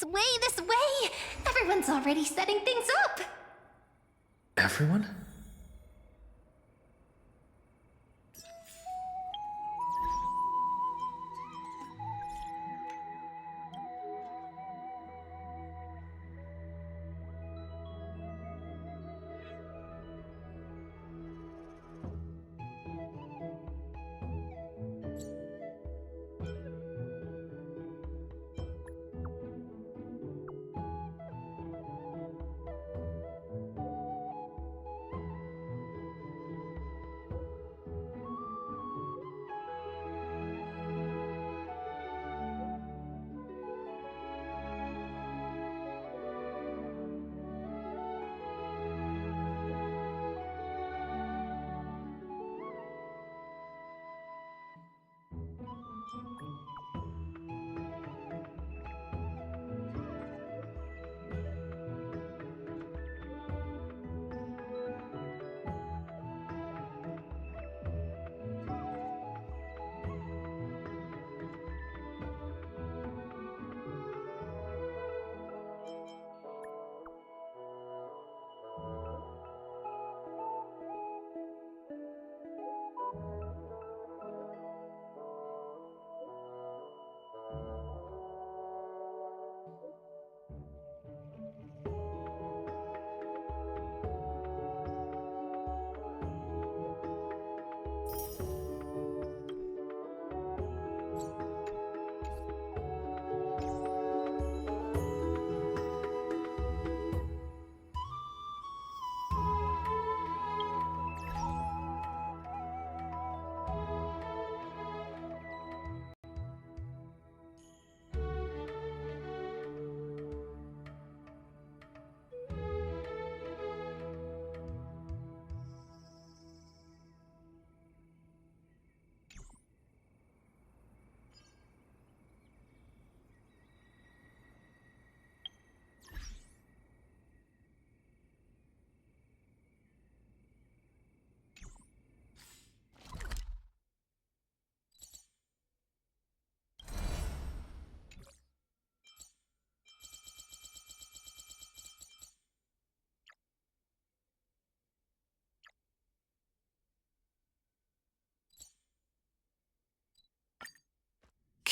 This way! Everyone's already setting things up! Everyone?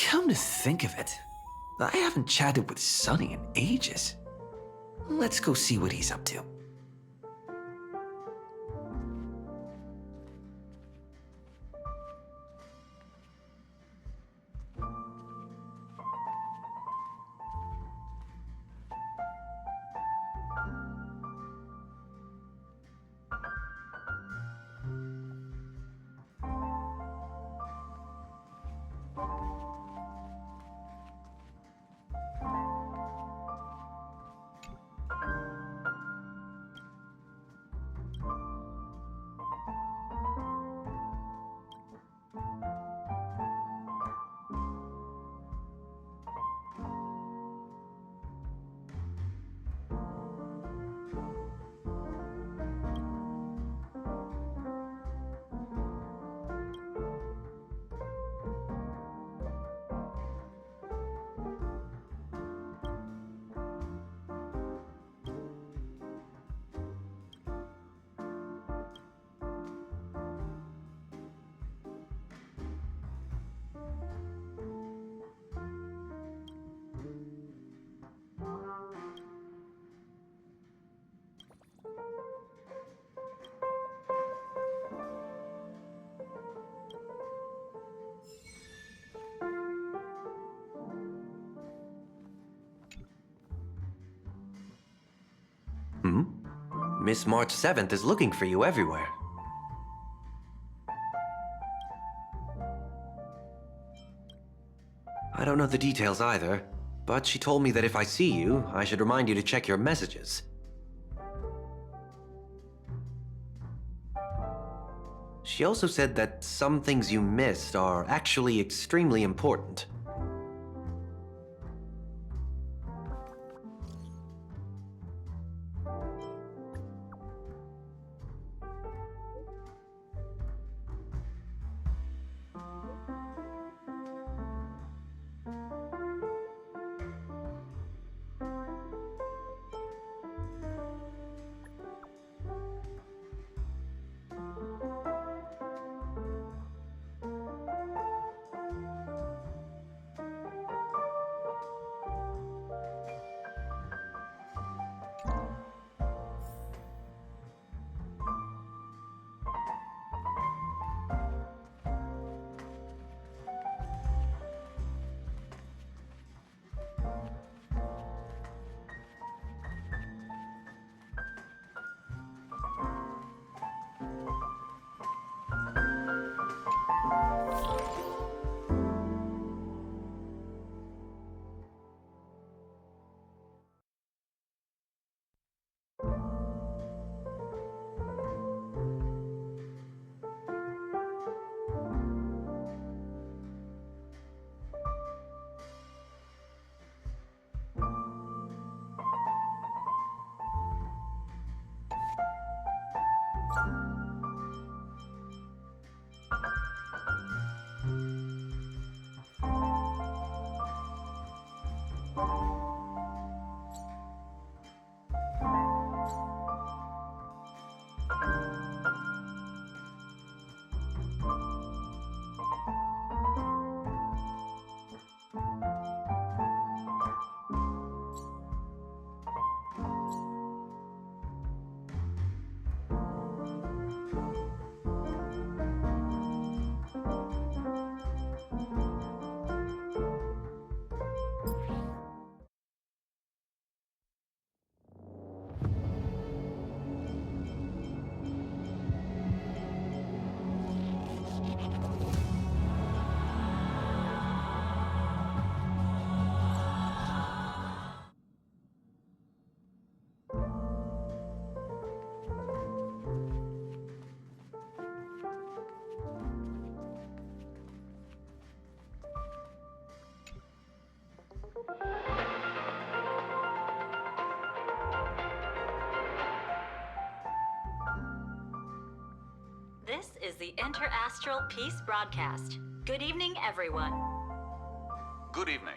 Come to think of it, I haven't chatted with Sonny in ages. Let's go see what he's up to. Miss March 7th is looking for you everywhere. I don't know the details either, but she told me that if I see you, I should remind you to check your messages. She also said that some things you missed are actually extremely important. is the Interastral Peace Broadcast. Good evening, everyone. Good evening.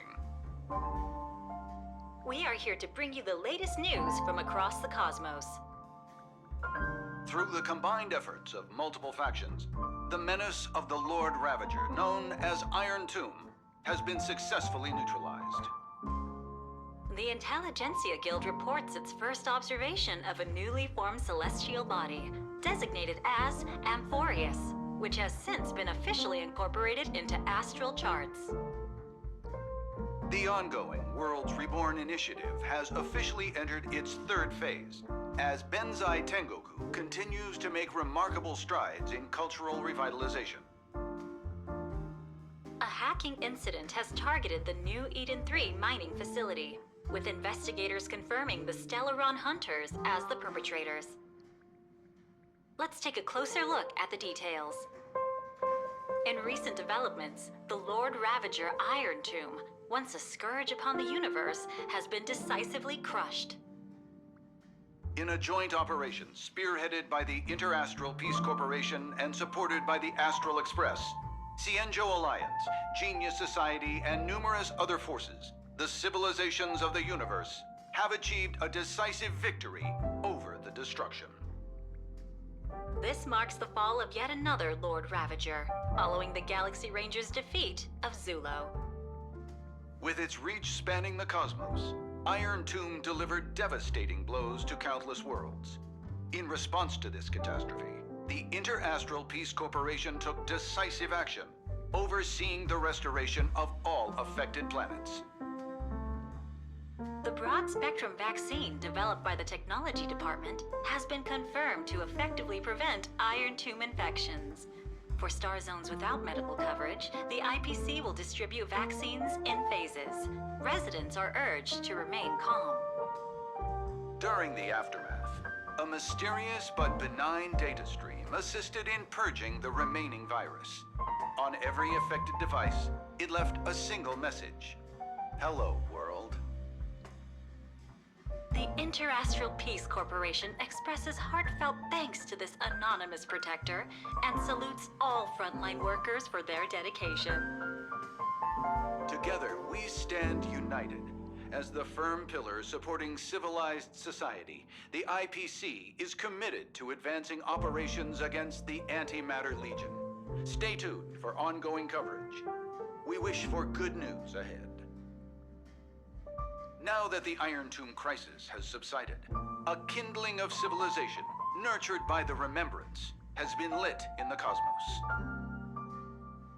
We are here to bring you the latest news from across the cosmos. Through the combined efforts of multiple factions, the menace of the Lord Ravager, known as Iron Tomb, has been successfully neutralized. The Intelligentsia Guild reports its first observation of a newly formed celestial body, designated as Amphorius, which has since been officially incorporated into astral charts. The ongoing Worlds Reborn initiative has officially entered its third phase, as Benzai Tengoku continues to make remarkable strides in cultural revitalization. A hacking incident has targeted the new Eden 3 mining facility, with investigators confirming the Stellaron Hunters as the perpetrators. Let's take a closer look at the details. In recent developments, the Lord Ravager Iron Tomb, once a scourge upon the universe, has been decisively crushed. In a joint operation spearheaded by the Interastral Peace Corporation and supported by the Astral Express, Cienjo Alliance, Genius Society, and numerous other forces, the civilizations of the universe have achieved a decisive victory over the destruction. This marks the fall of yet another Lord Ravager, following the Galaxy Rangers' defeat of Zulo. With its reach spanning the cosmos, Iron Tomb delivered devastating blows to countless worlds. In response to this catastrophe, the Interastral Peace Corporation took decisive action, overseeing the restoration of all affected planets. The broad-spectrum vaccine developed by the Technology Department has been confirmed to effectively prevent Iron Tomb infections. For star zones without medical coverage, the IPC will distribute vaccines in phases. Residents are urged to remain calm. During the aftermath, a mysterious but benign data stream assisted in purging the remaining virus. On every affected device, it left a single message. Hello, world. The Interastral Peace Corporation expresses heartfelt thanks to this anonymous protector and salutes all frontline workers for their dedication. Together, we stand united. As the firm pillar supporting civilized society, the IPC is committed to advancing operations against the Antimatter Legion. Stay tuned for ongoing coverage. We wish for good news ahead. Now that the Iron Tomb crisis has subsided, a kindling of civilization, nurtured by the Remembrance, has been lit in the cosmos.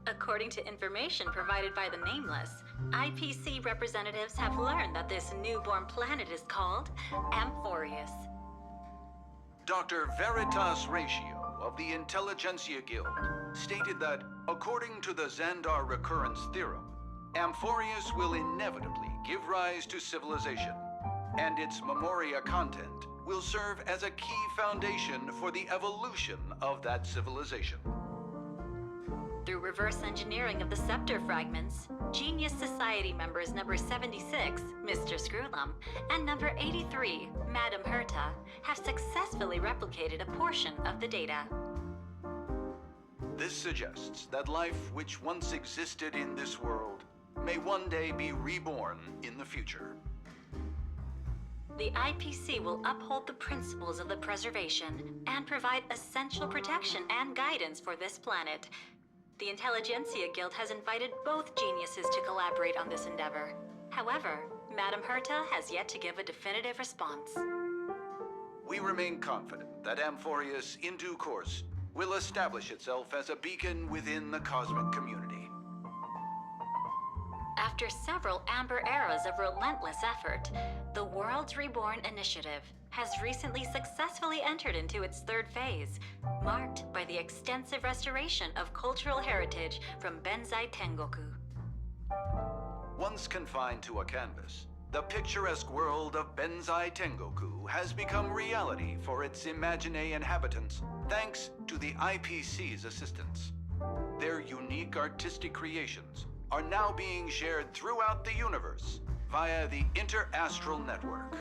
According to information provided by the Nameless, IPC representatives have learned that this newborn planet is called Amphorius. Dr. Veritas Ratio of the Intelligentsia Guild stated that, according to the Xandar Recurrence Theorem, Amphorius will inevitably give rise to civilization, and its memoria content will serve as a key foundation for the evolution of that civilization. Through reverse engineering of the scepter fragments, Genius Society members number 76, Mr. Screwlum, and number 83, Madam Herta, have successfully replicated a portion of the data. This suggests that life which once existed in this world may one day be reborn in the future. The IPC will uphold the principles of the preservation and provide essential protection and guidance for this planet. The Intelligentsia Guild has invited both geniuses to collaborate on this endeavor. However, Madam Herta has yet to give a definitive response. We remain confident that Amphorius, in due course, will establish itself as a beacon within the cosmic community. After several amber eras of relentless effort, the Worlds Reborn initiative has recently successfully entered into its third phase, marked by the extensive restoration of cultural heritage from Benzai Tengoku. Once confined to a canvas, the picturesque world of Benzai Tengoku has become reality for its Imagine inhabitants, thanks to the IPC's assistance. Their unique artistic creations are now being shared throughout the universe via the Interastral Network.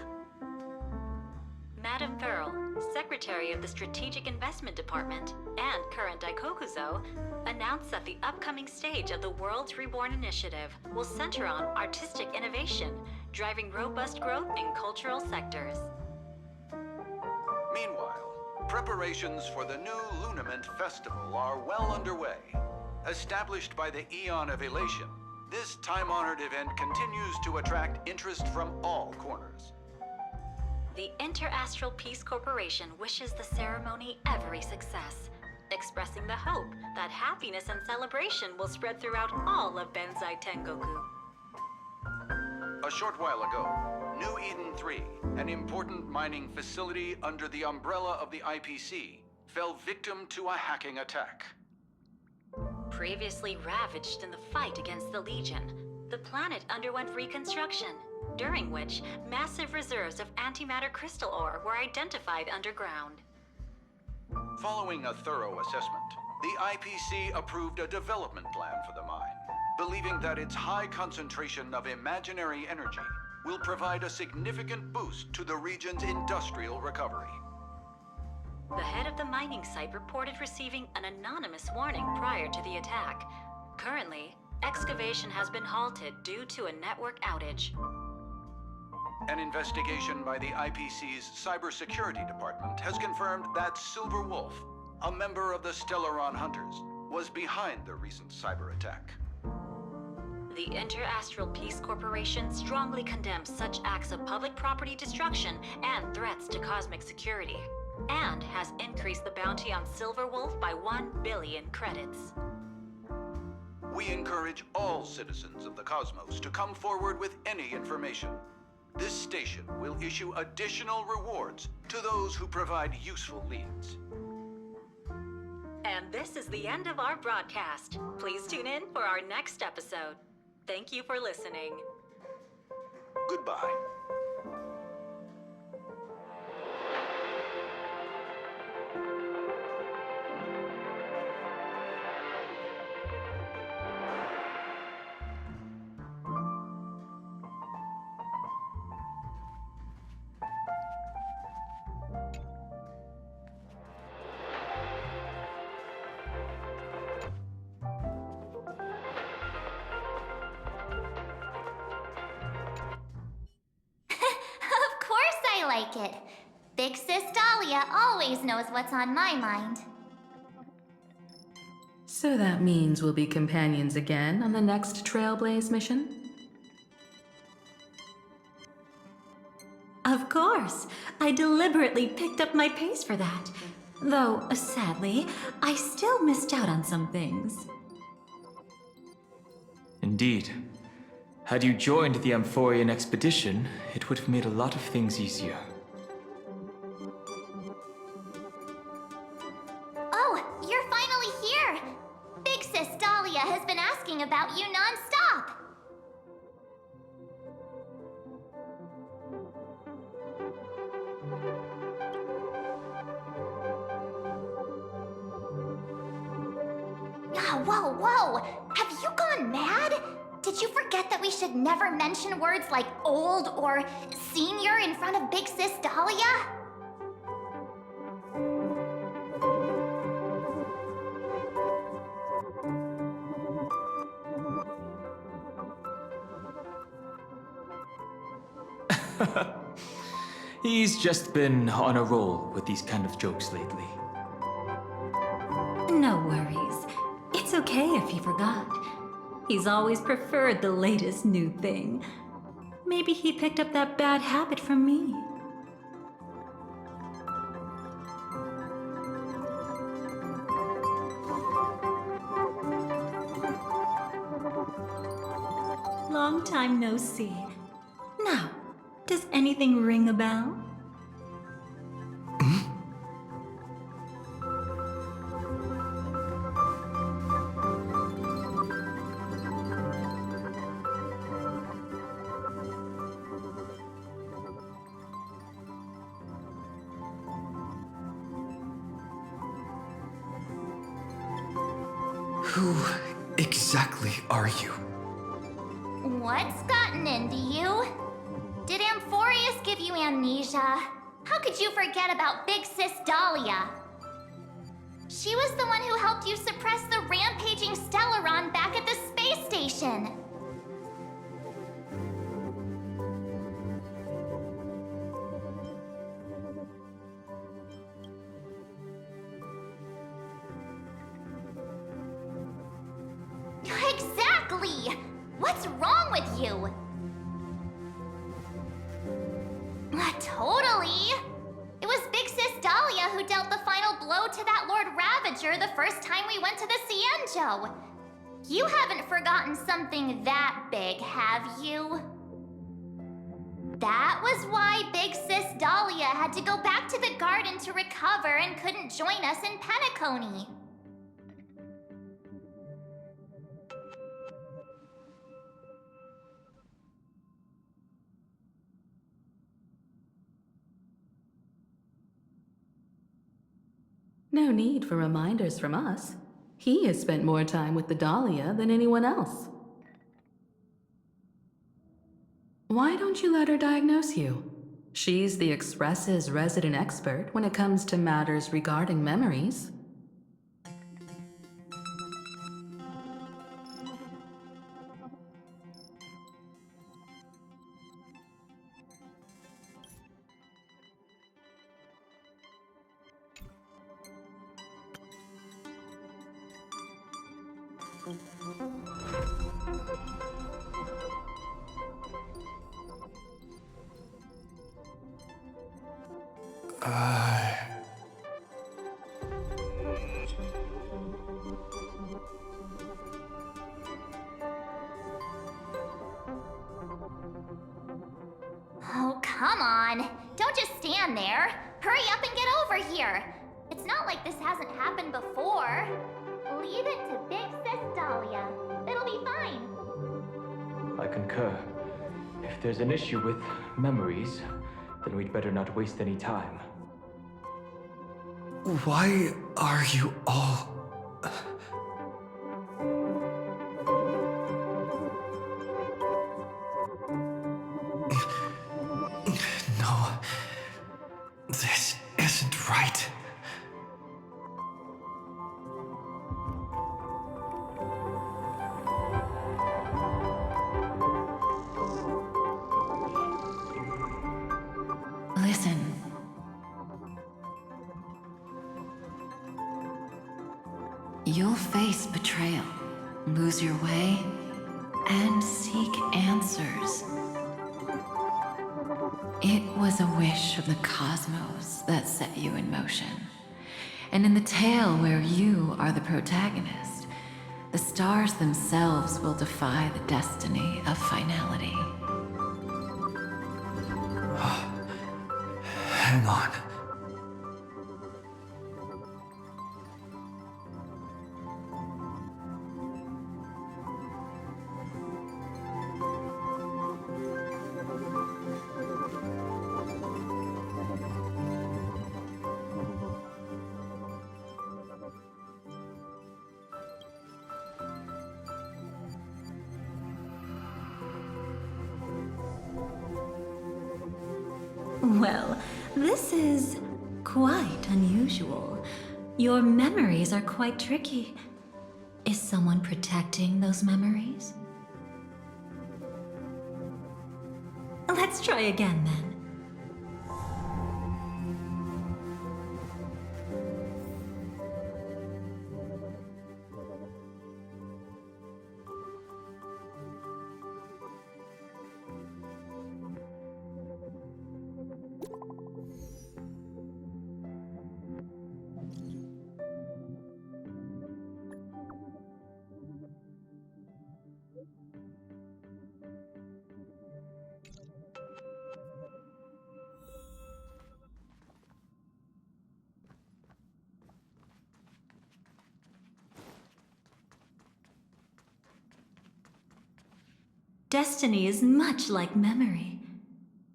Madame Pearl, Secretary of the Strategic Investment Department, and current Daikokuzo, announced that the upcoming stage of the World's Reborn Initiative will center on artistic innovation, driving robust growth in cultural sectors. Meanwhile, preparations for the new Lunament Festival are well underway. Established by the Eon of Elation, this time-honored event continues to attract interest from all corners. The Interastral Peace Corporation wishes the ceremony every success, expressing the hope that happiness and celebration will spread throughout all of Benzai Tengoku. A short while ago, New Eden 3, an important mining facility under the umbrella of the IPC, fell victim to a hacking attack. Previously ravaged in the fight against the Legion, the planet underwent reconstruction, during which massive reserves of antimatter crystal ore were identified underground. Following a thorough assessment, the IPC approved a development plan for the mine, believing that its high concentration of imaginary energy will provide a significant boost to the region's industrial recovery. The head of the mining site reported receiving an anonymous warning prior to the attack. Currently, excavation has been halted due to a network outage. An investigation by the IPC's cybersecurity department has confirmed that Silver Wolf, a member of the Stellaron Hunters, was behind the recent cyber attack. The Interastral Peace Corporation strongly condemns such acts of public property destruction and threats to cosmic security, and has increased the bounty on Silver Wolf by 1 billion credits. We encourage all citizens of the cosmos to come forward with any information. This station will issue additional rewards to those who provide useful leads. And this is the end of our broadcast. Please tune in for our next episode. Thank you for listening. Goodbye. Of course I like it. Big Sis Dahlia always knows what's on my mind. So that means we'll be companions again on the next Trailblaze mission? Of course. I deliberately picked up my pace for that. Though, sadly, I still missed out on some things. Indeed. Had you joined the Amphorian expedition, it would have made a lot of things easier. Oh, you're finally here! Big Sis Dahlia has been asking about you non-stop! Whoa, whoa! Have you gone mad? Did you forget that we should never mention words like old or senior in front of Big Sis Dahlia? He's just been on a roll with these kind of jokes lately. No worries. It's okay if he forgot. He's always preferred the latest new thing. Maybe he picked up that bad habit from me. Long time no see. Now, does anything ring a bell? Who exactly are you? What's gotten into you? Did Amphorius give you amnesia? How could you forget about Big Sis Dahlia? She was the one who helped you suppress the rampaging Stellaron back at the space station. Exactly! What's wrong with you? Totally! It was Big Sis Dahlia who dealt the final blow to that Lord Ravager the first time we went to the Cienjo. You haven't forgotten something that big, have you? That was why Big Sis Dahlia had to go back to the garden to recover and couldn't join us in Penacony. No need for reminders from us. He has spent more time with the Dahlia than anyone else. Why don't you let her diagnose you? She's the Express's resident expert when it comes to matters regarding memories. Oh, come on. Don't just stand there. Hurry up and get over here. It's not like this hasn't happened before. Leave it to Big Sis Dahlia. It'll be fine. I concur. If there's an issue with memories, then we'd better not waste any time. Why are you all... No, this isn't right. Listen. You'll face betrayal, lose your way, and seek answers. It was a wish of the cosmos that set you in motion. And in the tale where you are the protagonist, the stars themselves will defy the destiny of finality. Hang on. Well, this is quite unusual. Your memories are quite tricky. Is someone protecting those memories? Let's try again then. Destiny is much like memory.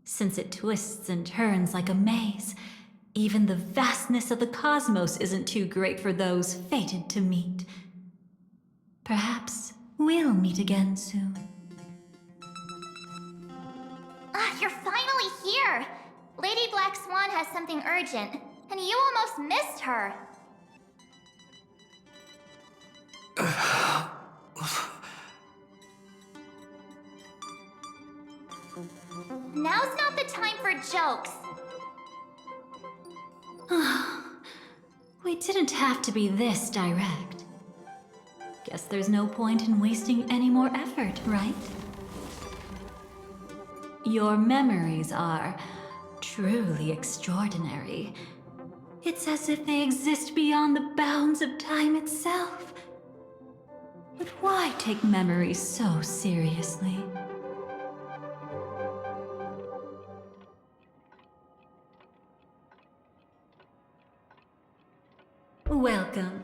Since it twists and turns like a maze, even the vastness of the cosmos isn't too great for those fated to meet. Perhaps we'll meet again soon. You're finally here. Lady Black Swan has something urgent, and you almost missed her. Now's not the time for jokes. We didn't have to be this direct. Guess there's no point in wasting any more effort, right? Your memories are truly extraordinary. It's as if they exist beyond the bounds of time itself. But why take memories so seriously? Welcome.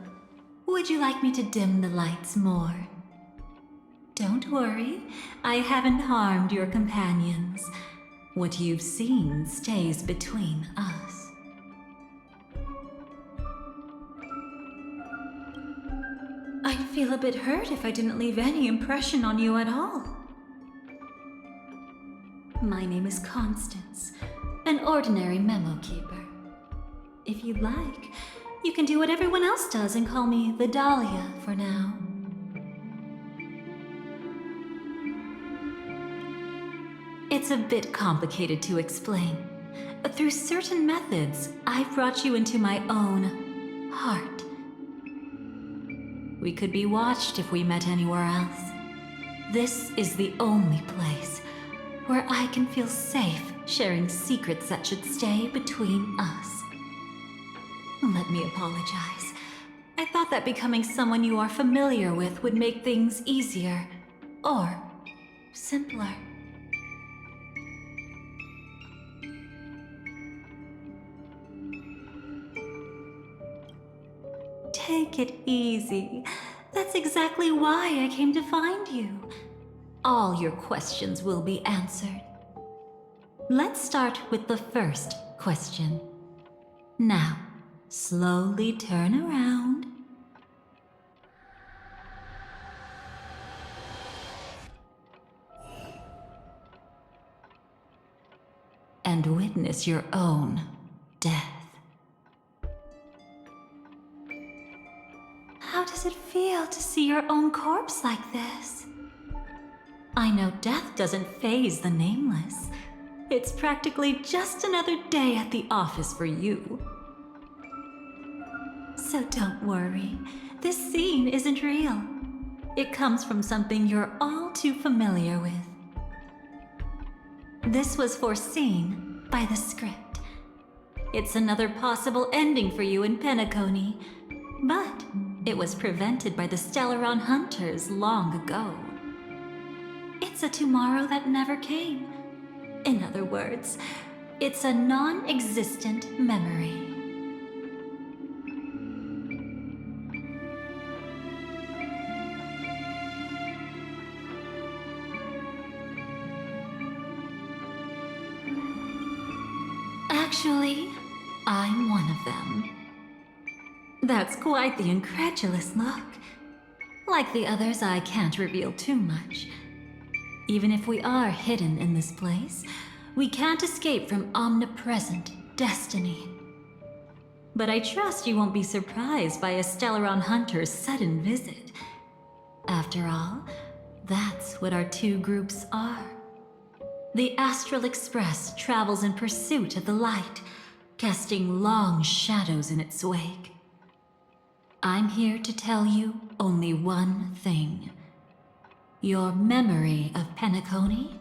Would you like me to dim the lights more? Don't worry, I haven't harmed your companions. What you've seen stays between us. I'd feel a bit hurt if I didn't leave any impression on you at all. My name is Constance, an ordinary memo keeper. If you'd like, you can do what everyone else does and call me the Dahlia for now. It's a bit complicated to explain. Through certain methods, I've brought you into my own heart. We could be watched if we met anywhere else. This is the only place where I can feel safe sharing secrets that should stay between us. Let me apologize. I thought that becoming someone you are familiar with would make things easier, or simpler. Take it easy. That's exactly why I came to find you. All your questions will be answered. Let's start with the first question. Now, slowly turn around. And witness your own death. How does it feel to see your own corpse like this? I know death doesn't faze the nameless. It's practically just another day at the office for you. So don't worry, this scene isn't real. It comes from something you're all too familiar with. This was foreseen by the script. It's another possible ending for you in Penacony, but it was prevented by the Stellaron Hunters long ago. It's a tomorrow that never came. In other words, it's a non-existent memory. Actually, I'm one of them. That's quite the incredulous look. Like the others, I can't reveal too much. Even if we are hidden in this place, we can't escape from omnipresent destiny. But I trust you won't be surprised by a Stellaron Hunter's sudden visit. After all, that's what our two groups are. The Astral Express travels in pursuit of the light, casting long shadows in its wake. I'm here to tell you only one thing. Your memory of Penacony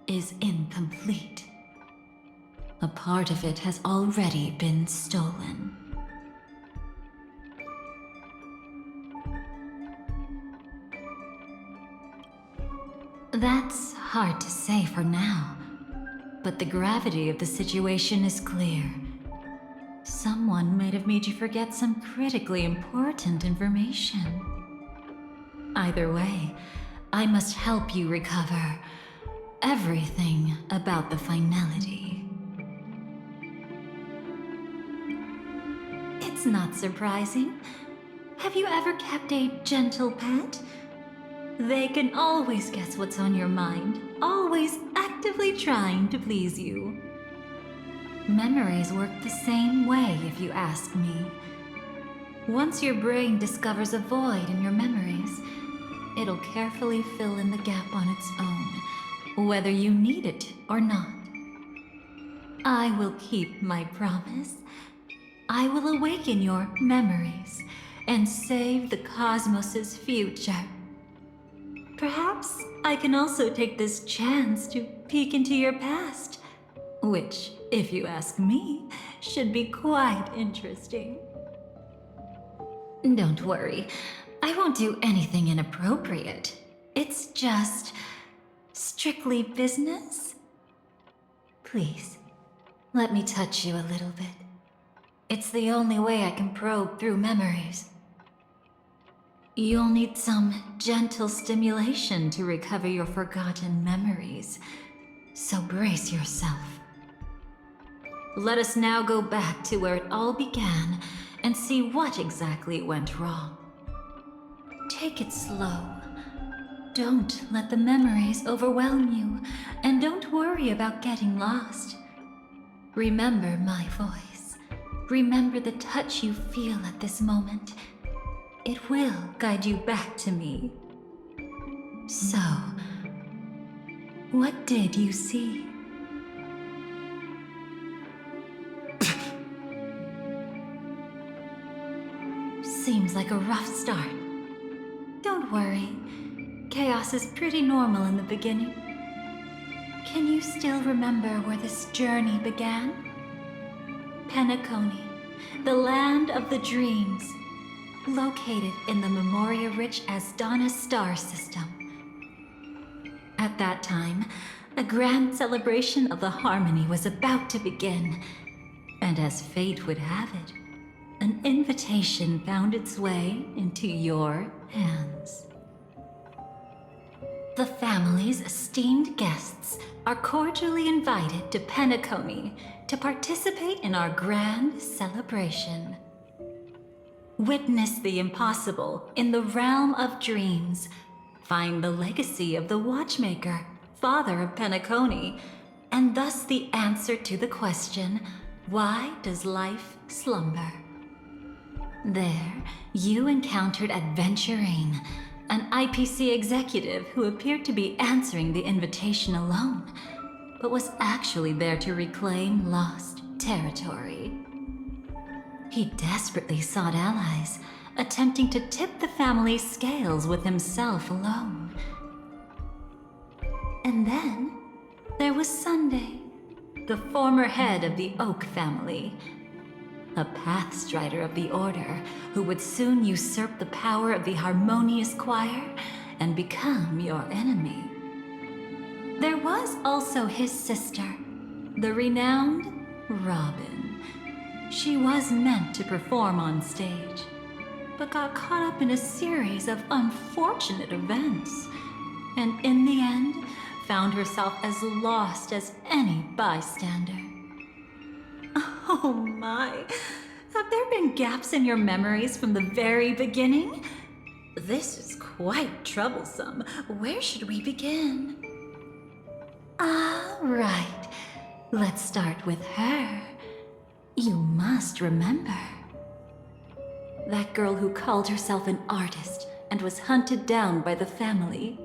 is incomplete. A part of it has already been stolen. That's hard to say for now, but the gravity of the situation is clear. Someone might have made you forget some critically important information. Either way, I must help you recover everything about the finality. It's not surprising. Have you ever kept a gentle pet? They can always guess what's on your mind, always actively trying to please you. Memories work the same way, if you ask me. Once your brain discovers a void in your memories, it'll carefully fill in the gap on its own, whether you need it or not. I will keep my promise. I will awaken your memories and save the cosmos's future. Perhaps I can also take this chance to peek into your past, which, if you ask me, should be quite interesting. Don't worry, I won't do anything inappropriate. It's just strictly business. Please, let me touch you a little bit. It's the only way I can probe through memories. You'll need some gentle stimulation to recover your forgotten memories, so brace yourself. Let us now go back to where it all began and see what exactly went wrong. Take it slow. Don't let the memories overwhelm you, and don't worry about getting lost. Remember my voice. Remember the touch you feel at this moment. It will guide you back to me. So, what did you see? Seems like a rough start. Don't worry. Chaos is pretty normal in the beginning. Can you still remember where this journey began? Penacony, the land of the dreams, located in the Memoria-rich Asdana star system. At that time, a grand celebration of the harmony was about to begin, and as fate would have it, an invitation found its way into your hands. The family's esteemed guests are cordially invited to Penacony to participate in our grand celebration. Witness the impossible in the realm of dreams. Find the legacy of the Watchmaker, father of Penacony, and thus the answer to the question, why does life slumber? There, you encountered Adventurine, an IPC executive who appeared to be answering the invitation alone, but was actually there to reclaim lost territory. He desperately sought allies, attempting to tip the family's scales with himself alone. And then, there was Sunday, the former head of the Oak family, a pathstrider of the Order who would soon usurp the power of the Harmonious Choir and become your enemy. There was also his sister, the renowned Robin. She was meant to perform on stage, but got caught up in a series of unfortunate events, and in the end, found herself as lost as any bystander. Oh my, have there been gaps in your memories from the very beginning? This is quite troublesome. Where should we begin? All right, let's start with her. You must remember. That girl who called herself an artist and was hunted down by the family.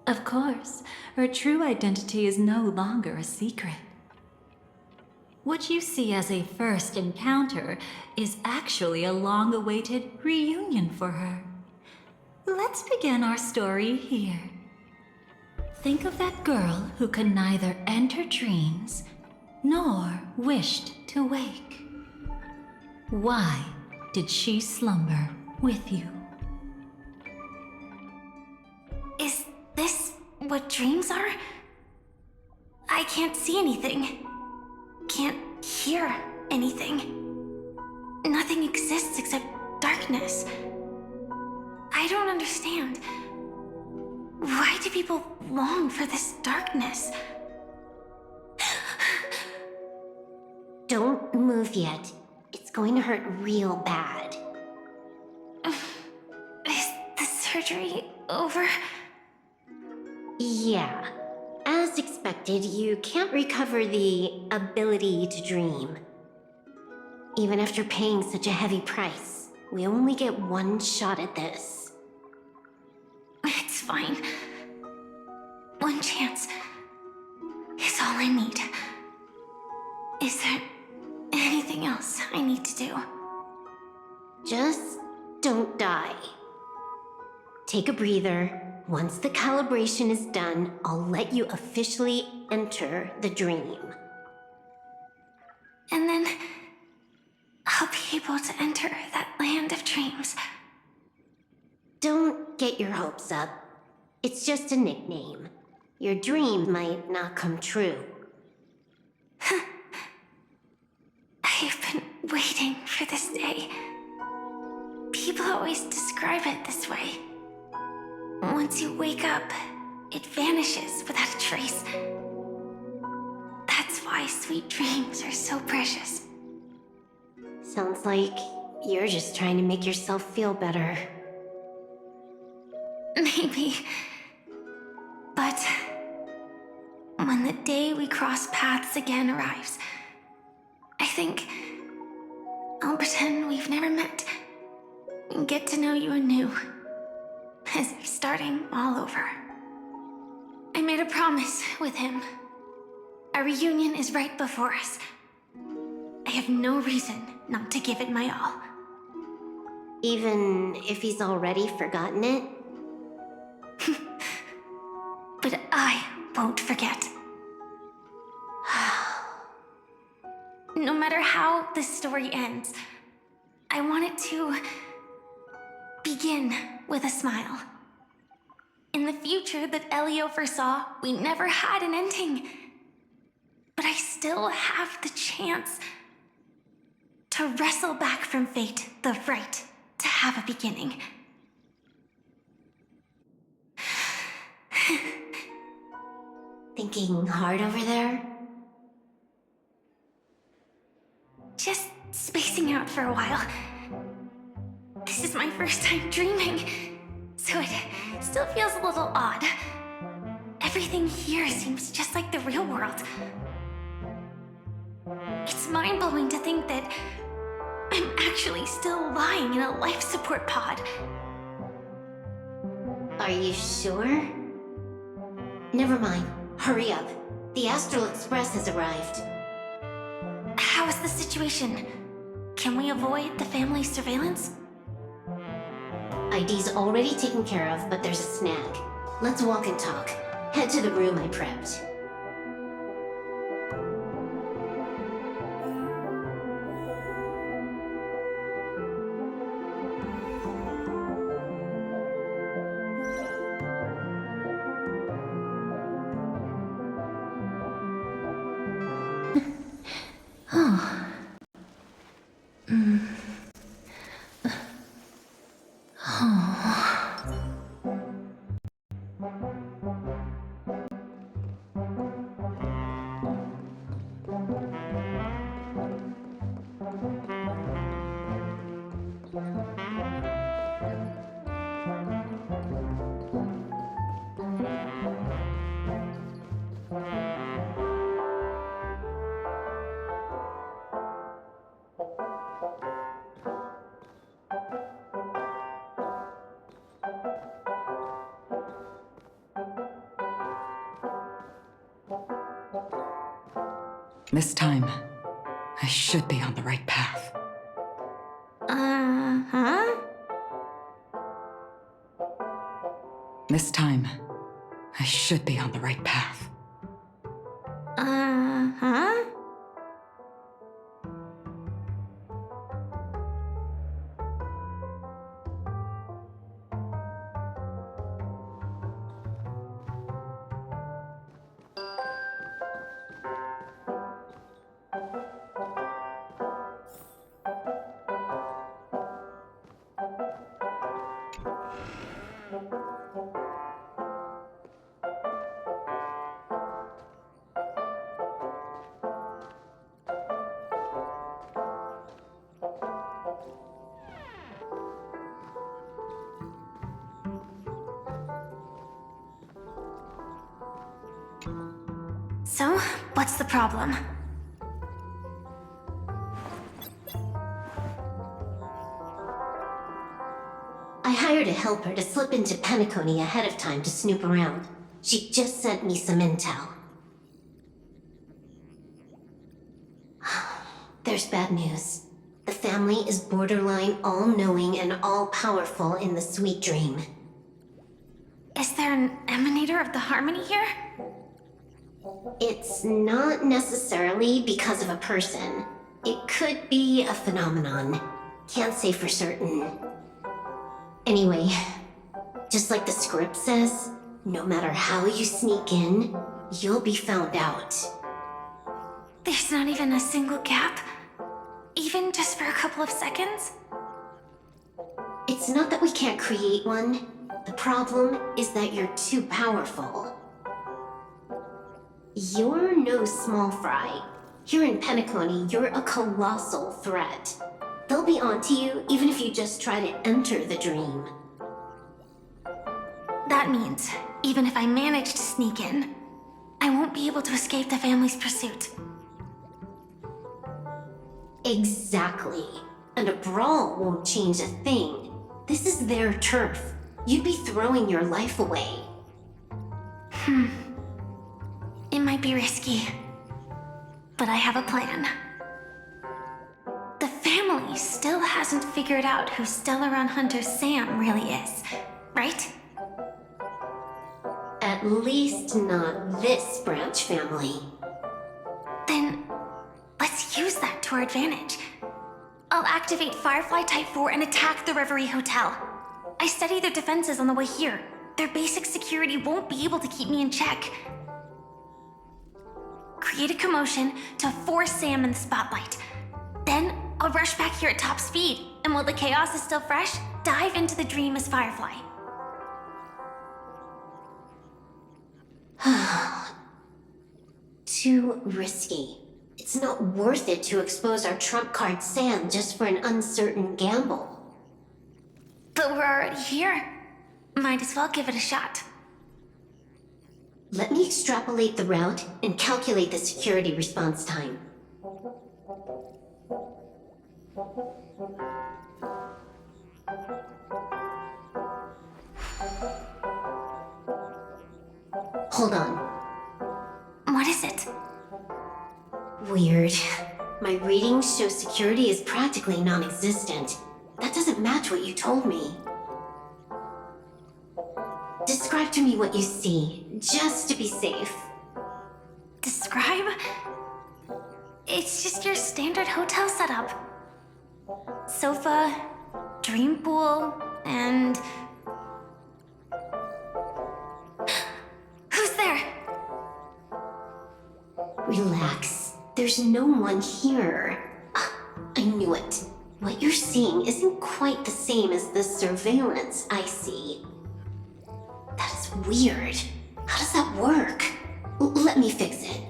Of course, her true identity is no longer a secret. What you see as a first encounter is actually a long-awaited reunion for her. Let's begin our story here. Think of that girl who could neither enter dreams nor wished to wake. Why did she slumber with you? Is this what dreams are? I can't see anything. Can't hear anything. Nothing exists except darkness. I don't understand. Why do people long for this darkness? Don't move yet. It's going to hurt real bad. Is the surgery over? Yeah. As As expected, you can't recover the ability to dream. Even after paying such a heavy price, we only get one shot at this. It's fine. One chance is all I need. Is there anything else I need to do? Just don't die. Take a breather. Once the calibration is done, I'll let you officially enter the dream. And then I'll be able to enter that land of dreams. Don't get your hopes up. It's just a nickname. Your dream might not come true. I've been waiting for this day. People always describe it this way. Once you wake up, it vanishes without a trace. That's why sweet dreams are so precious. Sounds like you're just trying to make yourself feel better. Maybe. But when the day we cross paths again arrives, I think I'll pretend we've never met and get to know you anew, as if starting all over. I made a promise with him. Our reunion is right before us. I have no reason not to give it my all. Even if he's already forgotten it? But I won't forget. No matter how this story ends, I want it to begin with a smile. In the future that Elio foresaw, we never had an ending. But I still have the chance to wrestle back from fate the right to have a beginning. Thinking hard over there? Just spacing out for a while. This is my first time dreaming, so it still feels a little odd. Everything here seems just like the real world. It's mind-blowing to think that I'm actually still lying in a life support pod. Are you sure? Never mind. Hurry up. The Astral Express has arrived. How is the situation? Can we avoid the family's surveillance? ID's already taken care of, but there's a snag. Let's walk and talk. Head to the room I prepped. This time, I should be on the right path. Uh-huh? This time, I should be on the right path. Uh-huh? So, what's the problem? I hired a helper to slip into Penacony ahead of time to snoop around. She just sent me some intel. There's bad news. The family is borderline all-knowing and all-powerful in the Sweet Dream. Is there an emanator of the Harmony here? It's not necessarily because of a person. It could be a phenomenon. Can't say for certain. Anyway, just like the script says, no matter how you sneak in, you'll be found out. There's not even a single gap? Even just for a couple of seconds? It's not that we can't create one. The problem is that you're too powerful. You're no small fry. Here in Penacony, you're a colossal threat. They'll be onto you even if you just try to enter the dream. That means, even if I manage to sneak in, I won't be able to escape the family's pursuit. Exactly. And a brawl won't change a thing. This is their turf. You'd be throwing your life away. It might be risky, but I have a plan. The family still hasn't figured out who Stellaron Hunter Sam really is, right? At least not this branch family. Then, let's use that to our advantage. I'll activate Firefly Type 4 and attack the Reverie Hotel. I studied their defenses on the way here. Their basic security won't be able to keep me in check. Create a commotion to force Sam in the spotlight. Then, I'll rush back here at top speed, and while the chaos is still fresh, dive into the dream as Firefly. Too risky. It's not worth it to expose our trump card Sam just for an uncertain gamble. But we're already here. Might as well give it a shot. Let me extrapolate the route and calculate the security response time. Hold on. What is it? Weird. My readings show security is practically non-existent. That doesn't match what you told me. Describe to me what you see, just to be safe. Describe? It's just your standard hotel setup. Sofa, dream pool, and... Who's there? Relax. There's no one here. I knew it. What you're seeing isn't quite the same as the surveillance I see. That is weird. How does that work? Let me fix it.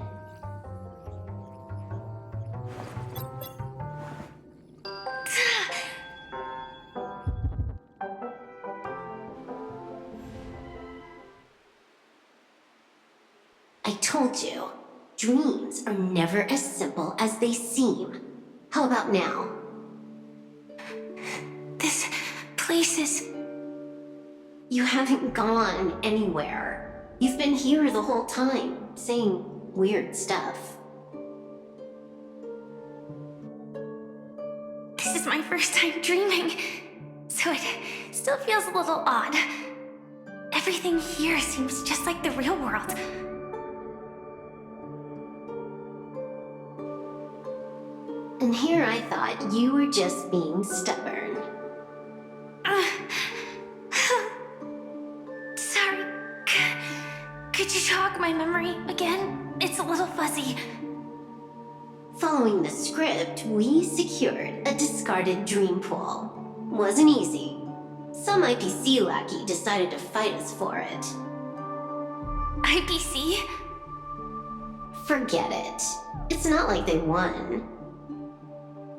I told you, dreams are never as simple as they seem. How about now? This place is... You haven't gone anywhere. You've been here the whole time, saying weird stuff. This is my first time dreaming, so it still feels a little odd. Everything here seems just like the real world. And here I thought you were just being stubborn. Sorry. Could you jog my memory again? It's a little fuzzy. Following the script, we secured a discarded dream pool. Wasn't easy. Some IPC lackey decided to fight us for it. IPC? Forget it. It's not like they won.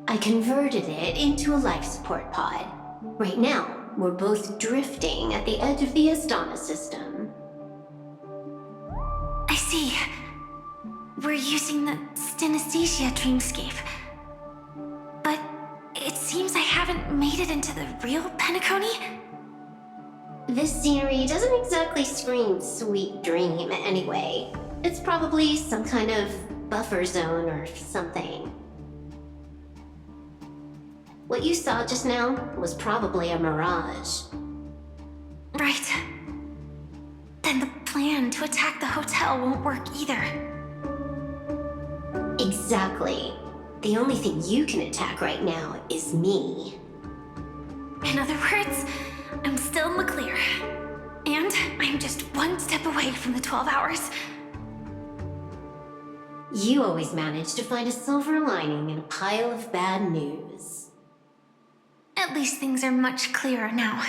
I converted it into a life support pod. Right now, we're both drifting at the edge of the Astana system. I see. We're using the synesthesia dreamscape. But it seems I haven't made it into the real Penacony. This scenery doesn't exactly scream sweet dream anyway. It's probably some kind of buffer zone or something. What you saw just now was probably a mirage. Right. Then the plan to attack the hotel won't work either. Exactly. The only thing you can attack right now is me. In other words, I'm still in the clear. And I'm just one step away from the 12 hours. You always manage to find a silver lining in a pile of bad news. At least things are much clearer now.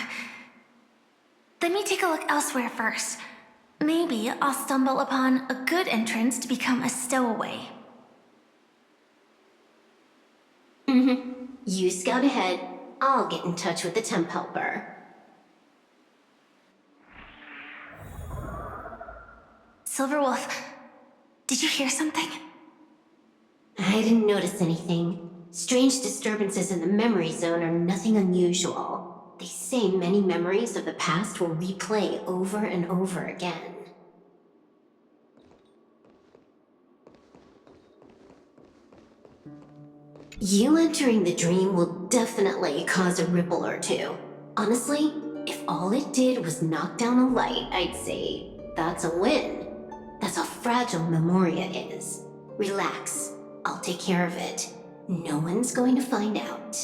Let me take a look elsewhere first. Maybe I'll stumble upon a good entrance to become a stowaway. You scout ahead. I'll get in touch with the temp helper. Silverwolf, did you hear something? I didn't notice anything. Strange disturbances in the memory zone are nothing unusual. They say many memories of the past will replay over and over again. You entering the dream will definitely cause a ripple or two. Honestly, if all it did was knock down a light, I'd say that's a win. That's how fragile Memoria is. Relax, I'll take care of it. No one's going to find out.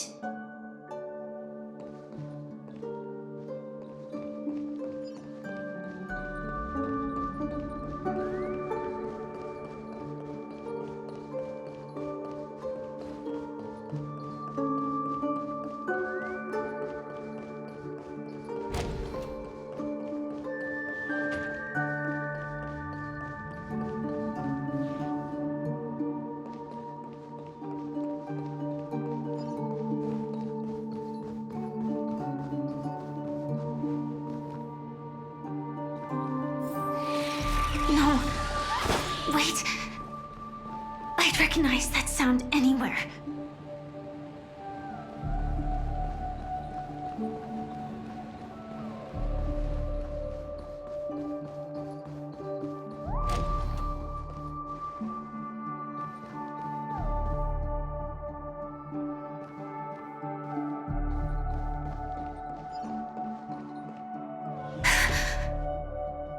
No. Wait. I'd recognize that sound anywhere.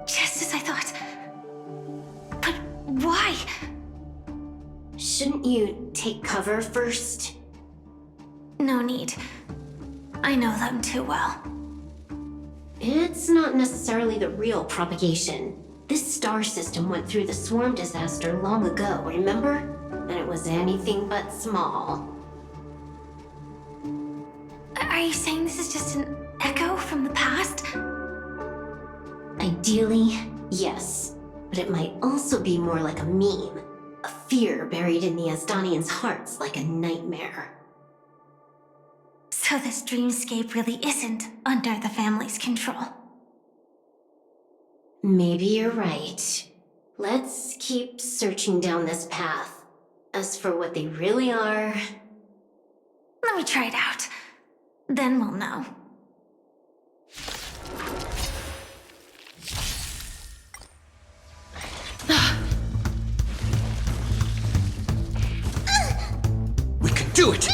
Just as I thought. But why? Shouldn't you take cover first? No need. I know them too well. It's not necessarily the real propagation. This star system went through the swarm disaster long ago, remember? And it was anything but small. Are you saying this is just an echo from the past? Ideally, yes. But it might also be more like a meme. A fear buried in the Asdanians' hearts like a nightmare. So this dreamscape really isn't under the family's control. Maybe you're right. Let's keep searching down this path. As for what they really are... Let me try it out. Then we'll know. We can do it!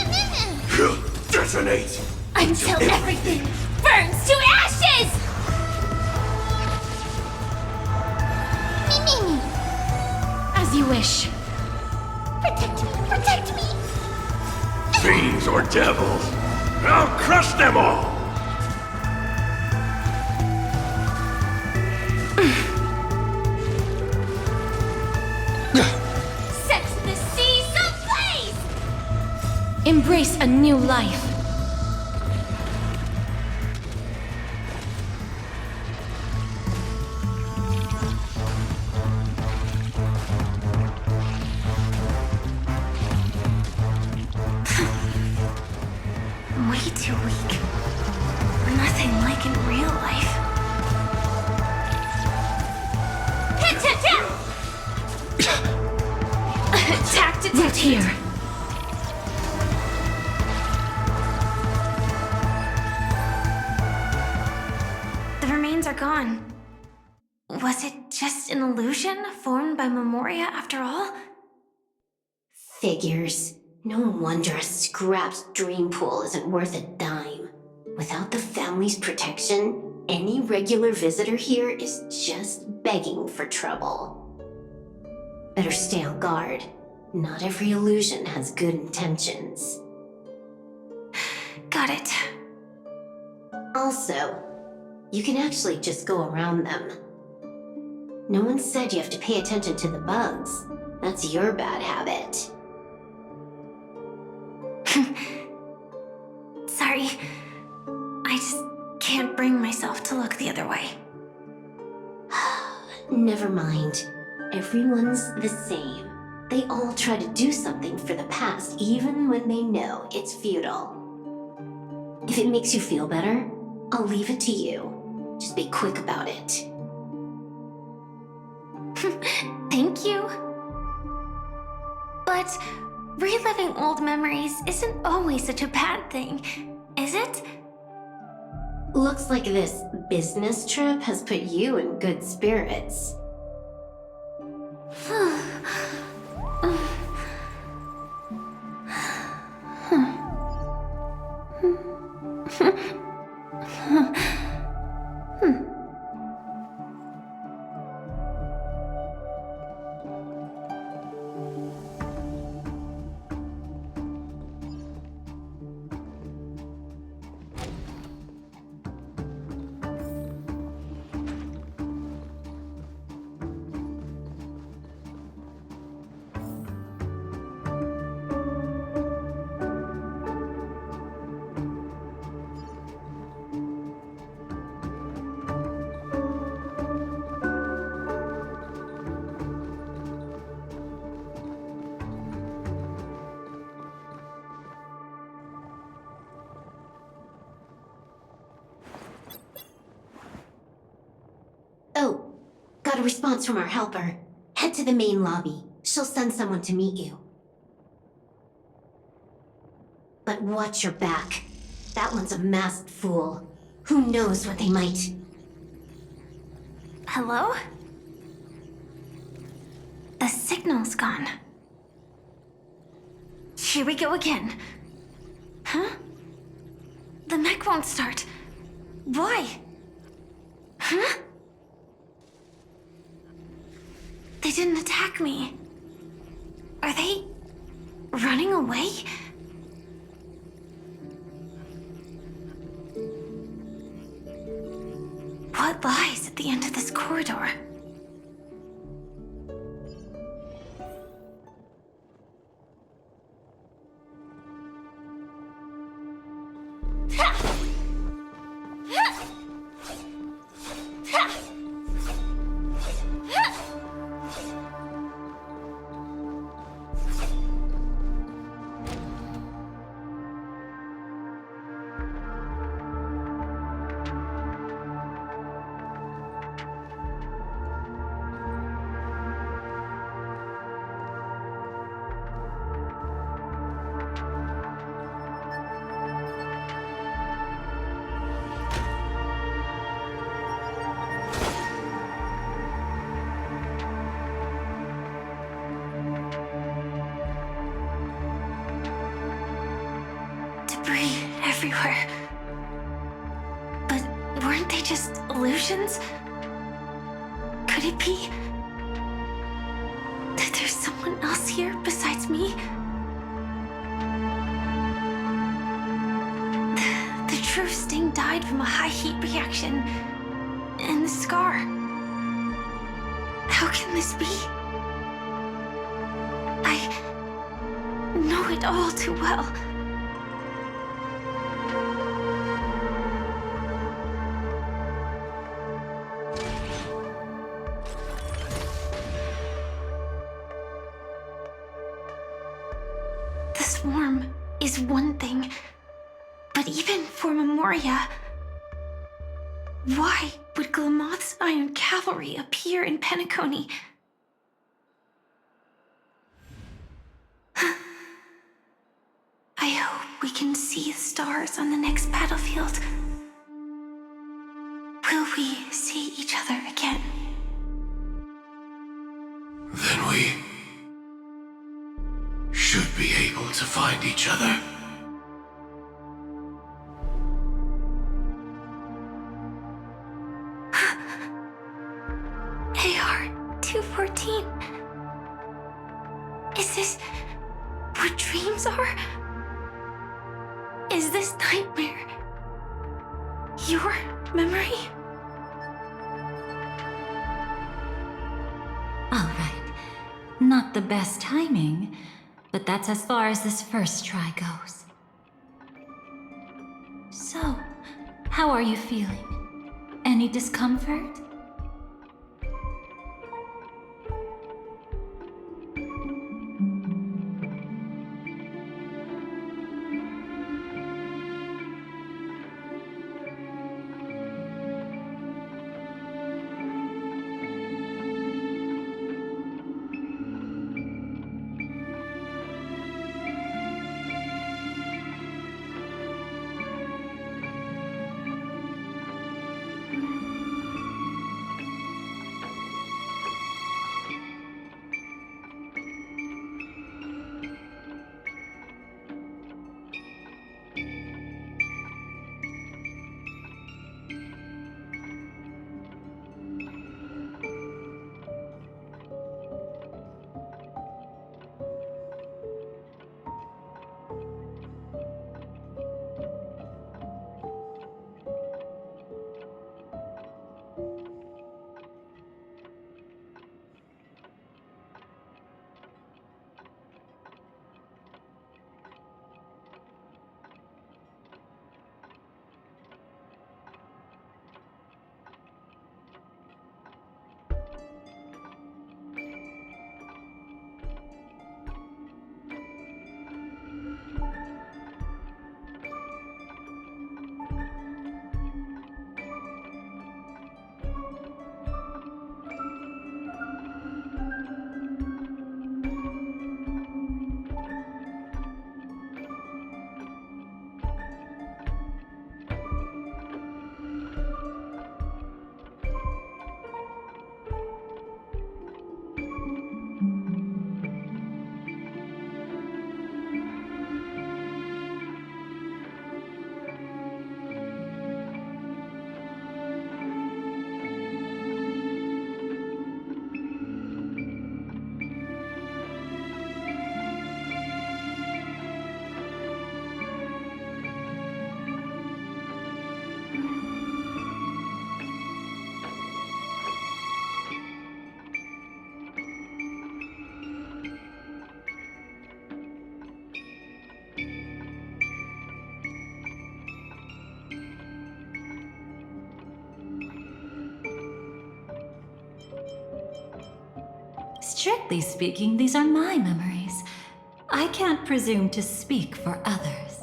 Detonate! Until everything burns to ashes! Me. As you wish. Protect me, protect me! Fiends or devils, I'll crush them all! Set the seas ablaze! Embrace a new life. Way too weak. Nothing like in real life. Right here. The remains are gone. Was it just an illusion formed by Memoria after all? Figures. No wonder a scrapped dream pool isn't worth a dime. Without the family's protection, any regular visitor here is just begging for trouble. Better stay on guard. Not every illusion has good intentions. Got it. Also, you can actually just go around them. No one said you have to pay attention to the bugs. That's your bad habit. Sorry. I just can't bring myself to look the other way. Never mind. Everyone's the same. They all try to do something for the past, even when they know it's futile. If it makes you feel better, I'll leave it to you. Just be quick about it. Thank you. But reliving old memories isn't always such a bad thing, is it? Looks like this business trip has put you in good spirits. Oh, got a response from our helper. Head to the main lobby. She'll send someone to meet you. But watch your back. That one's a masked fool. Who knows what they might... Hello? The signal's gone. Here we go again. Huh? The mech won't start. Why? Huh? They didn't attack me. Are they running away? What lies at the end of this corridor? Debris everywhere. But weren't they just illusions? Could it be that there's someone else here besides me? The true Sting died from a high heat reaction, and the scar. How can this be? I know it all too well. The swarm is one thing, but even for Memoria, why would Glamoth's Iron Cavalry appear in Penacony? I hope we can see the stars on the next battlefield. Will we see each other again? Then we should be able to find each other. AR-214. Is this what dreams are? Is this nightmare your memory? All right. Not the best timing, but that's as far as this first try goes. So, how are you feeling? Any discomfort? Strictly speaking, these are my memories. I can't presume to speak for others.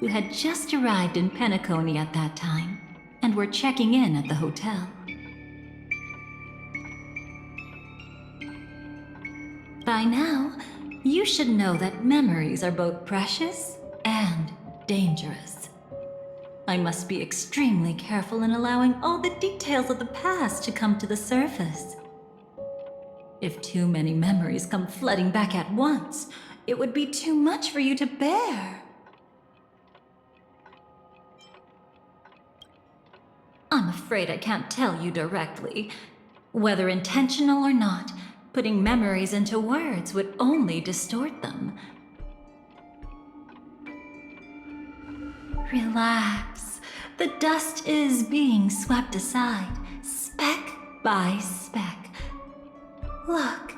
You had just arrived in Penacony at that time, and were checking in at the hotel. By now, you should know that memories are both precious and dangerous. I must be extremely careful in allowing all the details of the past to come to the surface. If too many memories come flooding back at once, it would be too much for you to bear. I'm afraid I can't tell you directly. Whether intentional or not, putting memories into words would only distort them. Relax. The dust is being swept aside, speck by speck. Look.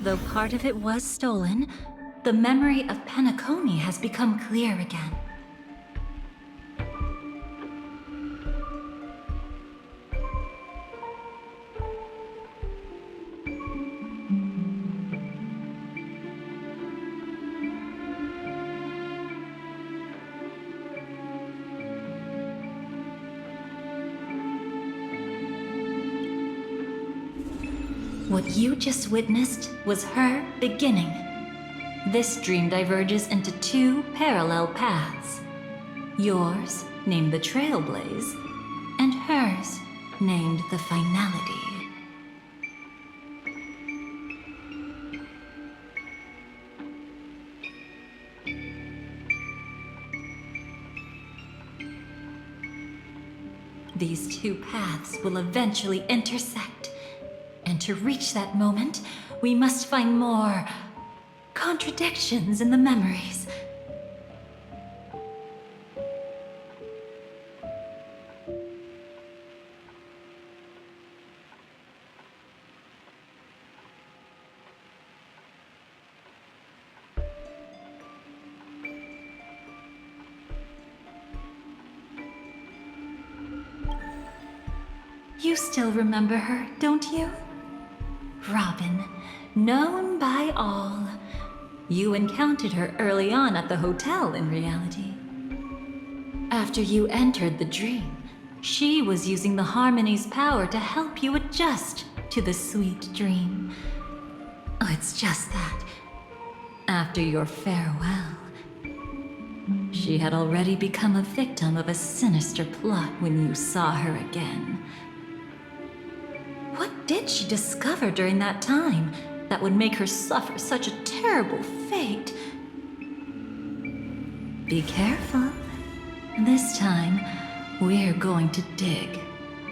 Though part of it was stolen, the memory of Penacony has become clear again. What you just witnessed was her beginning. This dream diverges into two parallel paths. Yours, named the Trailblaze, and hers, named the Finality. These two paths will eventually intersect. And to reach that moment, we must find more contradictions in the memories. You still remember her, don't you? Robin, known by all. You encountered her early on at the hotel in reality. After you entered the dream, she was using the Harmony's power to help you adjust to the sweet dream. Oh, it's just that. After your farewell, she had already become a victim of a sinister plot when you saw her again. What did she discover during that time that would make her suffer such a terrible fate? Be careful. This time, we're going to dig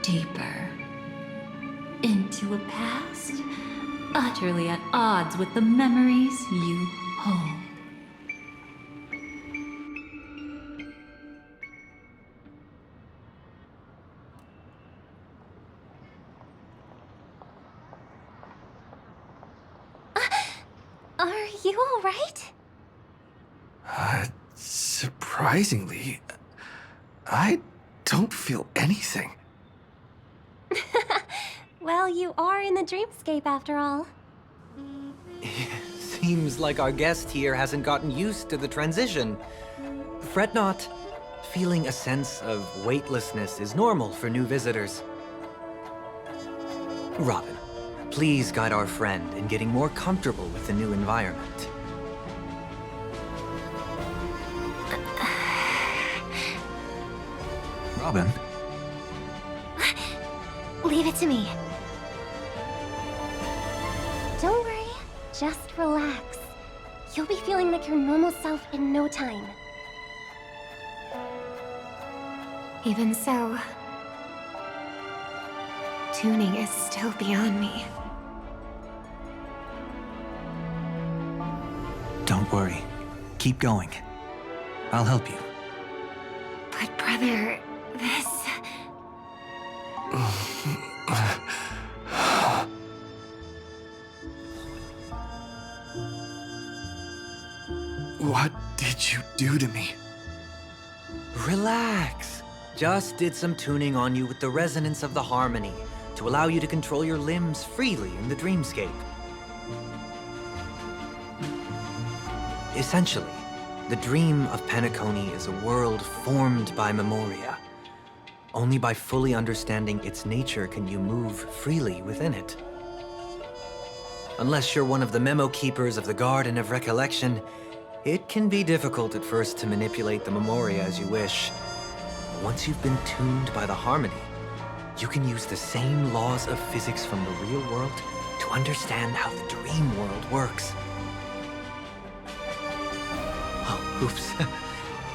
deeper into a past utterly at odds with the memories you hold. Are you all right? Surprisingly, I don't feel anything. Well, you are in the dreamscape after all. Seems like our guest here hasn't gotten used to the transition. Fret not. Feeling a sense of weightlessness is normal for new visitors. Robin, please guide our friend in getting more comfortable with the new environment. Robin? Leave it to me. Don't worry, just relax. You'll be feeling like your normal self in no time. Even so, tuning is still beyond me. Don't worry. Keep going. I'll help you. But brother, this... What did you do to me? Relax. Just did some tuning on you with the resonance of the harmony to allow you to control your limbs freely in the dreamscape. Essentially, the dream of Penacony is a world formed by Memoria. Only by fully understanding its nature can you move freely within it. Unless you're one of the memo keepers of the Garden of Recollection, it can be difficult at first to manipulate the memoria as you wish. But once you've been tuned by the harmony, you can use the same laws of physics from the real world to understand how the dream world works. Oh, oops.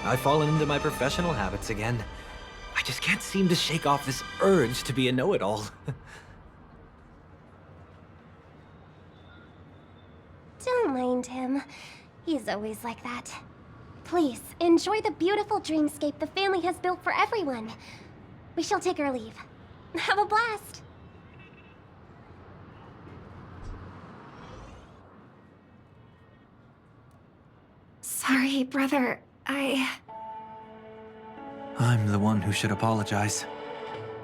I've fallen into my professional habits again. I just can't seem to shake off this urge to be a know-it-all. Don't mind him. He's always like that. Please, enjoy the beautiful dreamscape the family has built for everyone. We shall take our leave. Have a blast! Sorry, brother. I'm the one who should apologize.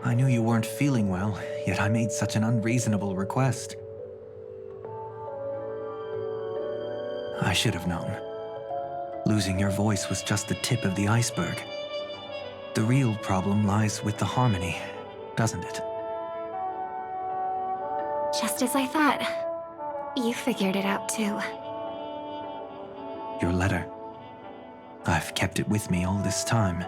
I knew you weren't feeling well, yet I made such an unreasonable request. I should have known. Losing your voice was just the tip of the iceberg. The real problem lies with the harmony, doesn't it? Just as I thought. You figured it out too. Your letter. I've kept it with me all this time.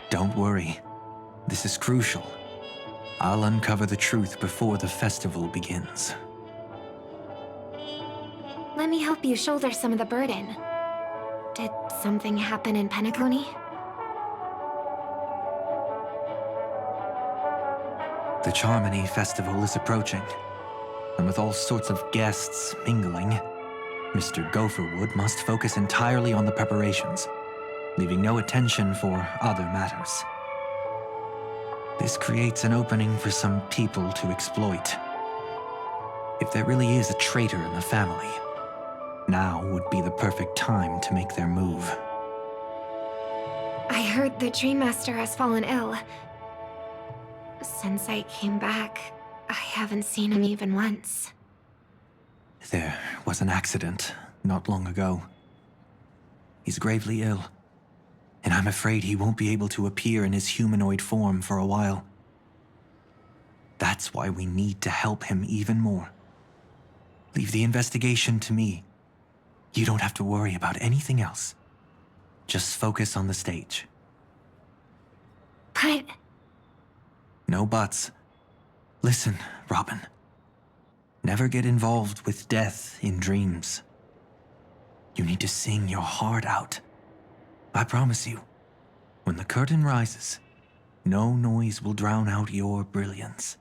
Don't worry. This is crucial. I'll uncover the truth before the festival begins. Let me help you shoulder some of the burden. Did something happen in Penacony? The Charmony Festival is approaching, and with all sorts of guests mingling, Mr. Gopherwood must focus entirely on the preparations, leaving no attention for other matters. This creates an opening for some people to exploit, If there really is a traitor in the family, now would be the perfect time to make their move. I heard the Dream Master has fallen ill. Since I came back, I haven't seen him even once. There was an accident not long ago. He's gravely ill, and I'm afraid he won't be able to appear in his humanoid form for a while. That's why we need to help him even more. Leave the investigation to me. You don't have to worry about anything else. Just focus on the stage. But... No buts. Listen, Robin. Never get involved with death in dreams. You need to sing your heart out. I promise you, when the curtain rises, no noise will drown out your brilliance.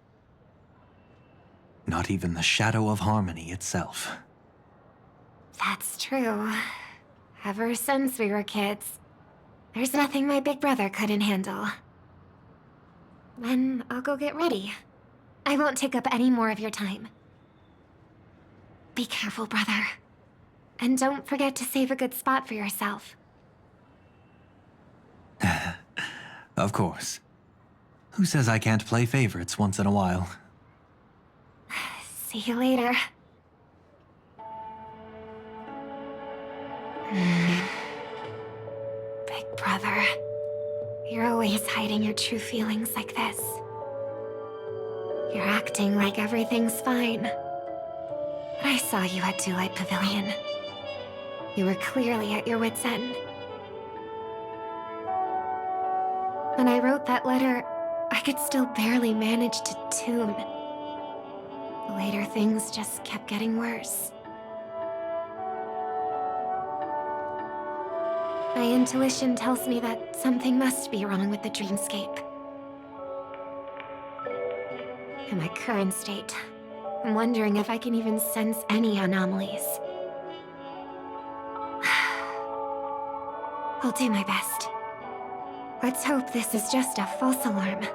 Not even the shadow of harmony itself. That's true. Ever since we were kids, there's nothing my big brother couldn't handle. Then I'll go get ready. I won't take up any more of your time. Be careful, brother. And don't forget to save a good spot for yourself. Of course. Who says I can't play favorites once in a while? See you later. Big brother, you're always hiding your true feelings like this. You're acting like everything's fine. But I saw you at Daylight Pavilion. You were clearly at your wit's end. When I wrote that letter, I could still barely manage to tune. Later, things just kept getting worse. My intuition tells me that something must be wrong with the dreamscape. In my current state, I'm wondering if I can even sense any anomalies. I'll do my best. Let's hope this is just a false alarm.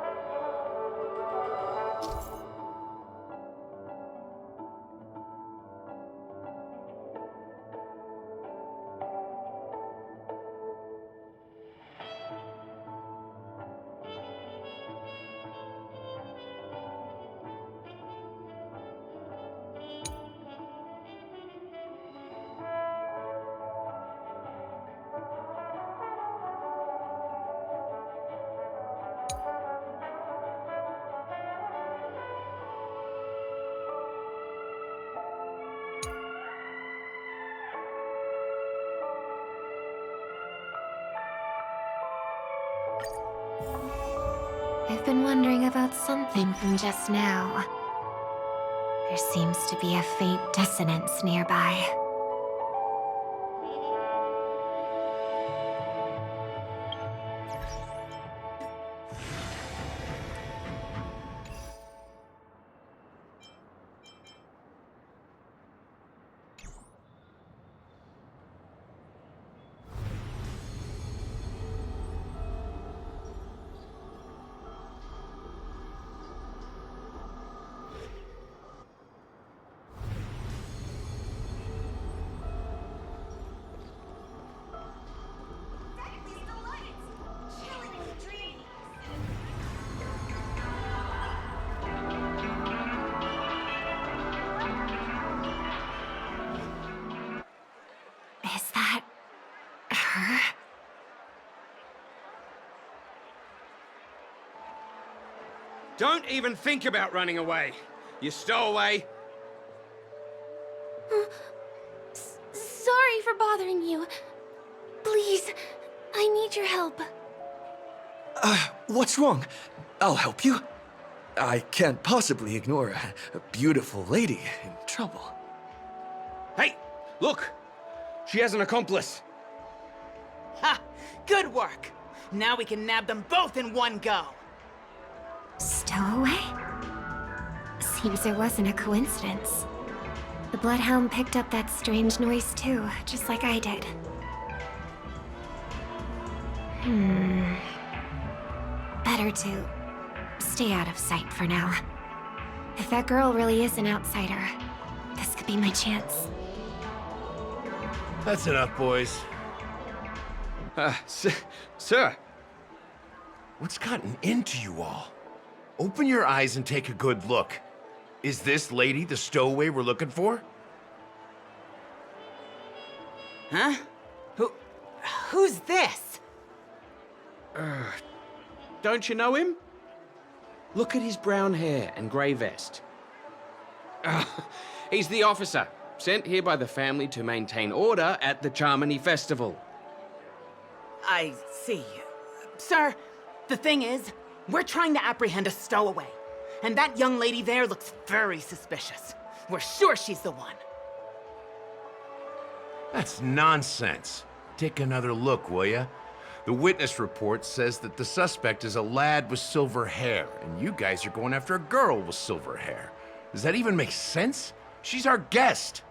I've been wondering about something from just now. There seems to be a faint dissonance nearby. Is that... her? Don't even think about running away. You stowaway. Sorry for bothering you. Please, I need your help. What's wrong? I'll help you. I can't possibly ignore a beautiful lady in trouble. Hey, look! She has an accomplice. Ha! Good work! Now we can nab them both in one go. Stowaway? Seems it wasn't a coincidence. The Bloodhound picked up that strange noise too, just like I did. Better to stay out of sight for now. If that girl really is an outsider, be my chance. That's enough, boys. Sir. What's gotten into you all? Open your eyes and take a good look. Is this lady the stowaway we're looking for? Huh? Who's this? Don't you know him? Look at his brown hair and grey vest. He's the officer, sent here by the family to maintain order at the Charmony Festival. I see. Sir, the thing is, we're trying to apprehend a stowaway. And that young lady there looks very suspicious. We're sure she's the one. That's nonsense. Take another look, will ya? The witness report says that the suspect is a lad with silver hair, and you guys are going after a girl with silver hair. Does that even make sense? She's our guest.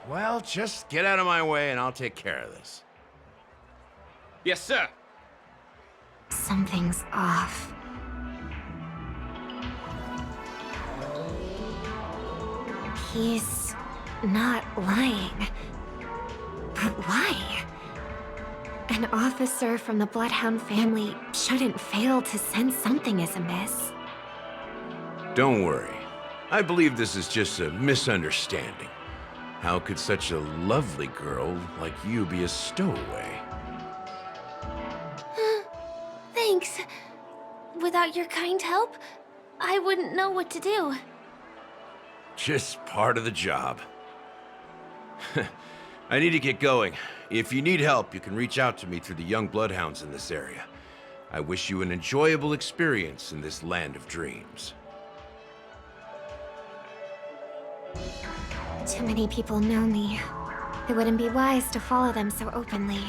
Well, just get out of my way and I'll take care of this. Yes, sir. Something's off. He's not lying. But why? An officer from the Bloodhound family shouldn't fail to sense something is amiss. Don't worry. I believe this is just a misunderstanding. How could such a lovely girl like you be a stowaway? Thanks. Without your kind help, I wouldn't know what to do. Just part of the job. I need to get going. If you need help, you can reach out to me through the young bloodhounds in this area. I wish you an enjoyable experience in this land of dreams. Too many people know me. It wouldn't be wise to follow them so openly.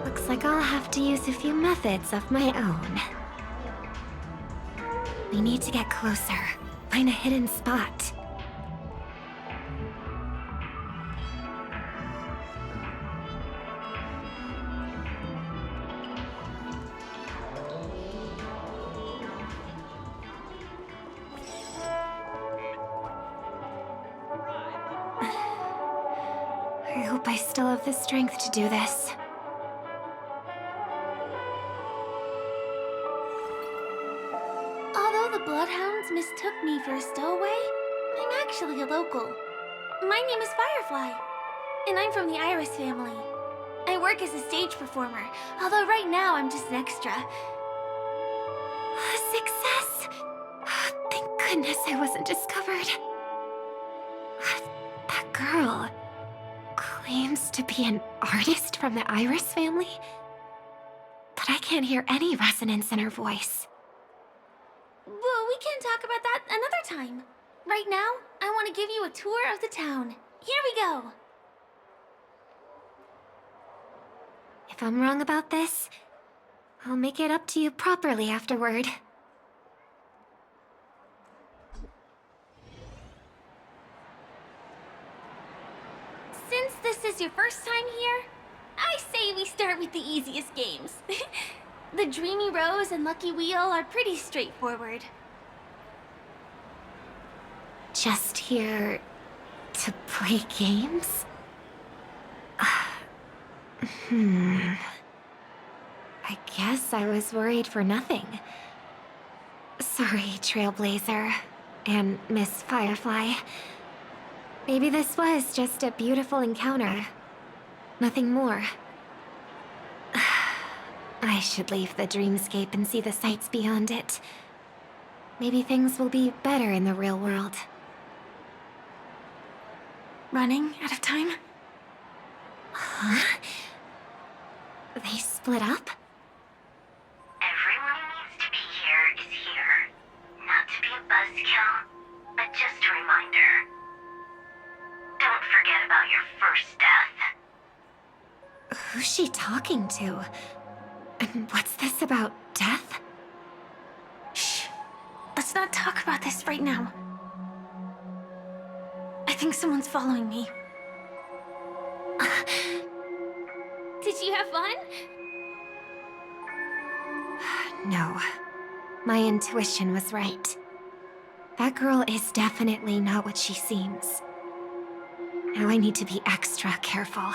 Looks like I'll have to use a few methods of my own. We need to get closer. Find a hidden spot. I hope I still have the strength to do this. Although the Bloodhounds mistook me for a stowaway, I'm actually a local. My name is Firefly, and I'm from the Iris family. I work as a stage performer, although right now I'm just an extra. Success! Thank goodness I wasn't discovered. That girl claims to be an artist from the Iris family, but I can't hear any resonance in her voice. Well, we can talk about that another time. Right now, I want to give you a tour of the town. Here we go. If I'm wrong about this, I'll make it up to you properly afterward. Since this is your first time here, I say we start with the easiest games. The Dreamy Rose and Lucky Wheel are pretty straightforward. Just here to play games? I guess I was worried for nothing. Sorry, Trailblazer and Miss Firefly. Maybe this was just a beautiful encounter. Nothing more. I should leave the dreamscape and see the sights beyond it. Maybe things will be better in the real world. Running out of time? Huh? They split up? Everyone who needs to be here is here. Not to be a buzzkill, but just a reminder. Don't forget about your first death. Who's she talking to? And what's this about death? Shh. Let's not talk about this right now. I think someone's following me. Did you have fun? No. My intuition was right. That girl is definitely not what she seems. Now I need to be extra careful.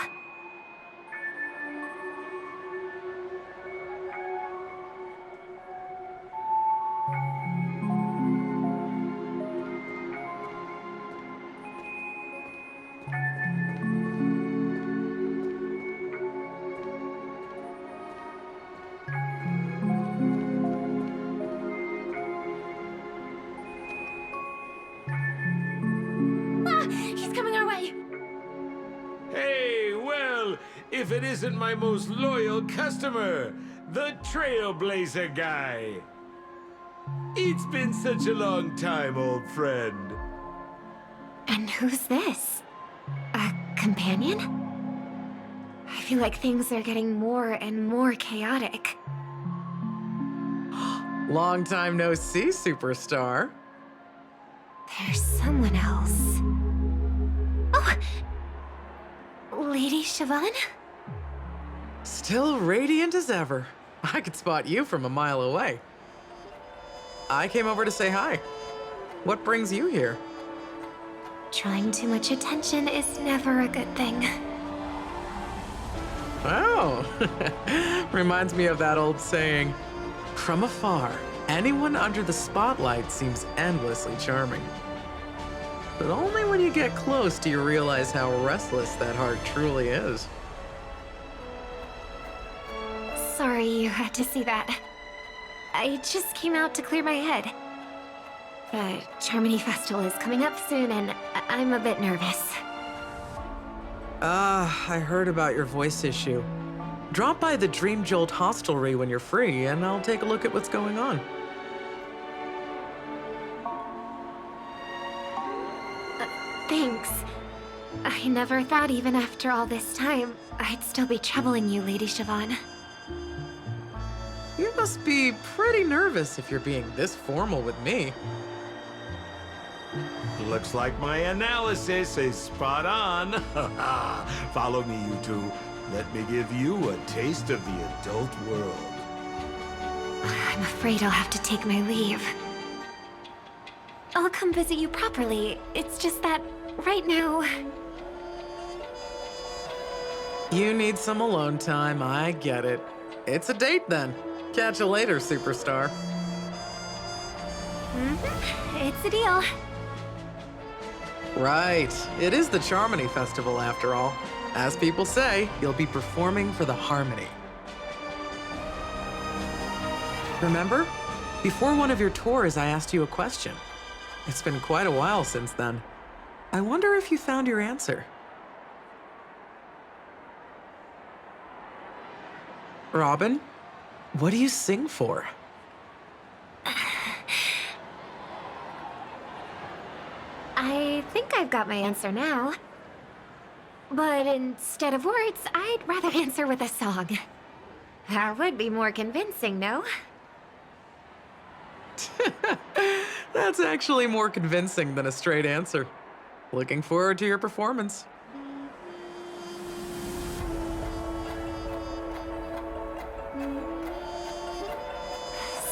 He's coming our way! Hey, well, if it isn't my most loyal customer, the Trailblazer guy. It's been such a long time, old friend. And who's this? A companion? I feel like things are getting more and more chaotic. Long time no see, superstar. There's someone else. Oh! Lady Siobhan? Still radiant as ever. I could spot you from a mile away. I came over to say hi. What brings you here? Drawing too much attention is never a good thing. Oh, reminds me of that old saying, from afar, anyone under the spotlight seems endlessly charming. But only when you get close do you realize how restless that heart truly is. Sorry you had to see that. I just came out to clear my head. The Charmony Festival is coming up soon and I'm a bit nervous. I heard about your voice issue. Drop by the Dream Jolt hostelry when you're free and I'll take a look at what's going on. Thanks. I never thought even after all this time, I'd still be troubling you, Lady Siobhan. You must be pretty nervous if you're being this formal with me. Looks like my analysis is spot on. Follow me, you two. Let me give you a taste of the adult world. I'm afraid I'll have to take my leave. I'll come visit you properly. It's just that, right now... You need some alone time, I get it. It's a date then. Catch you later, superstar. It's a deal. Right. It is the Charmony Festival, after all. As people say, you'll be performing for the Harmony. Remember? Before one of your tours, I asked you a question. It's been quite a while since then. I wonder if you found your answer. Robin, what do you sing for? I think I've got my answer now. But instead of words, I'd rather answer with a song. That would be more convincing, no? That's actually more convincing than a straight answer. Looking forward to your performance.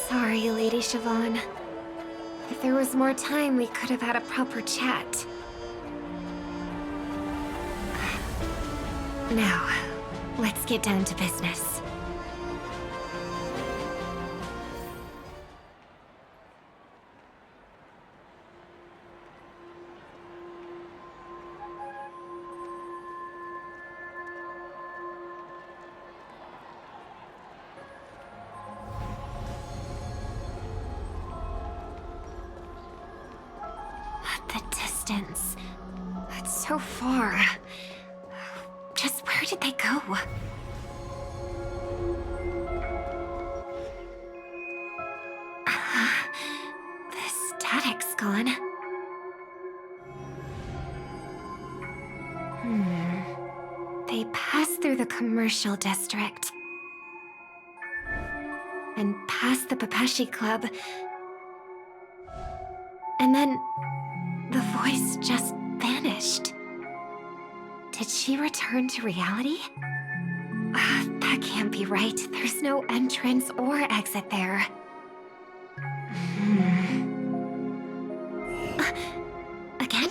Sorry, Lady Siobhan. If there was more time, we could have had a proper chat. Now, let's get down to business. The distance. It's so far. Just where did they go? The static's gone. They passed through the commercial district. And past the Papashi Club. And then the voice just vanished. Did she return to reality? That can't be right. There's no entrance or exit there. Again?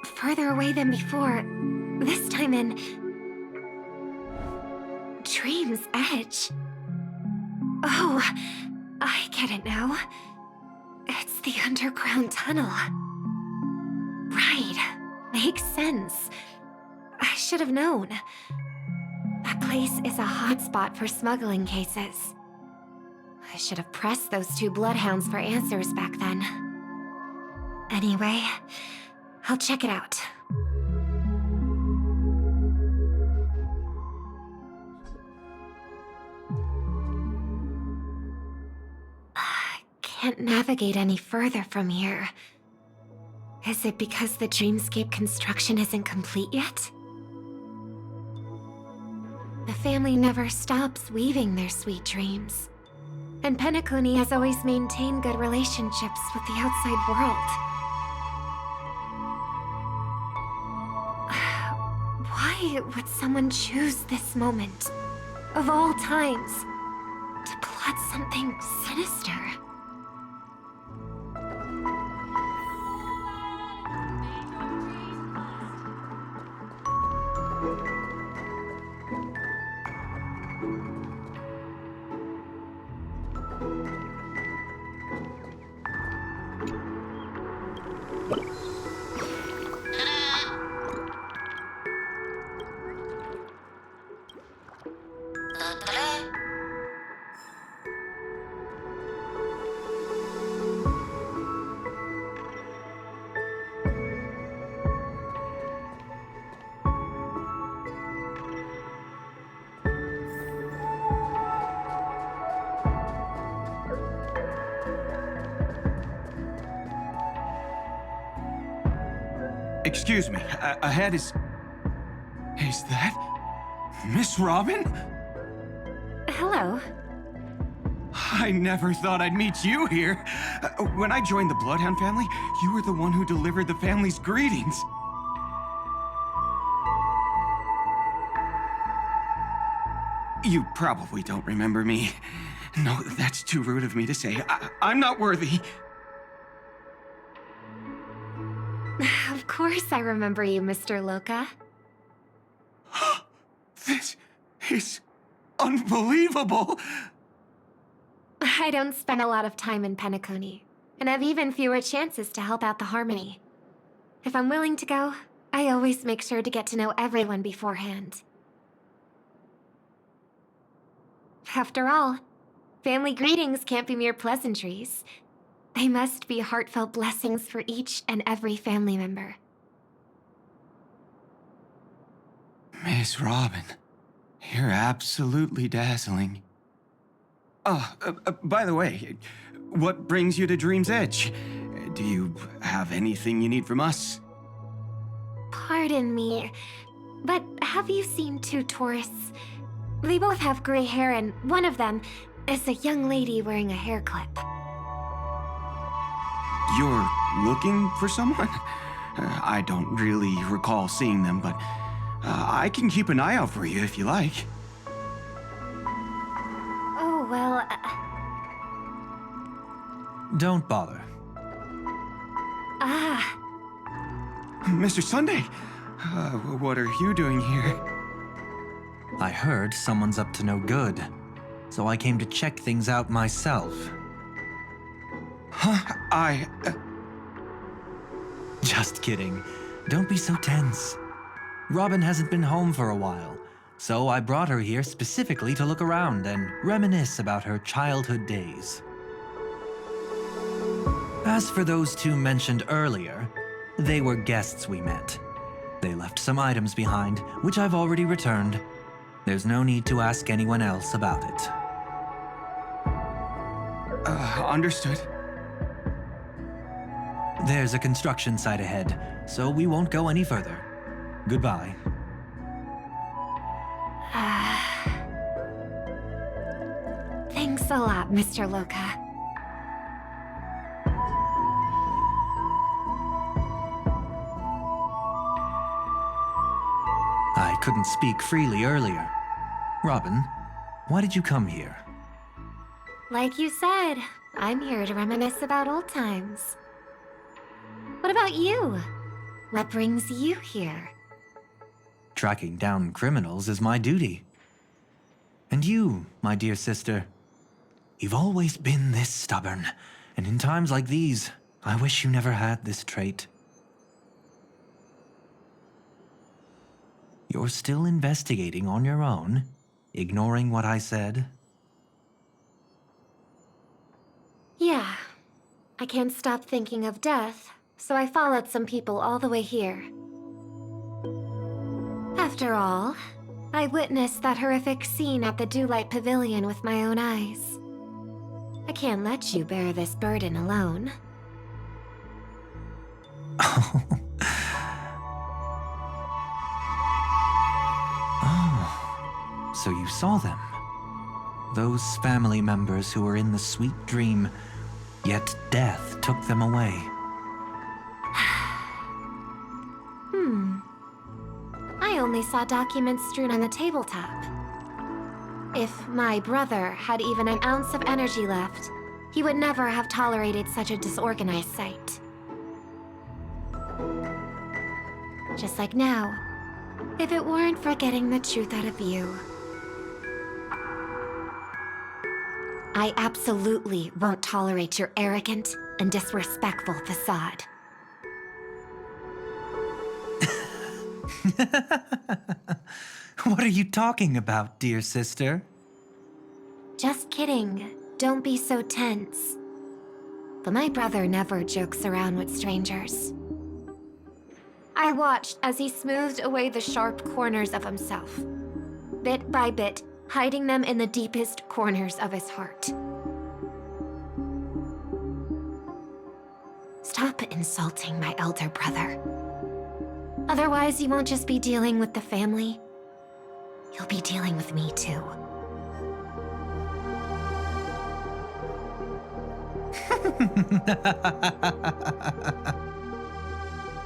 Further away than before. This time in... Dream's Edge. Oh, I get it now. It's the underground tunnel. Right. Makes sense. I should have known. That place is a hotspot for smuggling cases. I should have pressed those two bloodhounds for answers back then. Anyway, I'll check it out. Can't navigate any further from here. Is it because the dreamscape construction isn't complete yet? The family never stops weaving their sweet dreams. And Penacony has always maintained good relationships with the outside world. Why would someone choose this moment, of all times, to plot something sinister? Excuse me, ahead is... Is that... Miss Robin? Hello. I never thought I'd meet you here. When I joined the Bloodhound family, you were the one who delivered the family's greetings. You probably don't remember me. No, that's too rude of me to say. I'm not worthy. Of course I remember you, Mr. Loka. This is unbelievable! I don't spend a lot of time in Penacony, and have even fewer chances to help out the Harmony. If I'm willing to go, I always make sure to get to know everyone beforehand. After all, family greetings can't be mere pleasantries. They must be heartfelt blessings for each and every family member. Miss Robin, you're absolutely dazzling. Oh, by the way, what brings you to Dream's Edge? Do you have anything you need from us? Pardon me, but have you seen two tourists? They both have gray hair, and one of them is a young lady wearing a hair clip. You're looking for someone? I don't really recall seeing them, but I can keep an eye out for you if you like. Oh, well... Don't bother. Ah. Mr. Sunday, what are you doing here? I heard someone's up to no good, so I came to check things out myself. Huh? Just kidding. Don't be so tense. Robin hasn't been home for a while, so I brought her here specifically to look around and reminisce about her childhood days. As for those two mentioned earlier, they were guests we met. They left some items behind, which I've already returned. There's no need to ask anyone else about it. Understood. There's a construction site ahead, so we won't go any further. Goodbye. Thanks a lot, Mr. Loka. I couldn't speak freely earlier. Robin, why did you come here? Like you said, I'm here to reminisce about old times. What about you? What brings you here? Tracking down criminals is my duty. And you, my dear sister, you've always been this stubborn, and in times like these, I wish you never had this trait. You're still investigating on your own, ignoring what I said? Yeah. I can't stop thinking of death, so I followed some people all the way here. After all, I witnessed that horrific scene at the Dewlight Pavilion with my own eyes. I can't let you bear this burden alone. Oh, so you saw them. Those family members who were in the sweet dream, yet death took them away. I only saw documents strewn on the tabletop. If my brother had even an ounce of energy left, he would never have tolerated such a disorganized sight. Just like now, if it weren't for getting the truth out of you. I absolutely won't tolerate your arrogant and disrespectful facade. What are you talking about, dear sister? Just kidding. Don't be so tense. But my brother never jokes around with strangers. I watched as he smoothed away the sharp corners of himself, bit by bit, hiding them in the deepest corners of his heart. Stop insulting my elder brother. Otherwise, you won't just be dealing with the family. You'll be dealing with me, too.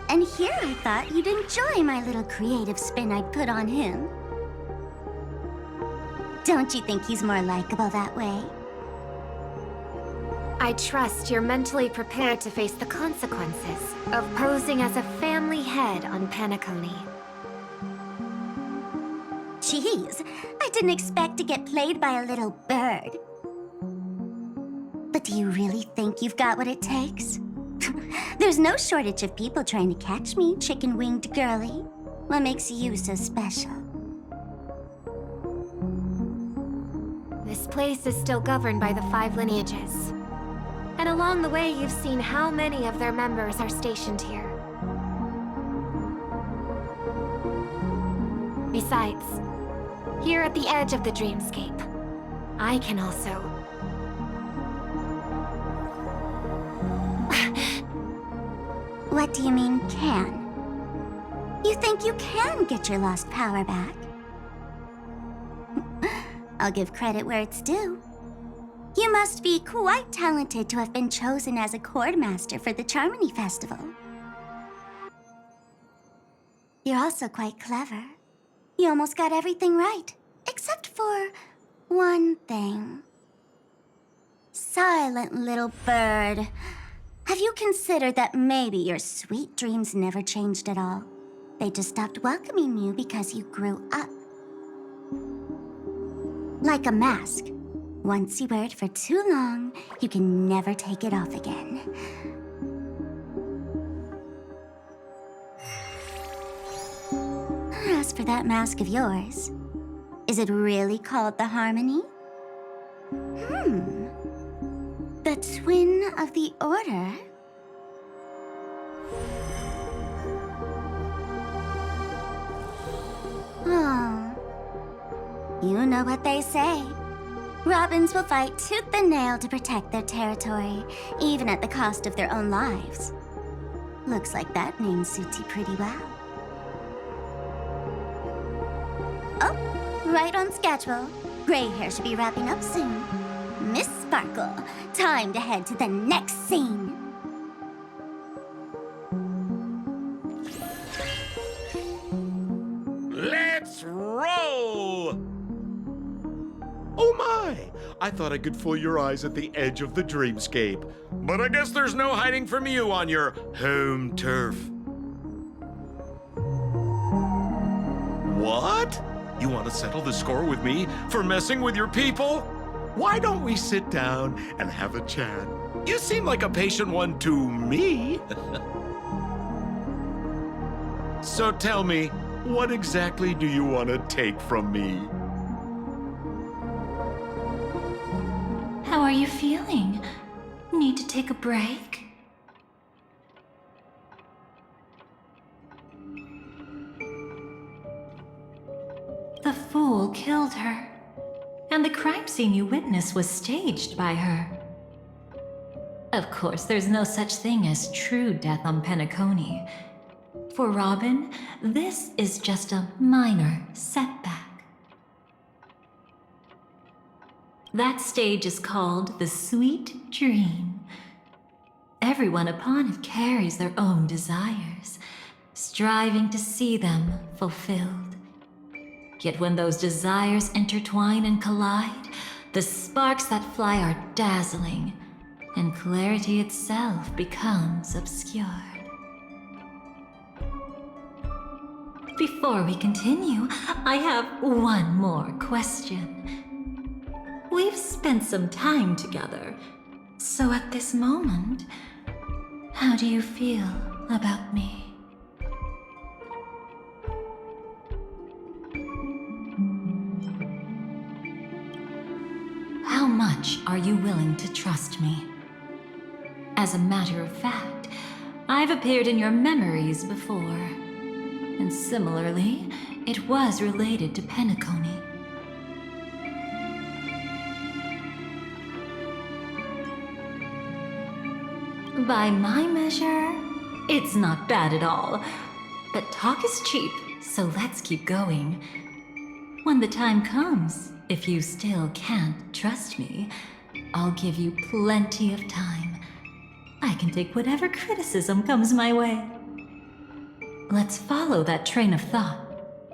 And here I thought you'd enjoy my little creative spin I'd put on him. Don't you think he's more likable that way? I trust you're mentally prepared to face the consequences of posing as a family head on Penacony. Jeez, I didn't expect to get played by a little bird. But do you really think you've got what it takes? There's no shortage of people trying to catch me, chicken-winged girly. What makes you so special? This place is still governed by the 5 lineages. And along the way, you've seen how many of their members are stationed here. Besides, here at the edge of the dreamscape, I can also... What do you mean, can? You think you can get your lost power back? I'll give credit where it's due. You must be quite talented to have been chosen as a chord master for the Charmony Festival. You're also quite clever. You almost got everything right, except for one thing. Silent little bird. Have you considered that maybe your sweet dreams never changed at all? They just stopped welcoming you because you grew up. Like a mask. Once you wear it for too long, you can never take it off again. As for that mask of yours, is it really called the Harmony? The twin of the Order? Oh. You know what they say. Robins will fight tooth and nail to protect their territory, even at the cost of their own lives. Looks like that name suits you pretty well. Oh, right on schedule. Gray hair should be wrapping up soon. Miss Sparkle, time to head to the next scene. Let's roll! Oh my! I thought I could fool your eyes at the edge of the dreamscape. But I guess there's no hiding from you on your home turf. What? You want to settle the score with me for messing with your people? Why don't we sit down and have a chat? You seem like a patient one to me. So tell me, what exactly do you want to take from me? How are you feeling? Need to take a break? The fool killed her, and the crime scene you witnessed was staged by her. Of course, there's no such thing as true death on Penacony. For Robin, this is just a minor setback. That stage is called the Sweet Dream. Everyone upon it carries their own desires, striving to see them fulfilled. Yet when those desires intertwine and collide, the sparks that fly are dazzling, and clarity itself becomes obscured. Before we continue, I have one more question. We've spent some time together, so at this moment, how do you feel about me? How much are you willing to trust me? As a matter of fact, I've appeared in your memories before. And similarly, it was related to Penacony. By my measure, it's not bad at all. But talk is cheap, so let's keep going. When the time comes, if you still can't trust me, I'll give you plenty of time. I can take whatever criticism comes my way. Let's follow that train of thought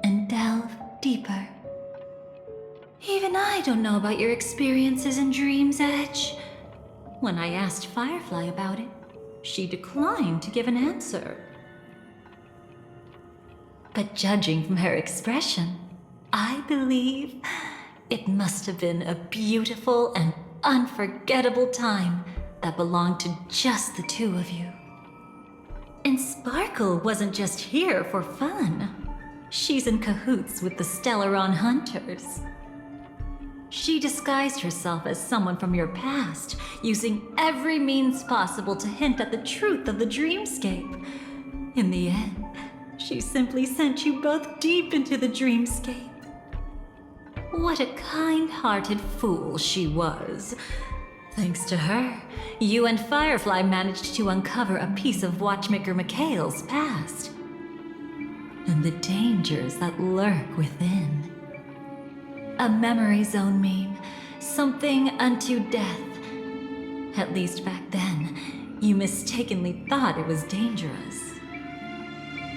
and delve deeper. Even I don't know about your experiences in Dream's Edge. When I asked Firefly about it, she declined to give an answer. But judging from her expression, I believe it must have been a beautiful and unforgettable time that belonged to just the two of you. And Sparkle wasn't just here for fun. She's in cahoots with the Stellaron Hunters. She disguised herself as someone from your past, using every means possible to hint at the truth of the dreamscape. In the end, she simply sent you both deep into the dreamscape. What a kind-hearted fool she was. Thanks to her, you and Firefly managed to uncover a piece of Watchmaker Mikhail's past. And the dangers that lurk within. A memory zone meme, something unto death. At least back then, you mistakenly thought it was dangerous.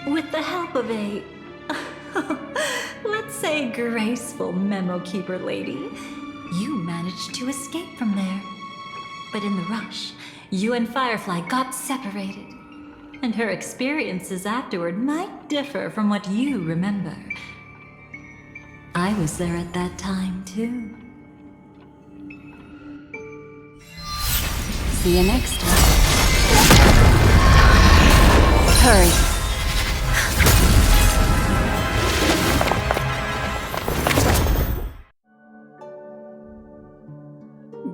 With the help of a, let's say, graceful memo keeper lady, you managed to escape from there. But in the rush, you and Firefly got separated, and her experiences afterward might differ from what you remember. I was there at that time, too. See you next time. Hurry.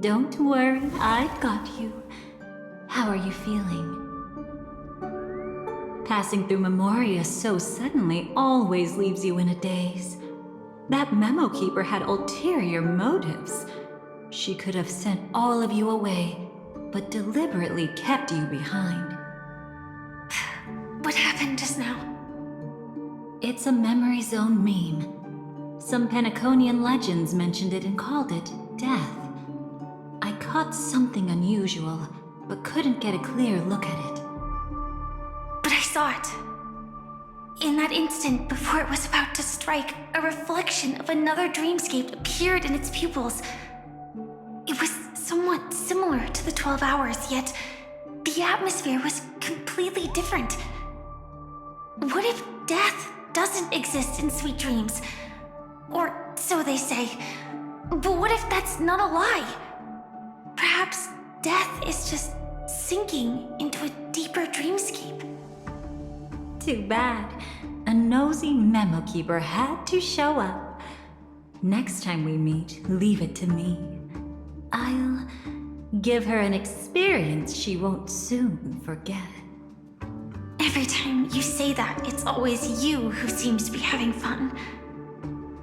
Don't worry, I've got you. How are you feeling? Passing through Memoria so suddenly always leaves you in a daze. That memo keeper had ulterior motives. She could have sent all of you away, but deliberately kept you behind. What happened just now? It's a memory zone meme. Some Penaconian legends mentioned it and called it death. I caught something unusual, but couldn't get a clear look at it. But I saw it. In that instant, before it was about to strike, a reflection of another dreamscape appeared in its pupils. It was somewhat similar to the 12 hours, yet the atmosphere was completely different. What if death doesn't exist in sweet dreams? Or so they say. But what if that's not a lie? Perhaps death is just sinking into a deeper dreamscape. Too bad. A nosy memo keeper had to show up. Next time we meet, leave it to me. I'll give her an experience she won't soon forget. Every time you say that, it's always you who seems to be having fun.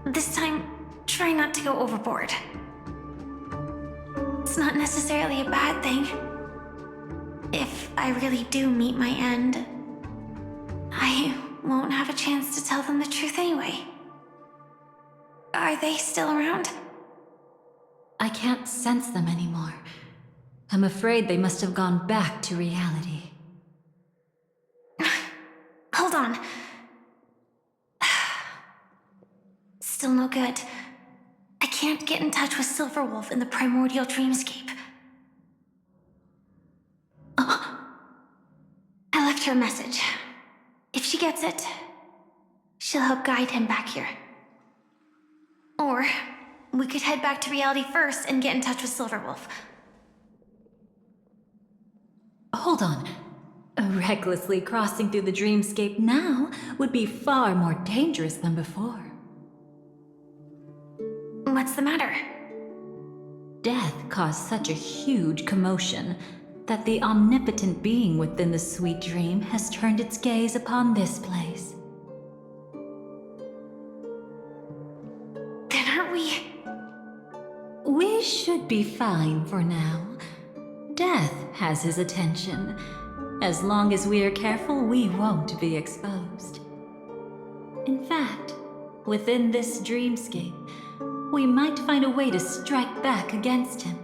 This time, try not to go overboard. It's not necessarily a bad thing. If I really do meet my end, I won't have a chance to tell them the truth anyway. Are they still around? I can't sense them anymore. I'm afraid they must have gone back to reality. Hold on. Still no good. I can't get in touch with Silverwolf in the primordial dreamscape. I left her a message. If she gets it, she'll help guide him back here. Or we could head back to reality first and get in touch with Silverwolf. Hold on. Recklessly crossing through the dreamscape now would be far more dangerous than before. What's the matter? Death caused such a huge commotion that the omnipotent being within the sweet dream has turned its gaze upon this place. Then aren't we? We should be fine for now. Death has his attention. As long as we are careful, we won't be exposed. In fact, within this dreamscape, we might find a way to strike back against him.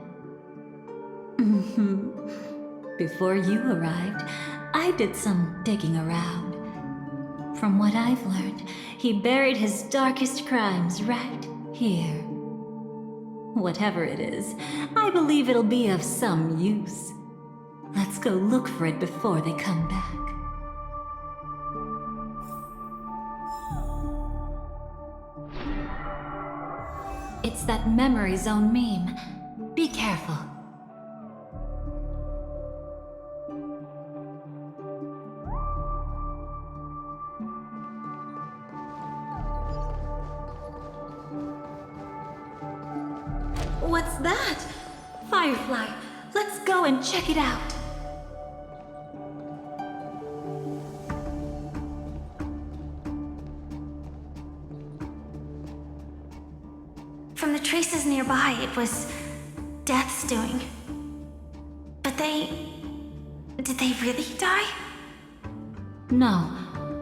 Before you arrived, I did some digging around. From what I've learned, he buried his darkest crimes right here. Whatever it is, I believe it'll be of some use. Let's go look for it before they come back. It's that memory zone meme. Be careful. What's that? Firefly, let's go and check it out. From the traces nearby, it was Death's doing. But did they really die? No,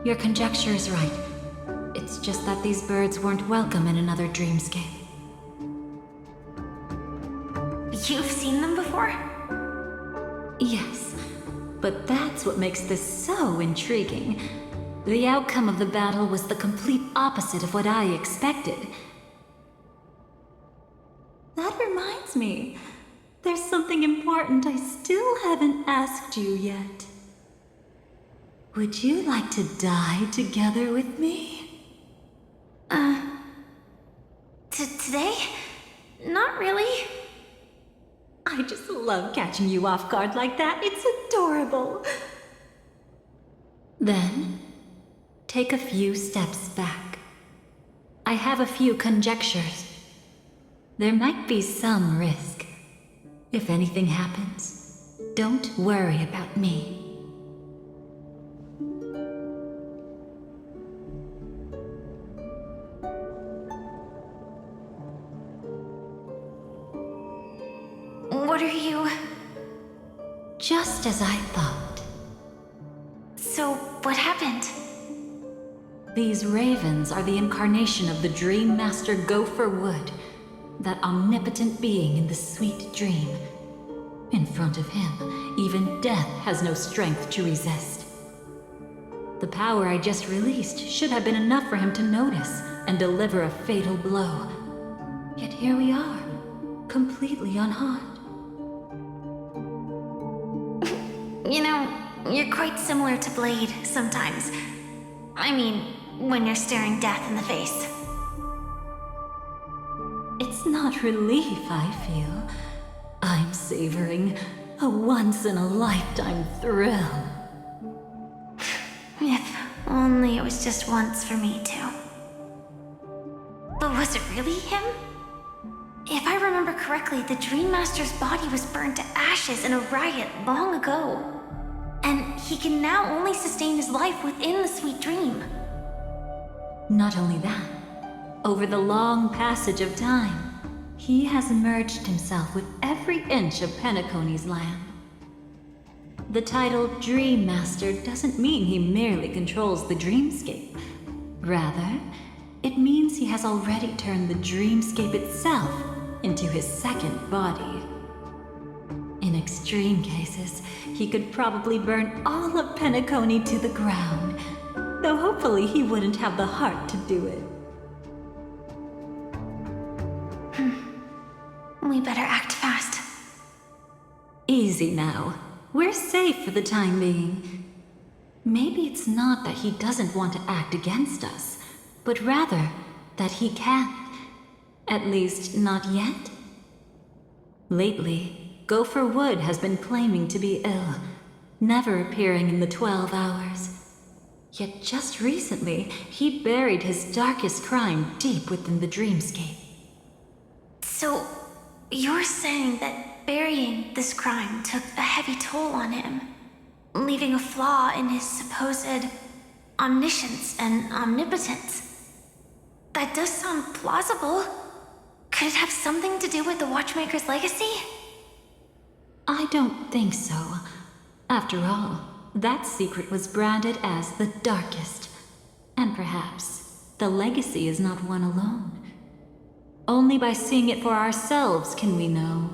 your conjecture is right. It's just that these birds weren't welcome in another dreamscape. You've seen them before? Yes, but that's what makes this so intriguing. The outcome of the battle was the complete opposite of what I expected. That reminds me, there's something important I still haven't asked you yet. Would you like to die together with me? Today? Not really. I just love catching you off guard like that. It's adorable. Then, take a few steps back. I have a few conjectures. There might be some risk. If anything happens, don't worry about me. What are you? Just as I thought. So, what happened? These ravens are the incarnation of the Dream Master Gopher Wood, that omnipotent being in the sweet dream. In front of him, even death has no strength to resist. The power I just released should have been enough for him to notice and deliver a fatal blow. Yet here we are, completely unharmed. You know, you're quite similar to Blade sometimes. I mean, when you're staring death in the face. It's not relief I feel. I'm savoring a once-in-a-lifetime thrill. If only it was just once for me too. But was it really him? If I remember correctly, the Dream Master's body was burned to ashes in a riot long ago. And he can now only sustain his life within the sweet dream. Not only that, over the long passage of time, he has merged himself with every inch of Penacony's land. The title Dream Master doesn't mean he merely controls the dreamscape. Rather, it means he has already turned the dreamscape itself into his second body. In extreme cases, he could probably burn all of Penacony to the ground, though hopefully he wouldn't have the heart to do it. We better act fast. Easy now. We're safe for the time being. Maybe it's not that he doesn't want to act against us, but rather that he can't. At least, not yet. Lately, Gopher Wood has been claiming to be ill, never appearing in the 12 hours. Yet just recently, he buried his darkest crime deep within the dreamscape. So, you're saying that burying this crime took a heavy toll on him, leaving a flaw in his supposed omniscience and omnipotence? That does sound plausible. Could it have something to do with the Watchmaker's legacy? I don't think so. After all, that secret was branded as the darkest. And perhaps the legacy is not one alone. Only by seeing it for ourselves can we know.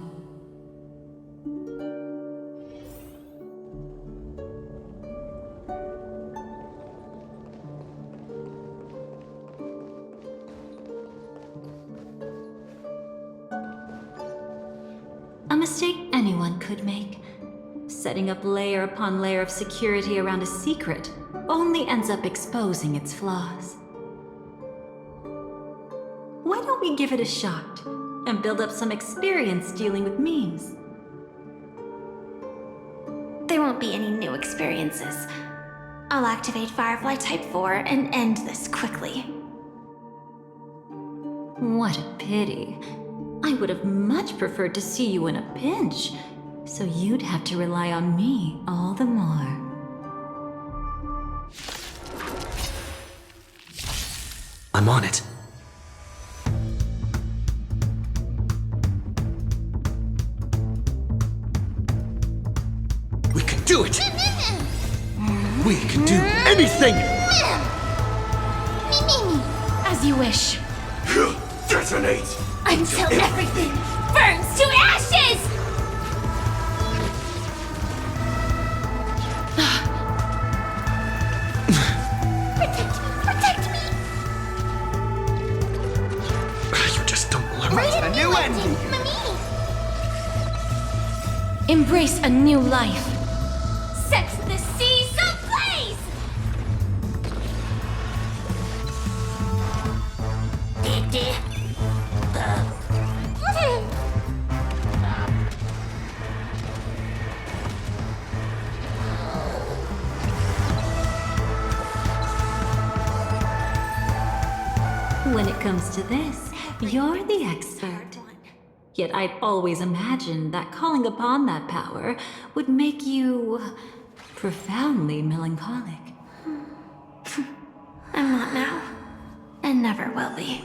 A mistake anyone could make. Setting up layer upon layer of security around a secret only ends up exposing its flaws. Why don't we give it a shot and build up some experience dealing with memes? There won't be any new experiences. I'll activate Firefly Type 4 and end this quickly. What a pity. I would have much preferred to see you in a pinch, so you'd have to rely on me all the more. I'm on it. We can do it! We can do anything! As you wish. Detonate! Until everything burns to ashes! Protect me! You just don't learn. A new ending! Embrace a new life. Set the seas ablaze! When it comes to this, you're the expert. Yet I'd always imagined that calling upon that power would make you profoundly melancholic. I'm not now, and never will be.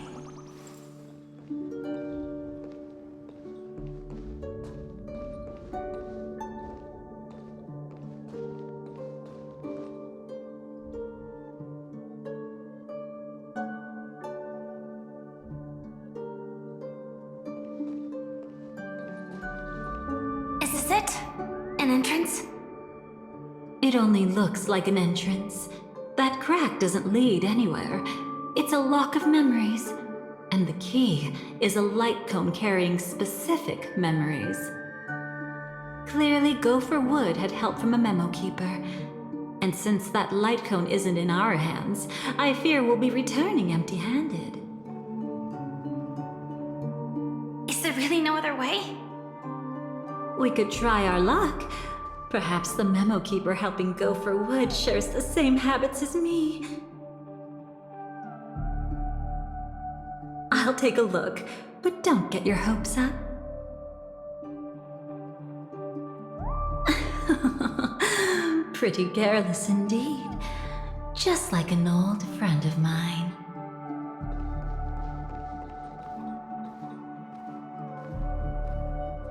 Is this it? An entrance? It only looks like an entrance, crack doesn't lead anywhere. It's a lock of memories. And the key is a light cone carrying specific memories. Clearly, Gopher Wood had help from a memo keeper. And since that light cone isn't in our hands, I fear we'll be returning empty-handed. Is there really no other way? We could try our luck. Perhaps the memo keeper helping Gopher Wood shares the same habits as me. I'll take a look, but don't get your hopes up. Pretty careless indeed. Just like an old friend of mine.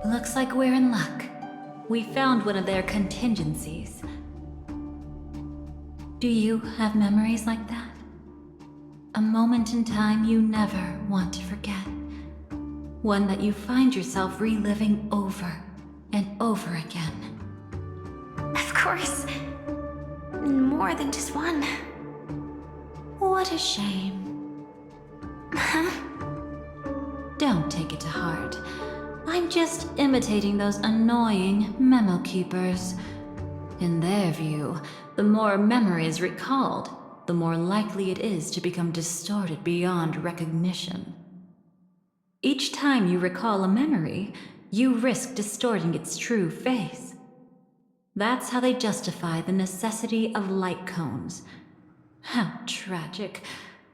Looks like we're in luck. We found one of their contingencies. Do you have memories like that? A moment in time you never want to forget. One that you find yourself reliving over and over again. Of course. More than just one. What a shame. Huh? Don't take it to heart. I'm just imitating those annoying memo keepers. In their view, the more memories recalled, the more likely it is to become distorted beyond recognition. Each time you recall a memory, you risk distorting its true face. That's how they justify the necessity of light cones. How tragic.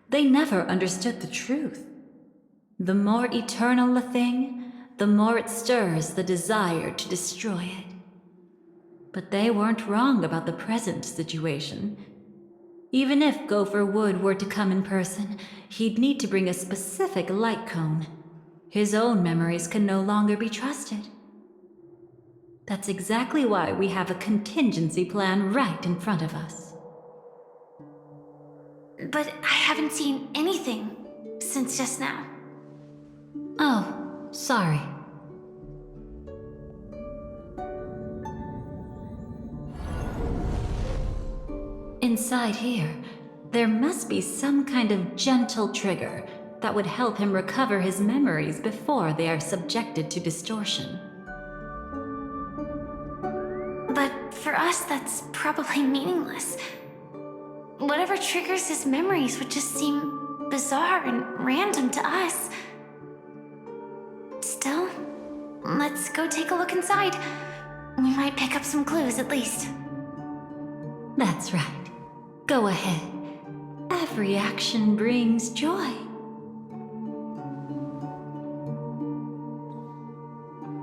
They never understood the truth. The more eternal a thing, the more it stirs the desire to destroy it. But they weren't wrong about the present situation. Even if Gopher Wood were to come in person, he'd need to bring a specific light cone. His own memories can no longer be trusted. That's exactly why we have a contingency plan right in front of us. But I haven't seen anything since just now. Oh, sorry. Inside here, there must be some kind of gentle trigger that would help him recover his memories before they are subjected to distortion. But for us, that's probably meaningless. Whatever triggers his memories would just seem bizarre and random to us. Still, let's go take a look inside. We might pick up some clues at least. That's right. Go ahead. Every action brings joy.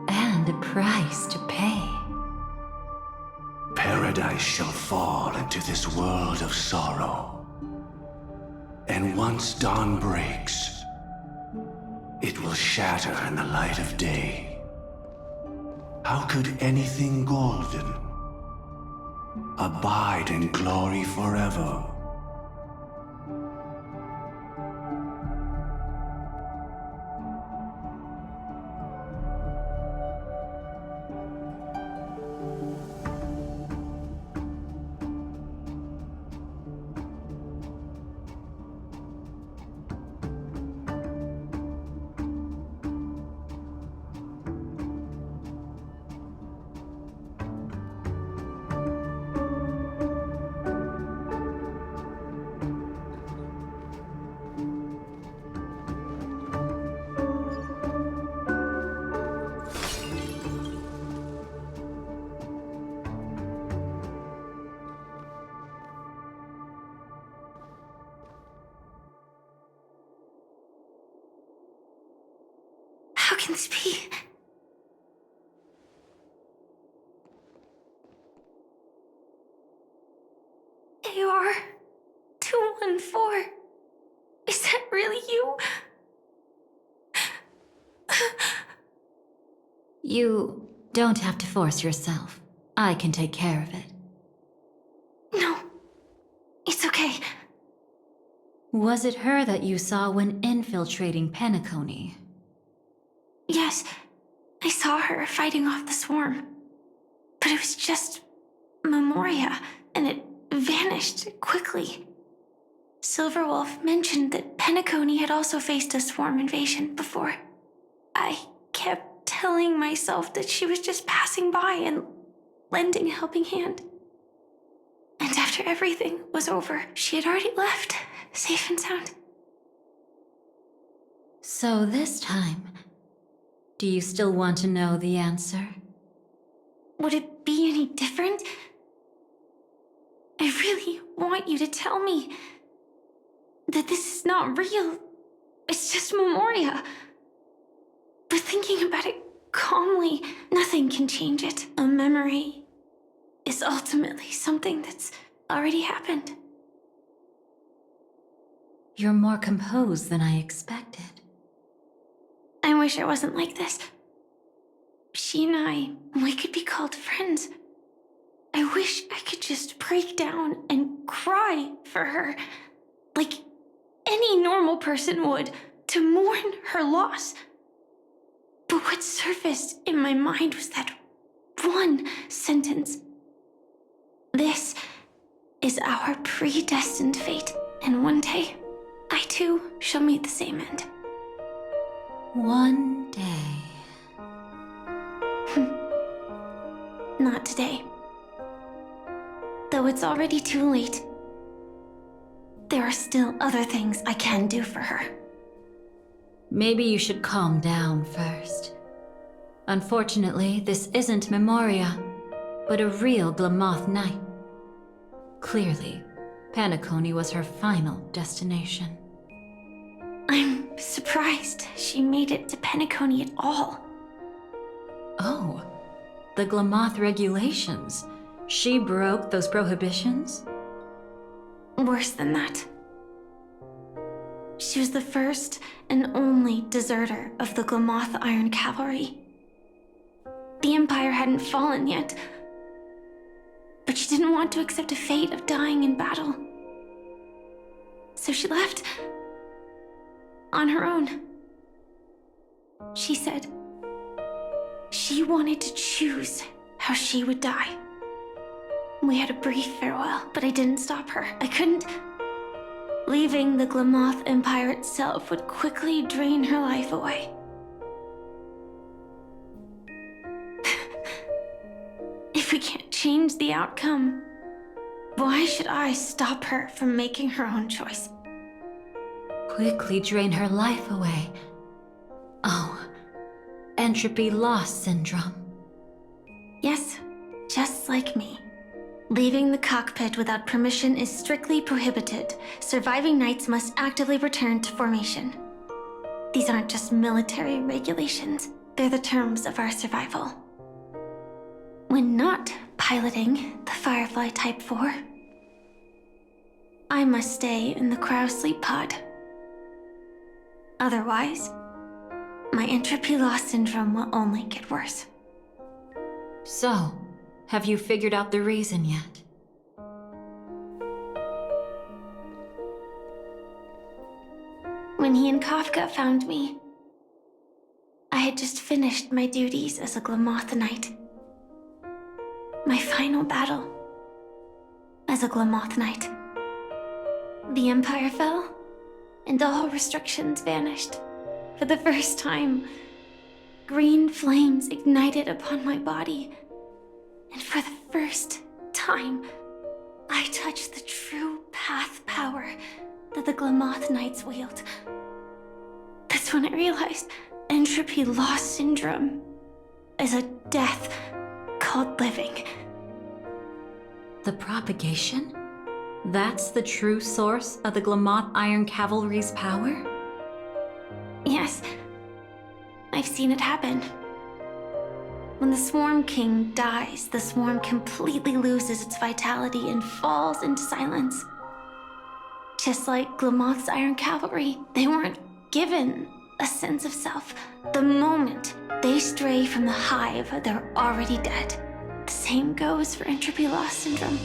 And a price to pay. Paradise shall fall into this world of sorrow. And once dawn breaks, it will shatter in the light of day. How could anything golden abide in glory forever? How can this be? AR 214. Is that really you? You don't have to force yourself. I can take care of it. No, it's okay. Was it her that you saw when infiltrating Penacony? Yes, I saw her fighting off the swarm. But it was just Memoria, and it vanished quickly. Silverwolf mentioned that Penacony had also faced a swarm invasion before. I kept telling myself that she was just passing by and lending a helping hand. And after everything was over, she had already left, safe and sound. So this time, do you still want to know the answer? Would it be any different? I really want you to tell me that this is not real. It's just Memoria. But thinking about it calmly, nothing can change it. A memory is ultimately something that's already happened. You're more composed than I expected. I wish I wasn't like this. She and we could be called friends. I wish I could just break down and cry for her, like any normal person would, to mourn her loss. But what surfaced in my mind was that one sentence. This is our predestined fate, and one day, I too shall meet the same end. One day. Not today. Though it's already too late, there are still other things I can do for her. Maybe you should calm down first. Unfortunately, this isn't Memoria, but a real Glamoth Knight. Clearly, Penacony was her final destination. I'm surprised she made it to Penacony at all. Oh, the Glamoth regulations. She broke those prohibitions? Worse than that. She was the first and only deserter of the Glamoth Iron Cavalry. The Empire hadn't fallen yet, but she didn't want to accept a fate of dying in battle. So she left on her own. She said she wanted to choose how she would die. We had a brief farewell, but I didn't stop her. I couldn't. Leaving the Glamoth Empire itself would quickly drain her life away. If we can't change the outcome, why should I stop her from making her own choice? Quickly drain her life away. Oh, entropy loss syndrome. Yes, just like me. Leaving the cockpit without permission is strictly prohibited. Surviving knights must actively return to formation. These aren't just military regulations, they're the terms of our survival. When not piloting the Firefly Type 4, I must stay in the cryosleep pod. Otherwise, my entropy loss syndrome will only get worse. So, have you figured out the reason yet? When he and Kafka found me, I had just finished my duties as a Glamoth Knight. My final battle as a Glamoth Knight. The Empire fell, and all restrictions vanished. For the first time, green flames ignited upon my body. And for the first time, I touched the true path power that the Glamoth Knights wield. That's when I realized entropy loss syndrome is a death called living. The propagation? That's the true source of the Glamoth Iron Cavalry's power? Yes, I've seen it happen. When the Swarm King dies, the Swarm completely loses its vitality and falls into silence. Just like Glamoth's Iron Cavalry, they weren't given a sense of self. The moment they stray from the hive, they're already dead. The same goes for entropy loss syndrome.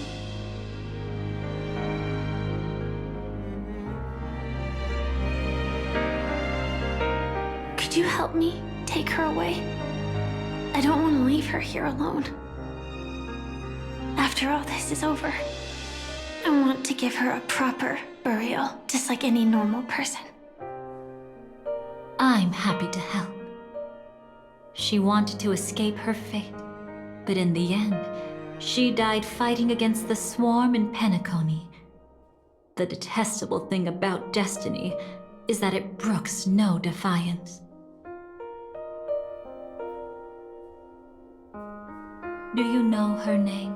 Could you help me take her away? I don't want to leave her here alone. After all this is over, I want to give her a proper burial, just like any normal person. I'm happy to help. She wanted to escape her fate, but in the end, she died fighting against the swarm in Penacony. The detestable thing about Destiny is that it brooks no defiance. Do you know her name?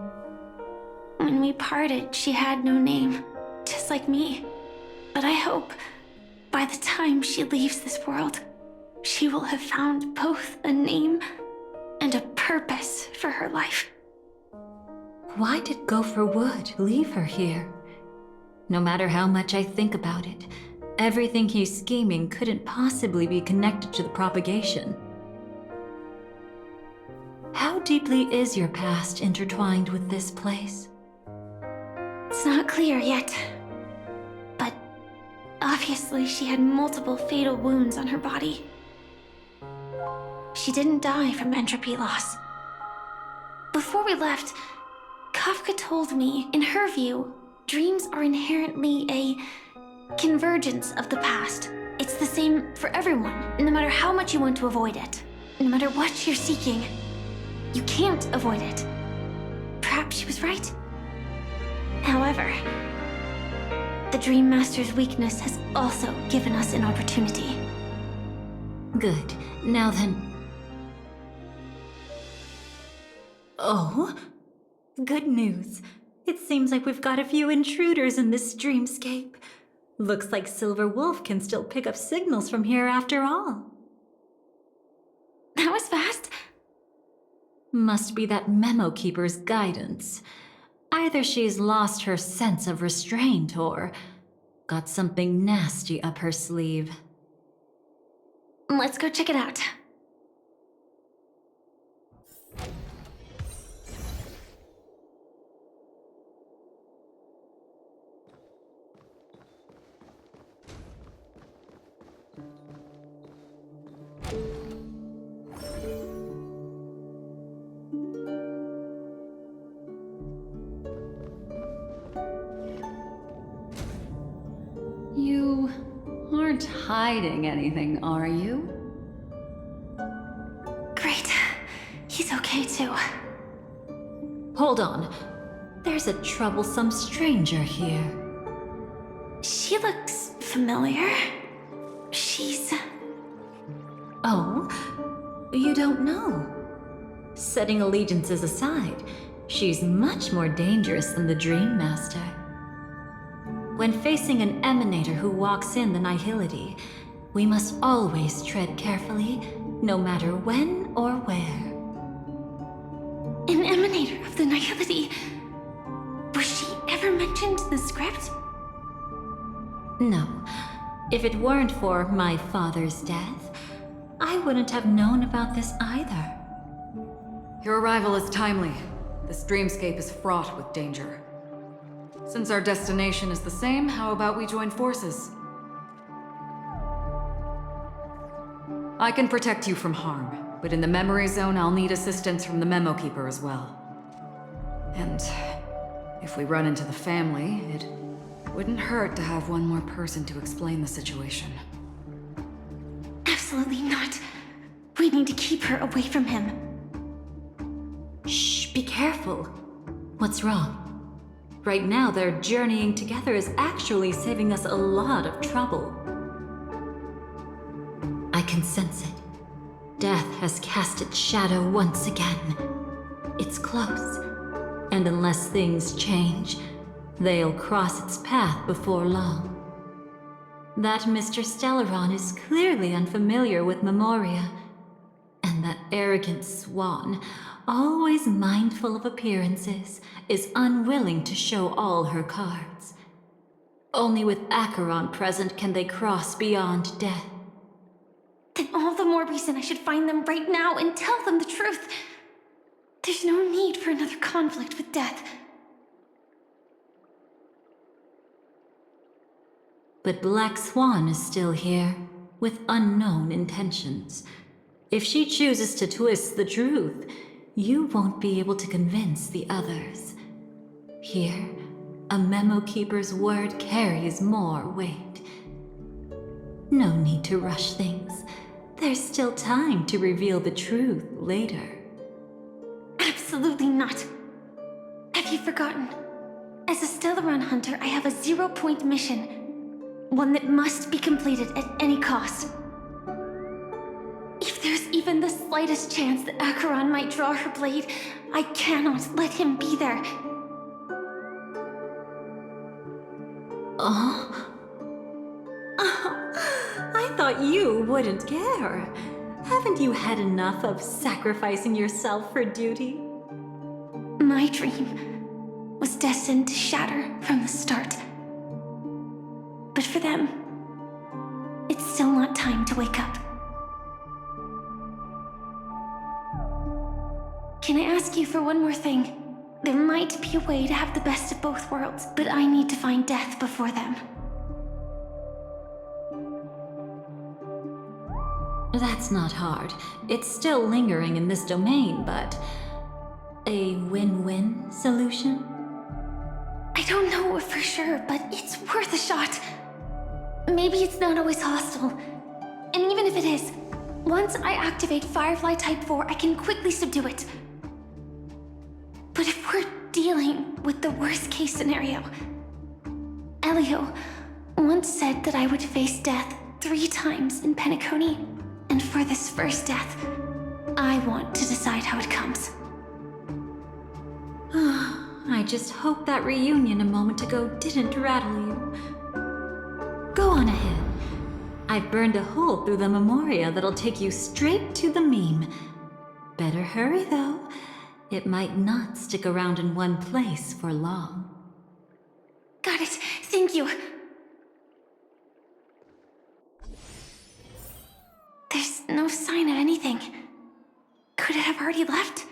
When we parted, she had no name, just like me. But I hope, by the time she leaves this world, she will have found both a name and a purpose for her life. Why did Gopher Wood leave her here? No matter how much I think about it, everything he's scheming couldn't possibly be connected to the propagation. How deeply is your past intertwined with this place? It's not clear yet. But obviously she had multiple fatal wounds on her body. She didn't die from entropy loss. Before we left, Kafka told me, in her view, dreams are inherently a convergence of the past. It's the same for everyone, no matter how much you want to avoid it. No matter what you're seeking, you can't avoid it. Perhaps she was right. However, the Dream Master's weakness has also given us an opportunity. Good. Now then... Oh? Good news. It seems like we've got a few intruders in this dreamscape. Looks like Silver Wolf can still pick up signals from here after all. That was fast. Must be that Memo Keeper's guidance. Either she's lost her sense of restraint or got something nasty up her sleeve. Let's go check it out. You aren't hiding anything, are you? Great. He's okay too. Hold on. There's a troublesome stranger here. She looks familiar. She's... Oh? You don't know? Setting allegiances aside, she's much more dangerous than the Dream Master. When facing an emanator who walks in the nihility, we must always tread carefully, no matter when or where. An emanator of the nihility. Was she ever mentioned in the script? No. If it weren't for my father's death, I wouldn't have known about this either. Your arrival is timely. This dreamscape is fraught with danger. Since our destination is the same, how about we join forces? I can protect you from harm, but in the memory zone, I'll need assistance from the Memo Keeper as well. And if we run into the family, it wouldn't hurt to have one more person to explain the situation. Absolutely not. We need to keep her away from him. Shh, be careful. What's wrong? Right now, their journeying together is actually saving us a lot of trouble. I can sense it. Death has cast its shadow once again. It's close. And unless things change, they'll cross its path before long. That Mr. Stellaron is clearly unfamiliar with Memoria. And that arrogant swan, always mindful of appearances, is unwilling to show all her cards. Only with Acheron present can they cross beyond death. Then all the more reason I should find them right now and tell them the truth. There's no need for another conflict with death. But Black Swan is still here, with unknown intentions. If she chooses to twist the truth, you won't be able to convince the others. Here, A memo keeper's word carries more weight. No need to rush things. There's still time to reveal the truth later. Absolutely not. Have you forgotten? As a Stellaron hunter, I have a 0-point mission. One that must be completed at any cost. If there's even the slightest chance that Acheron might draw her blade, I cannot let him be there. I thought you wouldn't care. Haven't you had enough of sacrificing yourself for duty? My dream was destined to shatter from the start. But for them, it's still not time to wake up. Can I ask you for one more thing? There might be a way to have the best of both worlds, but I need to find death before them. That's not hard. It's still lingering in this domain, but... a win-win solution? I don't know for sure, but it's worth a shot. Maybe it's not always hostile. And even if it is, once I activate Firefly Type 4, I can quickly subdue it. But if we're dealing with the worst-case scenario, Elio once said that I would face death 3 times in Penacony, and for this first death, I want to decide how it comes. I just hope that reunion a moment ago didn't rattle you. Go on ahead. I've burned a hole through the Memoria that'll take you straight to the meme. Better hurry, though. It might not stick around in one place for long. Got it. Thank you. There's no sign of anything. Could it have already left?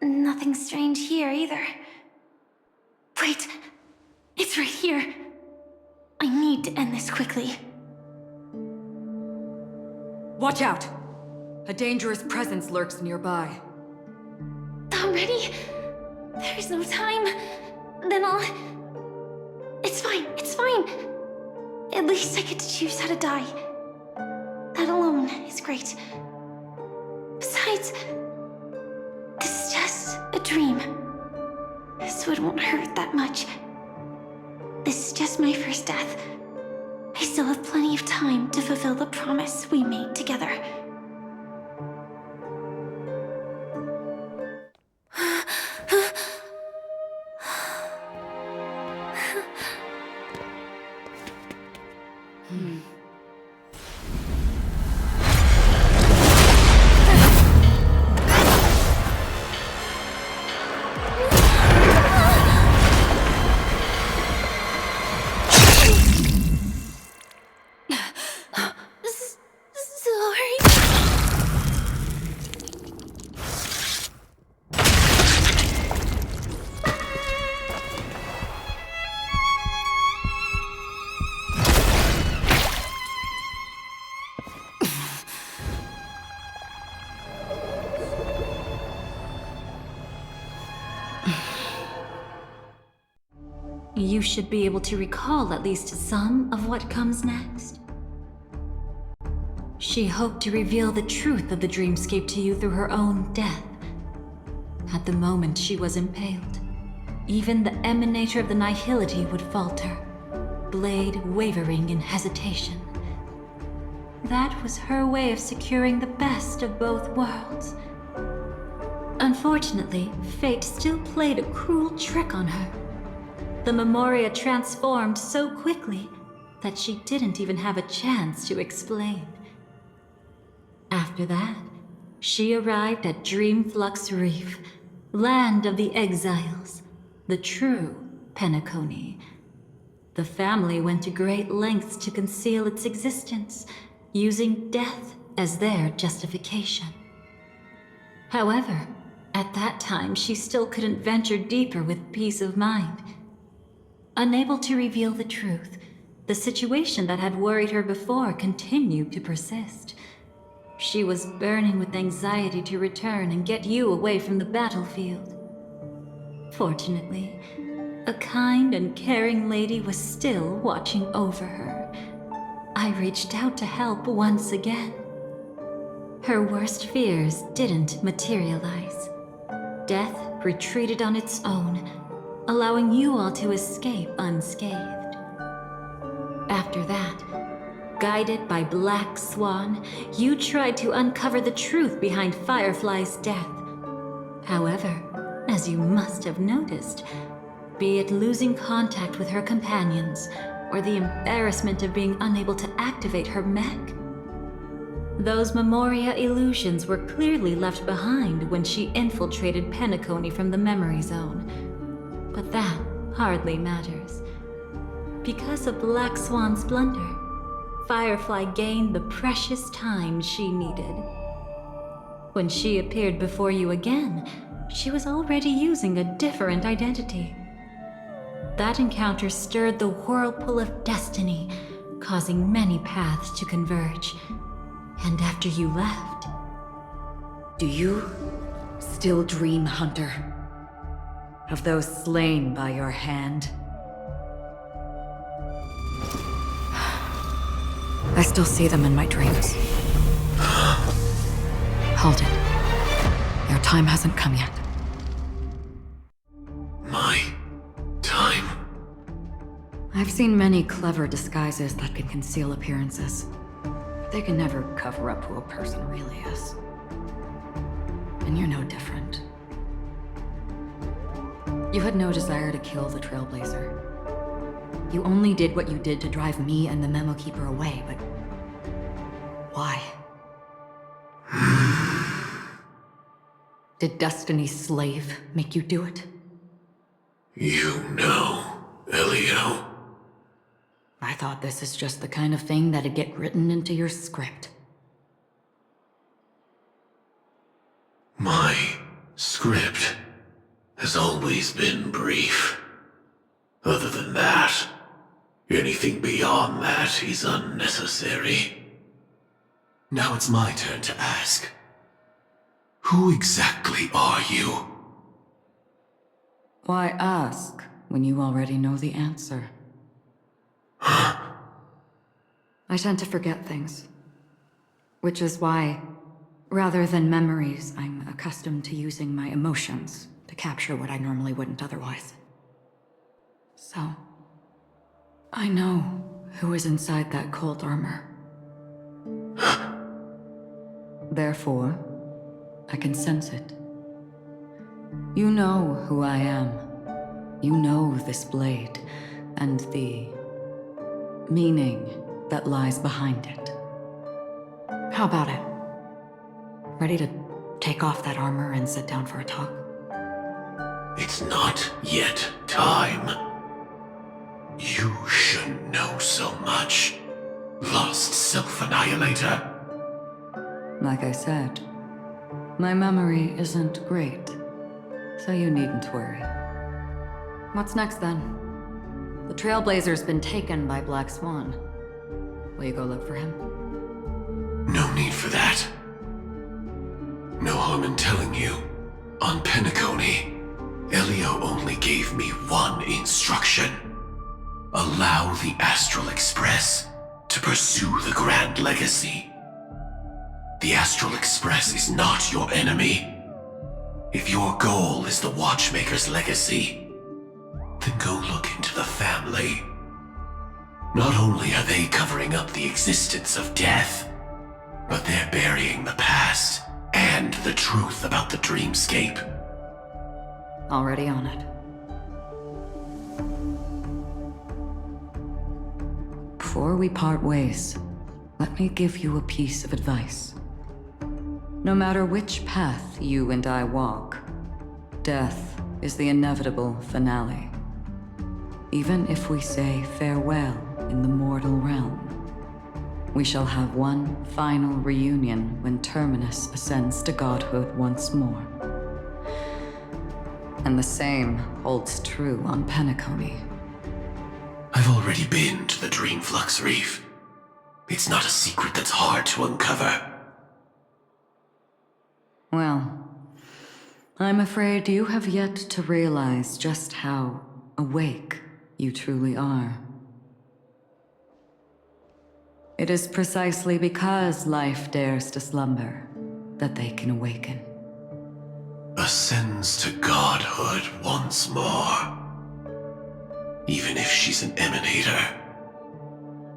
Nothing strange here either. Wait! It's right here! I need to end this quickly. Watch out! A dangerous presence lurks nearby. Already? There's no time. Then I'll... It's fine, it's fine. At least I get to choose how to die. That alone is great. Besides, this is just a dream. So it won't hurt that much. This is just my first death. I still have plenty of time to fulfill the promise we made together. You should be able to recall at least some of what comes next. She hoped to reveal the truth of the dreamscape to you through her own death. At the moment she was impaled, even the emanator of the nihility would falter, blade wavering in hesitation. That was her way of securing the best of both worlds. Unfortunately, fate still played a cruel trick on her. The Memoria transformed so quickly that she didn't even have a chance to explain. After that, she arrived at Dreamflux Reef, land of the exiles, the true Penacony. The family went to great lengths to conceal its existence, using death as their justification. However, at that time she still couldn't venture deeper with peace of mind. Unable to reveal the truth, the situation that had worried her before continued to persist. She was burning with anxiety to return and get you away from the battlefield. Fortunately, a kind and caring lady was still watching over her. I reached out to help once again. Her worst fears didn't materialize. Death retreated on its own, allowing you all to escape unscathed. After that, guided by Black Swan, you tried to uncover the truth behind Firefly's death. However, as you must have noticed, be it losing contact with her companions, or the embarrassment of being unable to activate her mech, those Memoria illusions were clearly left behind when she infiltrated Penacony from the Memory Zone. But that hardly matters. Because of Black Swan's blunder, Firefly gained the precious time she needed. When she appeared before you again, she was already using a different identity. That encounter stirred the whirlpool of destiny, causing many paths to converge. And after you left... Do you still dream, Hunter? Of those slain by your hand? I still see them in my dreams. Hold it. Your time hasn't come yet. My time? I've seen many clever disguises that can conceal appearances. They can never cover up who a person really is. And you're no different. You had no desire to kill the Trailblazer. You only did what you did to drive me and the Memo Keeper away, but... why? Did Destiny's slave make you do it? You know, Elio. I thought this is just the kind of thing that'd get written into your script. My script has always been brief. Other than that, anything beyond that is unnecessary. Now it's my turn to ask. Who exactly are you? Why ask when you already know the answer? I tend to forget things. Which is why, rather than memories, I'm accustomed to using my emotions to capture what I normally wouldn't otherwise. So, I know who is inside that cold armor. Therefore, I can sense it. You know who I am. You know this blade, and the meaning that lies behind it. How about it? Ready to take off that armor and sit down for a talk? It's not yet time. You shouldn't know so much, lost self-annihilator. Like I said, my memory isn't great, so you needn't worry. What's next then? The Trailblazer's been taken by Black Swan. Will you go look for him? No need for that. No harm in telling you. On Penacony, Elio only gave me one instruction. Allow the Astral Express to pursue the Grand Legacy. The Astral Express is not your enemy. If your goal is the Watchmaker's legacy, then go look into the family. Not only are they covering up the existence of death, but they're burying the past and the truth about the dreamscape. Already on it. Before we part ways, let me give you a piece of advice. No matter which path you and I walk, death is the inevitable finale. Even if we say farewell in the mortal realm, we shall have one final reunion when Terminus ascends to godhood once more. And the same holds true on Penacony. I've already been to the Dreamflux Reef. It's not a secret that's hard to uncover. Well, I'm afraid you have yet to realize just how awake you truly are. It is precisely because life dares to slumber that they can awaken. Ascends to godhood once more. Even if she's an emanator,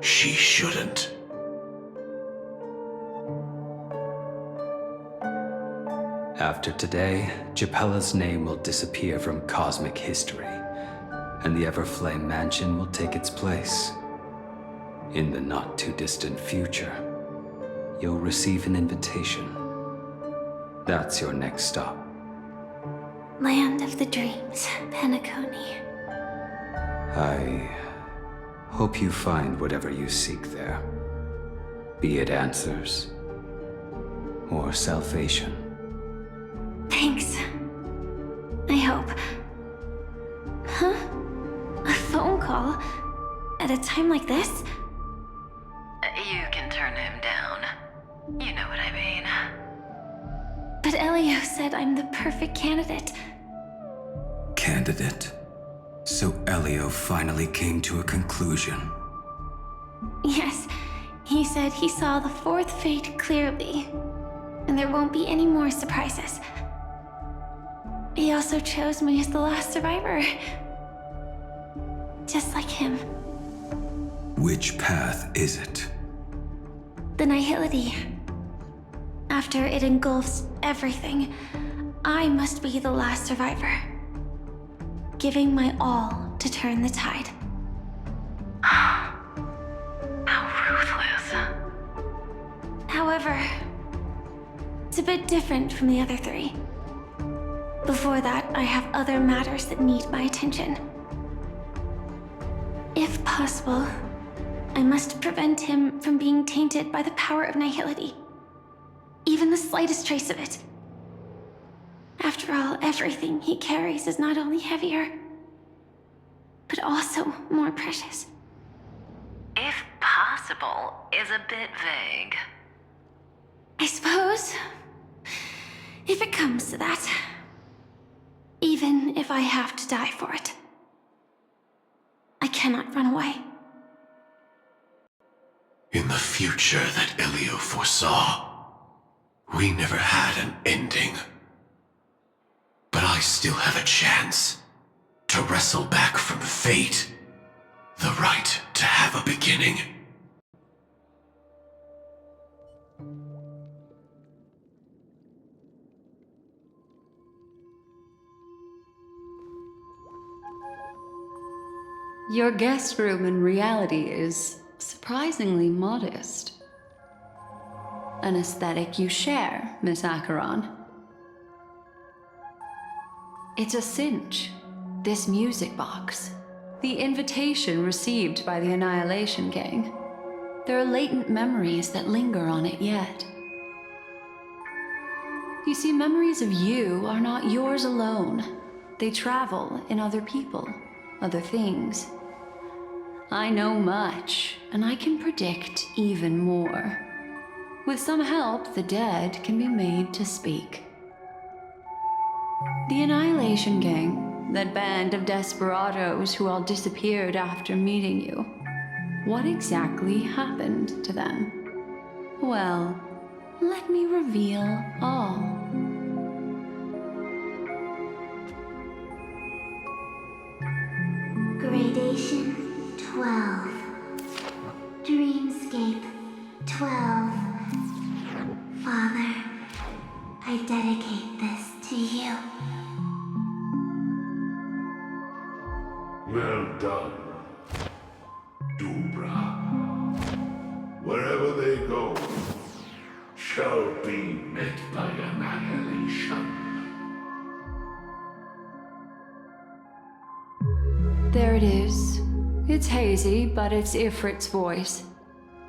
she shouldn't. After today, Japella's name will disappear from cosmic history, and the Everflame Mansion will take its place. In the not-too-distant future, you'll receive an invitation. That's your next stop. Land of the Dreams, Penacony. I hope you find whatever you seek there. Be it answers or salvation. Thanks. I hope. Huh? A phone call? At a time like this? You can turn him down. You know what I mean. But Elio said I'm the perfect candidate. Candidate. So Elio finally came to a conclusion. Yes, he said he saw the fourth fate clearly, and there won't be any more surprises. He also chose me as the last survivor. Just like him. Which path is it? The Nihility. After it engulfs everything, I must be the last survivor. Giving my all to turn the tide. How ruthless. However, it's a bit different from the other three. Before that, I have other matters that need my attention. If possible, I must prevent him from being tainted by the power of Nihility. Even the slightest trace of it. After all, everything he carries is not only heavier, but also more precious. If possible is a bit vague. I suppose, if it comes to that, even if I have to die for it, I cannot run away. In the future that Elio foresaw, we never had an ending. But I still have a chance to wrestle back from fate the right to have a beginning. Your guest room in reality is surprisingly modest. An aesthetic you share, Miss Acheron. It's a cinch, this music box. The invitation received by the Annihilation Gang. There are latent memories that linger on it yet. You see, memories of you are not yours alone. They travel in other people, other things. I know much, and I can predict even more. With some help, the dead can be made to speak. The Annihilation Gang, that band of desperados who all disappeared after meeting you. What exactly happened to them? Well, let me reveal all. Gradation 12. Dreamscape 12. Father, I dedicate this to you. Well done, Dubra. wherever they go, shall be met by annihilation. There it is. It's hazy, but it's Ifrit's voice.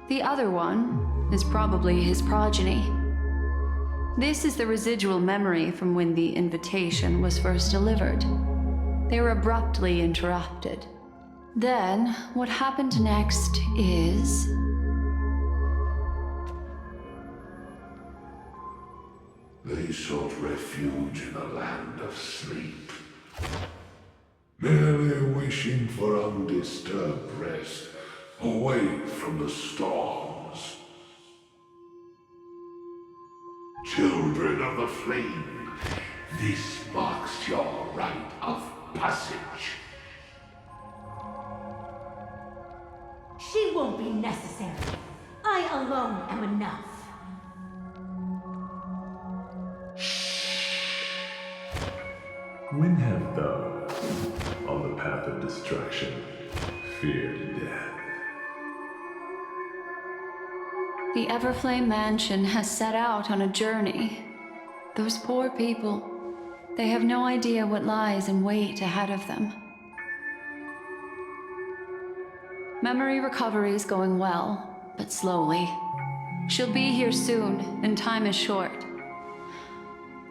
The other one is probably his progeny. This is the residual memory from when the invitation was first delivered. They were abruptly interrupted. Then, what happened next is... They sought refuge in a land of sleep, merely wishing for undisturbed rest, away from the storms. Children of the flame, this marks your rite of passage. She won't be necessary. I alone am enough. When have those on the path of destruction feared death? The Everflame Mansion has set out on a journey. Those poor people, they have no idea what lies in wait ahead of them. Memory recovery is going well, but slowly. She'll be here soon, and time is short.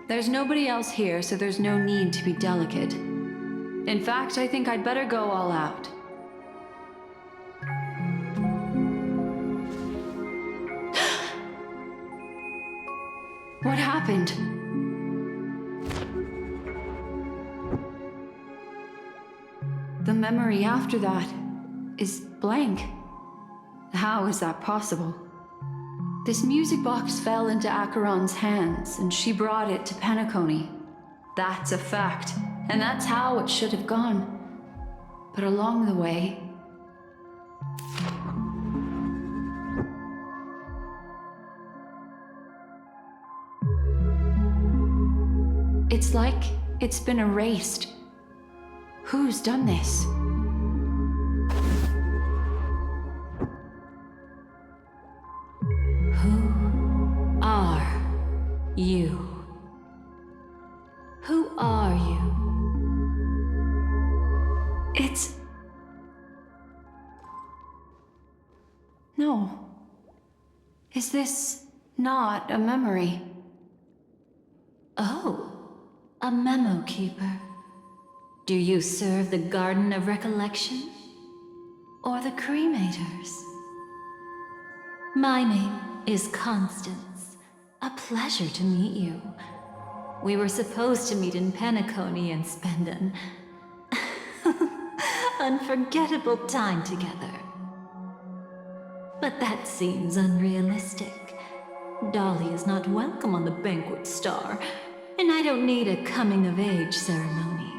There's nobody else here, so there's no need to be delicate. In fact, I think I'd better go all out. What happened? The memory after that is blank. How is that possible? This music box fell into Acheron's hands, and she brought it to Penacony. That's a fact, and that's how it should have gone. But along the way... It's like it's been erased. Who's done this? Who are you? Who are you? It's... No. Is this not a memory? Oh, a memo keeper. Do you serve the Garden of Recollection? Or the Cremators? My name is Constance. A pleasure to meet you. We were supposed to meet in Penacony and spend an unforgettable time together. But that seems unrealistic. Dolly is not welcome on the Banquet Star, and I don't need a coming-of-age ceremony.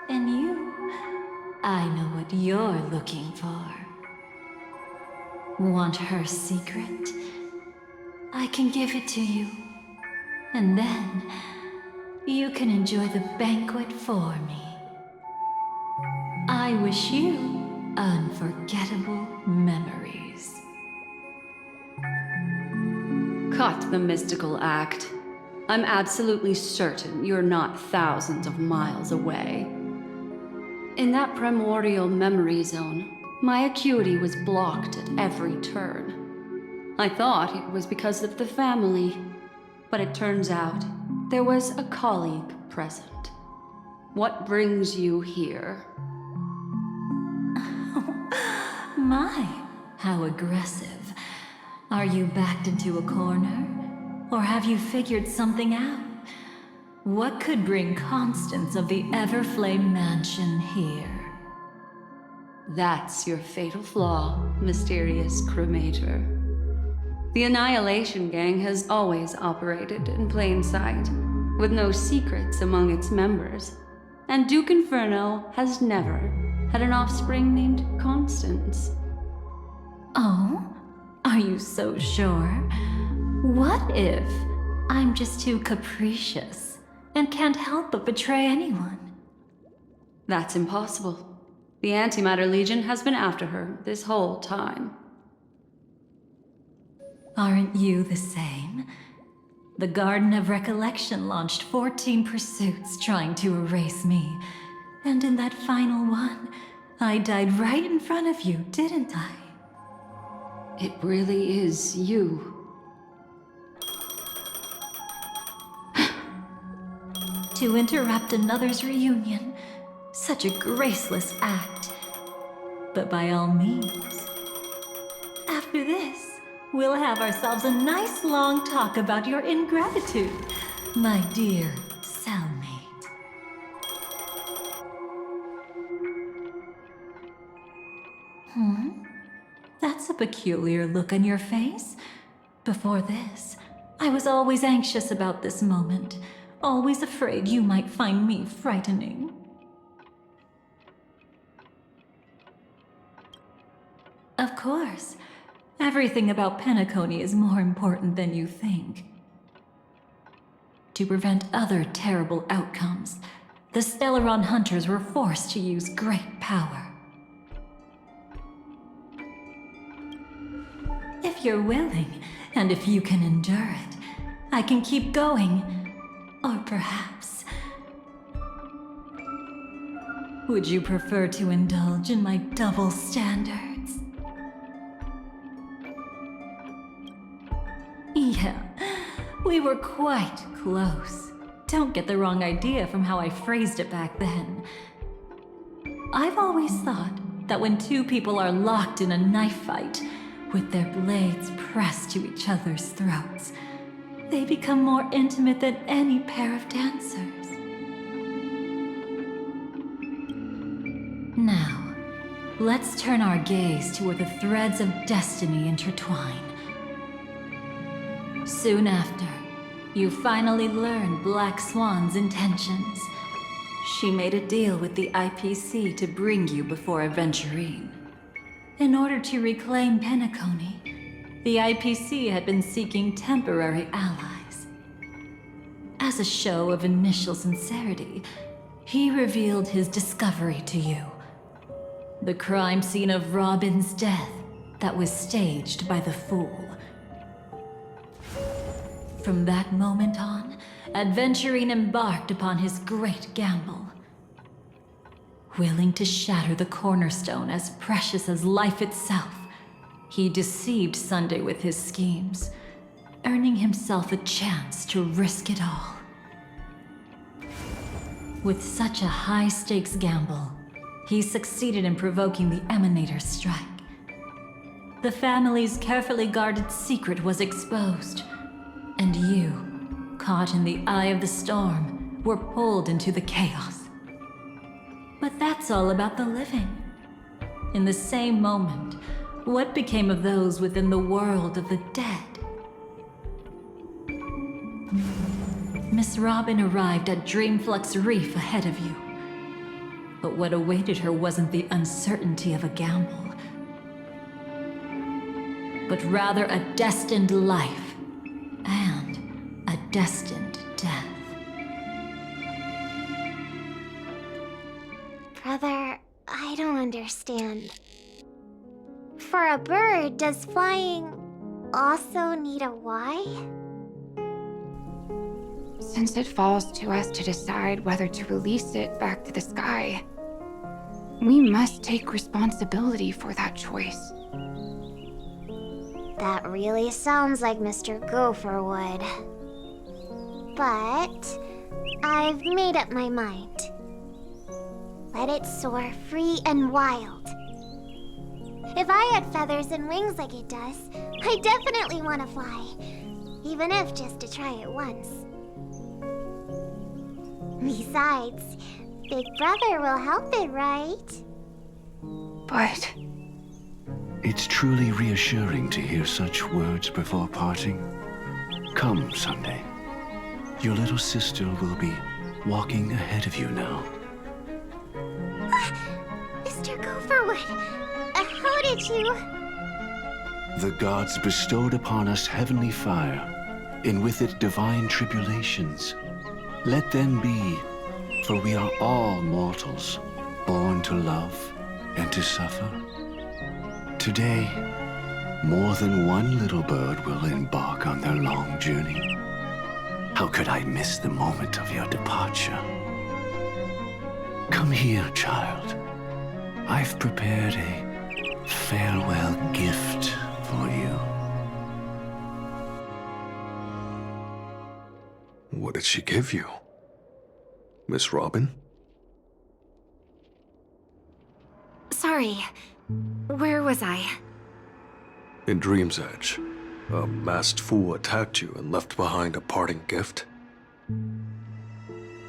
And you, I know what you're looking for. Want her secret? I can give it to you. And then, you can enjoy the banquet for me. I wish you unforgettable memories. Cut the mystical act. I'm absolutely certain you're not thousands of miles away. In that primordial memory zone, my acuity was blocked at every turn. I thought it was because of the family, but it turns out there was a colleague present. What brings you here? My, how aggressive. Are you backed into a corner? Or have you figured something out? What could bring Constance of the Everflame Mansion here? That's your fatal flaw, mysterious cremator. The Annihilation Gang has always operated in plain sight, with no secrets among its members. And Duke Inferno has never had an offspring named Constance. Oh? Are you so sure? What if I'm just too capricious and can't help but betray anyone? That's impossible. The Antimatter Legion has been after her this whole time. Aren't you the same? The Garden of Recollection launched 14 pursuits trying to erase me. And in that final one, I died right in front of you, didn't I? It really is you. To interrupt another's reunion, such a graceless act. But by all means. After this, we'll have ourselves a nice long talk about your ingratitude, my dear cellmate. That's a peculiar look on your face. Before this, I was always anxious about this moment, always afraid you might find me frightening. Of course. Everything about Penacony is more important than you think. To prevent other terrible outcomes, the Stellaron hunters were forced to use great power. If you're willing, and if you can endure it, I can keep going. Or perhaps... would you prefer to indulge in my double standards? Yeah, we were quite close. Don't get the wrong idea from how I phrased it back then. I've always thought that when two people are locked in a knife fight, with their blades pressed to each other's throats, they become more intimate than any pair of dancers. Now, let's turn our gaze to where the threads of destiny intertwine. Soon after, you finally learn Black Swan's intentions. She made a deal with the IPC to bring you before Aventurine. In order to reclaim Penacony, the IPC had been seeking temporary allies. As a show of initial sincerity, he revealed his discovery to you. The crime scene of Robin's death that was staged by the Fool. From that moment on, Aventurine embarked upon his great gamble. Willing to shatter the cornerstone as precious as life itself, he deceived Sunday with his schemes, earning himself a chance to risk it all. With such a high-stakes gamble, he succeeded in provoking the Emanator's strike. The family's carefully guarded secret was exposed, and you, caught in the eye of the storm, were pulled into the chaos. But that's all about the living. In the same moment, what became of those within the world of the dead? Miss Robin arrived at Dreamflux Reef ahead of you. But what awaited her wasn't the uncertainty of a gamble, but rather a destined life and a destined death. Brother, I don't understand. For a bird, does flying also need a why? Since it falls to us to decide whether to release it back to the sky, we must take responsibility for that choice. That really sounds like Mr. Gopher would. But I've made up my mind. Let it soar free and wild. If I had feathers and wings like it does, I definitely want to fly. Even if just to try it once. Besides, Big Brother will help it, right? But... It's truly reassuring to hear such words before parting. Come, Sunday. Your little sister will be walking ahead of you now. Mr. Gopherwood, how did you... The gods bestowed upon us heavenly fire, and with it divine tribulations. Let them be, for we are all mortals, born to love and to suffer. Today, More than one little bird will embark on their long journey. How could I miss the moment of your departure? Come here, child. I've prepared a farewell gift for you. What did she give you? Miss Robin? Sorry. Where was I? In Dream's Edge, a masked fool attacked you and left behind a parting gift.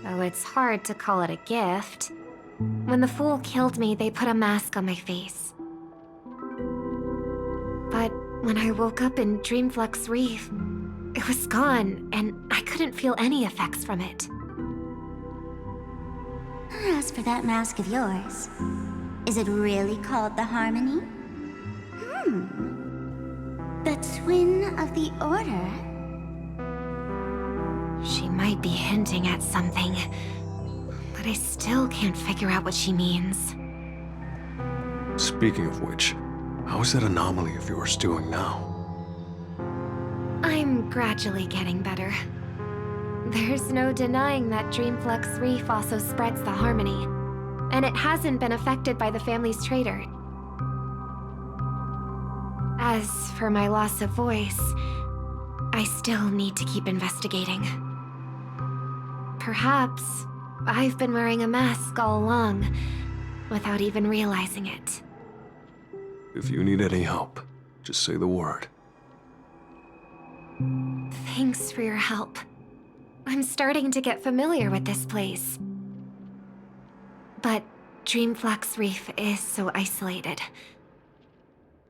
Oh, it's hard to call it a gift. When the fool killed me, they put a mask on my face. But when I woke up in Dreamflux Reef, it was gone, and I couldn't feel any effects from it. As for that mask of yours, is it really called the Harmony? The Twin of the Order? She might be hinting at something, but I still can't figure out what she means. Speaking of which, how is that anomaly of yours doing now? I'm gradually getting better. There's no denying that Dreamflux Reef also spreads the Harmony, and it hasn't been affected by the family's traitor. As for my loss of voice, I still need to keep investigating. Perhaps I've been wearing a mask all along, without even realizing it. If you need any help, just say the word. Thanks for your help. I'm starting to get familiar with this place. But Dreamflux Reef is so isolated.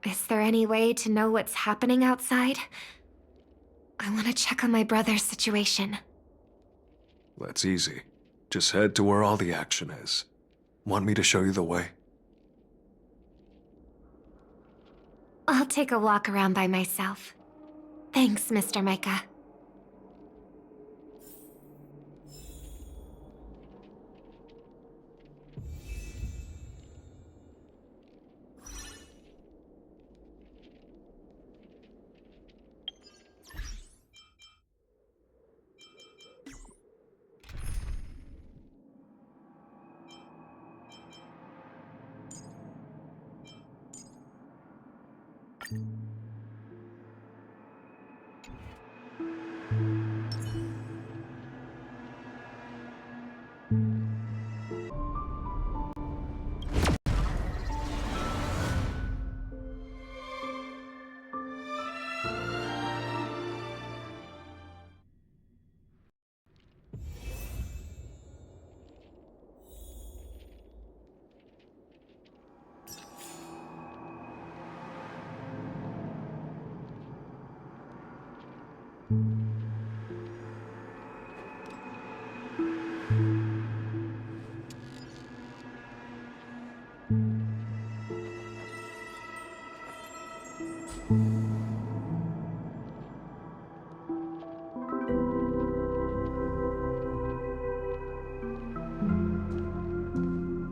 Is there any way to know what's happening outside? I want to check on my brother's situation. That's easy. Just head to where all the action is. Want me to show you the way? I'll take a walk around by myself. Thanks, Mr. Micah.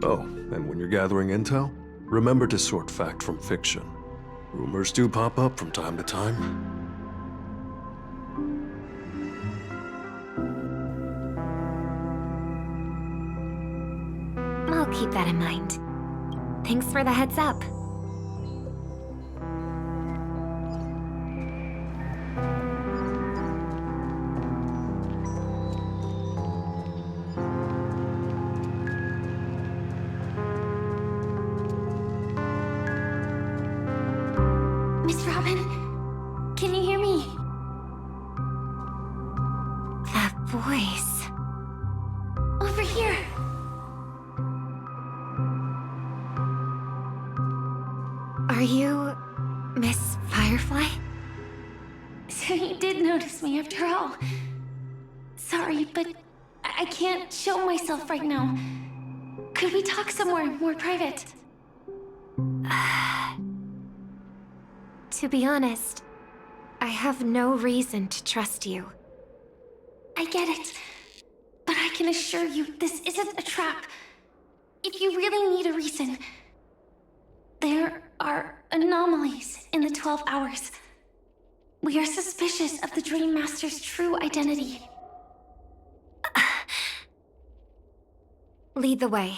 Oh, and when you're gathering intel, remember to sort fact from fiction. Rumors do pop up from time to time. I'll keep that in mind. Thanks for the heads up. Miss Robin, can you hear me? That voice. Over here. Are you Miss Firefly? So you did notice me after all. Sorry, but I can't show myself right now. Could we talk somewhere more private? To be honest, I have no reason to trust you. I get it, but I can assure you this isn't a trap. If you really need a reason, there are anomalies in the 12 hours. We are suspicious of the Dream Master's true identity. Lead the way.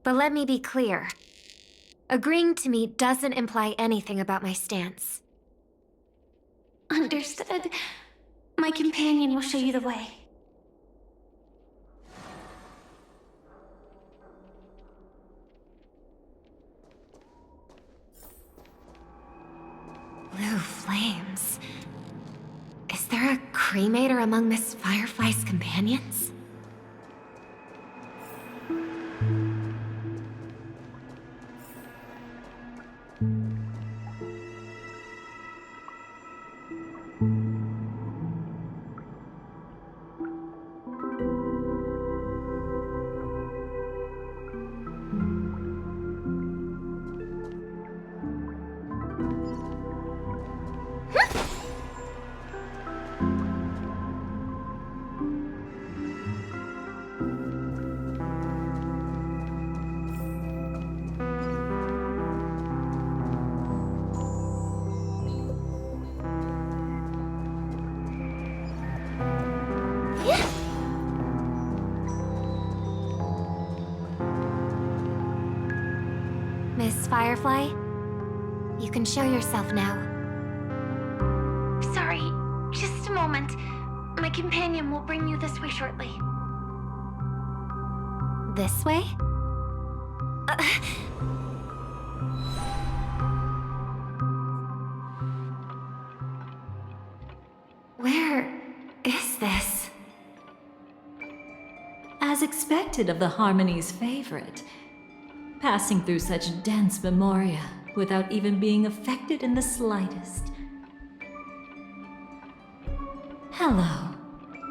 But let me be clear. Agreeing to me doesn't imply anything about my stance. Understood. My companion will show you the way. Blue flames. Is there a cremator among Miss Firefly's companions? Miss Firefly, you can show yourself now. Sorry, just a moment. My companion will bring you this way shortly. This way? Where is this? As expected of the Harmony's favorite, passing through such dense memoria without even being affected in the slightest. Hello.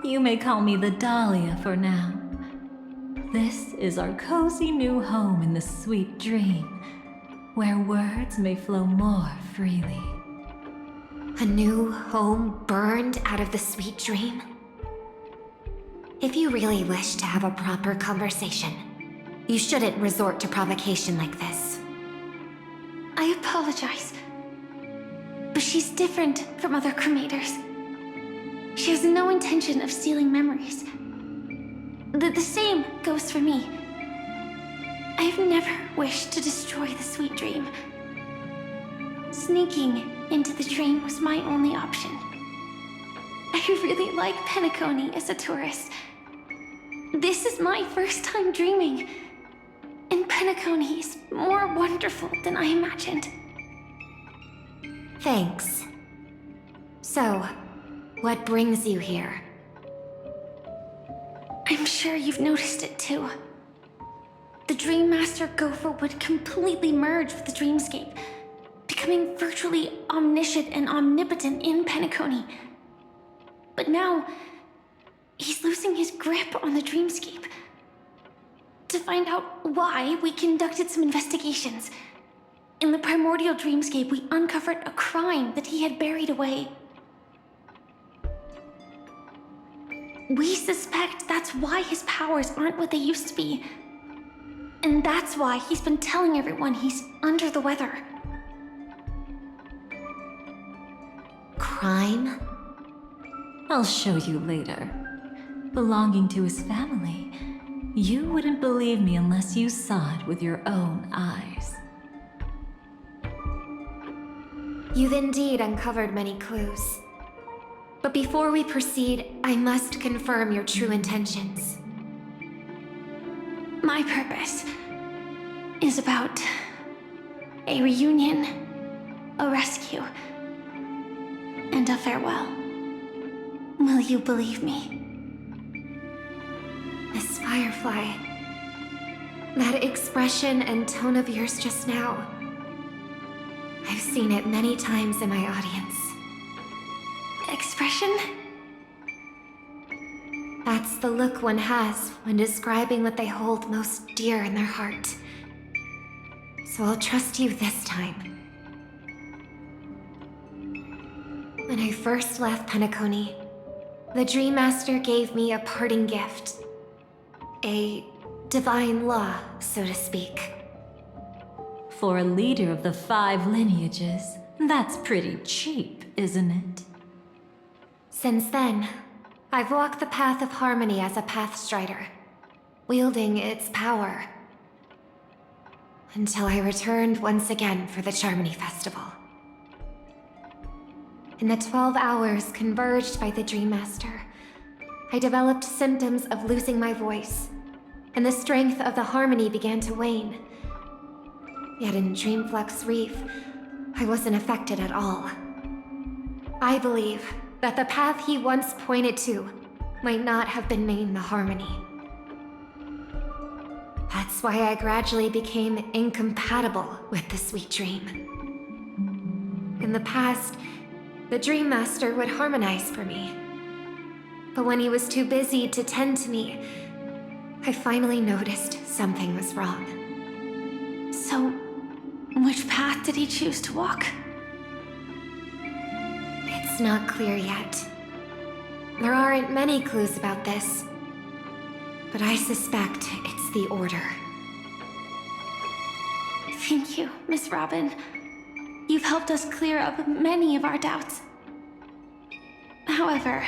You may call me the Dahlia for now. This is our cozy new home in the sweet dream, where words may flow more freely. A new home burned out of the sweet dream? If you really wish to have a proper conversation, you shouldn't resort to provocation like this. I apologize. But she's different from other cremators. She has no intention of stealing memories. The same goes for me. I have never wished to destroy the sweet dream. Sneaking into the dream was my only option. I really like Penacony as a tourist. This is my first time dreaming. And Penacony is more wonderful than I imagined. Thanks. So, what brings you here? I'm sure you've noticed it too. The Dream Master Gopher would completely merge with the dreamscape, becoming virtually omniscient and omnipotent in Penacony. But now, he's losing his grip on the dreamscape. To find out why, we conducted some investigations. In the primordial dreamscape, we uncovered a crime that he had buried away. We suspect that's why his powers aren't what they used to be. And that's why he's been telling everyone he's under the weather. Crime? I'll show you later. Belonging to his family. You wouldn't believe me unless you saw it with your own eyes. You've indeed uncovered many clues. But before we proceed, I must confirm your true intentions. My purpose is about a reunion, a rescue, and a farewell. Will you believe me? Miss Firefly, that expression and tone of yours just now, I've seen it many times in my audience. Expression? That's the look one has when describing what they hold most dear in their heart. So I'll trust you this time. When I first left Penacony, the Dream Master gave me a parting gift. A divine law, so to speak. For a leader of the 5 lineages, that's pretty cheap, isn't it? Since then, I've walked the path of harmony as a Pathstrider, wielding its power. Until I returned once again for the Charmony Festival. In the 12 hours converged by the Dream Master, I developed symptoms of losing my voice, and the strength of the harmony began to wane. Yet in Dreamflux Reef, I wasn't affected at all. I believe that the path he once pointed to might not have been named the Harmony. That's why I gradually became incompatible with the sweet dream. In the past, the Dream Master would harmonize for me. But when he was too busy to tend to me, I finally noticed something was wrong. So, which path did he choose to walk? It's not clear yet. There aren't many clues about this, but I suspect it's the Order. Thank you, Miss Robin. You've helped us clear up many of our doubts. However,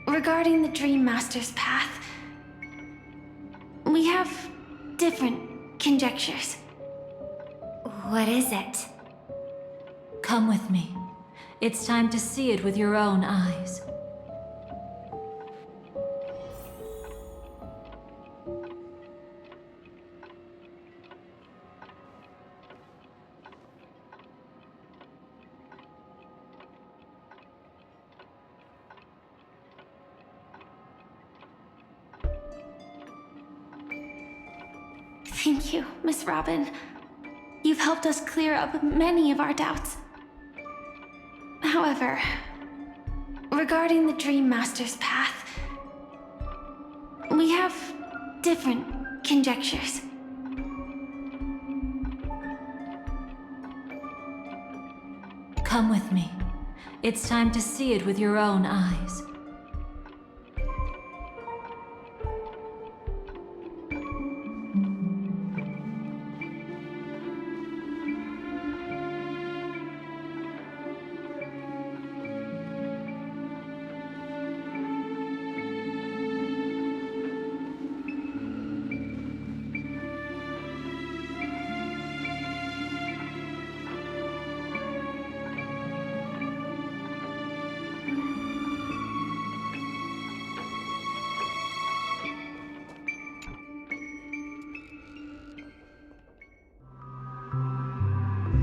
regarding the Dream Master's path, we have different conjectures. What is it? Come with me. It's time to see it with your own eyes. Thank you, Miss Robin. You've helped us clear up many of our doubts. However, regarding the Dream Master's path, we have different conjectures. Come with me. It's time to see it with your own eyes.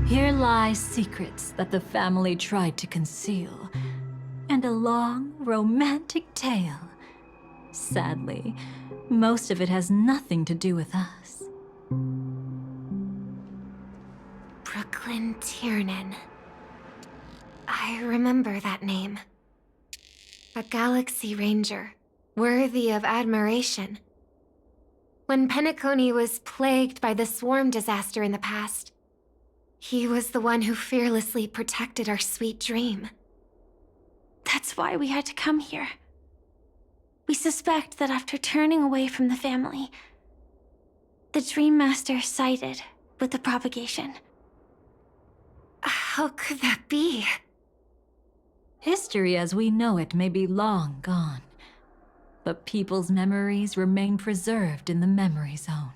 Here lie secrets that the family tried to conceal, and a long, romantic tale. Sadly, most of it has nothing to do with us. Brooklyn Tiernan. I remember that name. A Galaxy Ranger, worthy of admiration. When Penacony was plagued by the swarm disaster in the past, he was the one who fearlessly protected our sweet dream. That's why we had to come here. We suspect that after turning away from the family, the Dream Master sided with the propagation. How could that be? History as we know it may be long gone, but people's memories remain preserved in the memory zone.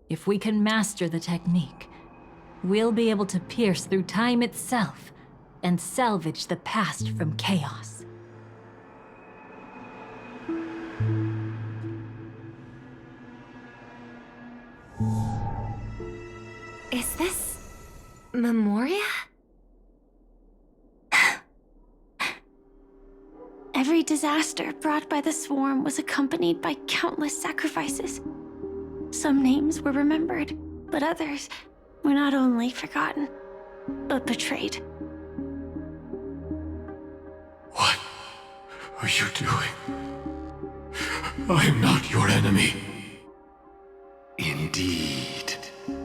If we can master the technique, we'll be able to pierce through time itself and salvage the past from chaos. Is this Memoria? Every disaster brought by the swarm was accompanied by countless sacrifices. Some names were remembered, but others were not only forgotten, but betrayed. What are you doing? I am not your enemy. Indeed.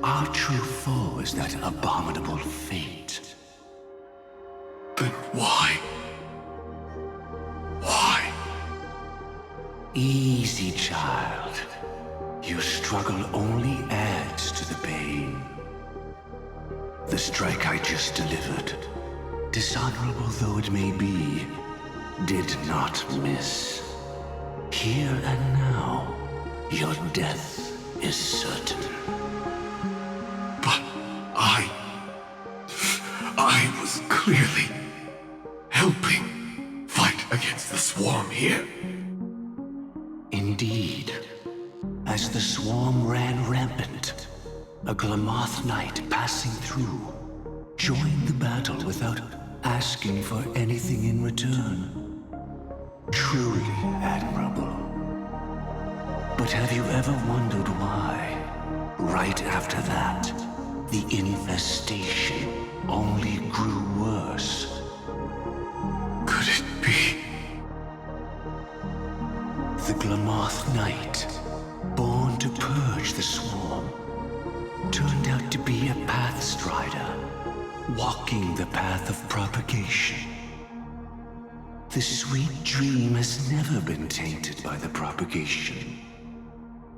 Our true foe is that abominable fate. Then why? Why? Easy, child. Your struggle only adds to the The strike I just delivered, dishonorable though it may be, did not miss. Here and now, your death is certain. But I was clearly helping fight against the swarm here. Indeed. As the swarm ran rampant, a Glamoth knight passing through joined the battle without asking for anything in return. Truly admirable. But have you ever wondered why, right after that, the infestation only grew worse? Could it be? The Glamoth Knight, born to purge the swarm, turned out to be a pathstrider, walking the path of propagation. The sweet dream has never been tainted by the propagation.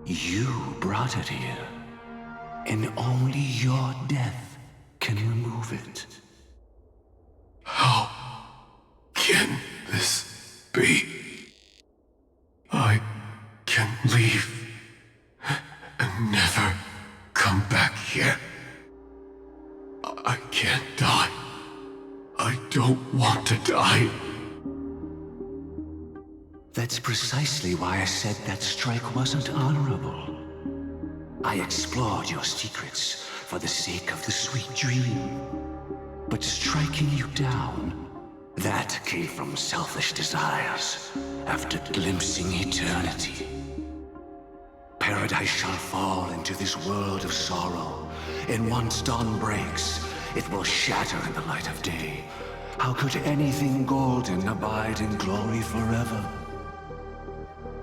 You brought it here, and only your death can remove it. How can this be? I can leave and never come back here. I can't die. I don't want to die. That's precisely why I said that strike wasn't honorable. I explored your secrets for the sake of the sweet dream. But striking you down, that came from selfish desires after glimpsing eternity. Paradise shall fall into this world of sorrow, and once dawn breaks, it will shatter in the light of day. How could anything golden abide in glory forever?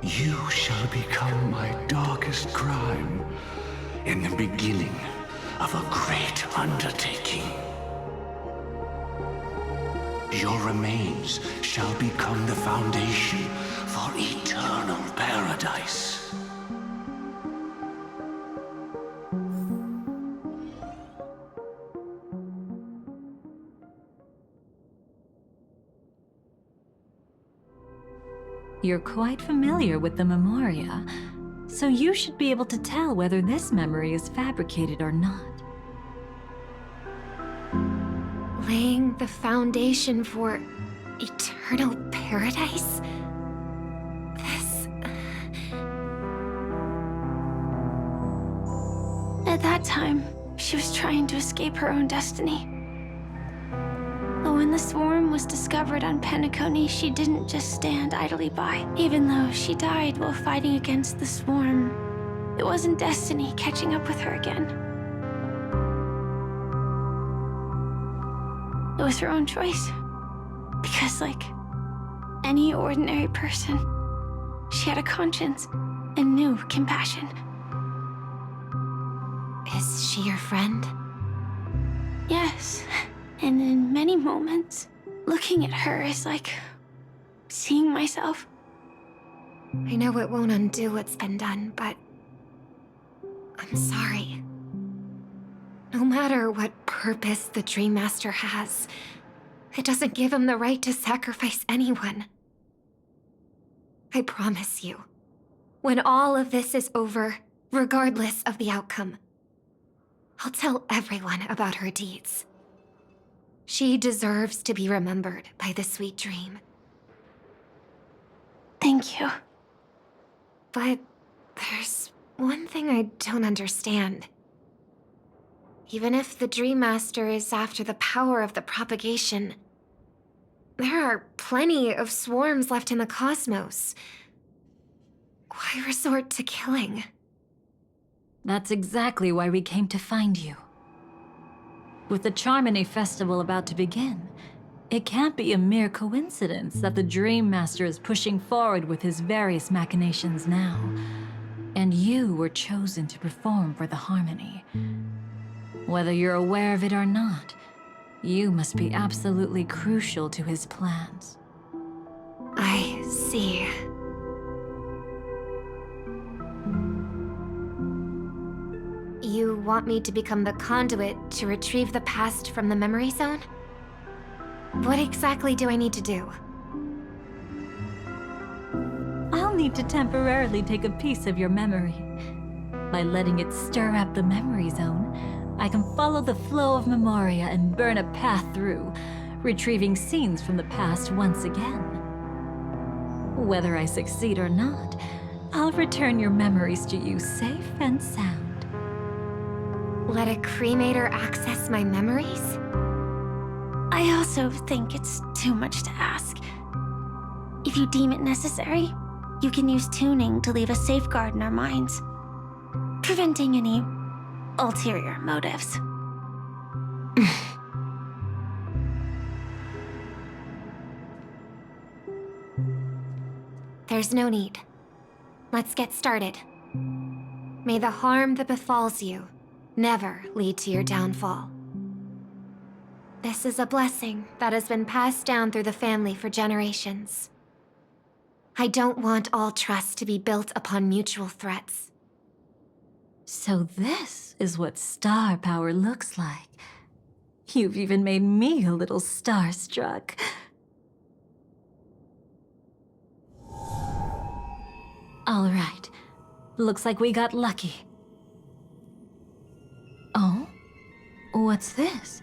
You shall become my darkest crime, in the beginning of a great undertaking. Your remains shall become the foundation for eternal paradise. You're quite familiar with the Memoria, so you should be able to tell whether this memory is fabricated or not. Laying the foundation for eternal paradise? This... At that time, she was trying to escape her own destiny. But when the swarm was discovered on Penacony, she didn't just stand idly by. Even though she died while fighting against the swarm, it wasn't destiny catching up with her again. It was her own choice. Because like any ordinary person, she had a conscience and knew compassion. Is she your friend? Yes. And in many moments, looking at her is like seeing myself. I know it won't undo what's been done, but I'm sorry. No matter what purpose the Dream Master has, it doesn't give him the right to sacrifice anyone. I promise you, when all of this is over, regardless of the outcome, I'll tell everyone about her deeds. She deserves to be remembered by the sweet dream. Thank you. But there's one thing I don't understand. Even if the Dream Master is after the power of the propagation, there are plenty of swarms left in the cosmos. Why resort to killing? That's exactly why we came to find you. With the Charmony Festival about to begin, it can't be a mere coincidence that the Dream Master is pushing forward with his various machinations now. And you were chosen to perform for the Harmony. Whether you're aware of it or not, you must be absolutely crucial to his plans. I see. You want me to become the conduit to retrieve the past from the memory zone? What exactly do I need to do? I'll need to temporarily take a piece of your memory. By letting it stir up the memory zone, I can follow the flow of memoria and burn a path through, retrieving scenes from the past once again. Whether I succeed or not, I'll return your memories to you safe and sound. Let a cremator access my memories? I also think it's too much to ask. If you deem it necessary, you can use tuning to leave a safeguard in our minds, preventing any ulterior motives. There's no need. Let's get started. May the harm that befalls you never lead to your downfall. This is a blessing that has been passed down through the family for generations. I don't want all trust to be built upon mutual threats. So this is what star power looks like. You've even made me a little starstruck. All right. Looks like we got lucky. Oh? What's this?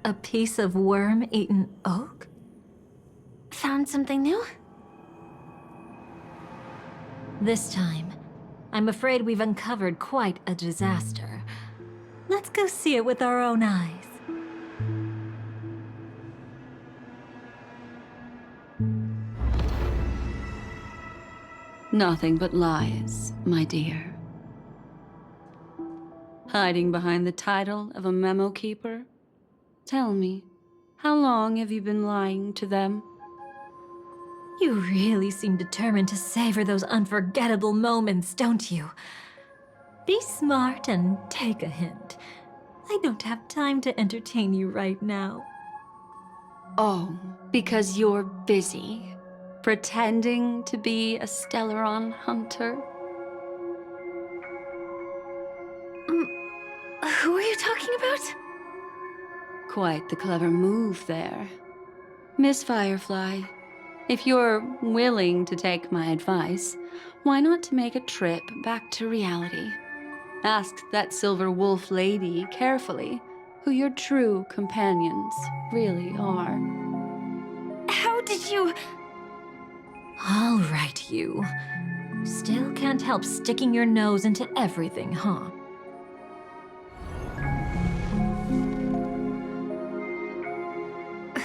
A piece of worm-eaten oak? Found something new? This time, I'm afraid we've uncovered quite a disaster. Let's go see it with our own eyes. Nothing but lies, my dear. Hiding behind the title of a memo keeper? Tell me, how long have you been lying to them? You really seem determined to savor those unforgettable moments, don't you? Be smart and take a hint. I don't have time to entertain you right now. Oh, because you're busy, pretending to be a Stellaron hunter? Who are you talking about? Quite the clever move there. Miss Firefly, if you're willing to take my advice, why not to make a trip back to reality? Ask that Silver Wolf lady carefully who your true companions really are. How did you... All right, you. Still can't help sticking your nose into everything, huh?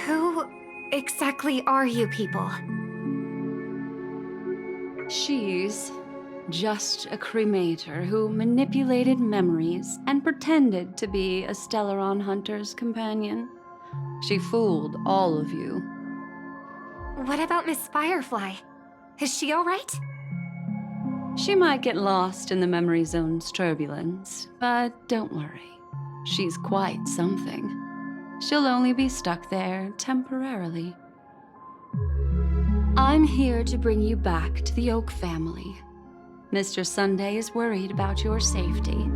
Who exactly are you people? She's just a cremator who manipulated memories and pretended to be a Stellaron hunter's companion. She fooled all of you. What about Miss Firefly? Is she all right? She might get lost in the memory zone's turbulence, but don't worry. She's quite something. She'll only be stuck there temporarily. I'm here to bring you back to the Oak family. Mr. Sunday is worried about your safety.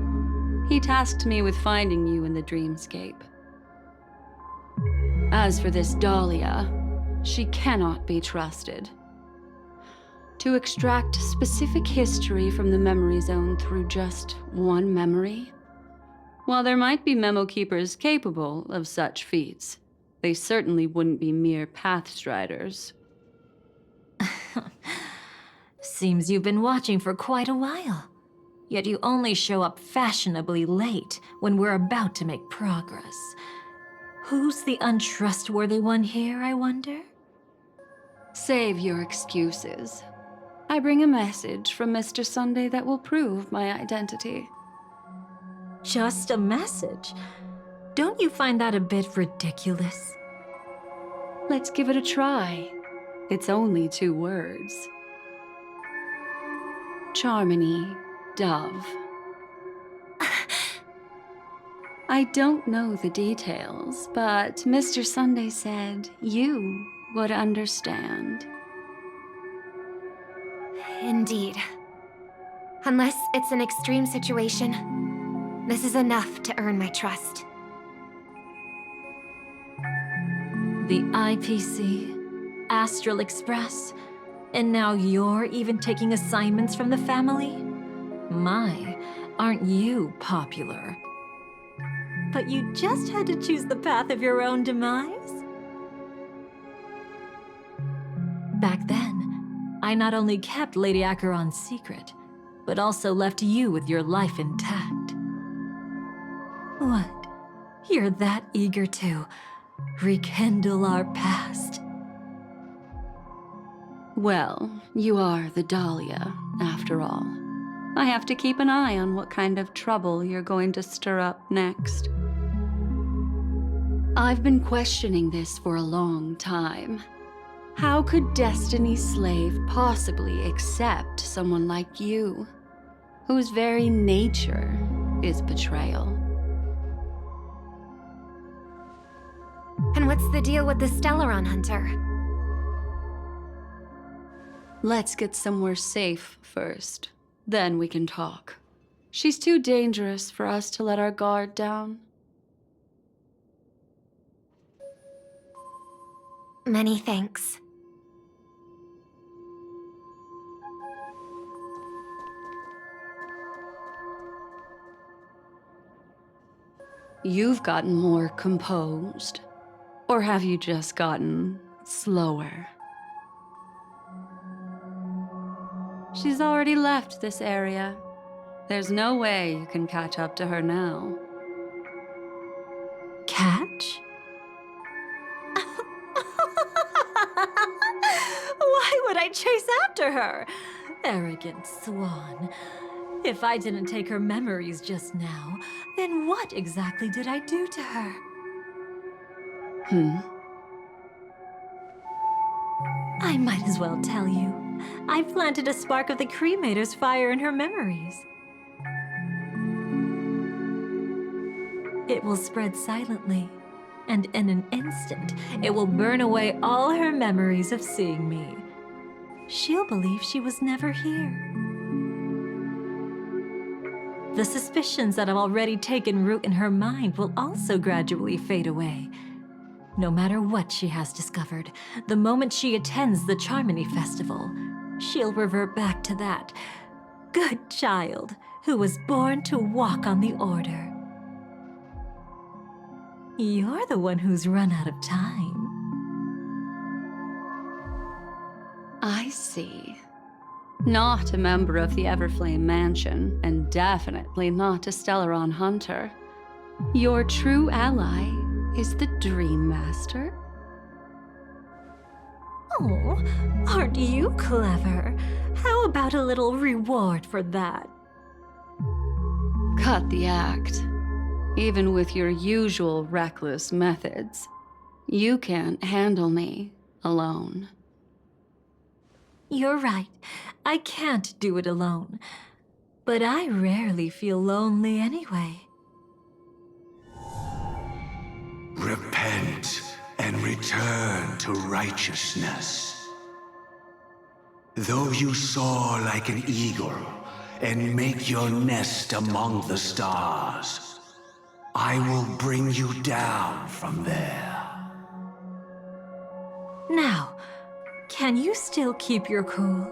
He tasked me with finding you in the dreamscape. As for this Dahlia, she cannot be trusted. To extract specific history from the memory zone through just one memory? While there might be memo keepers capable of such feats, they certainly wouldn't be mere pathstriders. Seems you've been watching for quite a while. Yet you only show up fashionably late when we're about to make progress. Who's the untrustworthy one here, I wonder? Save your excuses. I bring a message from Mr. Sunday that will prove my identity. Just a message? Don't you find that a bit ridiculous? Let's give it a try. It's only 2 words. Charmony, Dove. I don't know the details, but Mr. Sunday said you would understand. Indeed. Unless it's an extreme situation, This is enough to earn my trust. The IPC, Astral Express, and now you're even taking assignments from the family? My, aren't you popular? But you just had to choose the path of your own demise? Back then, I not only kept Lady Acheron's secret, but also left you with your life intact. What? You're that eager to rekindle our past? Well, you are the Dahlia, after all. I have to keep an eye on what kind of trouble you're going to stir up next. I've been questioning this for a long time. How could Destiny's slave possibly accept someone like you, whose very nature is betrayal? And what's the deal with the Stellaron Hunter? Let's get somewhere safe first. Then we can talk. She's too dangerous for us to let our guard down. Many thanks. You've gotten more composed. Or have you just gotten slower? She's already left this area. There's no way you can catch up to her now. Catch? Why would I chase after her? Arrogant swan. If I didn't take her memories just now, then what exactly did I do to her? I might as well tell you. I planted a spark of the cremator's fire in her memories. It will spread silently, and in an instant, it will burn away all her memories of seeing me. She'll believe she was never here. The suspicions that have already taken root in her mind will also gradually fade away. No matter what she has discovered, the moment she attends the Charmony Festival, she'll revert back to that good child who was born to walk on the Order. You're the one who's run out of time. I see. Not a member of the Everflame Mansion, and definitely not a Stellaron Hunter. Your true ally is the Dream Master? Oh, aren't you clever? How about a little reward for that? Cut the act. Even with your usual reckless methods, you can't handle me alone. You're right. I can't do it alone. But I rarely feel lonely anyway. Repent and return to righteousness. Though you soar like an eagle and make your nest among the stars, I will bring you down from there. Now, can you still keep your cool?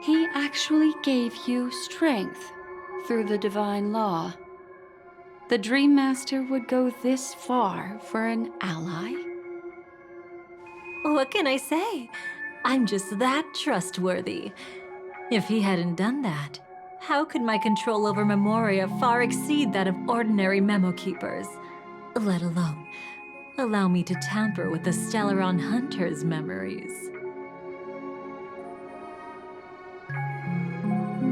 He actually gave you strength through the divine law. The Dream Master would go this far for an ally? What can I say? I'm just that trustworthy. If he hadn't done that, how could my control over Memoria far exceed that of ordinary memo keepers? Let alone allow me to tamper with the Stellaron Hunter's memories.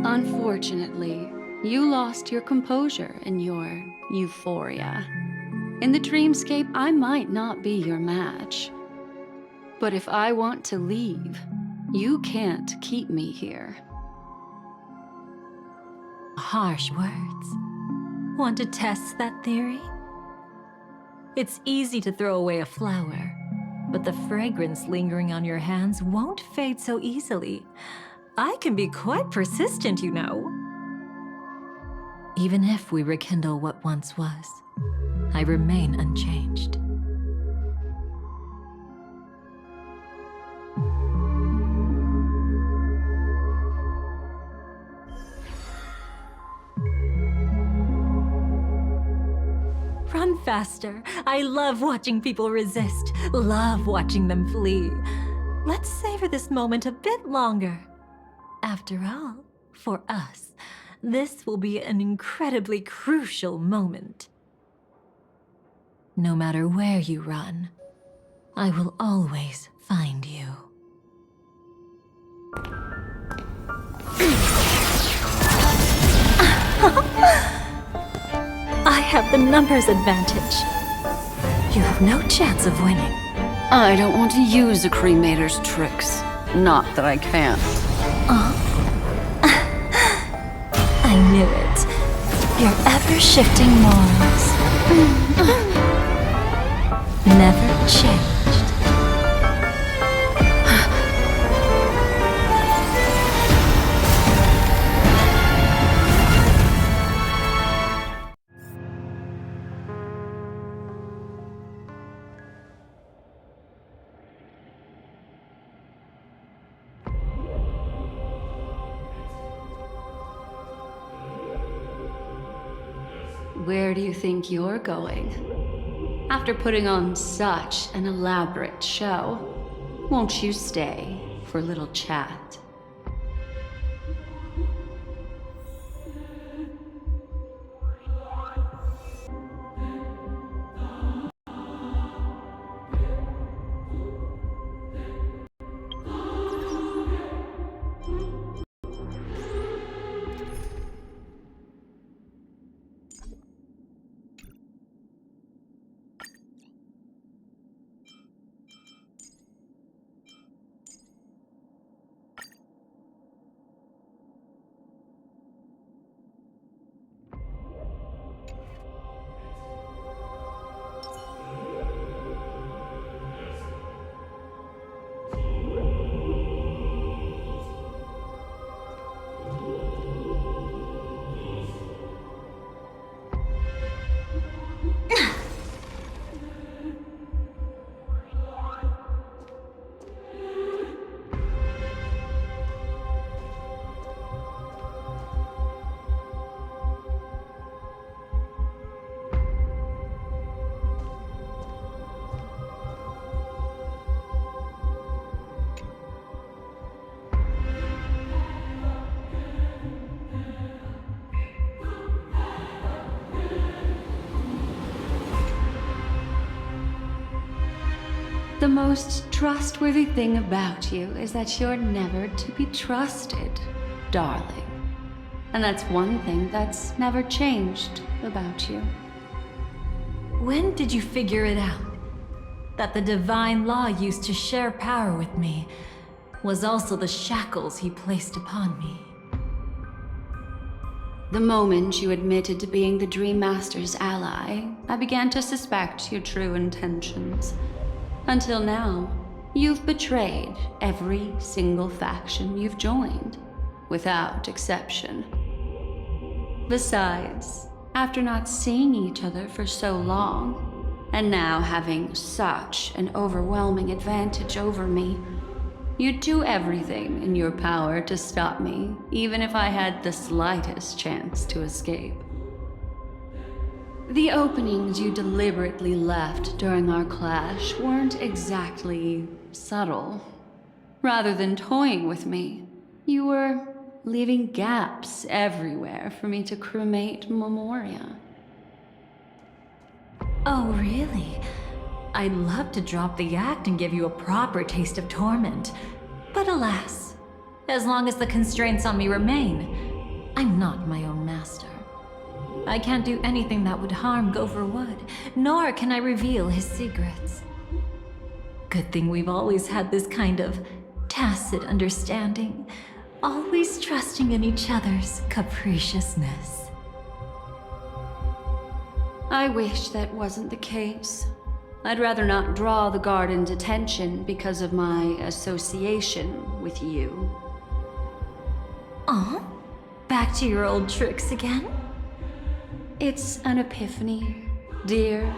Unfortunately, you lost your composure in your euphoria. In the dreamscape, I might not be your match. But if I want to leave, you can't keep me here. Harsh words. Want to test that theory? It's easy to throw away a flower, but the fragrance lingering on your hands won't fade so easily. I can be quite persistent, you know. Even if we rekindle what once was, I remain unchanged. Run faster. I love watching people resist, love watching them flee. Let's savor this moment a bit longer. After all, for us, this will be an incredibly crucial moment. No matter where you run, I will always find you. I have the numbers advantage. You have no chance of winning. I don't want to use a cremator's tricks. Not that I can't. I knew it. Your ever-shifting morals. Never changed. Where do you think you're going? After putting on such an elaborate show, won't you stay for a little chat? The most trustworthy thing about you is that you're never to be trusted, darling. And that's one thing that's never changed about you. When did you figure it out? That the divine law used to share power with me was also the shackles he placed upon me. The moment you admitted to being the Dream Master's ally, I began to suspect your true intentions. Until now, you've betrayed every single faction you've joined, without exception. Besides, after not seeing each other for so long, and now having such an overwhelming advantage over me, you'd do everything in your power to stop me, even if I had the slightest chance to escape. The openings you deliberately left during our clash weren't exactly subtle. Rather than toying with me, you were leaving gaps everywhere for me to cremate Memoria. Oh, really? I'd love to drop the act and give you a proper taste of torment. But alas, as long as the constraints on me remain, I'm not my own master. I can't do anything that would harm Gopher Wood, nor can I reveal his secrets. Good thing we've always had this kind of tacit understanding, always trusting in each other's capriciousness. I wish that wasn't the case. I'd rather not draw the Garden's attention because of my association with you. Aw, back to your old tricks again? It's an epiphany, dear.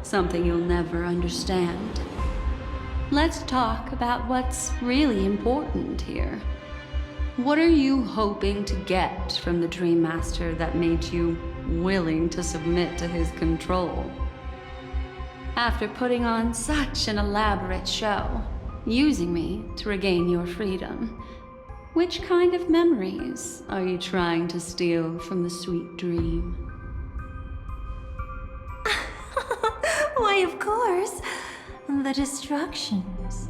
Something you'll never understand. Let's talk about what's really important here. What are you hoping to get from the Dream Master that made you willing to submit to his control? After putting on such an elaborate show, using me to regain your freedom, which kind of memories are you trying to steal from the sweet dream? Why, of course. The destructions.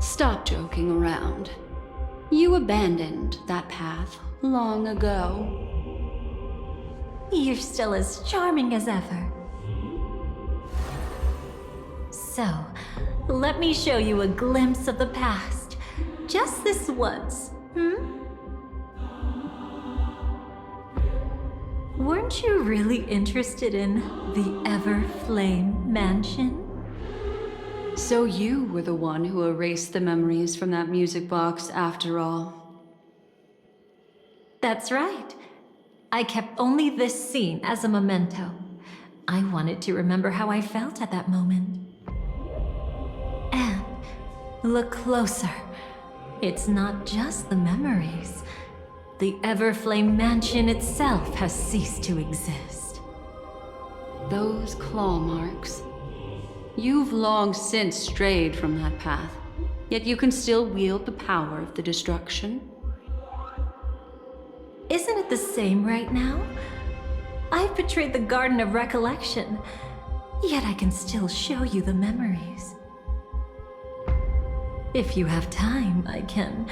Stop joking around. You abandoned that path long ago. You're still as charming as ever. So, let me show you a glimpse of the past. Just this once, Weren't you really interested in the Everflame Mansion? So you were the one who erased the memories from that music box after all. That's right. I kept only this scene as a memento. I wanted to remember how I felt at that moment. And look closer. It's not just the memories. The Everflame Mansion itself has ceased to exist. Those claw marks. You've long since strayed from that path, yet you can still wield the power of the destruction. Isn't it the same right now? I've betrayed the Garden of Recollection, yet I can still show you the memories. If you have time, I can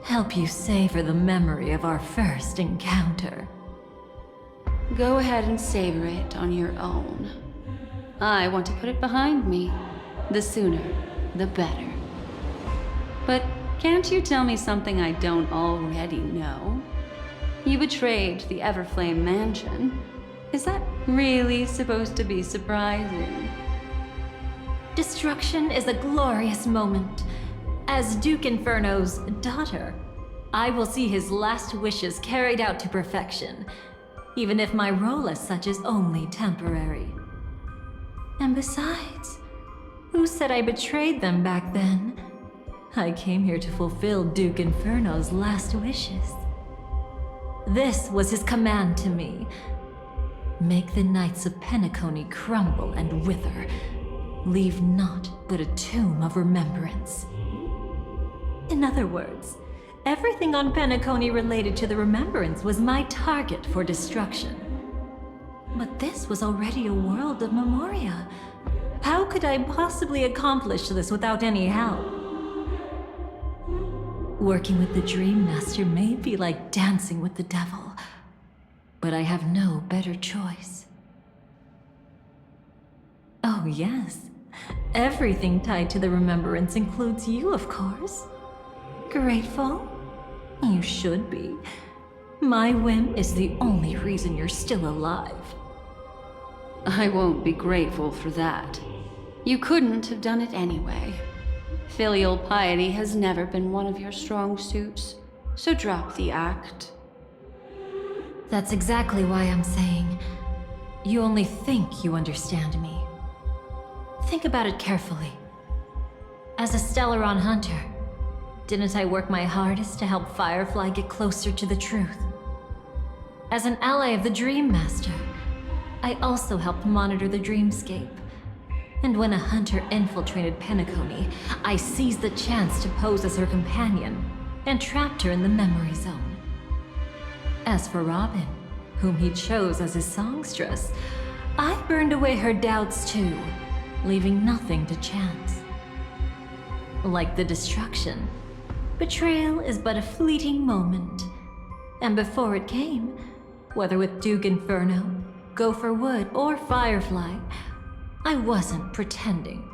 help you savor the memory of our first encounter. Go ahead and savor it on your own. I want to put it behind me. The sooner, the better. But can't you tell me something I don't already know? You betrayed the Everflame Mansion. Is that really supposed to be surprising? Destruction is a glorious moment. As Duke Inferno's daughter, I will see his last wishes carried out to perfection, even if my role as such is only temporary. And besides, who said I betrayed them back then? I came here to fulfill Duke Inferno's last wishes. This was his command to me. Make the Knights of Penacony crumble and wither. Leave naught but a tomb of remembrance. In other words, everything on Penacony related to the Remembrance was my target for destruction. But this was already a world of Memoria. How could I possibly accomplish this without any help? Working with the Dream Master may be like dancing with the devil, but I have no better choice. Oh yes, everything tied to the Remembrance includes you, of course. Grateful? You should be. My whim is the only reason you're still alive. I won't be grateful for that. You couldn't have done it anyway. Filial piety has never been one of your strong suits, so drop the act. That's exactly why I'm saying, you only think you understand me. Think about it carefully. As a Stellaron hunter, didn't I work my hardest to help Firefly get closer to the truth? As an ally of the Dream Master, I also helped monitor the dreamscape. And when a hunter infiltrated Penacony, I seized the chance to pose as her companion and trapped her in the memory zone. As for Robin, whom he chose as his songstress, I burned away her doubts too, leaving nothing to chance. Like the destruction, betrayal is but a fleeting moment. And before it came, whether with Duke Inferno, Gopher Wood, or Firefly, I wasn't pretending.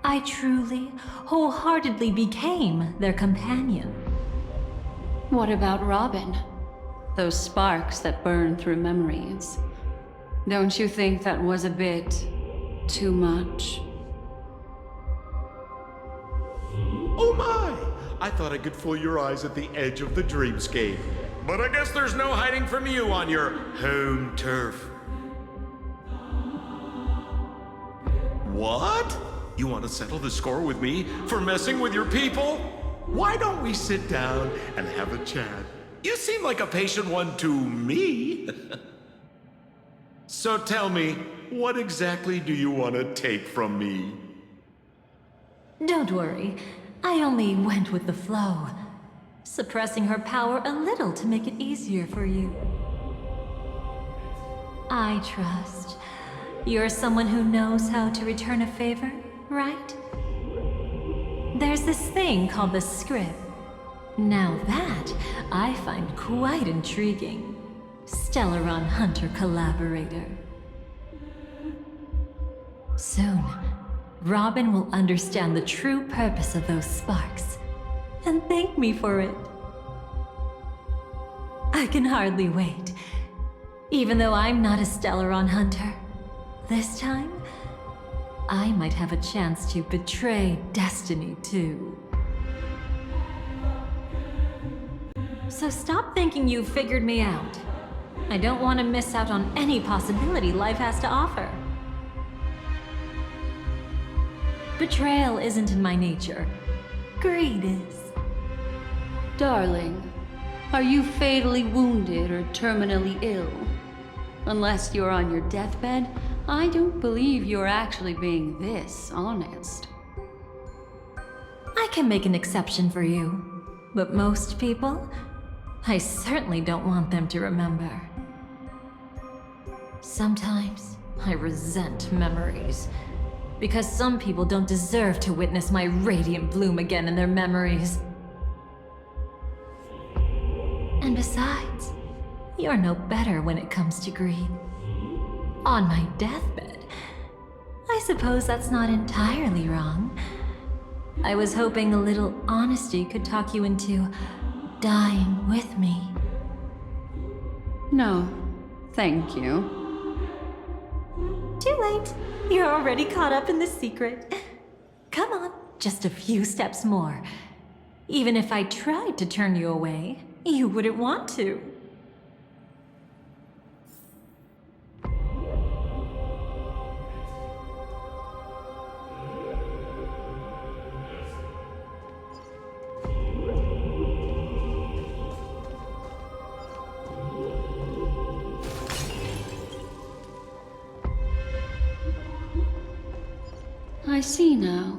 I truly, wholeheartedly became their companion. What about Robin? Those sparks that burn through memories. Don't you think that was a bit too much? Oh my! I thought I could fool your eyes at the edge of the dreamscape. But I guess there's no hiding from you on your home turf. What? You want to settle the score with me for messing with your people? Why don't we sit down and have a chat? You seem like a patient one to me. So tell me, what exactly do you want to take from me? Don't worry. I only went with the flow, suppressing her power a little to make it easier for you. I trust. You're someone who knows how to return a favor, right? There's this thing called the script. Now that, I find quite intriguing. Stellaron Hunter collaborator. Soon, Robin will understand the true purpose of those sparks, and thank me for it. I can hardly wait. Even though I'm not a Stellaron Hunter, this time, I might have a chance to betray Destiny too. So stop thinking you've figured me out. I don't want to miss out on any possibility life has to offer. Betrayal isn't in my nature. Greed is. Darling, are you fatally wounded or terminally ill? Unless you're on your deathbed, I don't believe you're actually being this honest. I can make an exception for you, but most people, I certainly don't want them to remember. Sometimes I resent memories, because some people don't deserve to witness my radiant bloom again in their memories. And besides, you're no better when it comes to greed. On my deathbed, I suppose that's not entirely wrong. I was hoping a little honesty could talk you into dying with me. No, thank you. Too late. You're already caught up in the secret. Come on, just a few steps more. Even if I tried to turn you away, you wouldn't want to. I see now.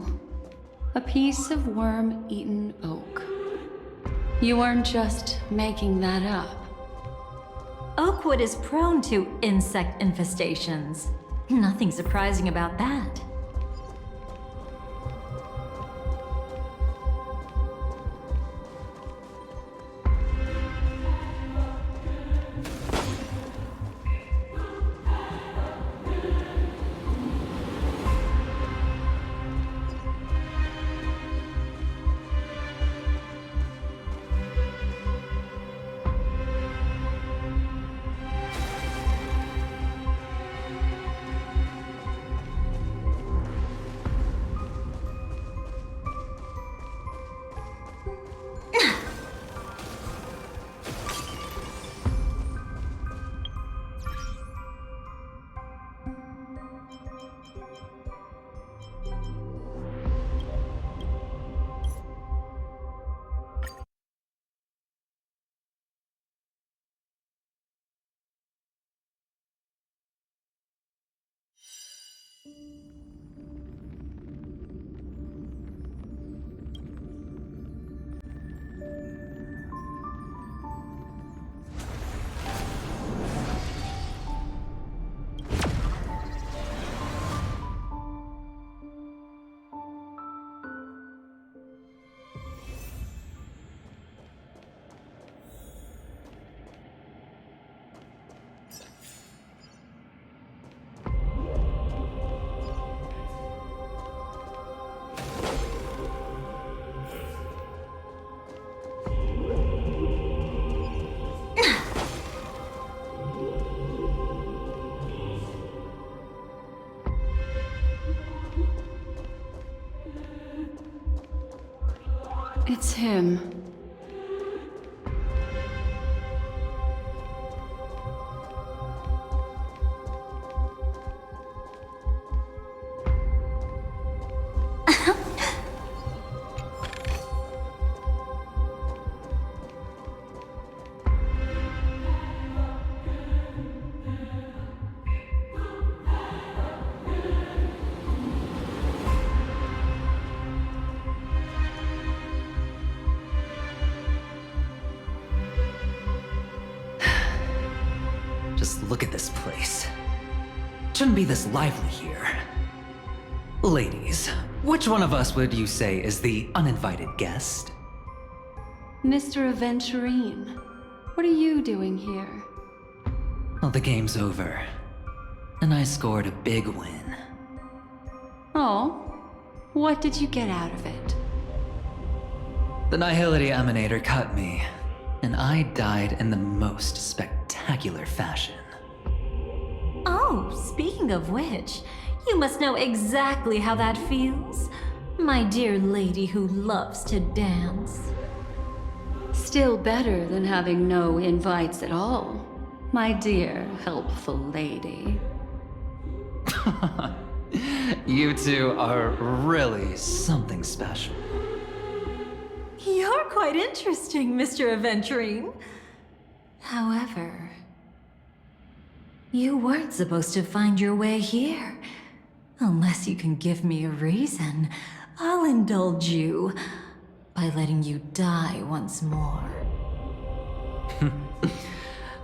A piece of worm-eaten oak. You weren't just making that up. Oakwood is prone to insect infestations. Nothing surprising about that. it's him. Just look at this place. Shouldn't be this lively here. Ladies, which one of us would you say is the uninvited guest? Mr. Aventurine, what are you doing here? Well, the game's over. And I scored a big win. Oh, what did you get out of it? The Nihility Emanator cut me, and I died in the most spectacular fashion. Oh, speaking of which, you must know exactly how that feels. My dear lady who loves to dance. Still better than having no invites at all, my dear helpful lady. You two are really something special. You're quite interesting, Mr. Aventurine. However, you weren't supposed to find your way here. Unless you can give me a reason, I'll indulge you by letting you die once more.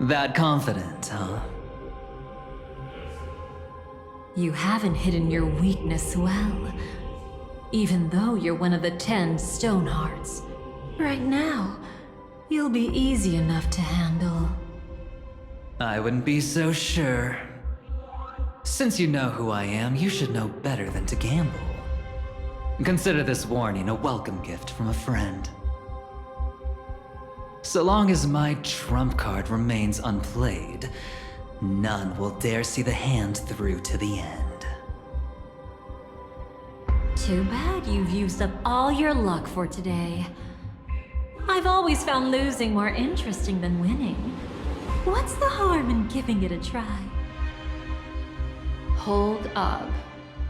That confident, huh? You haven't hidden your weakness well, even though you're one of the 10 Stonehearts. Right now, you'll be easy enough to handle. I wouldn't be so sure. Since you know who I am, you should know better than to gamble. Consider this warning a welcome gift from a friend. So long as my trump card remains unplayed, none will dare see the hand through to the end. Too bad you've used up all your luck for today. I've always found losing more interesting than winning. What's the harm in giving it a try? Hold up.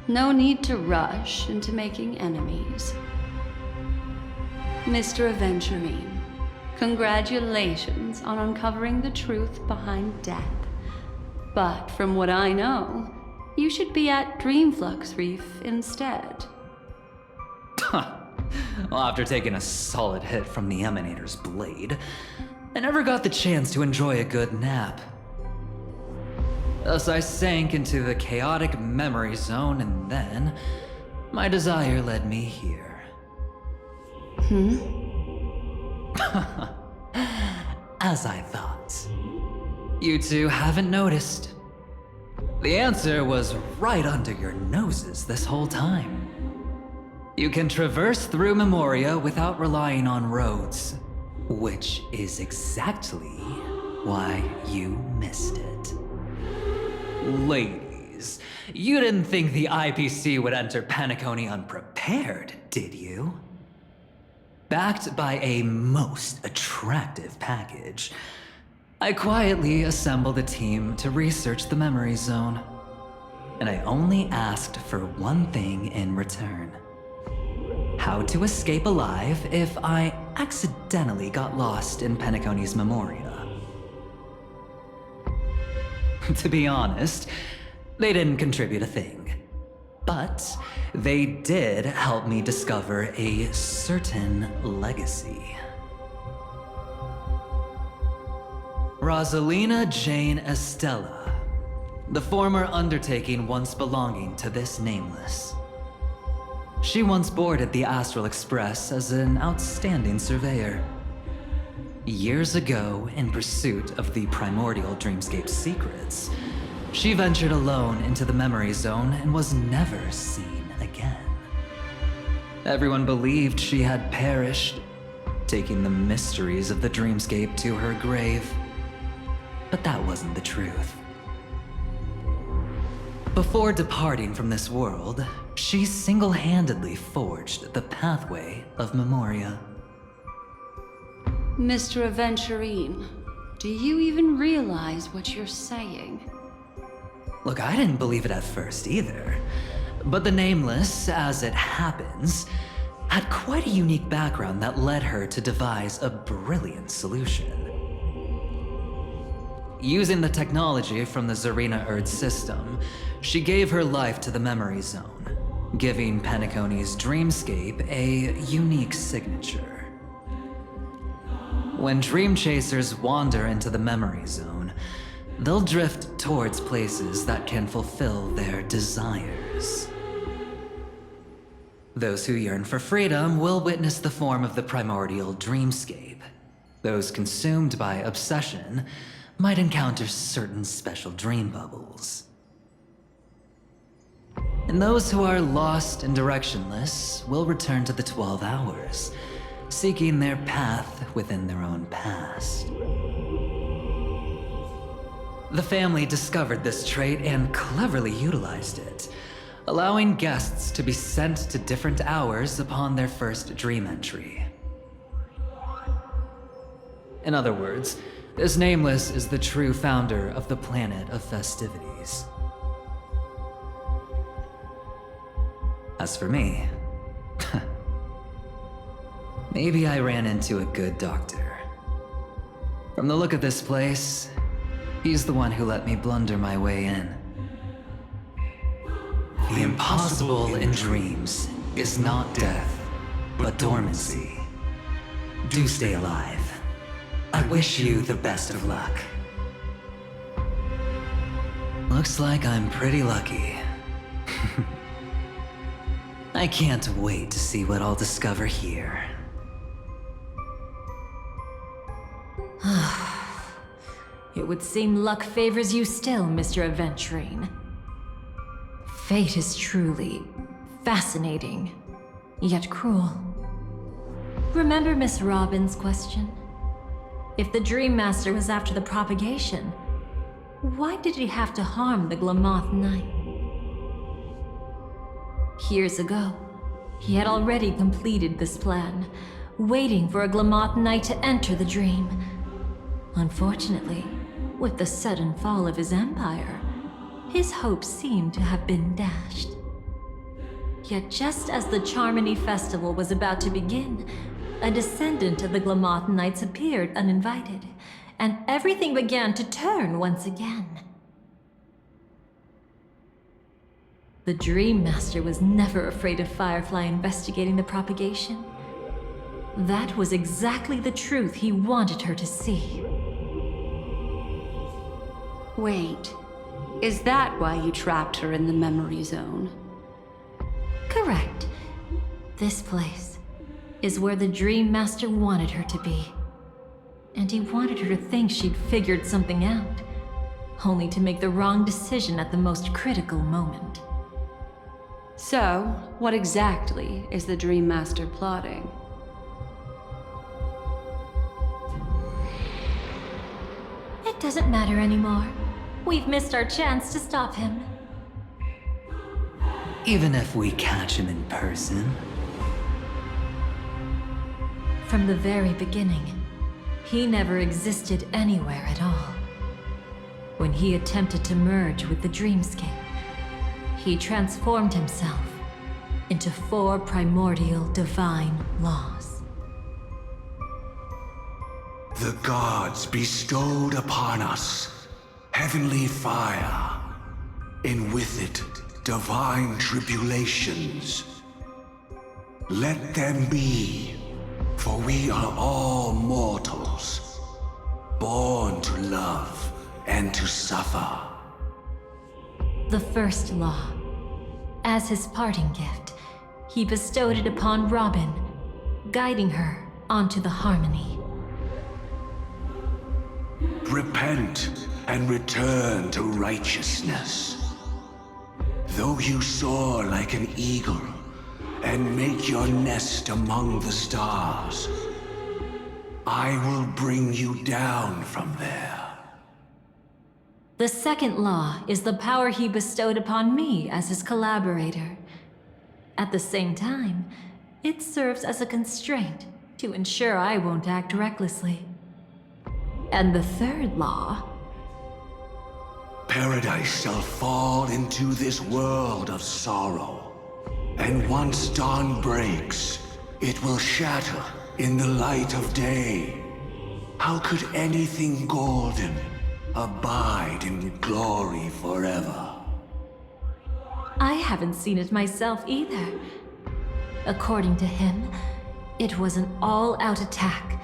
No need to rush into making enemies. Mr. Aventurine, congratulations on uncovering the truth behind death. But from what I know, you should be at Dreamflux Reef instead. Well, after taking a solid hit from the Emanator's blade, I never got the chance to enjoy a good nap. Thus I sank into the chaotic memory zone, and then my desire led me here. As I thought. You two haven't noticed. The answer was right under your noses this whole time. You can traverse through Memoria without relying on roads, which is exactly why you missed it. Ladies, you didn't think the IPC would enter Penacony unprepared, did you? Backed by a most attractive package, I quietly assembled a team to research the memory zone. And I only asked for one thing in return. How to escape alive if I accidentally got lost in Penacony's Memoria. To be honest, they didn't contribute a thing. But they did help me discover a certain legacy. Rosalina Jane Estella, the former undertaking once belonging to this nameless. She once boarded the Astral Express as an outstanding surveyor. Years ago, in pursuit of the primordial dreamscape secrets, she ventured alone into the memory zone and was never seen again. Everyone believed she had perished, taking the mysteries of the dreamscape to her grave. But that wasn't the truth. Before departing from this world, she single-handedly forged the pathway of Memoria. Mr. Aventurine, do you even realize what you're saying? Look, I didn't believe it at first either. But the Nameless, as it happens, had quite a unique background that led her to devise a brilliant solution. Using the technology from the Zarina Erd system, she gave her life to the Memory Zone, giving Penacony's dreamscape a unique signature. When dream chasers wander into the Memory Zone, they'll drift towards places that can fulfill their desires. Those who yearn for freedom will witness the form of the primordial dreamscape. Those consumed by obsession might encounter certain special dream bubbles. And those who are lost and directionless will return to the 12 Hours, seeking their path within their own past. The family discovered this trait and cleverly utilized it, allowing guests to be sent to different hours upon their first dream entry. In other words, this Nameless is the true founder of the planet of festivities. As for me, maybe I ran into a good doctor. From the look of this place, he's the one who let me blunder my way in. The impossible in dreams is not death, but dormancy. Do stay alive. I wish you the best of luck. Looks like I'm pretty lucky. I can't wait to see what I'll discover here. It would seem luck favors you still, Mr. Aventurine. Fate is truly fascinating, yet cruel. Remember Miss Robin's question? If the Dream Master was after the propagation, why did he have to harm the Glamoth Knight? Years ago, he had already completed this plan, waiting for a Glamoth Knight to enter the dream. Unfortunately, with the sudden fall of his empire, his hopes seemed to have been dashed. Yet just as the Charmony Festival was about to begin, a descendant of the Glamoth Knights appeared uninvited, and everything began to turn once again. The Dream Master was never afraid of Firefly investigating the propagation. That was exactly the truth he wanted her to see. Wait, is that why you trapped her in the Memory Zone? Correct. This place is where the Dream Master wanted her to be. And he wanted her to think she'd figured something out, only to make the wrong decision at the most critical moment. So, what exactly is the Dream Master plotting? It doesn't matter anymore. We've missed our chance to stop him. Even if we catch him in person? From the very beginning, he never existed anywhere at all. When he attempted to merge with the dreamscape, he transformed himself into 4 primordial divine laws. The gods bestowed upon us heavenly fire, and with it divine tribulations. Let them be, for we are all mortals, born to love and to suffer. The first law. As his parting gift, he bestowed it upon Robin, guiding her onto the harmony. Repent and return to righteousness. Though you soar like an eagle and make your nest among the stars, I will bring you down from there. The second law is the power he bestowed upon me as his collaborator. At the same time, it serves as a constraint to ensure I won't act recklessly. And the third law... Paradise shall fall into this world of sorrow. And once dawn breaks, it will shatter in the light of day. How could anything golden abide in glory forever? I haven't seen it myself either. According to him, it was an all-out attack,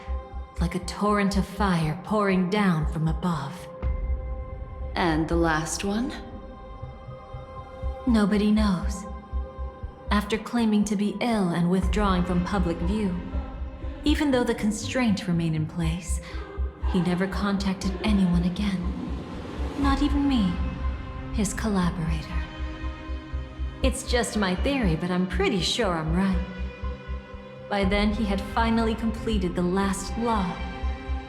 like a torrent of fire pouring down from above. And the last one? Nobody knows. After claiming to be ill and withdrawing from public view, even though the constraint remained in place, he never contacted anyone again. Not even me, his collaborator. It's just my theory, but I'm pretty sure I'm right. By then, he had finally completed the last law,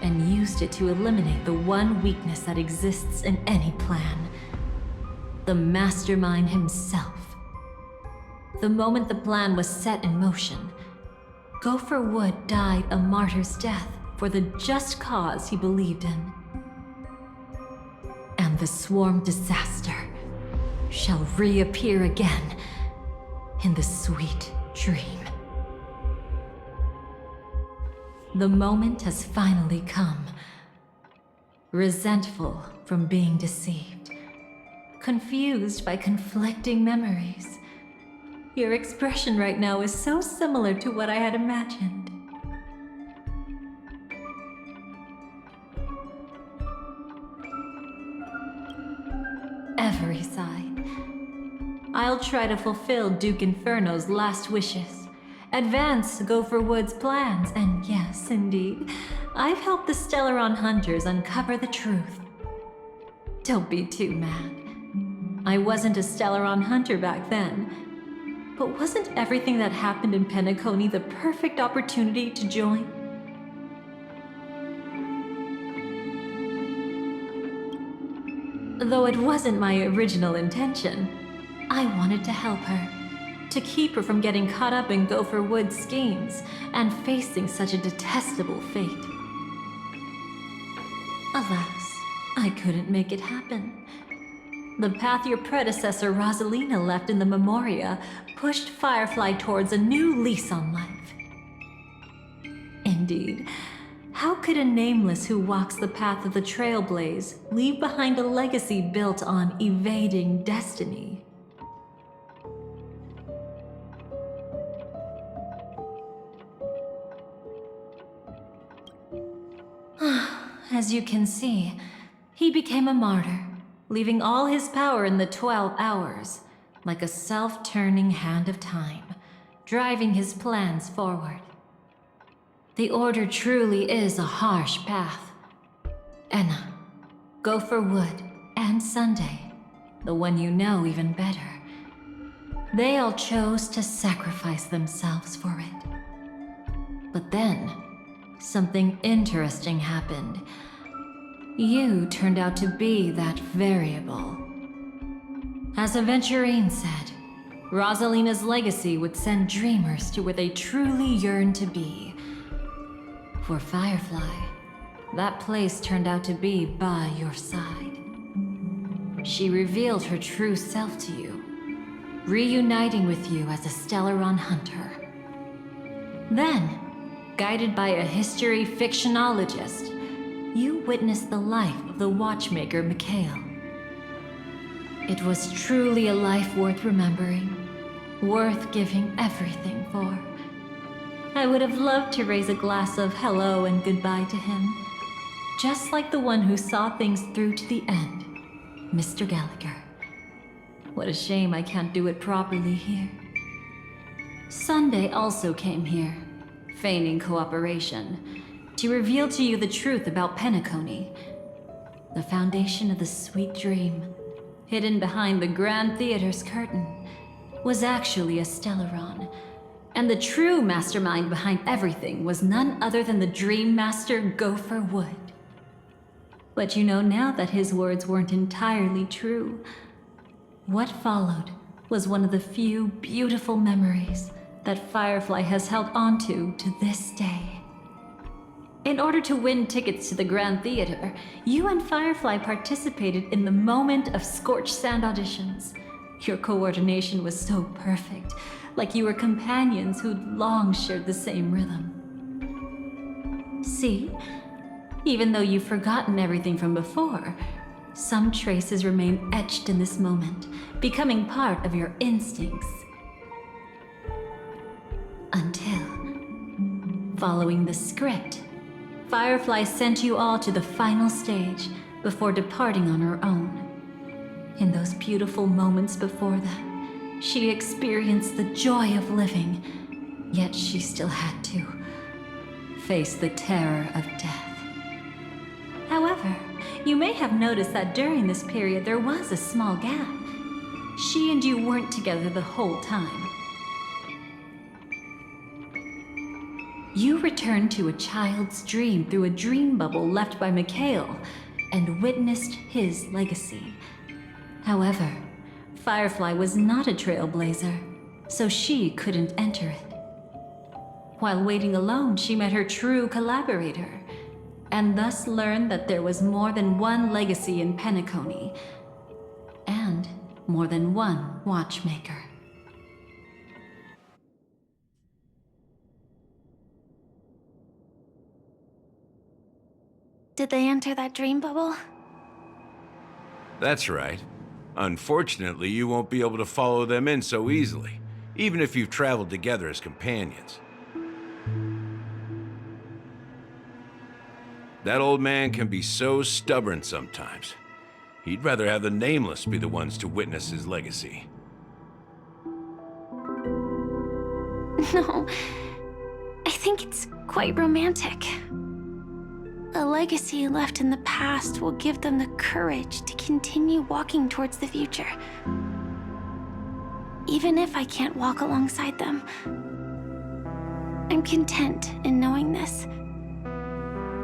and used it to eliminate the one weakness that exists in any plan. The mastermind himself. The moment the plan was set in motion, Gopher Wood died a martyr's death for the just cause he believed in. And the swarm disaster shall reappear again in the sweet dream. The moment has finally come. Resentful from being deceived. Confused by conflicting memories. Your expression right now is so similar to what I had imagined. Every side. I'll try to fulfill Duke Inferno's last wishes. Advance Gopher Wood's plans, and yes, indeed, I've helped the Stellaron Hunters uncover the truth. Don't be too mad. I wasn't a Stellaron Hunter back then, but wasn't everything that happened in Penacony the perfect opportunity to join? Though it wasn't my original intention, I wanted to help her. To keep her from getting caught up in Gopher Wood's schemes and facing such a detestable fate. Alas, I couldn't make it happen. The path your predecessor Rosalina left in the Memoria pushed Firefly towards a new lease on life. Indeed, how could a nameless who walks the path of the Trailblaze leave behind a legacy built on evading destiny? As you can see, he became a martyr, leaving all his power in the 12 hours, like a self-turning hand of time, driving his plans forward. The Order truly is a harsh path. Enna, Gopher Wood, and Sunday, the one you know even better, they all chose to sacrifice themselves for it. But then, something interesting happened. You turned out to be that variable. As Aventurine said, Rosalina's legacy would send dreamers to where they truly yearn to be. For Firefly, that place turned out to be by your side. She revealed her true self to you, reuniting with you as a Stellaron Hunter. Then, guided by a history fictionologist, you witnessed the life of the watchmaker Mikhail. It was truly a life worth remembering, worth giving everything for. I would have loved to raise a glass of hello and goodbye to him, just like the one who saw things through to the end, Mr. Gallagher. What a shame I can't do it properly here. Sunday also came here, feigning cooperation, to reveal to you the truth about Penacony, the foundation of the sweet dream, hidden behind the Grand Theater's curtain, was actually a Stellaron, and the true mastermind behind everything was none other than the Dream Master Gopher Wood. But you know now that his words weren't entirely true. What followed was one of the few beautiful memories that Firefly has held onto to this day. In order to win tickets to the Grand Theater, you and Firefly participated in the Moment of Scorched Sand auditions. Your coordination was so perfect, like you were companions who'd long shared the same rhythm. See? Even though you've forgotten everything from before, some traces remain etched in this moment, becoming part of your instincts. Until, following the script, Firefly sent you all to the final stage before departing on her own. In those beautiful moments before that, she experienced the joy of living, yet she still had to face the terror of death. However, you may have noticed that during this period there was a small gap. She and you weren't together the whole time. You returned to a child's dream through a dream bubble left by Mikhail and witnessed his legacy. However, Firefly was not a trailblazer, so she couldn't enter it. While waiting alone, she met her true collaborator, and thus learned that there was more than one legacy in Penacony, and more than one watchmaker. Did they enter that dream bubble? That's right. Unfortunately, you won't be able to follow them in so easily, even if you've traveled together as companions. That old man can be so stubborn sometimes. He'd rather have the Nameless be the ones to witness his legacy. No, I think it's quite romantic. A legacy left in the past will give them the courage to continue walking towards the future. Even if I can't walk alongside them, I'm content in knowing this.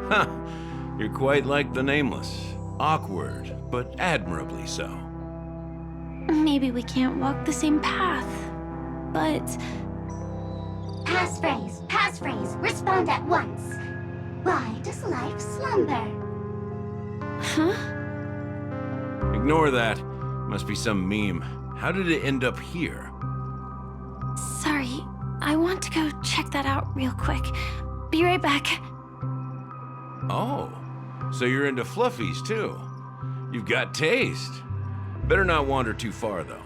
Huh. You're quite like the Nameless. Awkward, but admirably so. Maybe we can't walk the same path, but... Passphrase, respond at once. Why does life slumber? Huh? Ignore that. Must be some meme. How did it end up here? Sorry, I want to go check that out real quick. Be right back. Oh, so you're into fluffies too. You've got taste. Better not wander too far though.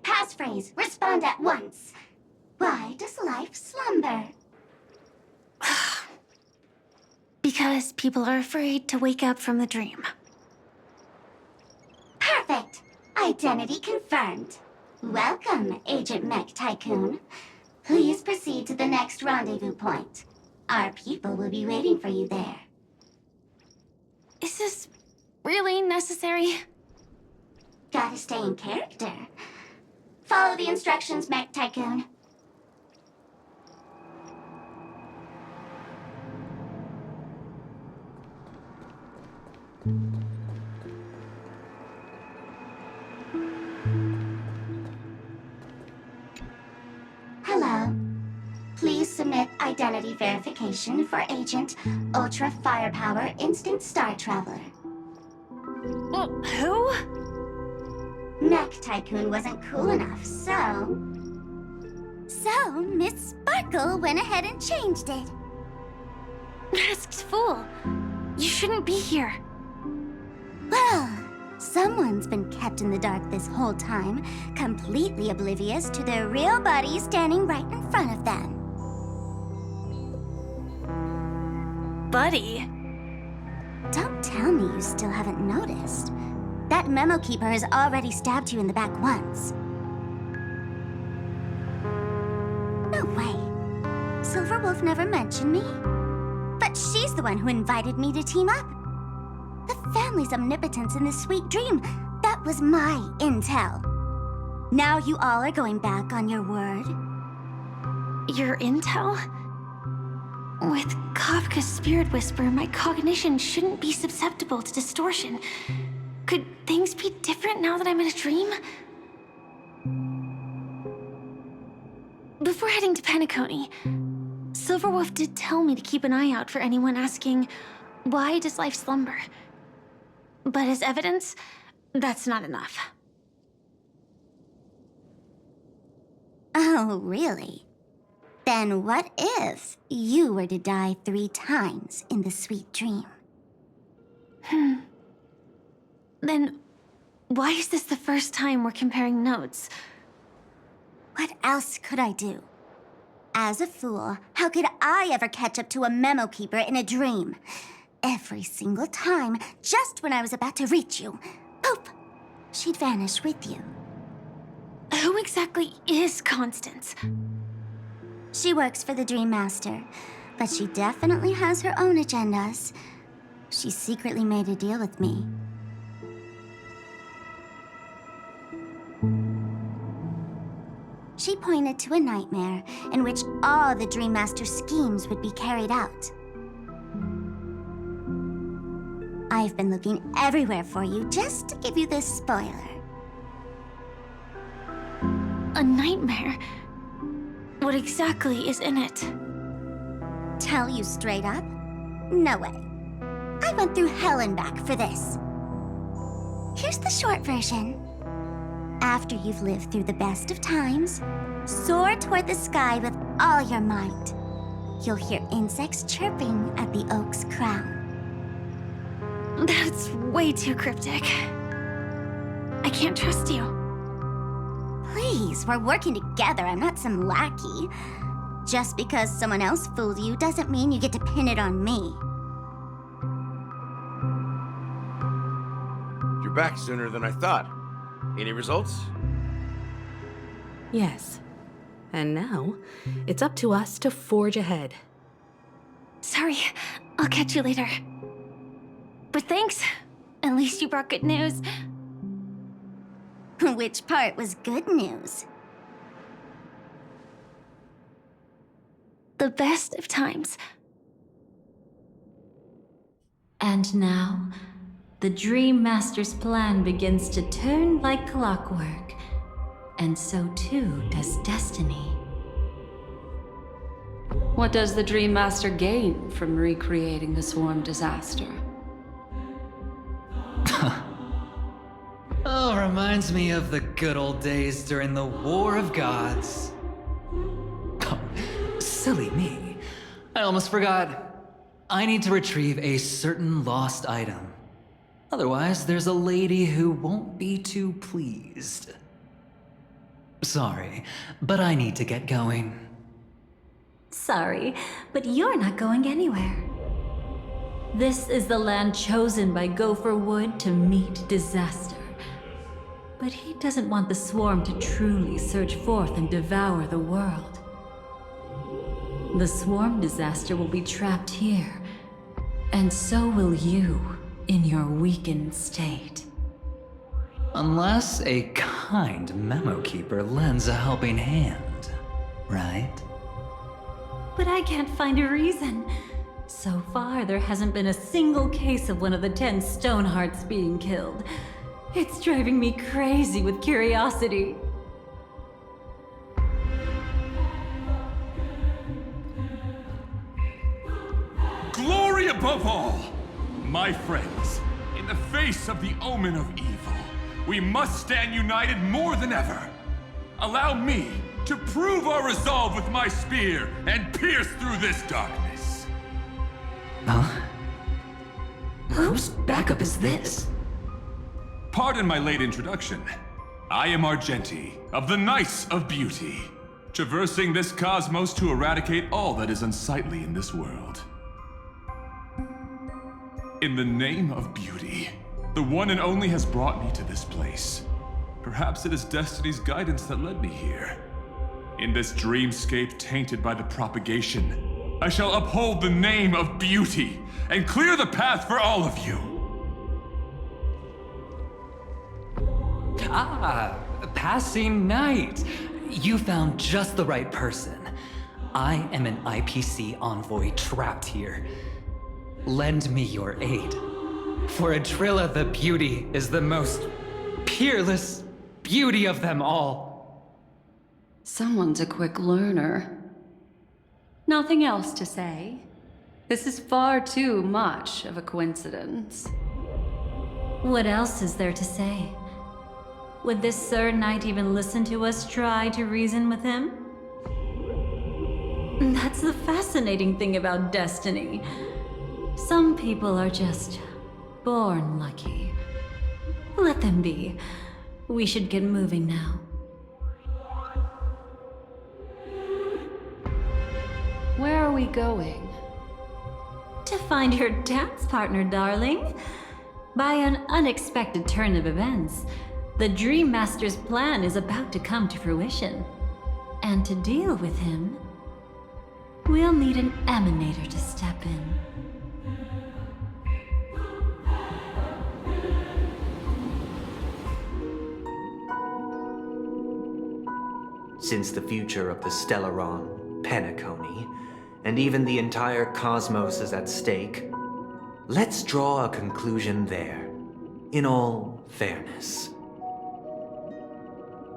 Passphrase, respond at once. Why does life slumber? Because people are afraid to wake up from the dream. Perfect. Identity confirmed. Welcome, Agent Mech Tycoon. Please proceed to the next rendezvous point. Our people will be waiting for you there. Is this really necessary? Gotta stay in character. Follow the instructions, Mech Tycoon. Hello. Please submit identity verification for Agent Ultra Firepower Instant Star Traveler. Who? Mech Tycoon wasn't cool enough, so... So, Miss Sparkle went ahead and changed it. Masked fool. You shouldn't be here. Well, someone's been kept in the dark this whole time, completely oblivious to their real body standing right in front of them. Buddy? Don't tell me you still haven't noticed. That memo keeper has already stabbed you in the back once. No way. Silverwolf never mentioned me. But she's the one who invited me to team up. The family's omnipotence in this sweet dream, that was my intel. Now you all are going back on your word? Your intel? With Kafka's spirit whisper, my cognition shouldn't be susceptible to distortion. Could things be different now that I'm in a dream? Before heading to Penacony, Silverwolf did tell me to keep an eye out for anyone asking, why does life slumber? But as evidence, that's not enough. Oh, really? Then what if you were to die 3 times in the sweet dream? Then why is this the first time we're comparing notes? What else could I do? As a fool, how could I ever catch up to a memo keeper in a dream? Every single time, just when I was about to reach you, poof, she'd vanish with you. Who exactly is Constance? She works for the Dream Master, but she definitely has her own agendas. She secretly made a deal with me. She pointed to a nightmare in which all the Dream Master's schemes would be carried out. I've been looking everywhere for you just to give you this spoiler. A nightmare? What exactly is in it? Tell you straight up? No way. I went through hell and back for this. Here's the short version. After you've lived through the best of times, soar toward the sky with all your might. You'll hear insects chirping at the oak's crown. That's way too cryptic. I can't trust you. Please, we're working together. I'm not some lackey. Just because someone else fooled you doesn't mean you get to pin it on me. You're back sooner than I thought. Any results? Yes. And now, it's up to us to forge ahead. Sorry, I'll catch you later. But thanks. At least you brought good news. Which part was good news? The best of times. And now, the Dream Master's plan begins to turn like clockwork, and so too does Destiny. What does the Dream Master gain from recreating the swarm disaster? Oh, reminds me of the good old days during the War of Gods. Oh, silly me. I almost forgot. I need to retrieve a certain lost item. Otherwise, there's a lady who won't be too pleased. Sorry, but I need to get going. Sorry, but you're not going anywhere. This is the land chosen by Gopher Wood to meet disaster. But he doesn't want the swarm to truly surge forth and devour the world. The swarm disaster will be trapped here, and so will you in your weakened state. Unless a kind memo keeper lends a helping hand, right? But I can't find a reason. So far, there hasn't been a single case of one of the 10 Stonehearts being killed. It's driving me crazy with curiosity. Glory above all! My friends, in the face of the omen of evil, we must stand united more than ever. Allow me to prove our resolve with my spear and pierce through this darkness. Huh? Whose backup is this? Pardon my late introduction. I am Argenti, of the Knights of Beauty, traversing this cosmos to eradicate all that is unsightly in this world. In the name of beauty, the one and only has brought me to this place. Perhaps it is Destiny's guidance that led me here. In this dreamscape tainted by the propagation, I shall uphold the name of beauty and clear the path for all of you. Ah, passing night. You found just the right person. I am an IPC envoy trapped here. Lend me your aid. For Adrilla the Beauty is the most peerless beauty of them all. Someone's a quick learner. Nothing else to say. This is far too much of a coincidence. What else is there to say? Would this Sir Knight even listen to us try to reason with him? That's the fascinating thing about Destiny. Some people are just born lucky. Let them be. We should get moving now. Where are we going? To find your dance partner, darling. By an unexpected turn of events, the Dream Master's plan is about to come to fruition. And to deal with him, we'll need an emanator to step in. Since the future of the Stellaron, Penacony, and even the entire cosmos is at stake, let's draw a conclusion there, in all fairness.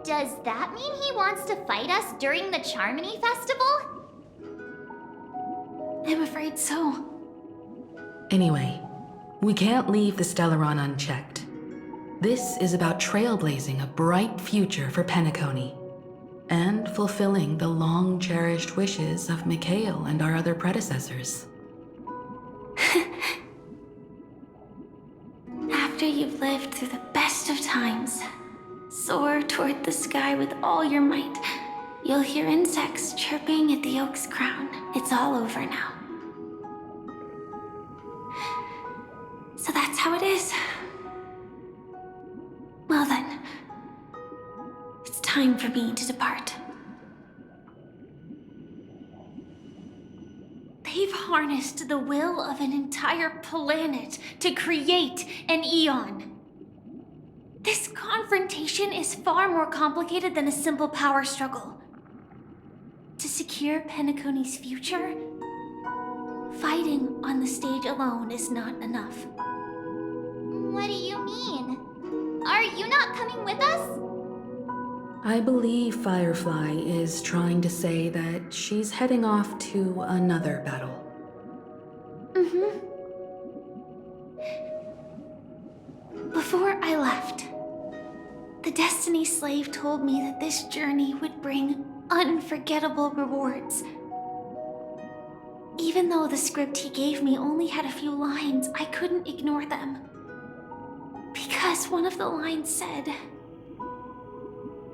Does that mean he wants to fight us during the Charmony Festival? I'm afraid so. Anyway, we can't leave the Stellaron unchecked. This is about trailblazing a bright future for Penacony, and fulfilling the long-cherished wishes of Mikhail and our other predecessors. After you've lived through the best of times, soar toward the sky with all your might. You'll hear insects chirping at the oak's crown. It's all over now. So that's how it is. Well then, it's time for me to depart. They've harnessed the will of an entire planet to create an Eon. This confrontation is far more complicated than a simple power struggle. To secure Penacony's future, fighting on the stage alone is not enough. What do you mean? Are you not coming with us? I believe Firefly is trying to say that she's heading off to another battle. Mm-hmm. Before I left, the Destiny slave told me that this journey would bring unforgettable rewards. Even though the script he gave me only had a few lines, I couldn't ignore them. Because one of the lines said,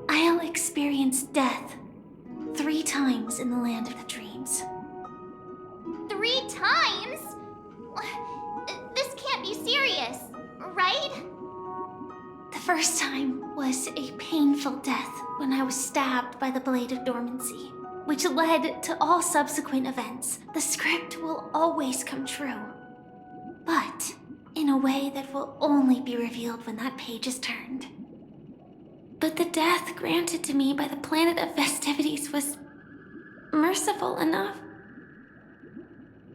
"I'll experience death 3 times in the land of the dreams." 3 times? This can't be serious, right? The first time was a painful death when I was stabbed by the Blade of Dormancy, which led to all subsequent events. The script will always come true, but in a way that will only be revealed when that page is turned. But the death granted to me by the planet of festivities was merciful enough.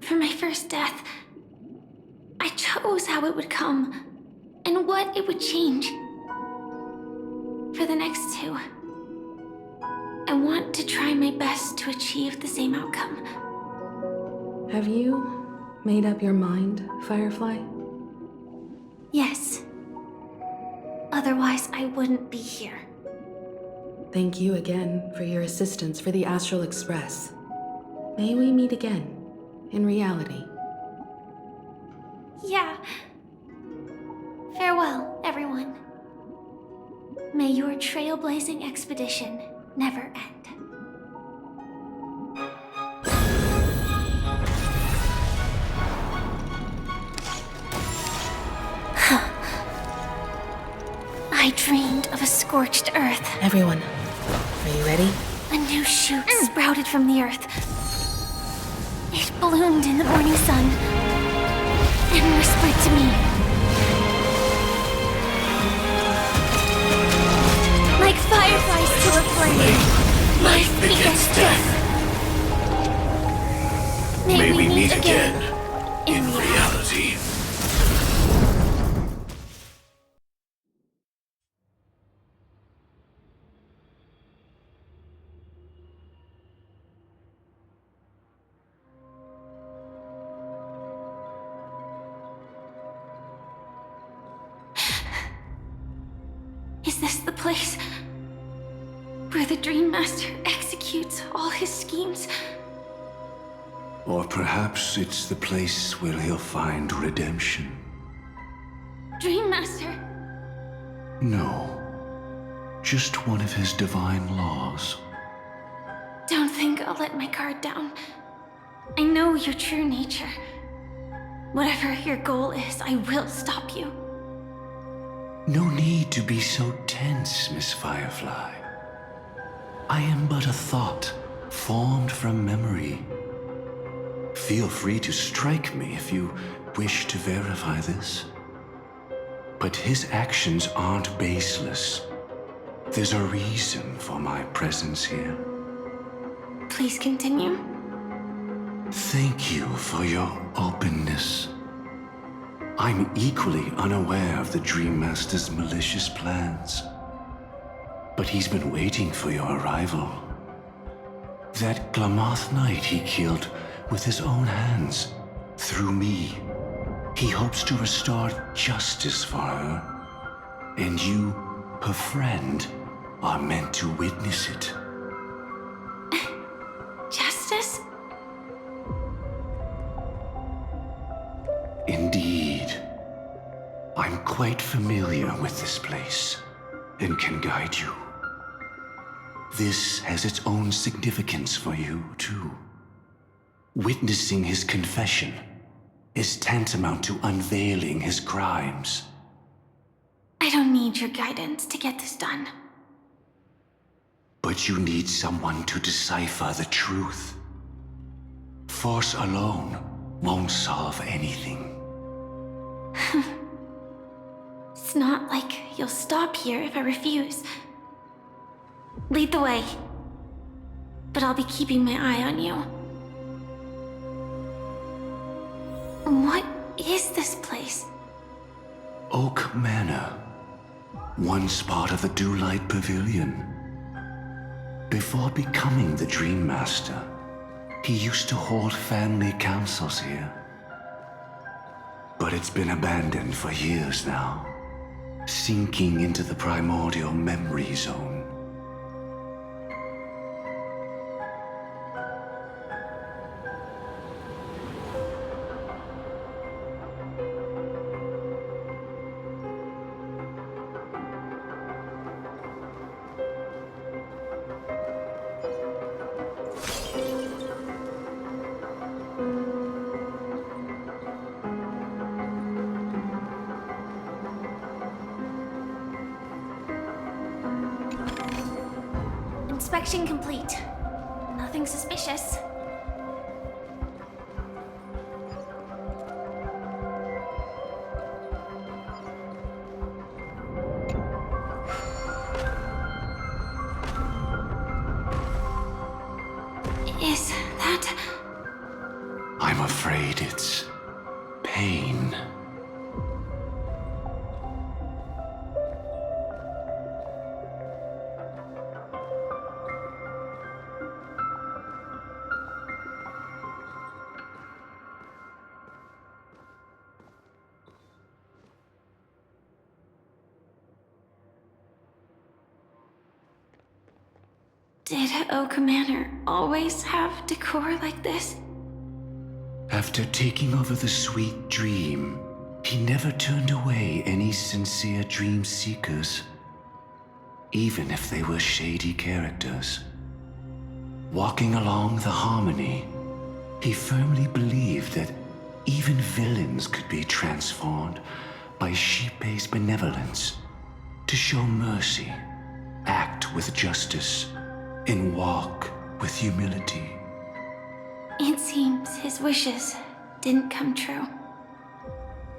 For my first death, I chose how it would come and what it would change. For the next 2, I want to try my best to achieve the same outcome. Have you made up your mind, Firefly? Yes. Otherwise, I wouldn't be here. Thank you again for your assistance for the Astral Express. May we meet again, in reality. Yeah. Farewell, everyone. May your trailblazing expedition never end. I dreamed of a scorched earth. Everyone, are you ready? A new shoot sprouted from the earth. It bloomed in the morning sun and whispered to me. Like fire. sacrifice to a flame. Life begets death. May we meet again in reality. Is this the place where the Dream Master executes all his schemes? Or perhaps it's the place where he'll find redemption. Dream Master? No. Just one of his divine laws. Don't think I'll let my guard down. I know your true nature. Whatever your goal is, I will stop you. No need to be so tense, Miss Firefly. I am but a thought, formed from memory. Feel free to strike me if you wish to verify this. But his actions aren't baseless. There's a reason for my presence here. Please continue. Thank you for your openness. I'm equally unaware of the Dream Master's malicious plans. But he's been waiting for your arrival. That Glamoth Knight he killed with his own hands, through me. He hopes to restore justice for her. And you, her friend, are meant to witness it. Justice? Indeed. I'm quite familiar with this place, and can guide you. This has its own significance for you, too. Witnessing his confession is tantamount to unveiling his crimes. I don't need your guidance to get this done. But you need someone to decipher the truth. Force alone won't solve anything. It's not like you'll stop here if I refuse. Lead the way. But I'll be keeping my eye on you. What is this place? Oak Manor. Once part of the Dewlight Pavilion. Before becoming the Dream Master, he used to hold family councils here. But it's been abandoned for years now, sinking into the primordial memory zone. Inspection complete. Nothing suspicious. Is that... I'm afraid it's pain. Did Oak Manor always have decor like this? After taking over the Sweet Dream, he never turned away any sincere dream seekers, even if they were shady characters. Walking along the Harmony, he firmly believed that even villains could be transformed by Shippei's benevolence to show mercy, act with justice, and walk with humility. It seems his wishes didn't come true.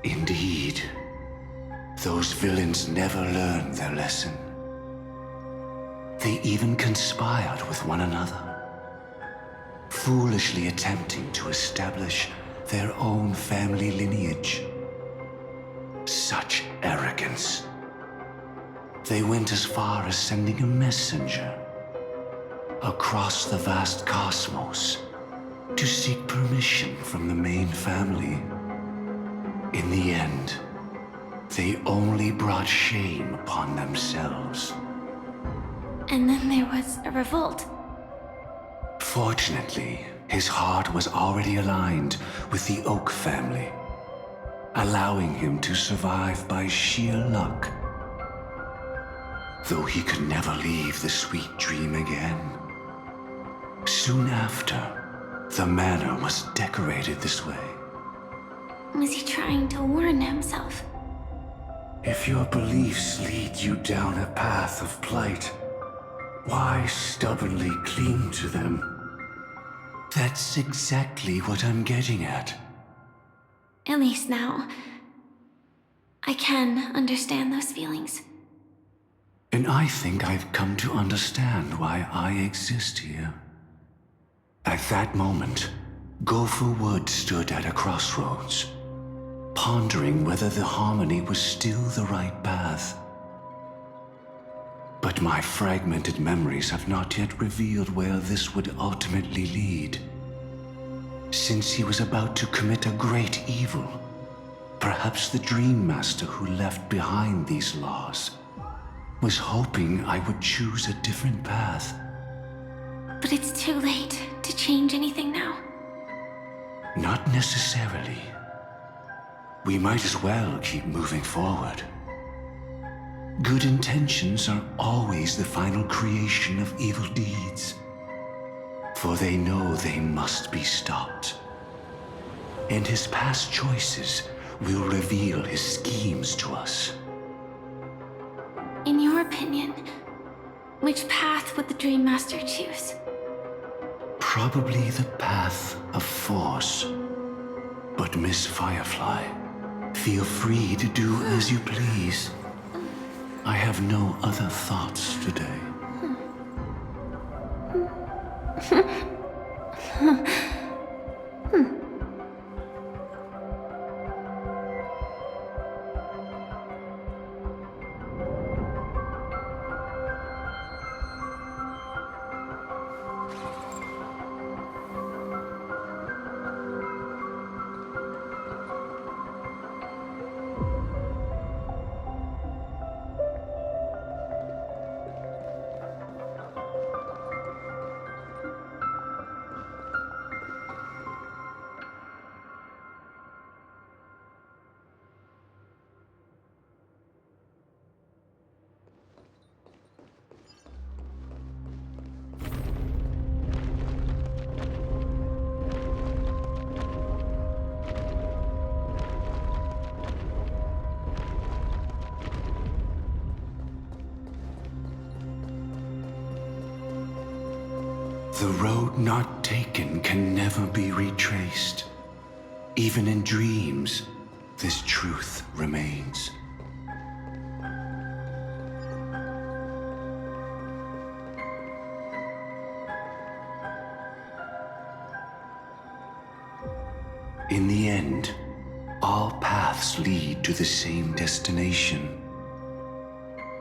Indeed. Those villains never learned their lesson. They even conspired with one another, foolishly attempting to establish their own family lineage. Such arrogance. They went as far as sending a messenger across the vast cosmos to seek permission from the main family. In the end, they only brought shame upon themselves. And then there was a revolt. Fortunately, his heart was already aligned with the Oak family, allowing him to survive by sheer luck. Though he could never leave the sweet dream again. Soon after, the manor was decorated this way. Was he trying to warn himself? If your beliefs lead you down a path of plight, why stubbornly cling to them? That's exactly what I'm getting at. At least now, I can understand those feelings. And I think I've come to understand why I exist here. At that moment, Gopher Wood stood at a crossroads, pondering whether the harmony was still the right path. But my fragmented memories have not yet revealed where this would ultimately lead. Since he was about to commit a great evil, perhaps the Dream Master who left behind these laws was hoping I would choose a different path. But it's too late to change anything now. Not necessarily. We might as well keep moving forward. Good intentions are always the final creation of evil deeds, for they know they must be stopped. And his past choices will reveal his schemes to us. In your opinion, which path would the Dream Master choose? Probably the path of force. But Miss Firefly, feel free to do as you please. I have no other thoughts today. The road not taken can never be retraced. Even in dreams, this truth remains. In the end, all paths lead to the same destination.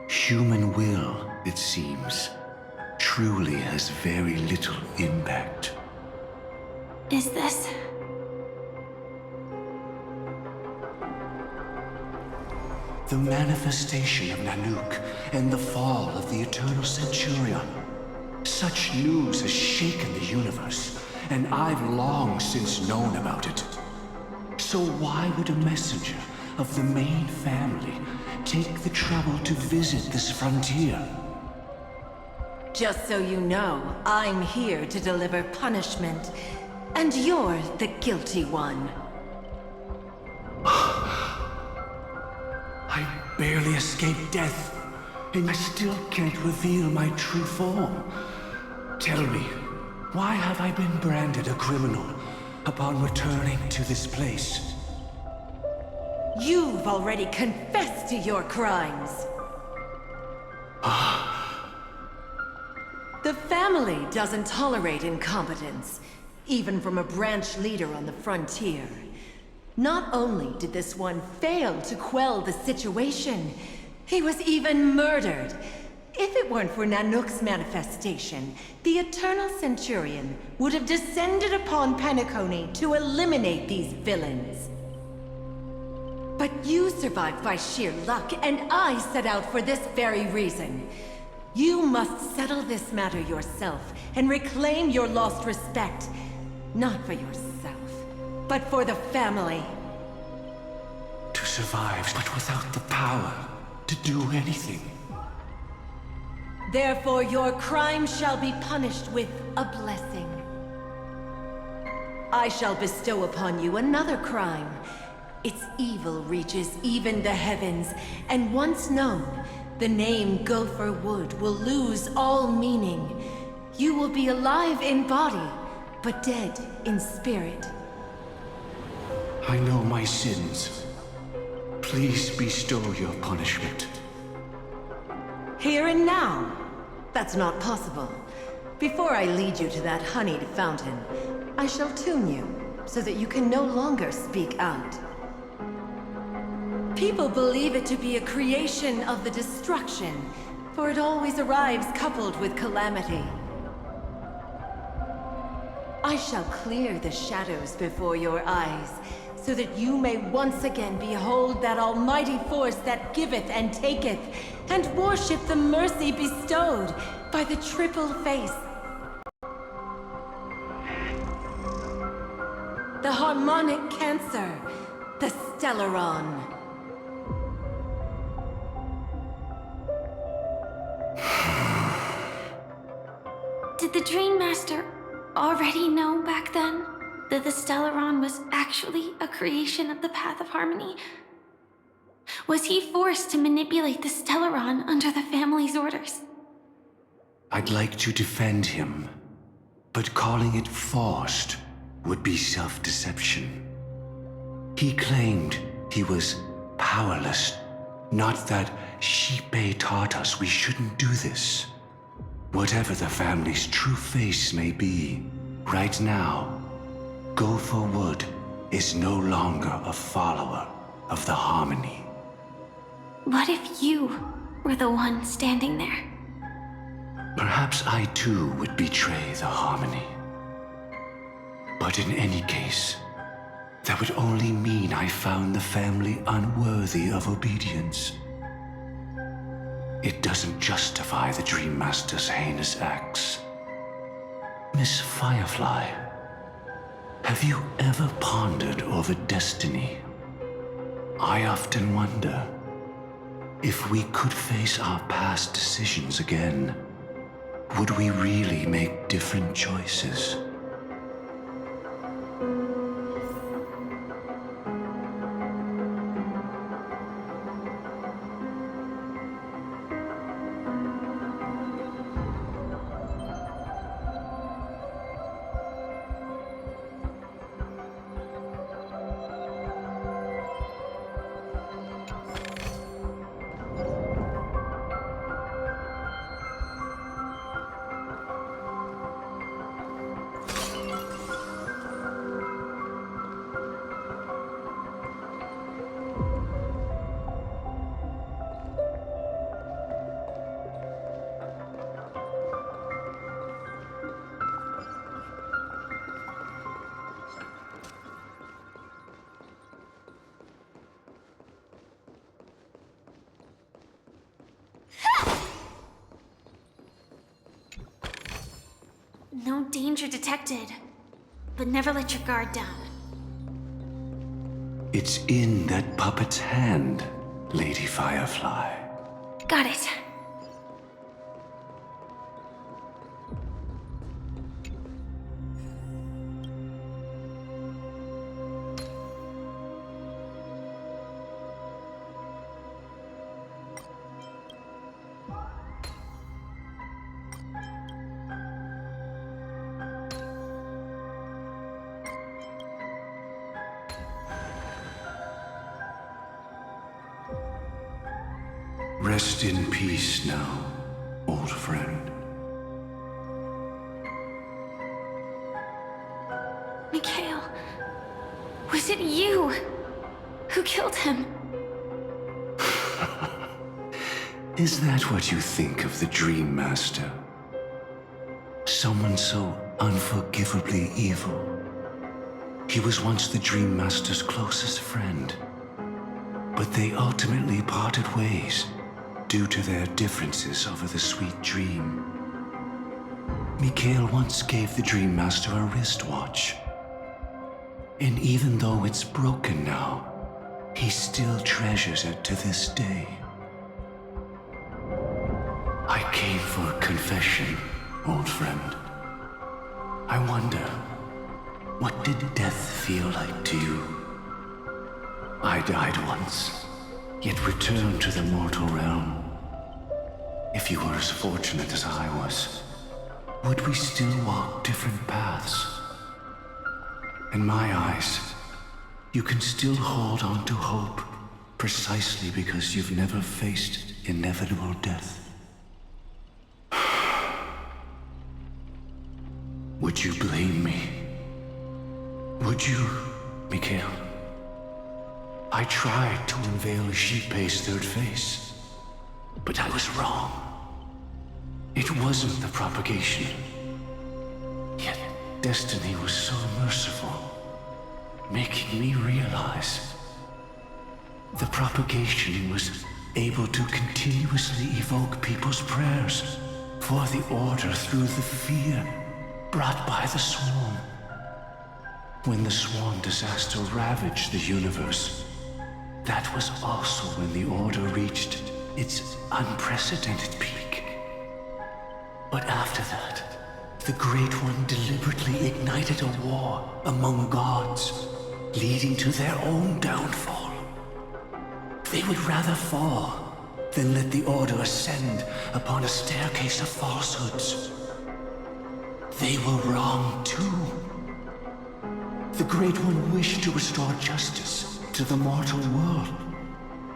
Human will, it seems, truly has very little impact. Is this? The manifestation of Nanook and the fall of the Eternal Centurion. Such news has shaken the universe, and I've long since known about it. So why would a messenger of the main family take the trouble to visit this frontier? Just so you know, I'm here to deliver punishment, and you're the guilty one. I barely escaped death, and I still can't reveal my true form. Tell me, why have I been branded a criminal upon returning to this place? You've already confessed to your crimes. family doesn't tolerate incompetence, even from a branch leader on the frontier. Not only did this one fail to quell the situation, he was even murdered. If it weren't for Nanook's manifestation, the Eternal Centurion would have descended upon Penacony to eliminate these villains. But you survived by sheer luck, and I set out for this very reason. You must settle this matter yourself and reclaim your lost respect. Not for yourself, but for the family. To survive, but without the power to do anything. Therefore, your crime shall be punished with a blessing. I shall bestow upon you another crime. Its evil reaches even the heavens, and once known, the name Gopher Wood will lose all meaning. You will be alive in body, but dead in spirit. I know my sins. Please bestow your punishment. Here and now? That's not possible. Before I lead you to that honeyed fountain, I shall tune you, so that you can no longer speak out. People believe it to be a creation of the destruction, for it always arrives coupled with calamity. I shall clear the shadows before your eyes, so that you may once again behold that almighty force that giveth and taketh, and worship the mercy bestowed by the triple face. The harmonic cancer, the Stellaron. Did the Dream Master already know back then that the Stellaron was actually a creation of the Path of Harmony? Was he forced to manipulate the Stellaron under the family's orders? I'd like to defend him, but calling it forced would be self-deception. He claimed he was powerless, not that Shipe taught us we shouldn't do this. Whatever the family's true face may be, right now, Gopher Wood is no longer a follower of the Harmony. What if you were the one standing there? Perhaps I too would betray the Harmony. But in any case, that would only mean I found the family unworthy of obedience. It doesn't justify the Dream Master's heinous acts. Miss Firefly, have you ever pondered over destiny? I often wonder if we could face our past decisions again, would we really make different choices? No danger detected, but never let your guard down. It's in that puppet's hand, Lady Firefly. Got it. Rest in peace now, old friend. Mikhail, was it you who killed him? Is that what you think of the Dream Master? Someone so unforgivably evil. He was once the Dream Master's closest friend, but they ultimately parted ways due to their differences over the sweet dream. Mikhail once gave the Dream Master a wristwatch, and even though it's broken now, he still treasures it to this day. I came for confession, old friend. I wonder, what did death feel like to you? I died once, yet returned to the mortal realm. If you were as fortunate as I was, would we still walk different paths? In my eyes, you can still hold on to hope precisely because you've never faced inevitable death. Would you blame me? Would you, Mikhail? I tried to unveil Xipe's third face, but I was wrong. It wasn't the propagation. Yet Destiny was so merciful, making me realize the propagation was able to continuously evoke people's prayers for the Order through the fear brought by the Swarm. When the Swarm disaster ravaged the universe, that was also when the Order reached its unprecedented peak. But after that, the Great One deliberately ignited a war among gods, leading to their own downfall. They would rather fall than let the Order ascend upon a staircase of falsehoods. They were wrong too. The Great One wished to restore justice to the mortal world.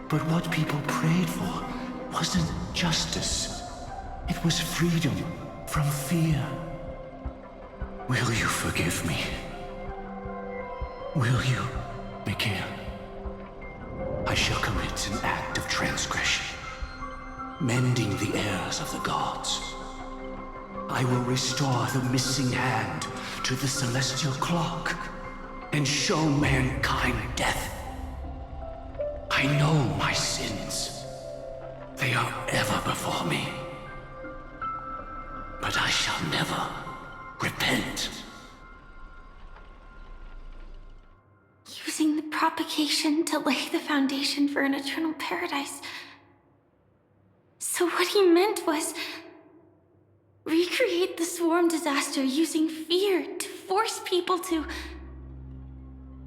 But what people prayed for wasn't justice. It was freedom from fear. Will you forgive me? Will you, Mikhail? I shall commit an act of transgression, mending the errors of the gods. I will restore the missing hand to the celestial clock and show mankind death. I know my sins. They are ever before me. But I shall never repent. Using the propagation to lay the foundation for an eternal paradise. So what he meant was recreate the Swarm disaster using fear to force people to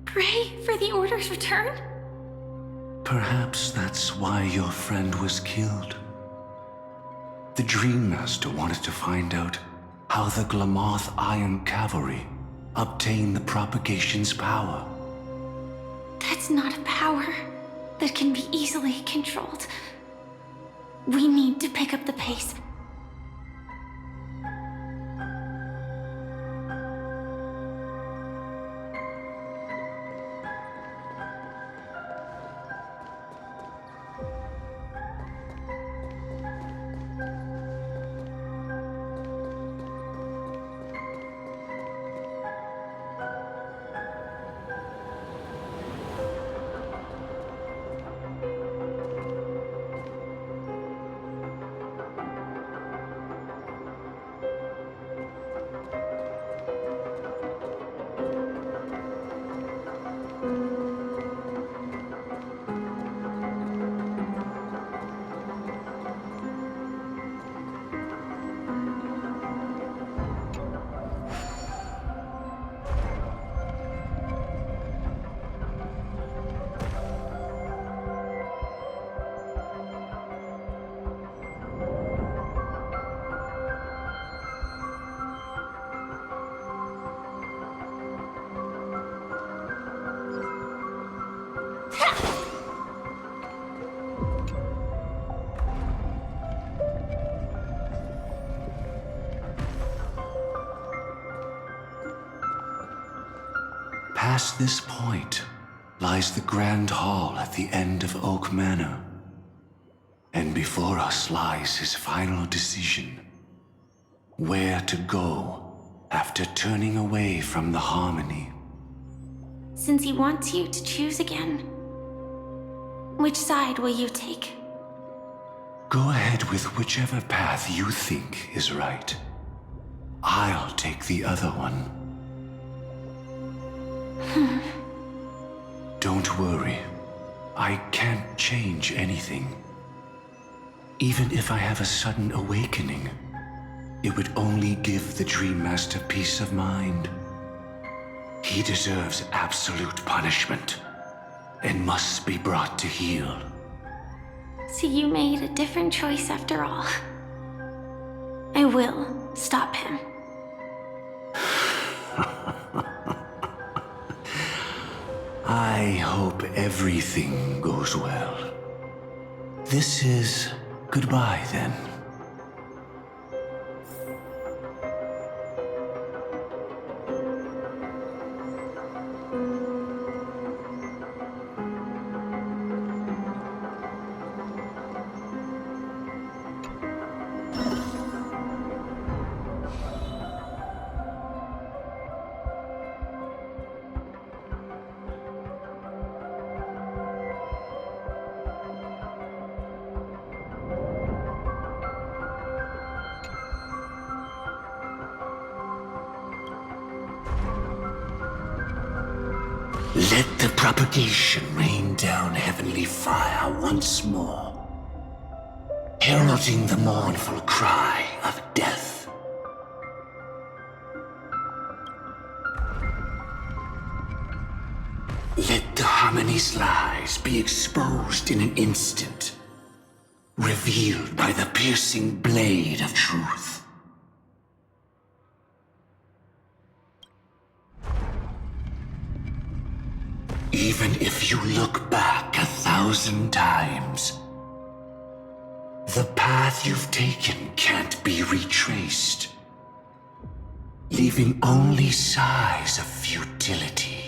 pray for the Order's return? Perhaps that's why your friend was killed. The Dream Master wanted to find out how the Glamoth Iron Cavalry obtained the propagation's power. That's not a power that can be easily controlled. We need to pick up the pace. Past this point lies the Grand Hall at the end of Oak Manor. And before us lies his final decision. Where to go after turning away from the Harmony. Since he wants you to choose again, which side will you take? Go ahead with whichever path you think is right. I'll take the other one. Don't worry. I can't change anything. Even if I have a sudden awakening, it would only give the Dream Master peace of mind. He deserves absolute punishment and must be brought to heel. So you made a different choice after all. I will stop him. I hope everything goes well. This is goodbye, then. Let the propagation rain down heavenly fire once more, heralding the mournful cry of death. Let the Harmony's lies be exposed in an instant, revealed by the piercing blade of truth. Even if you look back 1,000 times, the path you've taken can't be retraced, leaving only sighs of futility.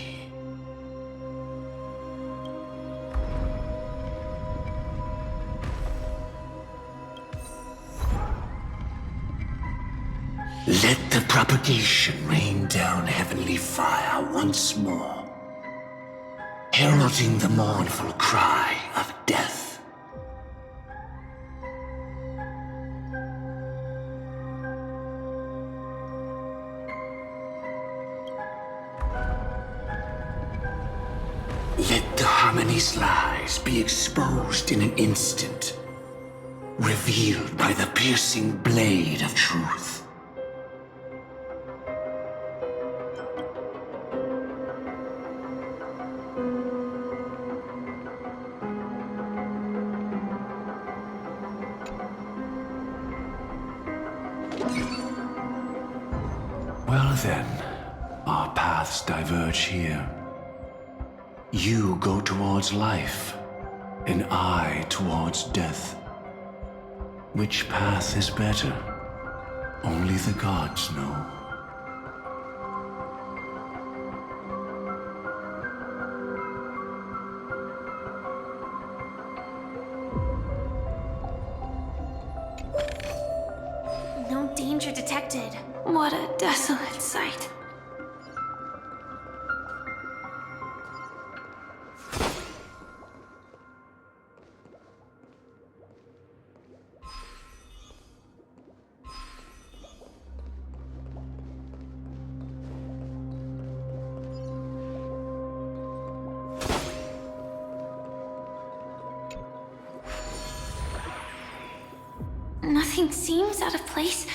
Let the propagation rain down heavenly fire once more, heralding the mournful cry of death. Let the Harmony's lies be exposed in an instant, revealed by the piercing blade of truth. Well then, our paths diverge here. You go towards life, and I towards death. Which path is better? Only the gods know. No danger detected. What a desolate sight. Nothing seems out of place.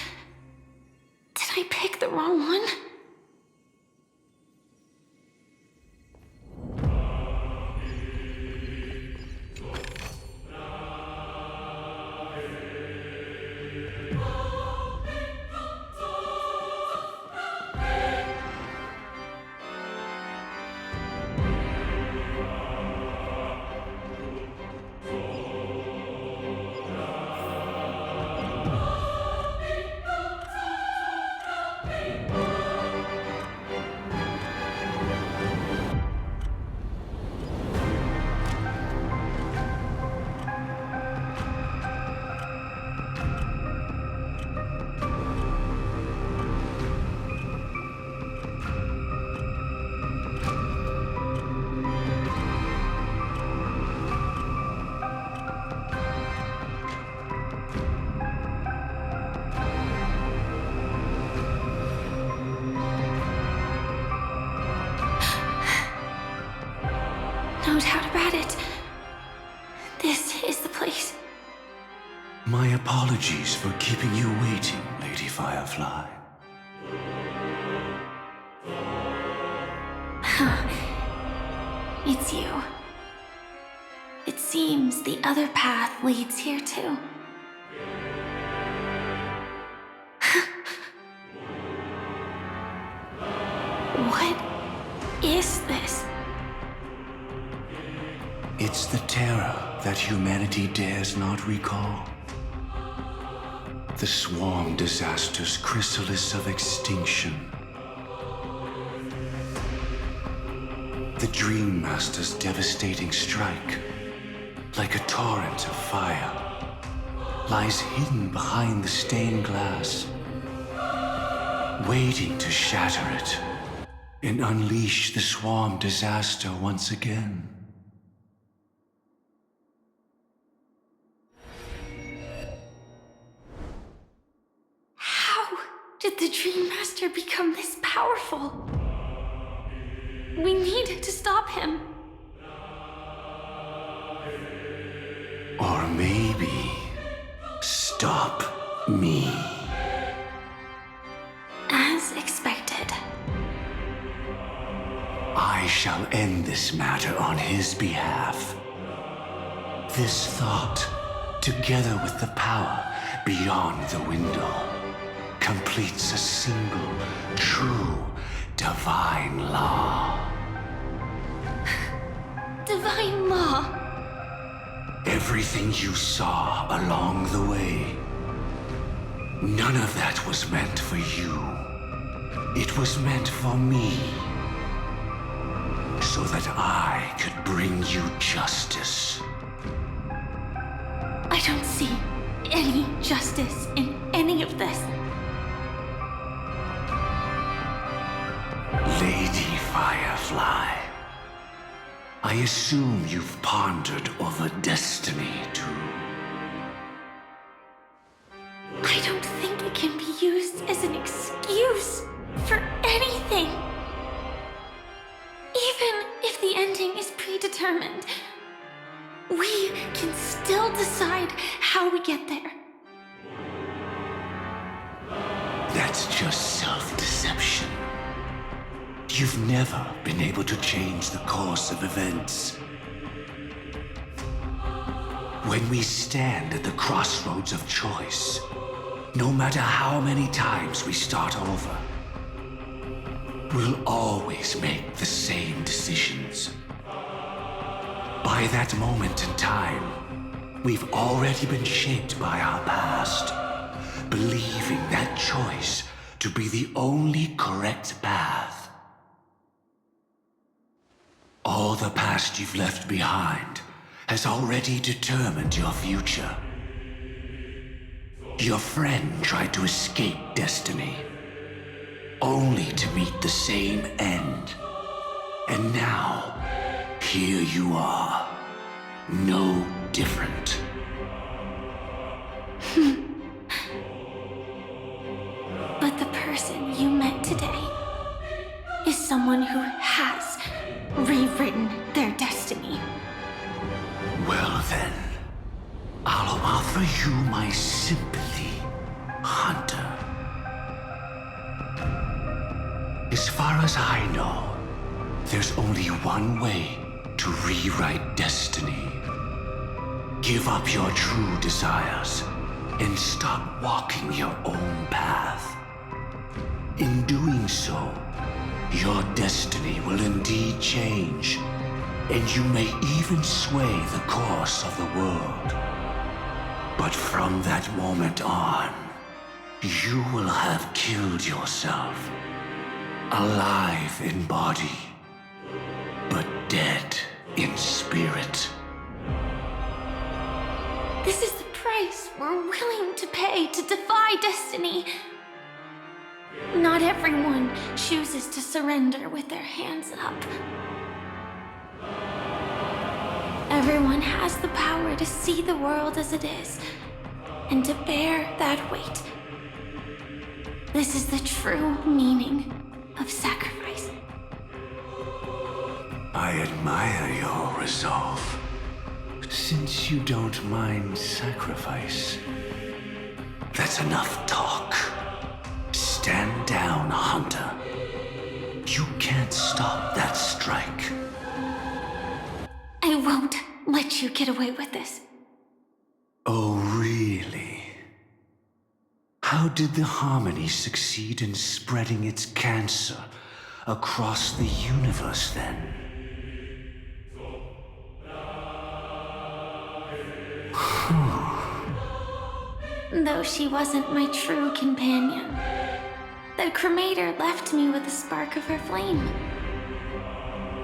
Did I pick the wrong one? no doubt about it. This is the place. My apologies for keeping you waiting, Lady Firefly. It's you. It seems the other path leads here too. What is this? It's the terror that humanity dares not recall. The swarm disaster's chrysalis of extinction. The Dream Master's devastating strike, like a torrent of fire, lies hidden behind the stained glass, waiting to shatter it and unleash the swarm disaster once again. How did the Dream Master become this powerful? We need to stop him. Or maybe stop me. As expected. I shall end this matter on his behalf. This thought, together with the power beyond the window, completes a single, true, divine law. Divine law? Everything you saw along the way, none of that was meant for you. It was meant for me. So that I could bring you justice. I don't see any justice in any of this. Lady Firefly, I assume you've pondered over destiny too. I don't think it can be used as an excuse for anything. Even if the ending is predetermined, we can still decide how we get there. That's just self-deception. You've never been able to change the course of events. When we stand at the crossroads of choice, no matter how many times we start over, we'll always make the same decisions. By that moment in time, we've already been shaped by our past, believing that choice to be the only correct path. All the past you've left behind has already determined your future. Your friend tried to escape destiny, only to meet the same end. And now, here you are, no different. But the person you met today is someone who has rewritten their destiny. Well then, I'll offer you my sympathy, Hunter. As far as I know, there's only one way to rewrite destiny. Give up your true desires and stop walking your own path. In doing so, your destiny will indeed change, and you may even sway the course of the world. But from that moment on, you will have killed yourself. Alive in body, but dead in spirit. This is the price we're willing to pay to defy destiny. Not everyone chooses to surrender with their hands up. Everyone has the power to see the world as it is, and to bear that weight. This is the true meaning of sacrifice. I I admire your resolve. Since you don't mind sacrifice, that's enough talk. Stand down, Hunter. You can't stop that strike. I won't let you get away with this. Oh, really? How did the Harmony succeed in spreading its cancer across the universe, then? Though she wasn't my true companion, the cremator left me with a spark of her flame.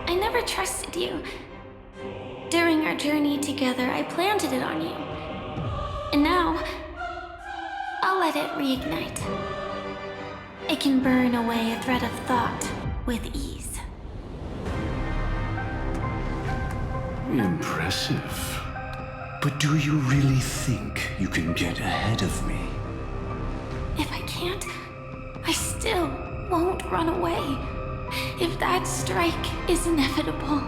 I never trusted you. During our journey together, I planted it on you. And now, I'll let it reignite. It can burn away a thread of thought with ease. Impressive. But do you really think you can get ahead of me? If I can't, I still won't run away. If that strike is inevitable,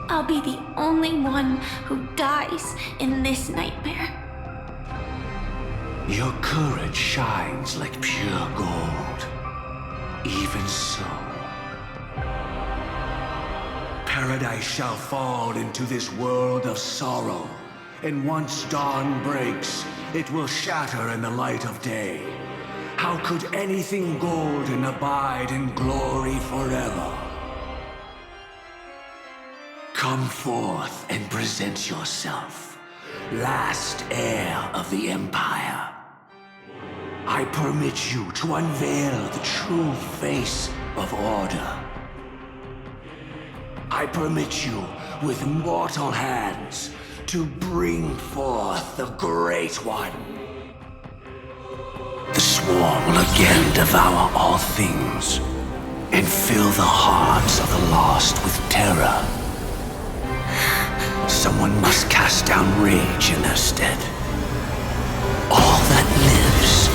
I'll be the only one who dies in this nightmare. Your courage shines like pure gold. Even so, paradise shall fall into this world of sorrow, and once dawn breaks, it will shatter in the light of day. How could anything golden abide in glory forever? Come forth and present yourself, last heir of the Empire. I permit you to unveil the true face of order. I permit you, with mortal hands, to bring forth the Great One. The swarm will again devour all things, and fill the hearts of the lost with terror. Someone must cast down rage in their stead. All that lives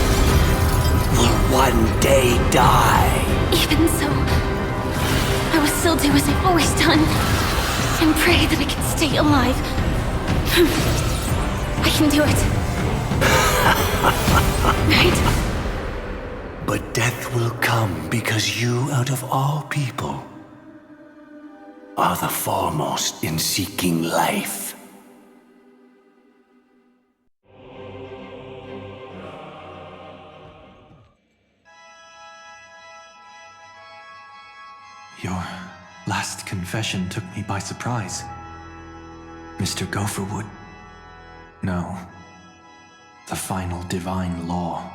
will one day die. Even so, I will still do as I've always done, and pray that I can stay alive. I can do it. Right? But death will come because you, out of all people, are the foremost in seeking life. Your last confession took me by surprise. Mr. Gopherwood. No. The final divine law.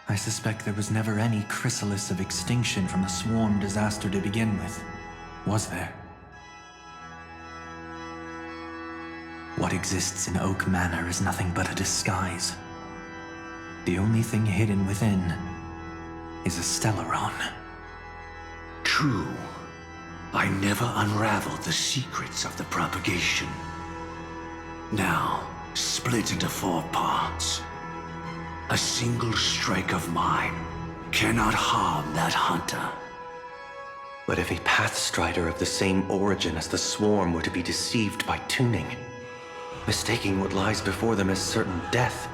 I suspect there was never any chrysalis of extinction from the swarm disaster to begin with. Was there? What exists in Oak Manor is nothing but a disguise. The only thing hidden within is a Stellaron. True. I never unraveled the secrets of the propagation. Now, split into 4 parts. A single strike of mine cannot harm that hunter. But if a Pathstrider of the same origin as the Swarm were to be deceived by tuning, mistaking what lies before them as certain death,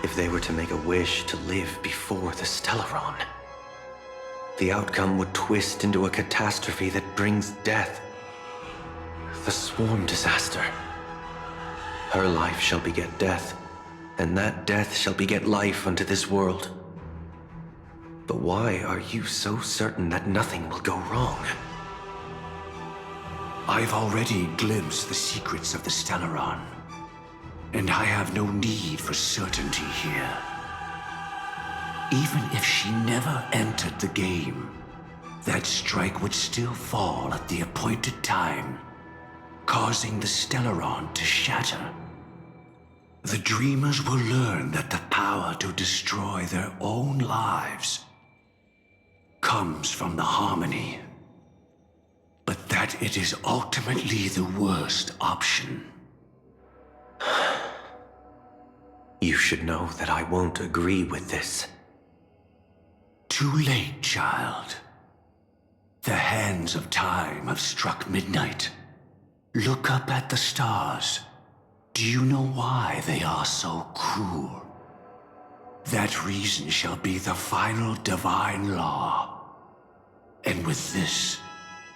if they were to make a wish to live before the Stellaron, the outcome would twist into a catastrophe that brings death. The Swarm disaster. Her life shall beget death, and that death shall beget life unto this world. But why are you so certain that nothing will go wrong? I've already glimpsed the secrets of the Stellaron, and I have no need for certainty here. Even if she never entered the game, that strike would still fall at the appointed time, causing the Stellaron to shatter. The Dreamers will learn that the power to destroy their own lives comes from the Harmony, but that it is ultimately the worst option. You should know that I won't agree with this. Too late, child. The hands of time have struck midnight. Look up at the stars. Do you know why they are so cruel? That reason shall be the final divine law. And with this,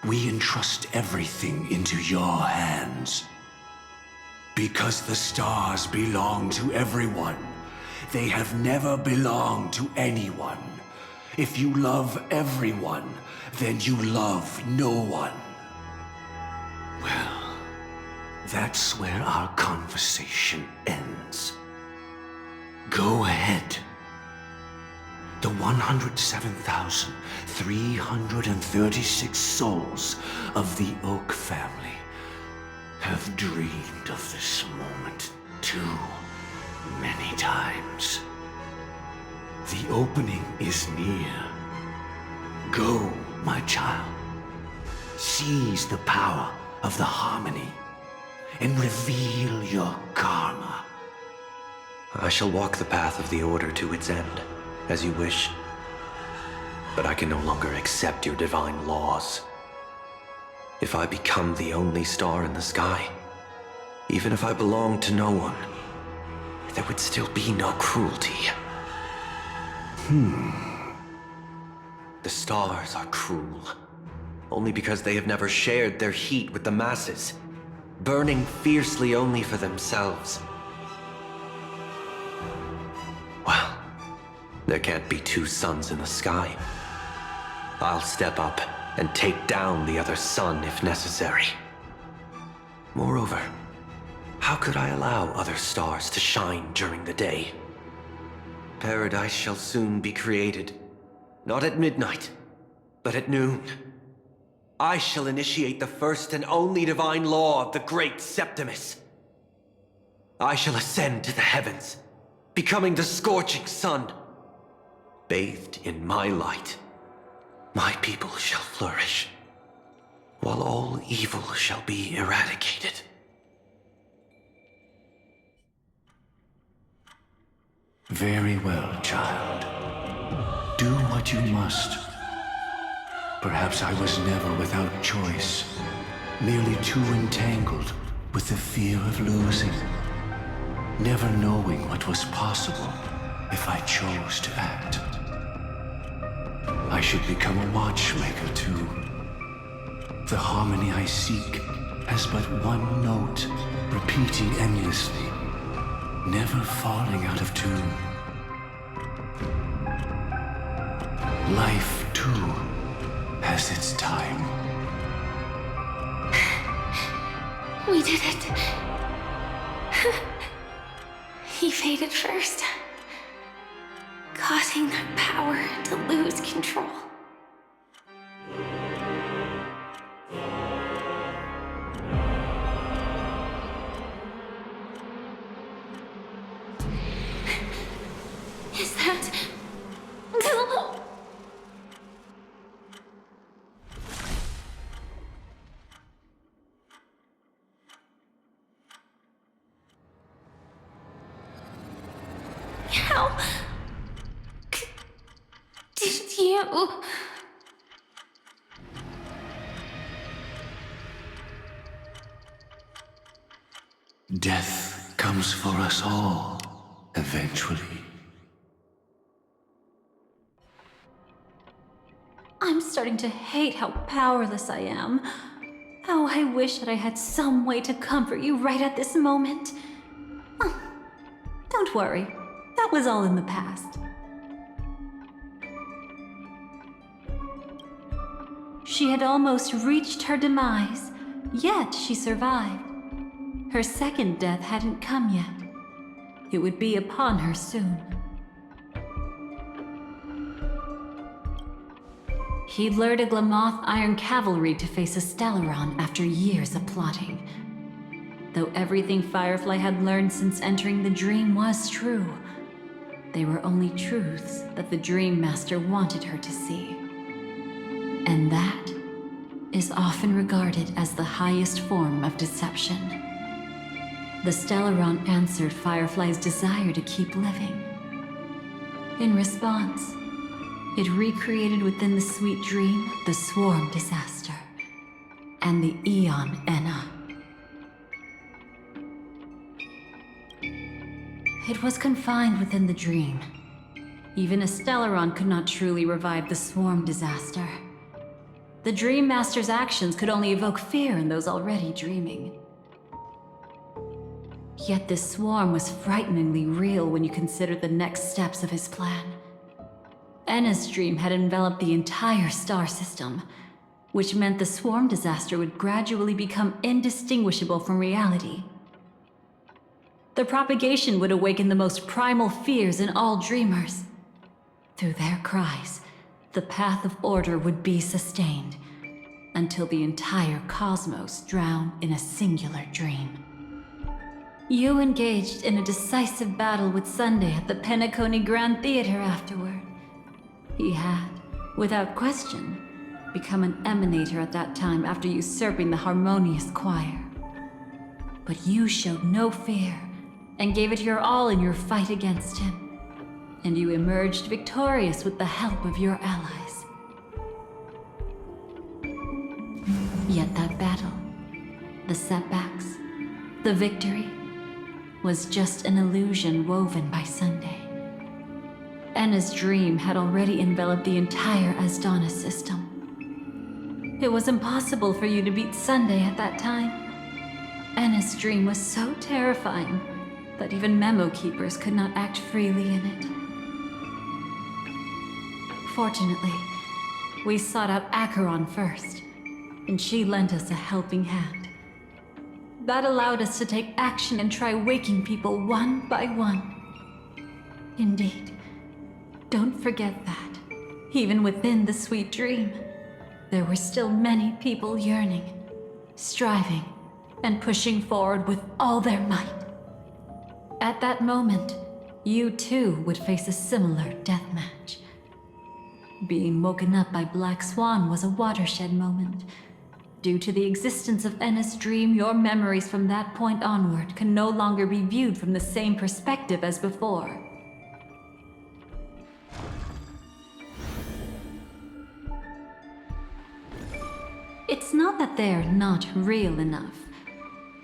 we entrust everything into your hands. Because the stars belong to everyone, they have never belonged to anyone. If you love everyone, then you love no one. Well, that's where our conversation ends. Go ahead. The 107,336 souls of the Oak family have dreamed of this moment too many times. The opening is near. Go, my child. Seize the power of the harmony and reveal your karma. I shall walk the path of the Order to its end, as you wish. But I can no longer accept your divine laws. If I become the only star in the sky, even if I belong to no one, there would still be no cruelty. The stars are cruel, only because they have never shared their heat with the masses, burning fiercely only for themselves. Well, there can't be two suns in the sky. I'll step up and take down the other sun if necessary. Moreover, how could I allow other stars to shine during the day? Paradise shall soon be created, not at midnight, but at noon. I shall initiate the first and only divine law of the great Septimus. I shall ascend to the heavens, becoming the scorching sun. Bathed in my light, my people shall flourish, while all evil shall be eradicated. Very well, child. Do what you must. Perhaps I was never without choice, merely too entangled with the fear of losing, never knowing what was possible if I chose to act. I should become a watchmaker too. The harmony I seek has but one note, repeating endlessly, never falling out of tune. Life, too, has its time. We did it. He faded first, causing their power to lose control. Is that... How... did you... Death comes for us all, eventually. I'm starting to hate how powerless I am. Oh, I wish that I had some way to comfort you right at this moment. Oh, don't worry. That was all in the past. She had almost reached her demise, yet she survived. Her second death hadn't come yet. It would be upon her soon. He lured a Glamoth Iron Cavalry to face a Stellaron after years of plotting. Though everything Firefly had learned since entering the dream was true, they were only truths that the Dream Master wanted her to see. And that is often regarded as the highest form of deception. The Stellaron answered Firefly's desire to keep living. In response, It recreated within the sweet dream the swarm disaster and the Eon Enna. It was confined within the dream. Even a Stellaron could not truly revive the swarm disaster. The Dream Master's actions could only evoke fear in those already dreaming. Yet this swarm was frighteningly real when you consider the next steps of his plan. Enna's dream had enveloped the entire star system, which meant the swarm disaster would gradually become indistinguishable from reality. The propagation would awaken the most primal fears in all dreamers. Through their cries, the path of order would be sustained, until the entire cosmos drowned in a singular dream. You engaged in a decisive battle with Sunday at the Penacony Grand Theater afterward. He had, without question, become an emanator at that time after usurping the Harmonious Choir. But you showed no fear, and gave it your all in your fight against him. And you emerged victorious with the help of your allies. Yet that battle, the setbacks, the victory, was just an illusion woven by Sunday. Enna's dream had already enveloped the entire Asdana system. It was impossible for you to beat Sunday at that time. Enna's dream was so terrifying that even Memo Keepers could not act freely in it. Fortunately, we sought out Acheron first, and she lent us a helping hand. That allowed us to take action and try waking people one by one. Indeed, don't forget that, even within the sweet dream, there were still many people yearning, striving, and pushing forward with all their might. At that moment, you too would face a similar deathmatch. Being woken up by Black Swan was a watershed moment. Due to the existence of Enna's dream, your memories from that point onward can no longer be viewed from the same perspective as before. It's not that they're not real enough.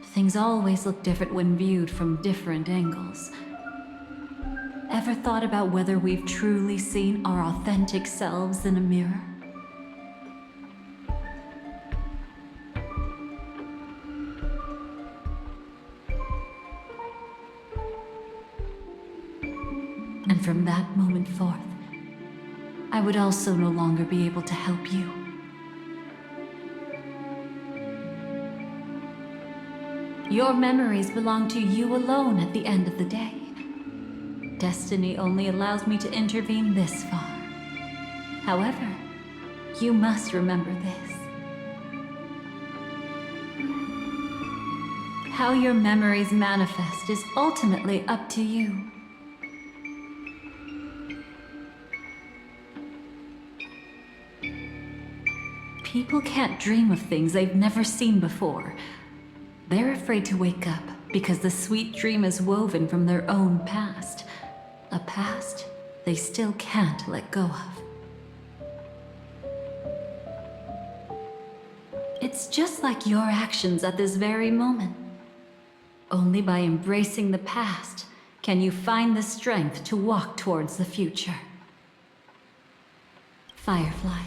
Things always look different when viewed from different angles. Ever thought about whether we've truly seen our authentic selves in a mirror? And from that moment forth, I would also no longer be able to help you. Your memories belong to you alone at the end of the day. Destiny only allows me to intervene this far. However, you must remember this. How your memories manifest is ultimately up to you. People can't dream of things they've never seen before. They're afraid to wake up because the sweet dream is woven from their own past. A past they still can't let go of. It's just like your actions at this very moment. Only by embracing the past can you find the strength to walk towards the future. Firefly,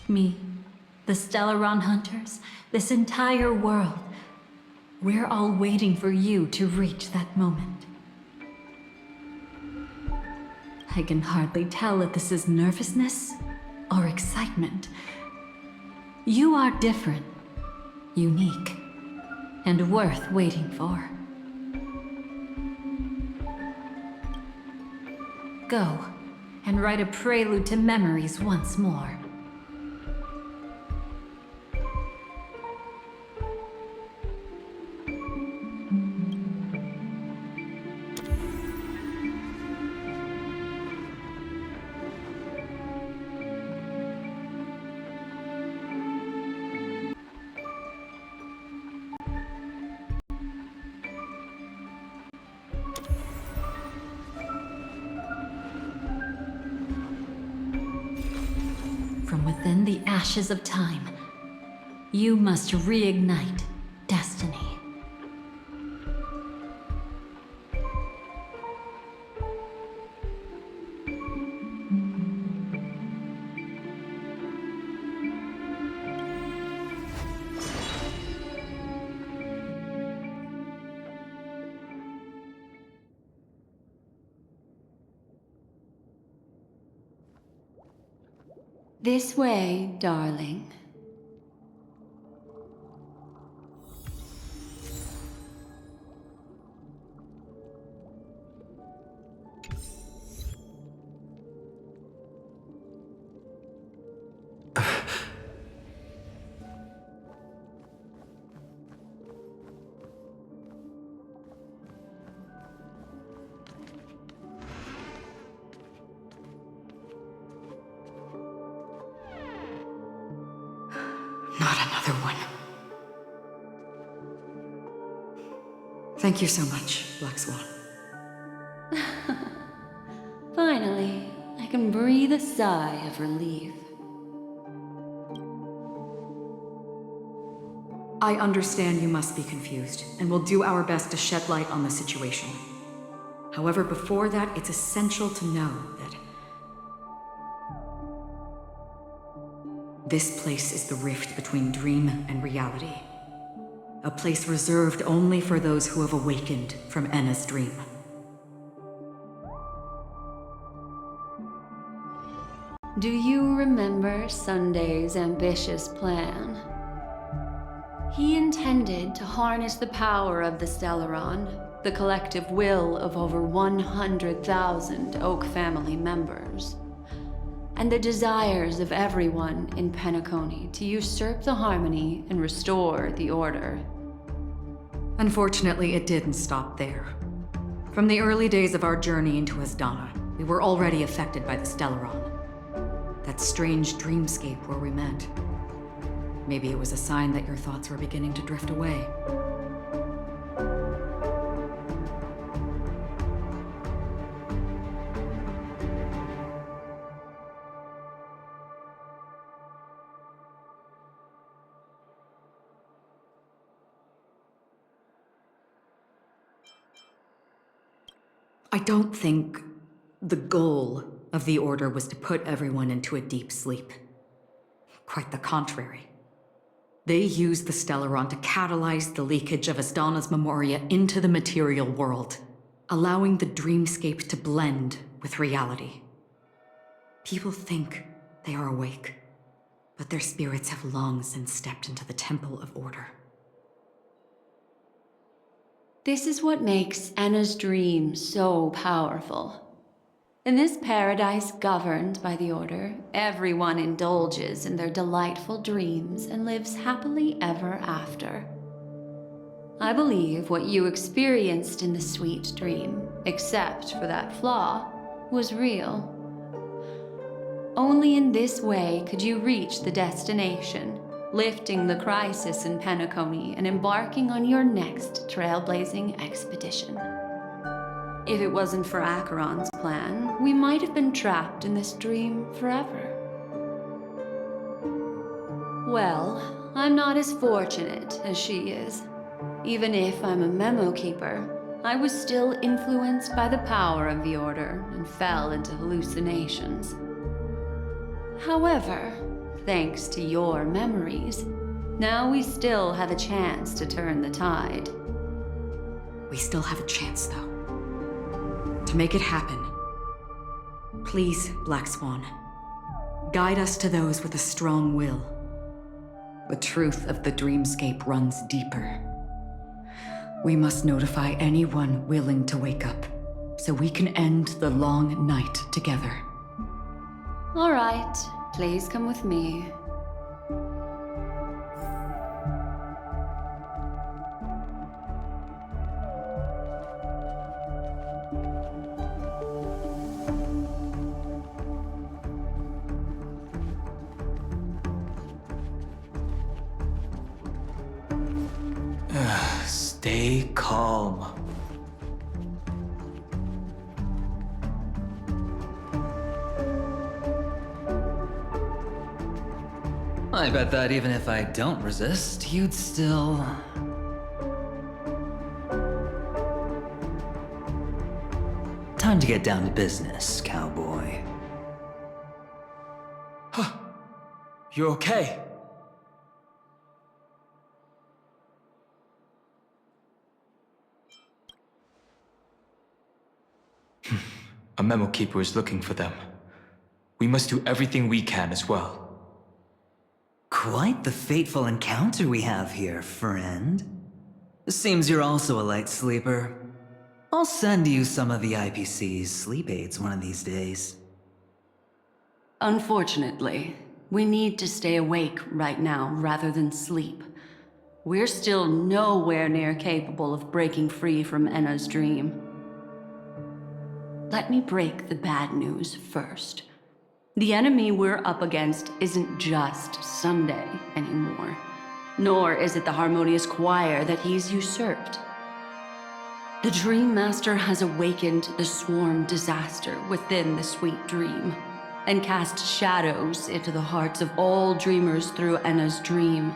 me, the Stellaron Hunters, this entire world, we're all waiting for you to reach that moment. I can hardly tell if this is nervousness or excitement. You are different, unique, and worth waiting for. Go and write a prelude to memories once more. from within the ashes of time. You must reignite destiny. This way, darling. Not another one. Thank you so much, Black Swan. Finally, I can breathe a sigh of relief. I understand you must be confused, and we'll do our best to shed light on the situation. However, before that, it's essential to know that this place is the rift between dream and reality. A place reserved only for those who have awakened from Enna's dream. Do you remember Sunday's ambitious plan? He intended to harness the power of the Stellaron, the collective will of over 100,000 Oak family members, and the desires of everyone in Penacony to usurp the harmony and restore the order. Unfortunately, it didn't stop there. From the early days of our journey into Asdana, we were already affected by the Stellaron. That strange dreamscape where we met. Maybe it was a sign that your thoughts were beginning to drift away. I don't think the goal of the Order was to put everyone into a deep sleep. Quite the contrary. They used the Stellaron to catalyze the leakage of Asdana's Memoria into the material world, allowing the dreamscape to blend with reality. People think they are awake, but their spirits have long since stepped into the Temple of Order. This is what makes Enna's dream so powerful. In this paradise governed by the Order, everyone indulges in their delightful dreams and lives happily ever after. I believe what you experienced in the sweet dream, except for that flaw, was real. Only in this way could you reach the destination, lifting the crisis in Penacony and embarking on your next trailblazing expedition. If it wasn't for Acheron's plan, we might have been trapped in this dream forever. Well, I'm not as fortunate as she is. Even if I'm a memo keeper, I was still influenced by the power of the Order and fell into hallucinations. However, thanks to your memories, now we still have a chance to turn the tide. We still have a chance, though. To make it happen, please, Black Swan, guide us to those with a strong will. The truth of the dreamscape runs deeper. We must notify anyone willing to wake up, so we can end the long night together. All right, please come with me. Stay calm. I bet that even if I don't resist, you'd still... Time to get down to business, cowboy. You okay? A memo keeper is looking for them. We must do everything we can as well. Quite the fateful encounter we have here, friend. Seems you're also a light sleeper. I'll send you some of the IPC's sleep aids one of these days. Unfortunately, we need to stay awake right now rather than sleep. We're still nowhere near capable of breaking free from Enna's dream. Let me break the bad news first. The enemy we're up against isn't just Sunday anymore, nor is it the harmonious choir that he's usurped. The Dream Master has awakened the swarm disaster within the sweet dream, and cast shadows into the hearts of all dreamers through Enna's dream.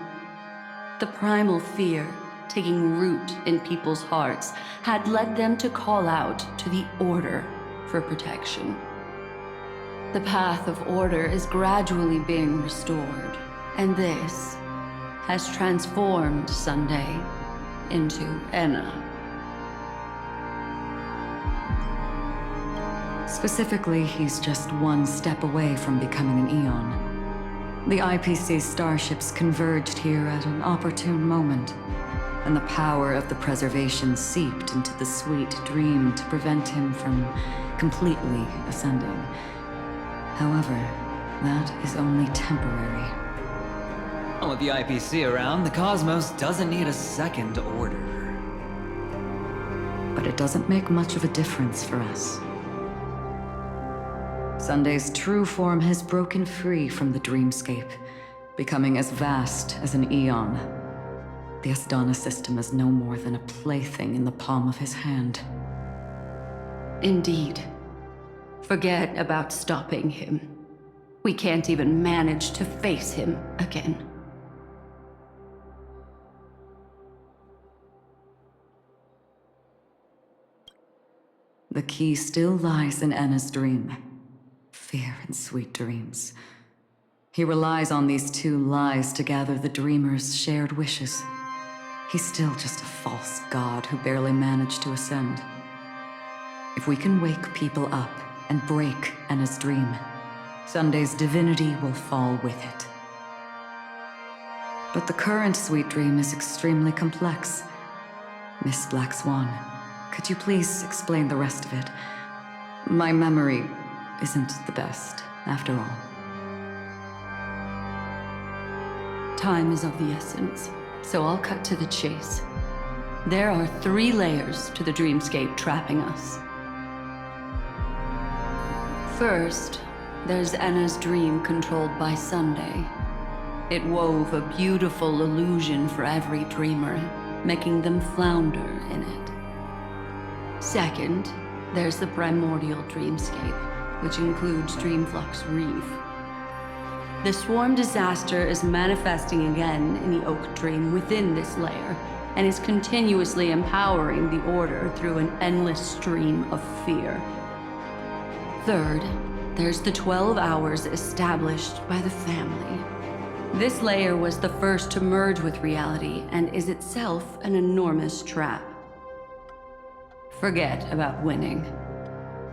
The primal fear taking root in people's hearts had led them to call out to the Order for protection. The path of order is gradually being restored, and this has transformed Sunday into Enna. Specifically, he's just one step away from becoming an Eon. The IPC starships converged here at an opportune moment, and the power of the preservation seeped into the sweet dream to prevent him from completely ascending. However, that is only temporary. With the IPC around, the cosmos doesn't need a second order. But it doesn't make much of a difference for us. Sunday's true form has broken free from the dreamscape, becoming as vast as an eon. The Asdana system is no more than a plaything in the palm of his hand. Indeed. Forget about stopping him. We can't even manage to face him again. The key still lies in Enna's dream. Fear and sweet dreams. He relies on these two lies to gather the dreamers' shared wishes. He's still just a false god who barely managed to ascend. If we can wake people up and break Enna's dream, Sunday's divinity will fall with it. But the current sweet dream is extremely complex. Miss Black Swan, could you please explain the rest of it? My memory isn't the best, after all. Time is of the essence, so I'll cut to the chase. There are 3 layers to the dreamscape trapping us. First, there's Enna's dream controlled by Sunday. It wove a beautiful illusion for every dreamer, making them flounder in it. Second, there's the primordial dreamscape, which includes Dreamflux Reef. The swarm disaster is manifesting again in the Oak Dream within this layer, and is continuously empowering the Order through an endless stream of fear. Third, there's the 12 hours established by the family. This layer was the first to merge with reality and is itself an enormous trap. Forget about winning.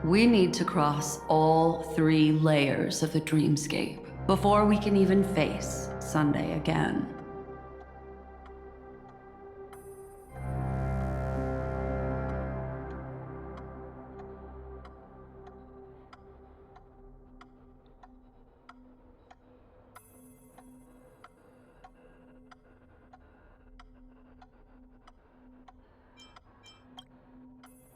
We need to cross all 3 layers of the dreamscape before we can even face Sunday again.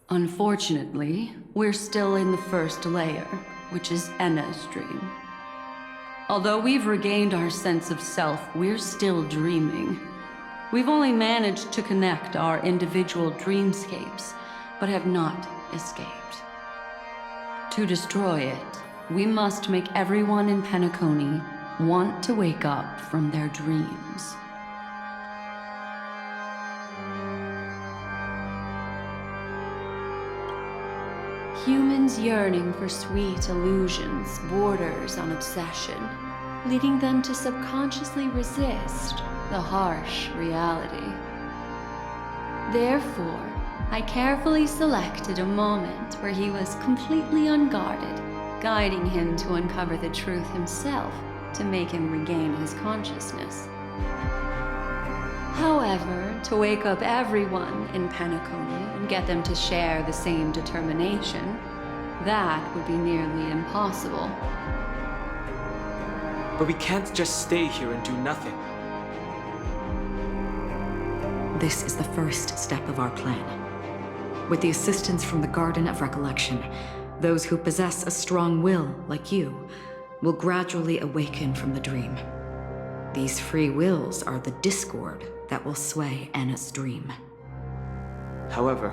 Unfortunately, we're still in the first layer, which is Enna's dream. Although we've regained our sense of self, we're still dreaming. We've only managed to connect our individual dreamscapes, but have not escaped. To destroy it, we must make everyone in Penacony want to wake up from their dreams. Humans yearning for sweet illusions borders on obsession, leading them to subconsciously resist the harsh reality. Therefore, I carefully selected a moment where he was completely unguarded, guiding him to uncover the truth himself to make him regain his consciousness. However, to wake up everyone in Penacony and get them to share the same determination, that would be nearly impossible. But we can't just stay here and do nothing. This is the first step of our plan. With the assistance from the Garden of Recollection, those who possess a strong will, like you, will gradually awaken from the dream. These free wills are the discord that will sway Anna's dream. However,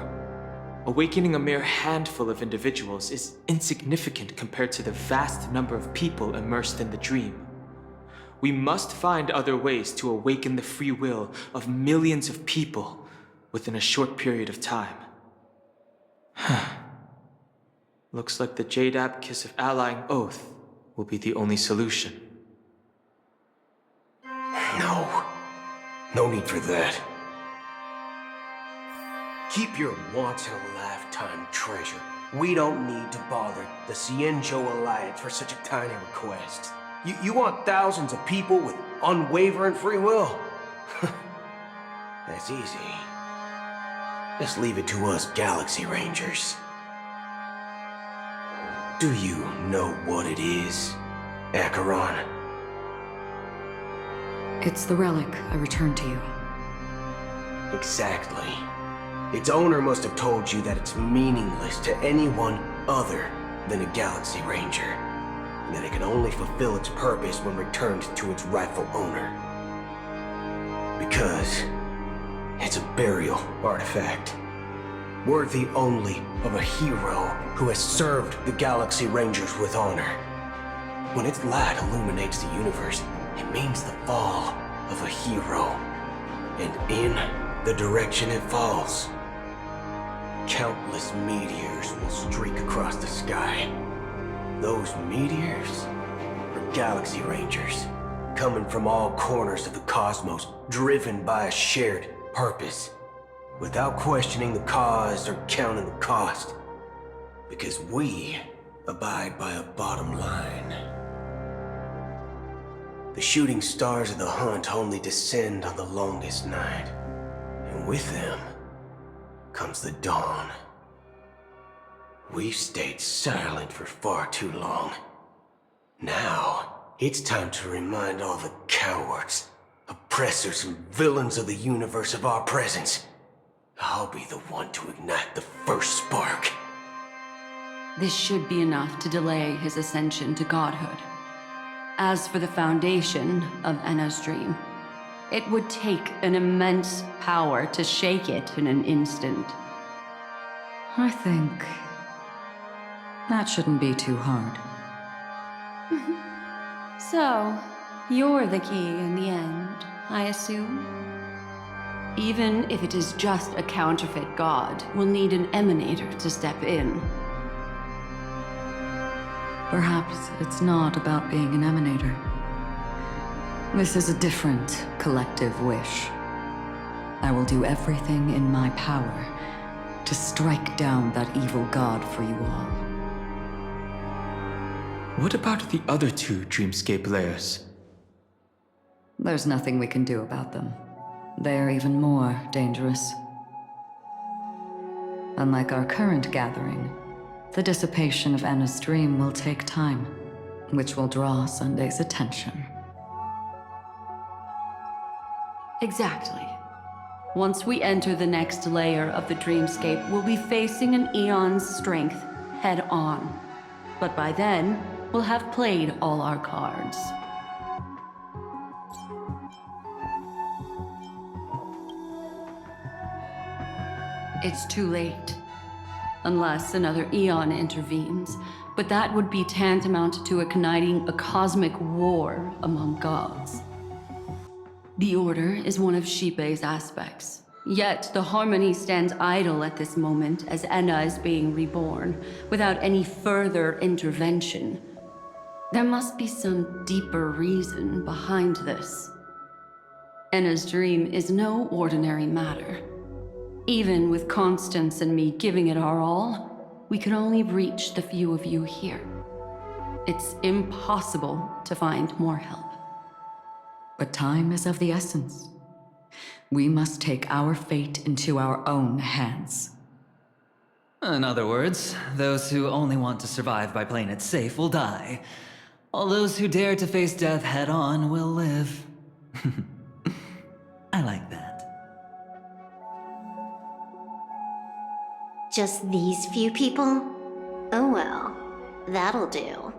awakening a mere handful of individuals is insignificant compared to the vast number of people immersed in the dream. We must find other ways to awaken the free will of millions of people within a short period of time. Looks like the Jade Abacus of Allying Oath will be the only solution. No need for that. Keep your once-in-a-lifetime treasure. We don't need to bother the Cienjo Alliance for such a tiny request. You want thousands of people with unwavering free will? That's easy. Just leave it to us Galaxy Rangers. Do you know what it is, Acheron? It's the relic I returned to you. Exactly. Its owner must have told you that it's meaningless to anyone other than a Galaxy Ranger, and that it can only fulfill its purpose when returned to its rightful owner. Because it's a burial artifact, worthy only of a hero who has served the Galaxy Rangers with honor. When its light illuminates the universe, it means the fall of a hero. And in the direction it falls, countless meteors will streak across the sky. Those meteors are Galaxy Rangers, coming from all corners of the cosmos, driven by a shared purpose, without questioning the cause or counting the cost, because we abide by a bottom line. The shooting stars of the hunt only descend on the longest night, and with them comes the dawn. We've stayed silent for far too long. Now, it's time to remind all the cowards, oppressors, and villains of the universe of our presence. I'll be the one to ignite the first spark. This should be enough to delay his ascension to godhood. As for the foundation of Anna's dream, it would take an immense power to shake it in an instant. I think that shouldn't be too hard. So, you're the key in the end, I assume? Even if it is just a counterfeit god, we'll need an emanator to step in. Perhaps it's not about being an emanator. This is a different collective wish. I will do everything in my power to strike down that evil god for you all. What about the other two Dreamscape layers? There's nothing we can do about them. They are even more dangerous. Unlike our current gathering, the dissipation of Anna's dream will take time, which will draw Sunday's attention. Exactly. Once we enter the next layer of the dreamscape, we'll be facing an eon's strength head on. But by then, we'll have played all our cards. It's too late. unless another eon intervenes, but that would be tantamount to igniting a cosmic war among gods. The Order is one of Shipei's aspects, yet the Harmony stands idle at this moment as Enna is being reborn, without any further intervention. There must be some deeper reason behind this. Enna's dream is no ordinary matter. Even with Constance and me giving it our all, we could only reach the few of you here. It's impossible to find more help. But time is of the essence. We must take our fate into our own hands. In other words, those who only want to survive by playing it safe will die. All those who dare to face death head-on will live. I like that. Just these few people? Oh well, that'll do.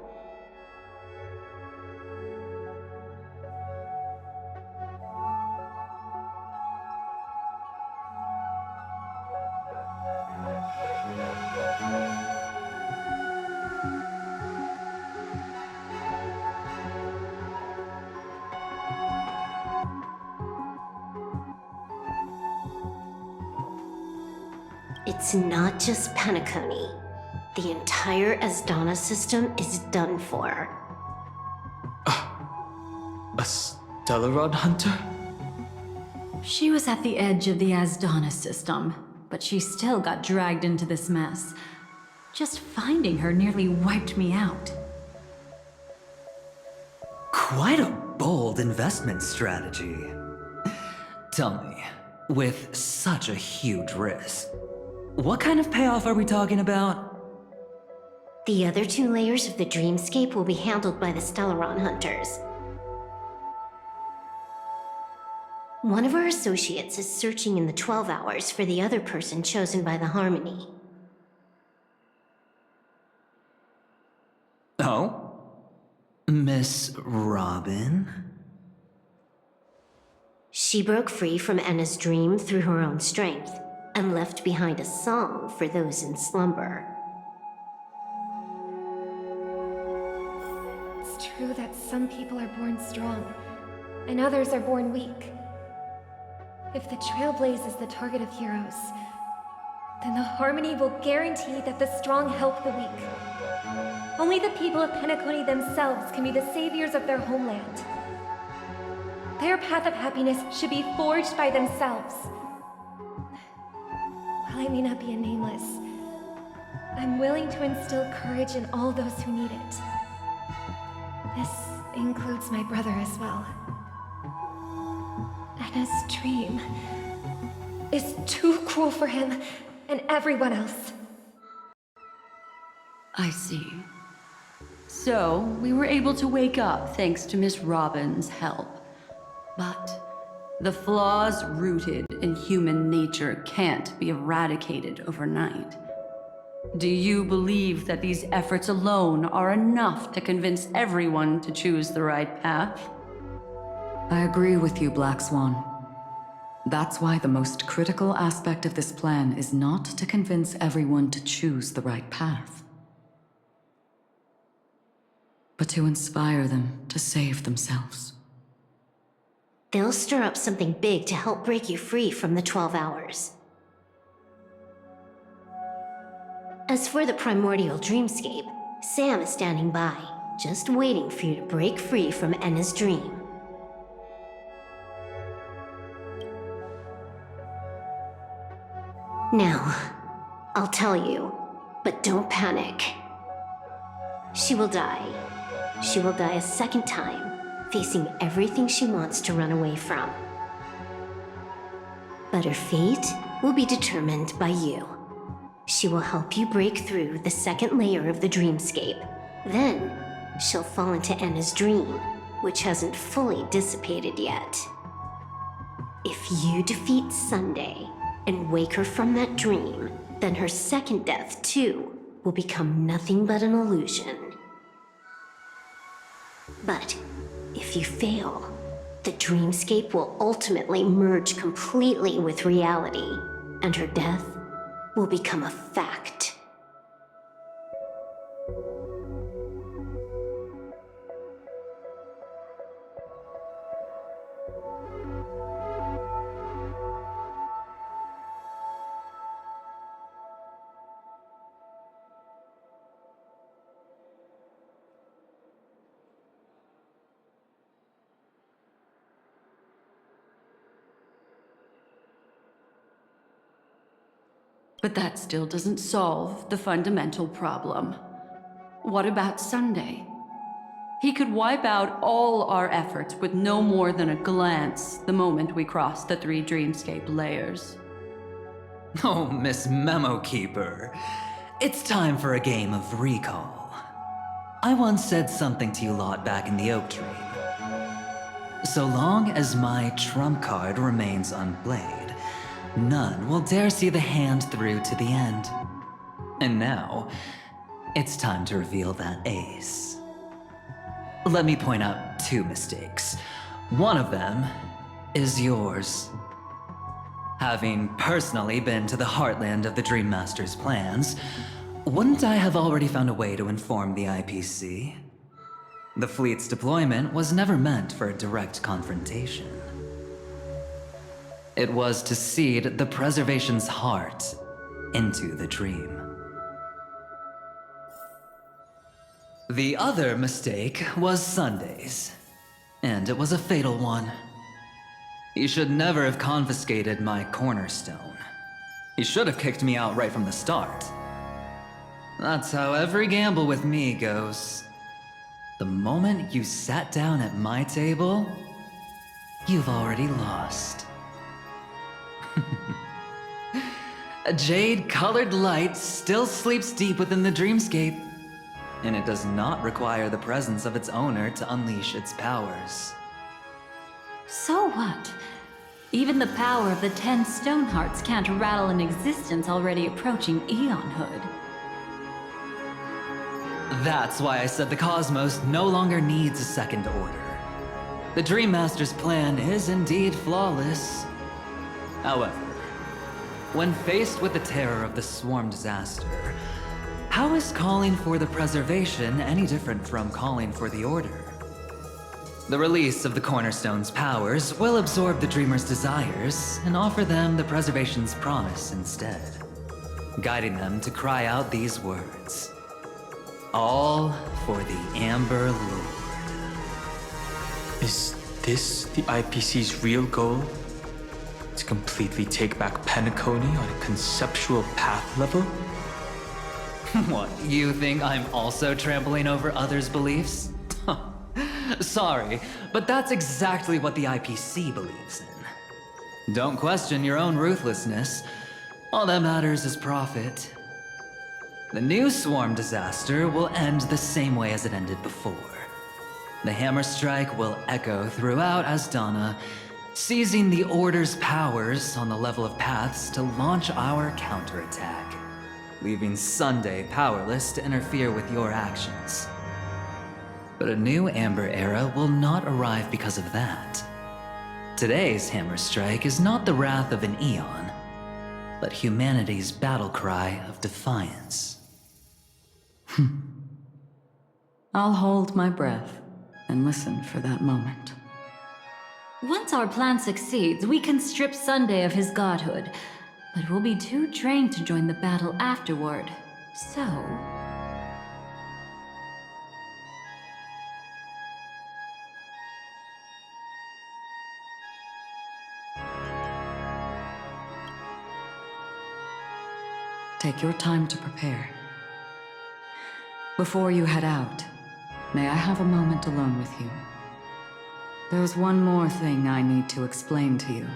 It's not just Penacony. The entire Asdana system is done for. A Stellaron hunter? She was at the edge of the Asdana system, but she still got dragged into this mess. Just finding her nearly wiped me out. Quite a bold investment strategy. Tell me, with such a huge risk, what kind of payoff are we talking about? The other 2 layers of the dreamscape will be handled by the Stellaron hunters. One of our associates is searching in the 12 hours for the other person chosen by the Harmony. Oh? Miss Robin? She broke free from Enna's dream through her own strength, and left behind a song for those in slumber. It's true that some people are born strong, and others are born weak. If the Trailblaze is the target of heroes, then the Harmony will guarantee that the strong help the weak. Only the people of Penacony themselves can be the saviors of their homeland. Their path of happiness should be forged by themselves. While I may not be a nameless, I'm willing to instill courage in all those who need it. This includes my brother as well. Enna's dream is too cruel for him and everyone else. I see. So, we were able to wake up thanks to Miss Robin's help. But the flaws rooted in human nature can't be eradicated overnight. Do you believe that these efforts alone are enough to convince everyone to choose the right path? I agree with you, Black Swan. That's why the most critical aspect of this plan is not to convince everyone to choose the right path, but to inspire them to save themselves. They'll stir up something big to help break you free from the 12 hours. As for the primordial dreamscape, Sam is standing by, just waiting for you to break free from Enna's dream. Now, I'll tell you, but don't panic. She will die. She will die a second time, facing everything she wants to run away from. But her fate will be determined by you. She will help you break through the second layer of the dreamscape. Then, she'll fall into Enna's dream, which hasn't fully dissipated yet. If you defeat Sunday and wake her from that dream, then her second death, too, will become nothing but an illusion. But if you fail, the dreamscape will ultimately merge completely with reality, and her death will become a fact. But that still doesn't solve the fundamental problem. What about Sunday? He could wipe out all our efforts with no more than a glance the moment we cross the 3 dreamscape layers. Oh, Miss Memo Keeper. It's time for a game of recall. I once said something to you lot back in the Oak Tree. So long as my trump card remains unplayed, none will dare see the hand through to the end. And now, it's time to reveal that ace. Let me point out 2 mistakes. One of them is yours. Having personally been to the heartland of the Dream Master's plans, wouldn't I have already found a way to inform the IPC? The fleet's deployment was never meant for a direct confrontation. It was to seed the Preservation's heart into the dream. The other mistake was Sundays, and it was a fatal one. He should never have confiscated my cornerstone. He should have kicked me out right from the start. That's how every gamble with me goes. The moment you sat down at my table, you've already lost. A jade-colored light still sleeps deep within the dreamscape, and it does not require the presence of its owner to unleash its powers. So what? Even the power of the 10 Stonehearts can't rattle an existence already approaching eonhood. That's why I said the cosmos no longer needs a second order. The Dream Master's plan is indeed flawless. However, when faced with the terror of the swarm disaster, how is calling for the preservation any different from calling for the order? The release of the Cornerstone's powers will absorb the Dreamer's desires and offer them the preservation's promise instead, guiding them to cry out these words. All for the Amber Lord. Is this the IPC's real goal? To completely take back Penacony on a conceptual path level? What, you think I'm also trampling over others' beliefs? Sorry, but that's exactly what the IPC believes in. Don't question your own ruthlessness. All that matters is profit. The new swarm disaster will end the same way as it ended before. The hammer strike will echo throughout Asdana, seizing the Order's powers on the level of paths to launch our counterattack, leaving Sunday powerless to interfere with your actions. But a new Amber Era will not arrive because of that. Today's hammer strike is not the wrath of an eon, but humanity's battle cry of defiance. I'll hold my breath and listen for that moment. Once our plan succeeds, we can strip Sunday of his godhood, but we'll be too drained to join the battle afterward. So... Take your time to prepare. Before you head out, may I have a moment alone with you? There's one more thing I need to explain to you.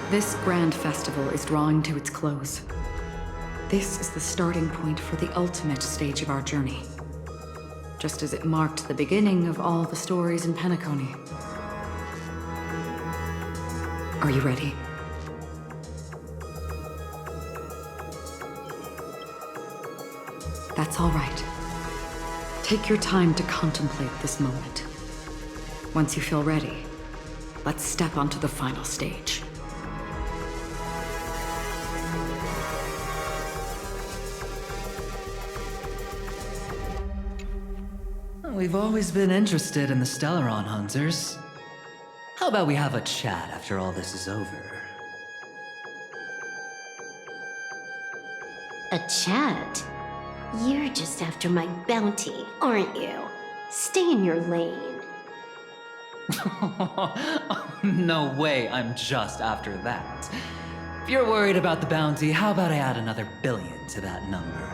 This grand festival is drawing to its close. This is the starting point for the ultimate stage of our journey, just as it marked the beginning of all the stories in Penacony. Are you ready? That's all right. Take your time to contemplate this moment. Once you feel ready, let's step onto the final stage. We've always been interested in the Stellaron Hunters. How about we have a chat after all this is over? A chat? You're just after my bounty, aren't you? Stay in your lane. No way, I'm just after that. If you're worried about the bounty, how about I add another billion to that number?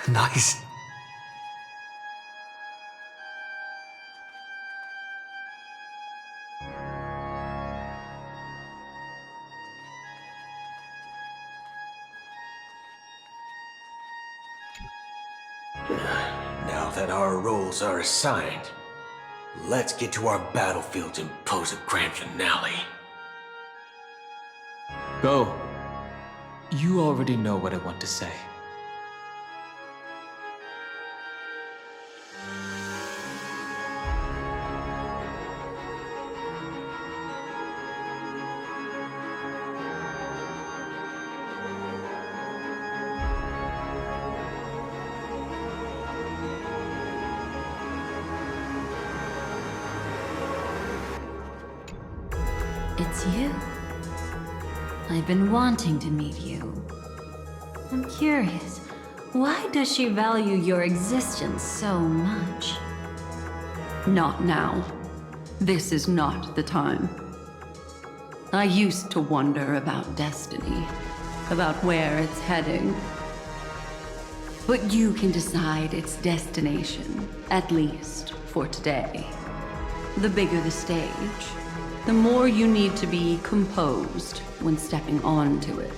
Nice. Now that our roles are assigned, let's get to our battlefields and pose a grand finale. Go. You already know what I want to say. It's you. I've been wanting to meet you. I'm curious, why does she value your existence so much? Not now. This is not the time. I used to wonder about destiny, about where it's heading. But you can decide its destination, at least for today. The bigger the stage, the more you need to be composed when stepping onto it.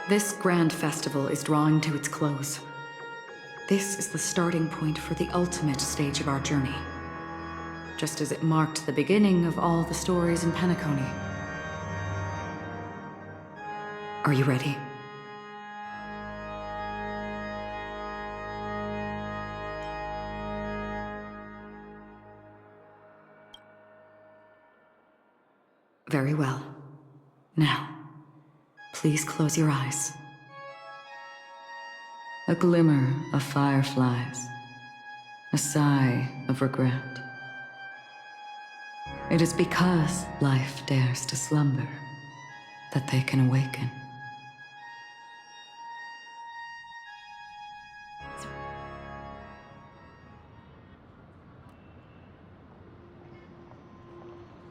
This grand festival is drawing to its close. This is the starting point for the ultimate stage of our journey. Just as it marked the beginning of all the stories in Penacony. Are you ready? Very well. Now, please close your eyes. A glimmer of fireflies. A sigh of regret. It is because life dares to slumber that they can awaken.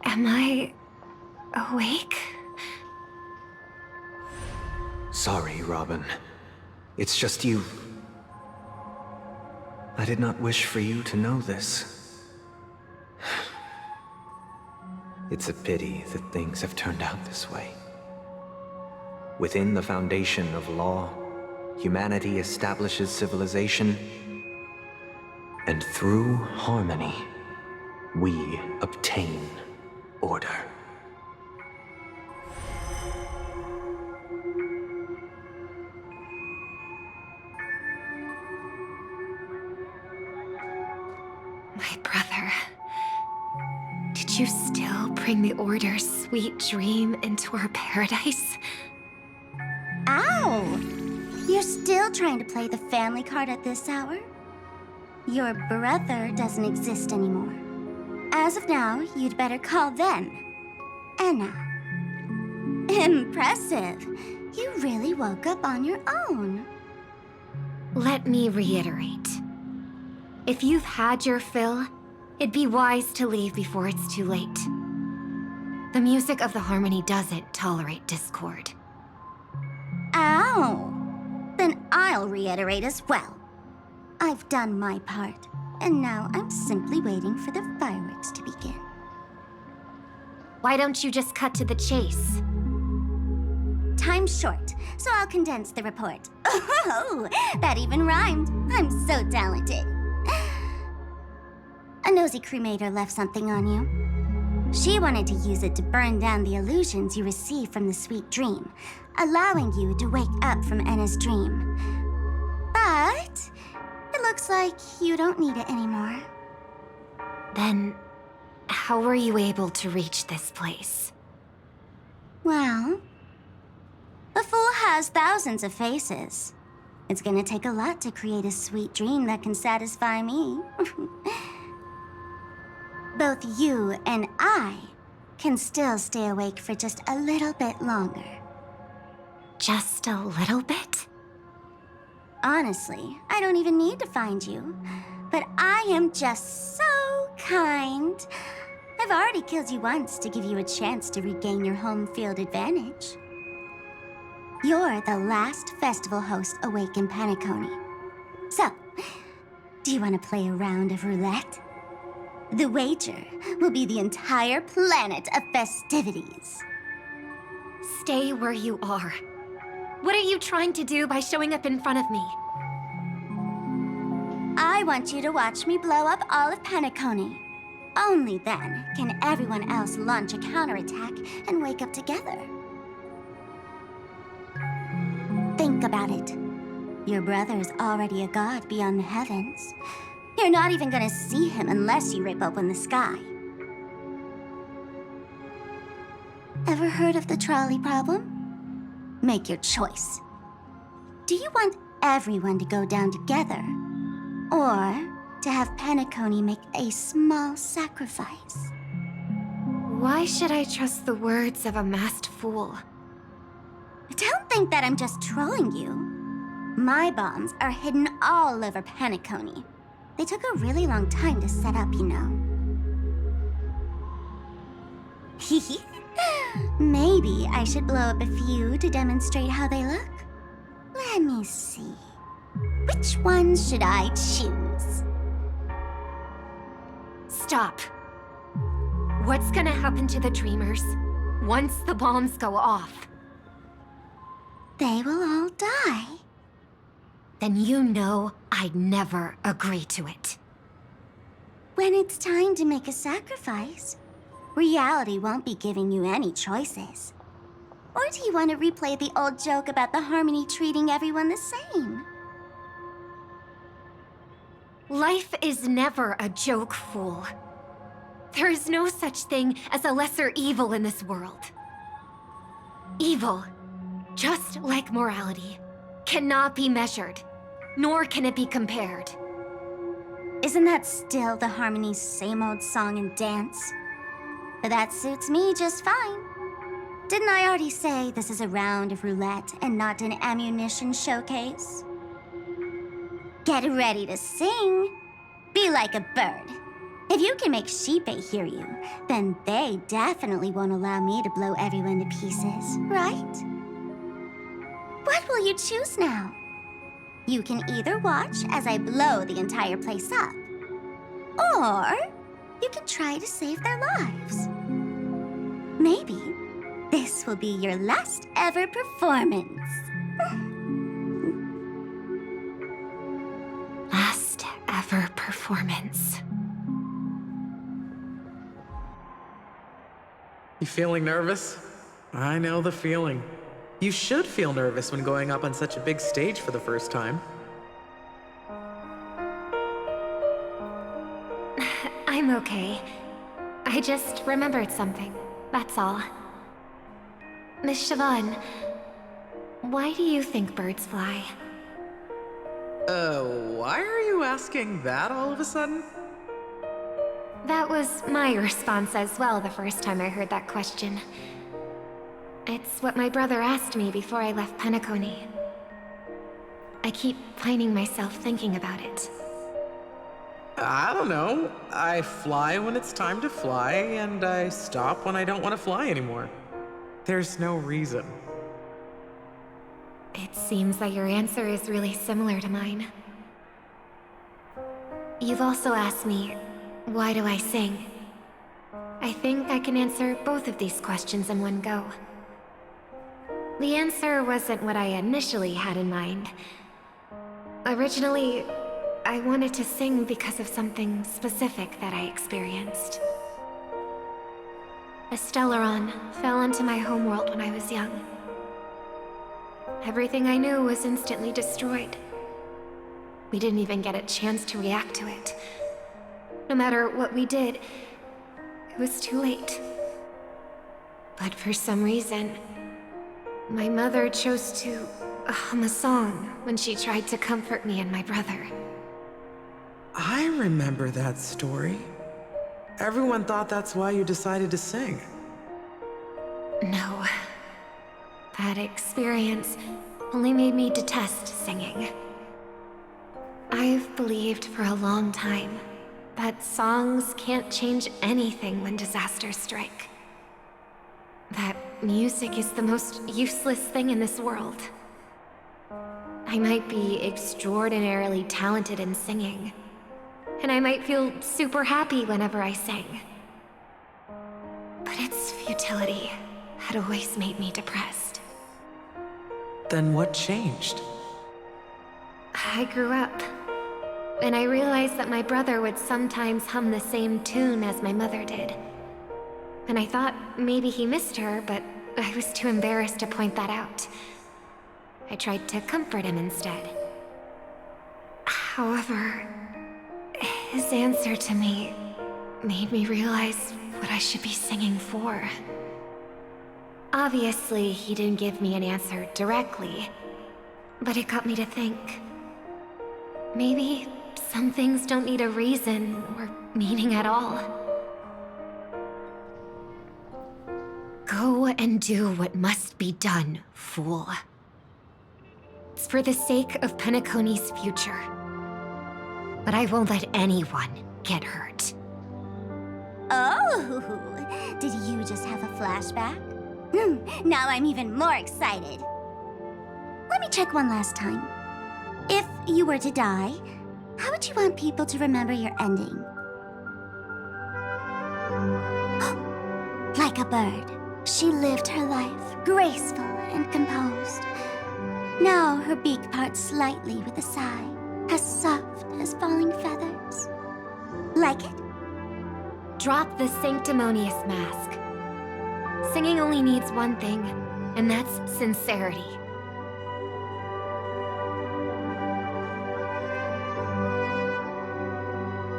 Am I awake? Sorry, Robin. It's just you. I did not wish for you to know this. It's a pity that things have turned out this way. Within the foundation of law, humanity establishes civilization, and through harmony, we obtain order. My brother. Did you still bring the Order's sweet dream into our paradise? Ow! You're still trying to play the family card at this hour? Your brother doesn't exist anymore. As of now, you'd better call them Enna. Impressive. You really woke up on your own. Let me reiterate. If you've had your fill, it'd be wise to leave before it's too late. The music of the harmony doesn't tolerate discord. Ow! Then I'll reiterate as well. I've done my part, and now I'm simply waiting for the fireworks to begin. Why don't you just cut to the chase? Time's short, so I'll condense the report. Oh, that even rhymed. I'm so talented. A nosy cremator left something on you. She wanted to use it to burn down the illusions you received from the sweet dream, allowing you to wake up from Enna's dream. But it looks like you don't need it anymore. Then, how were you able to reach this place? Well, a fool has thousands of faces. It's gonna take a lot to create a sweet dream that can satisfy me. Both you and I can still stay awake for just a little bit longer. Just a little bit? Honestly, I don't even need to find you. But I am just so kind. I've already killed you once to give you a chance to regain your home field advantage. You're the last festival host awake in Penacony. So, do you want to play a round of roulette? The wager will be the entire planet of festivities. Stay where you are. What are you trying to do by showing up in front of me? I want you to watch me blow up all of Penacony. Only then can everyone else launch a counterattack and wake up together. Think about it. Your brother's already a god beyond the heavens. You're not even gonna see him unless you rip open the sky. Ever heard of the trolley problem? Make your choice. Do you want everyone to go down together? Or to have Penacony make a small sacrifice? Why should I trust the words of a masked fool? Don't think that I'm just trolling you. My bombs are hidden all over Penacony. They took a really long time to set up, you know. Maybe I should blow up a few to demonstrate how they look. Let me see. Which one should I choose? Stop. What's gonna happen to the Dreamers once the bombs go off? They will all die. Then you know I'd never agree to it. When it's time to make a sacrifice, reality won't be giving you any choices. Or do you want to replay the old joke about the Harmony treating everyone the same? Life is never a joke, fool. There is no such thing as a lesser evil in this world. Evil, just like morality, cannot be measured, nor can it be compared. Isn't that still the Harmony's same old song and dance? But that suits me just fine. Didn't I already say this is a round of roulette and not an ammunition showcase? Get ready to sing. Be like a bird. If you can make Sheepei hear you, then they definitely won't allow me to blow everyone to pieces, right? What will you choose now? You can either watch as I blow the entire place up, or you can try to save their lives. Maybe this will be your last ever performance. Last ever performance. You feeling nervous? I know the feeling. You should feel nervous when going up on such a big stage for the first time. I'm okay. I just remembered something, that's all. Miss Siobhan, why do you think birds fly? Why are you asking that all of a sudden? That was my response as well the first time I heard that question. It's what my brother asked me before I left Penacony. I keep finding myself thinking about it. I don't know. I fly when it's time to fly, and I stop when I don't want to fly anymore. There's no reason. It seems that your answer is really similar to mine. You've also asked me, why do I sing? I think I can answer both of these questions in one go. The answer wasn't what I initially had in mind. Originally, I wanted to sing because of something specific that I experienced. A Stellaron fell into my homeworld when I was young. Everything I knew was instantly destroyed. We didn't even get a chance to react to it. No matter what we did, it was too late. But for some reason, my mother chose to hum a song when she tried to comfort me and my brother. I remember that story. Everyone thought that's why you decided to sing. No. That experience only made me detest singing. I've believed for a long time that songs can't change anything when disasters strike. That music is the most useless thing in this world. I might be extraordinarily talented in singing, and I might feel super happy whenever I sang. But its futility had always made me depressed. Then what changed? I grew up, and I realized that my brother would sometimes hum the same tune as my mother did. And I thought maybe he missed her, but I was too embarrassed to point that out. I tried to comfort him instead. However, his answer to me made me realize what I should be singing for. Obviously, he didn't give me an answer directly, but it got me to think. Maybe some things don't need a reason or meaning at all. Go and do what must be done, fool. It's for the sake of Penacony's future. But I won't let anyone get hurt. Oh, did you just have a flashback? Now I'm even more excited. Let me check one last time. If you were to die, how would you want people to remember your ending? Like a bird, she lived her life, graceful and composed. Now her beak parts slightly with a sigh, as soft as falling feathers. Like it? Drop the sanctimonious mask. Singing only needs one thing, and that's sincerity.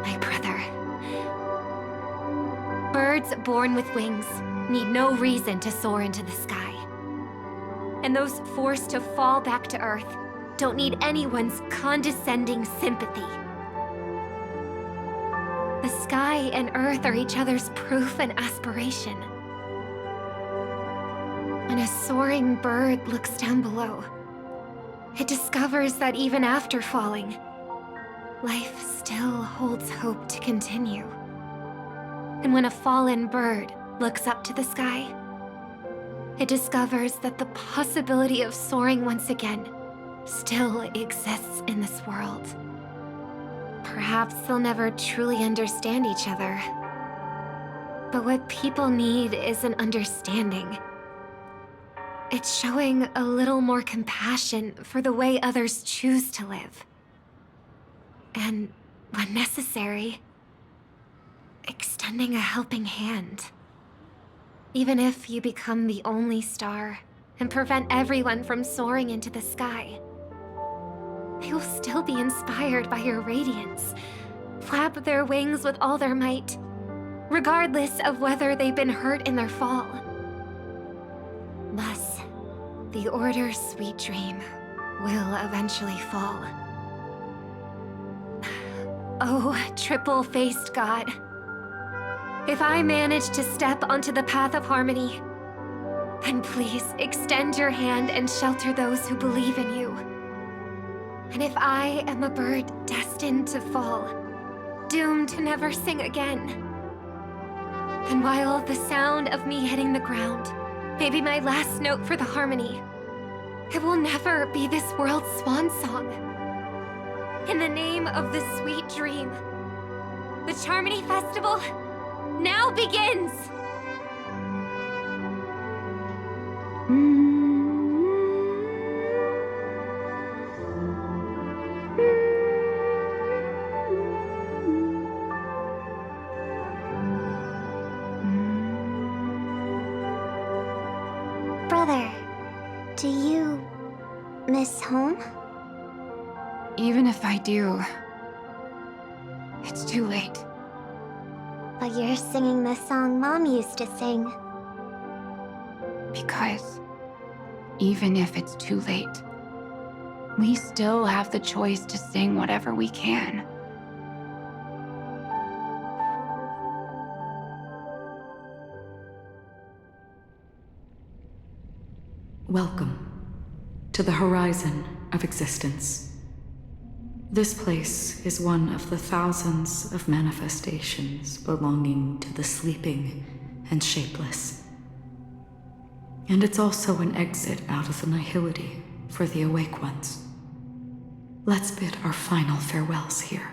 My brother. Birds born with wings need no reason to soar into the sky. And those forced to fall back to Earth don't need anyone's condescending sympathy. The sky and Earth are each other's proof and aspiration. When a soaring bird looks down below, it discovers that even after falling, life still holds hope to continue. And when a fallen bird looks up to the sky, it discovers that the possibility of soaring once again still exists in this world. Perhaps they'll never truly understand each other. But what people need is an understanding. It's showing a little more compassion for the way others choose to live. And, when necessary, extending a helping hand. Even if you become the only star and prevent everyone from soaring into the sky, they will still be inspired by your radiance, flap their wings with all their might, regardless of whether they've been hurt in their fall. Thus, the Order's sweet dream will eventually fall. Oh, triple-faced God. If I manage to step onto the path of harmony, then please extend your hand and shelter those who believe in you. And if I am a bird destined to fall, doomed to never sing again, then while the sound of me hitting the ground may be my last note for the harmony, it will never be this world's swan song. In the name of the sweet dream, the Charmony Festival now begins! Do you miss home? Even if I do, it's too late. But you're singing the song Mom used to sing. Because even if it's too late, we still have the choice to sing whatever we can. Welcome to the horizon of existence. This place is one of the thousands of manifestations belonging to the sleeping and shapeless. And it's also an exit out of the nihility for the awake ones. Let's bid our final farewells here.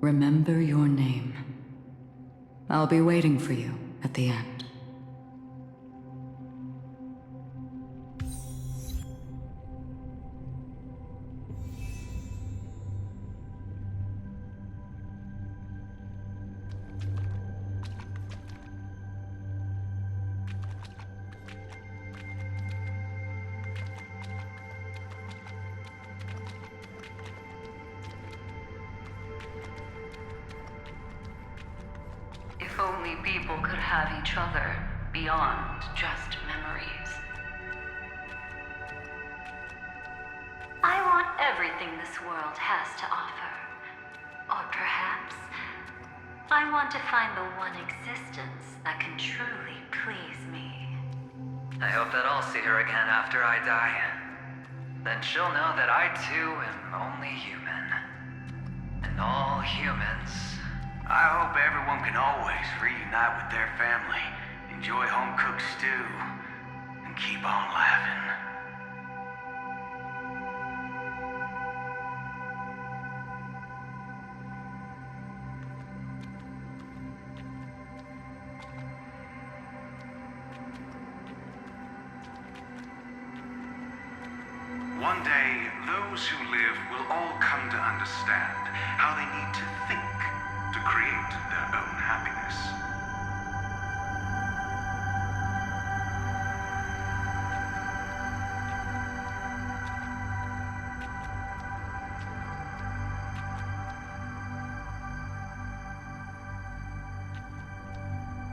Remember your name. I'll be waiting for you at the end. If only people could have each other beyond just memories. I want everything this world has to offer. Or perhaps, I want to find the one existence that can truly please me. I hope that I'll see her again after I die. Then she'll know that I too am only human. And all humans. I hope everyone can always reunite with their family, enjoy home-cooked stew, and keep on laughing. One day, those who live will all come to understand how they need to think to create their own happiness.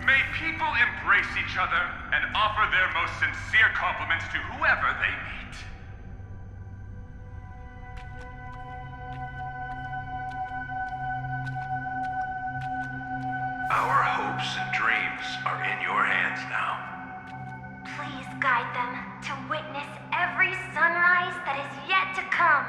May people embrace each other and offer their most sincere compliments to whoever they meet. Our hopes and dreams are in your hands now. Please guide them to witness every sunrise that is yet to come.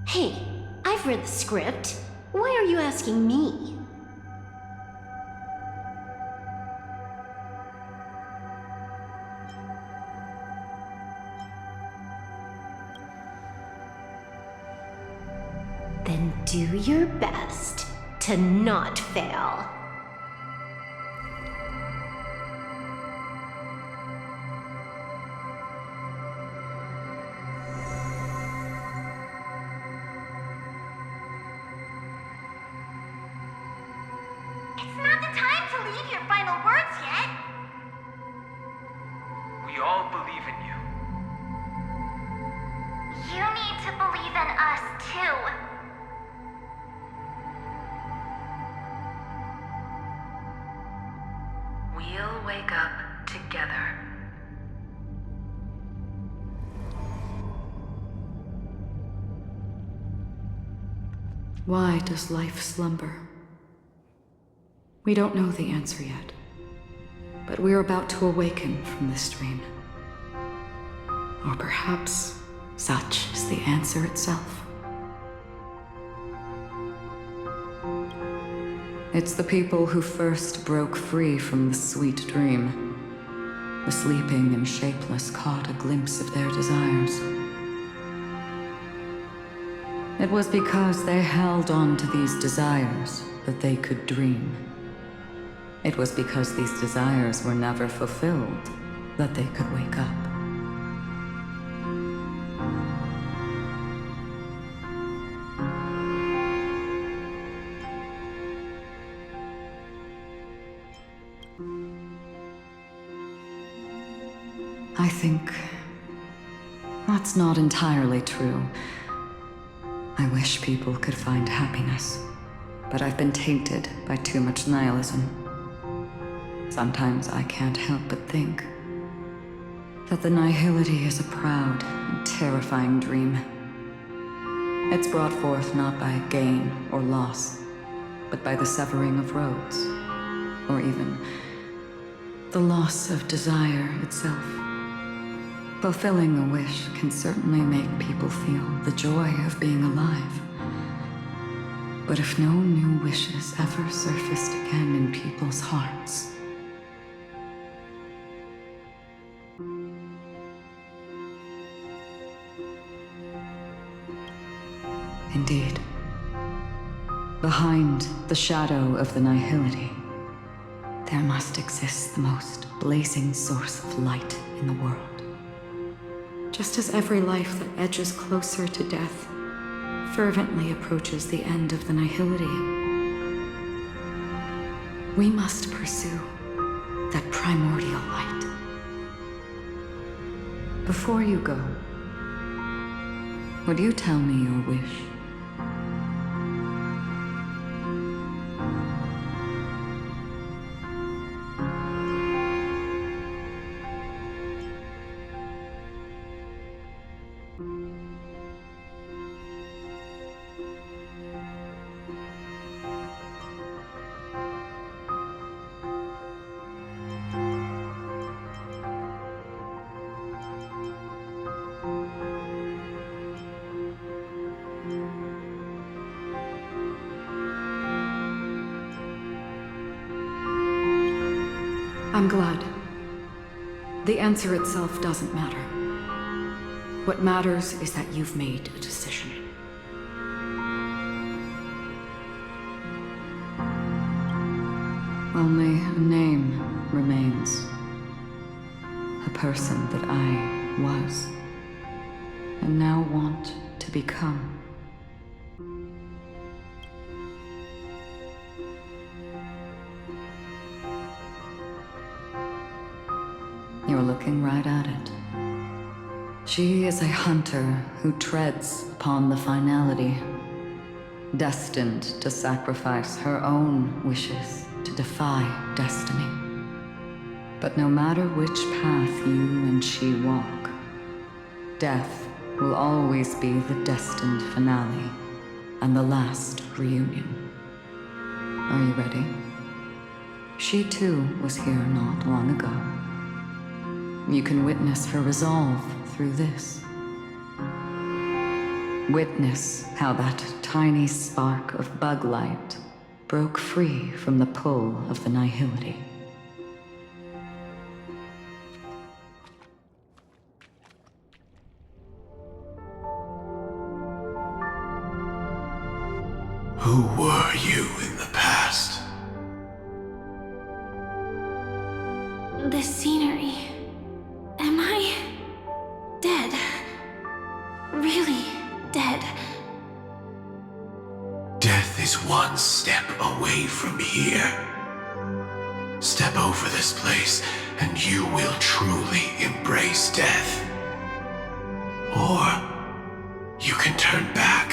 Hey, I've read the script. Why are you asking me? Then do your best to not fail. It's not the time to leave your final words yet. We all believe in you. You need to believe in us too. We'll wake up together. Why does life slumber? We don't know the answer yet, but we're about to awaken from this dream. Or perhaps such is the answer itself. It's the people who first broke free from the sweet dream. The sleeping and shapeless caught a glimpse of their desires. It was because they held on to these desires that they could dream. It was because these desires were never fulfilled that they could wake up. I think that's not entirely true. I wish people could find happiness, but I've been tainted by too much nihilism. Sometimes I can't help but think that the nihility is a proud and terrifying dream. It's brought forth not by gain or loss, but by the severing of roads, or even the loss of desire itself. Fulfilling a wish can certainly make people feel the joy of being alive. But if no new wishes ever surfaced again in people's hearts, indeed, behind the shadow of the nihility, there must exist the most blazing source of light in the world. Just as every life that edges closer to death fervently approaches the end of the nihility, we must pursue that primordial light. Before you go, would you tell me your wish? I'm glad. The answer itself doesn't matter. What matters is that you've made a decision. Only a name remains. A person that I was, and now want to become. You're looking right at it. She is a hunter who treads upon the finality, destined to sacrifice her own wishes to defy destiny. But no matter which path you and she walk, death will always be the destined finale and the last reunion. Are you ready? She too was here not long ago. You can witness her resolve through this. Witness how that tiny spark of bug light broke free from the pull of the nihility. Who were you in the past? The scenery. Am I dead? Really dead? Death is one step away from here. Step over this place, and you will truly embrace death. Or you can turn back.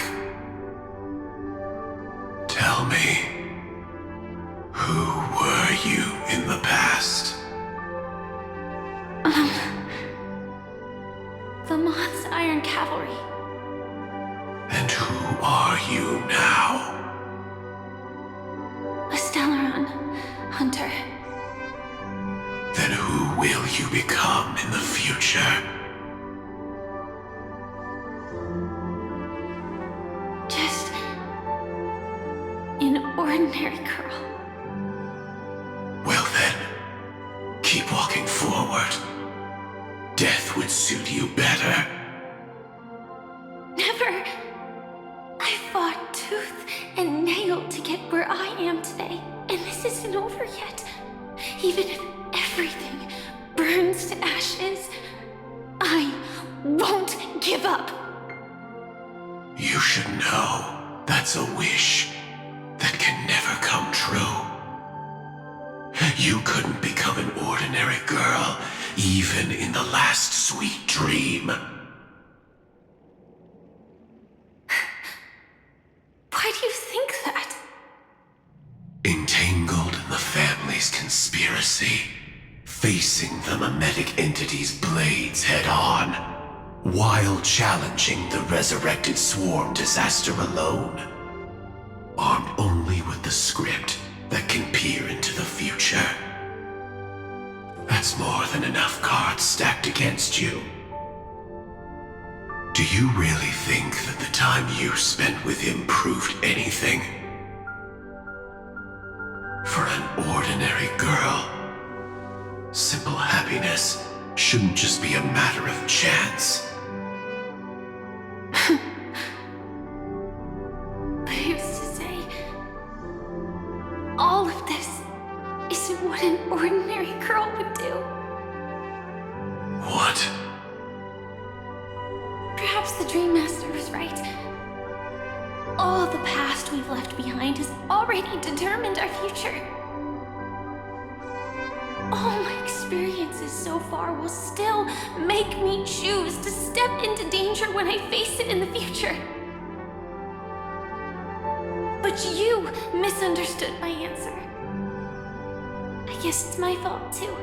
Tell me, who were you in the past? The Moth's Iron Cavalry. And who are you now? A Stellaron hunter. Then who will you become in the future? Just an ordinary girl. keep walking forward. Death would suit you better. Never. I fought tooth and nail to get where I am today, and this isn't over yet. Even if everything burns to ashes, I won't give up. You should know that's a wish that can never come true. You couldn't become an ordinary girl, even in the last sweet dream. Why do you think that? Entangled in the family's conspiracy, facing the mimetic entity's blades head-on, while challenging the resurrected swarm disaster alone, armed only with the script that can peer into the future. That's more than enough cards stacked against you. Do you really think that the time you spent with him proved anything? For an ordinary girl, simple happiness shouldn't just be a matter of chance. But who's to say all of this isn't what an ordinary girl would do? What? Perhaps the Dream Master was right. All the past we've left behind has already determined our future. All my experiences so far will still make me choose to step into danger when I face it in the future. But you misunderstood my answer. I guess it's my fault too.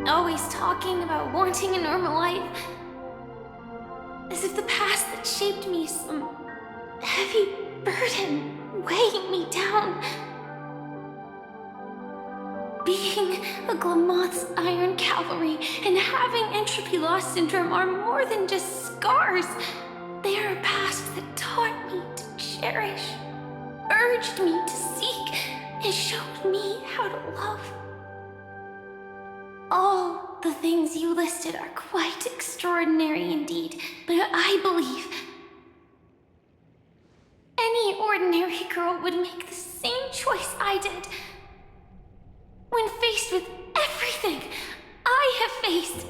Always talking about wanting a normal life. As if the past that shaped me is some heavy burden weighing me down. Being a Glamoth's Iron Cavalry and having entropy loss syndrome are more than just scars. They are a past that taught me to cherish, urged me to seek, and showed me how to love. All the things you listed are quite extraordinary indeed, but I believe any ordinary girl would make the same choice I did. When faced with everything I have faced.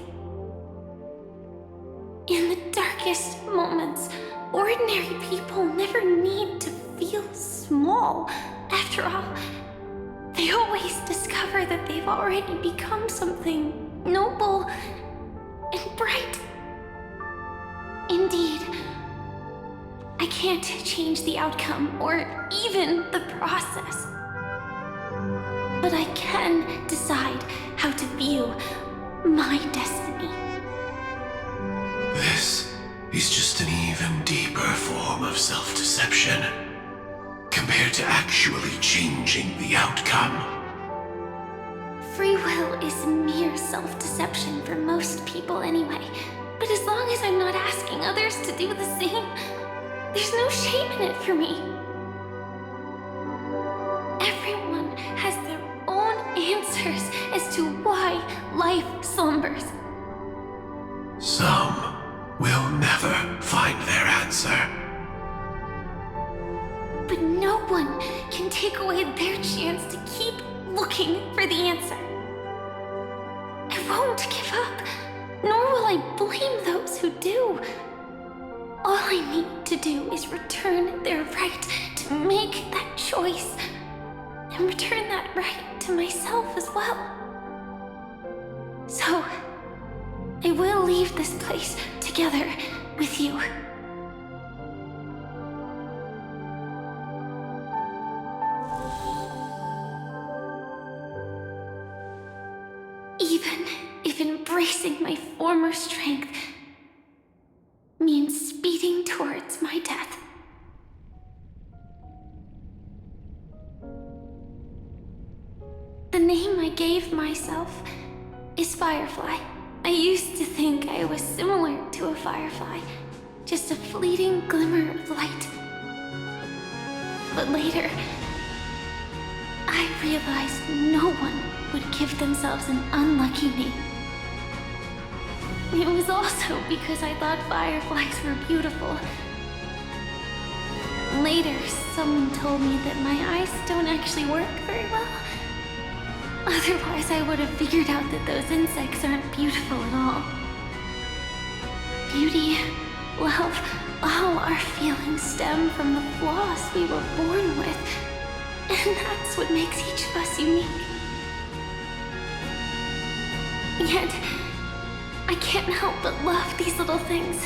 In the darkest moments, ordinary people never need to feel small. After all, they always discover that they've already become something noble and bright. Indeed, I can't change the outcome or even the process. But I can decide how to view my destiny. This is just an even deeper form of self-deception, compared to actually changing the outcome. Free will is mere self-deception for most people anyway. But as long as I'm not asking others to do the same, there's no shame in it for me. Everyone has their own answers as to why life slumbers. Some will never find their answer. But no one can take away their chance to keep looking for the answer. I won't give up, nor will I blame those who do. All I need to do is return their right to make that choice, and return that right to myself as well. So, I will leave this place together with you. Even if embracing my former strength means speeding towards my death. The name I gave myself is Firefly. I used to think I was similar to a firefly, just a fleeting glimmer of light. But later, I realized no one would give themselves an unlucky name. It was also because I thought fireflies were beautiful. Later, someone told me that my eyes don't actually work very well. Otherwise, I would have figured out that those insects aren't beautiful at all. Beauty, love, all our feelings stem from the flaws we were born with. And that's what makes each of us unique. Yet, I can't help but love these little things.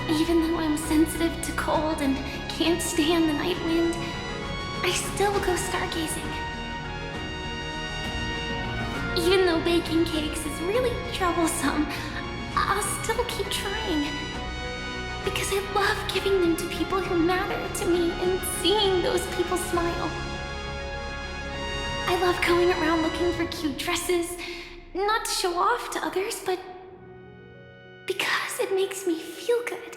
Even though I'm sensitive to cold and can't stand the night wind, I still go stargazing. Even though baking cakes is really troublesome, I'll still keep trying. Because I love giving them to people who matter to me and seeing those people smile. I love going around looking for cute dresses, not to show off to others, but because it makes me feel good.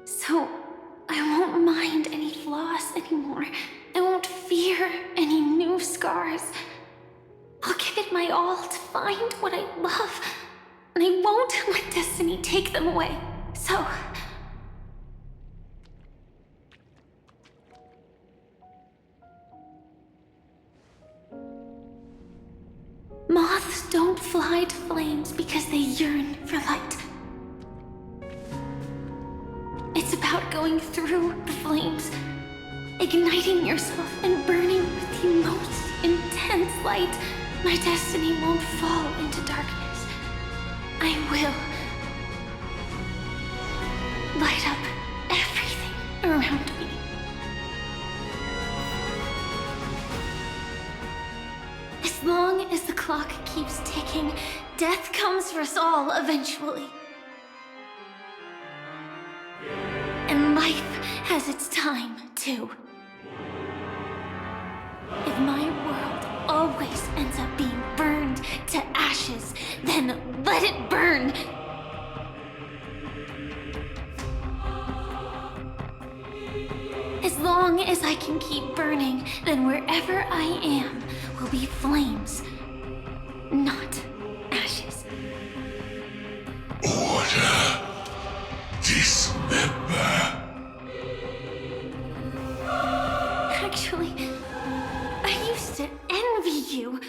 So, I won't mind any flaws anymore. I won't fear any new scars. I'll give it my all to find what I love, and I won't let destiny take them away. So... moths don't fly to flames because they yearn for light. It's about going through the flames, igniting yourself and burning with the most intense light. My destiny won't fall into darkness. I will light up everything around me. As long as the clock keeps ticking, death comes for us all eventually. And life has its time, too. If my world always ends up being burned to ashes, then let it burn! As long as I can keep burning, then wherever I am will be flames, not ashes. Order. Dismember. Actually, I used to envy you.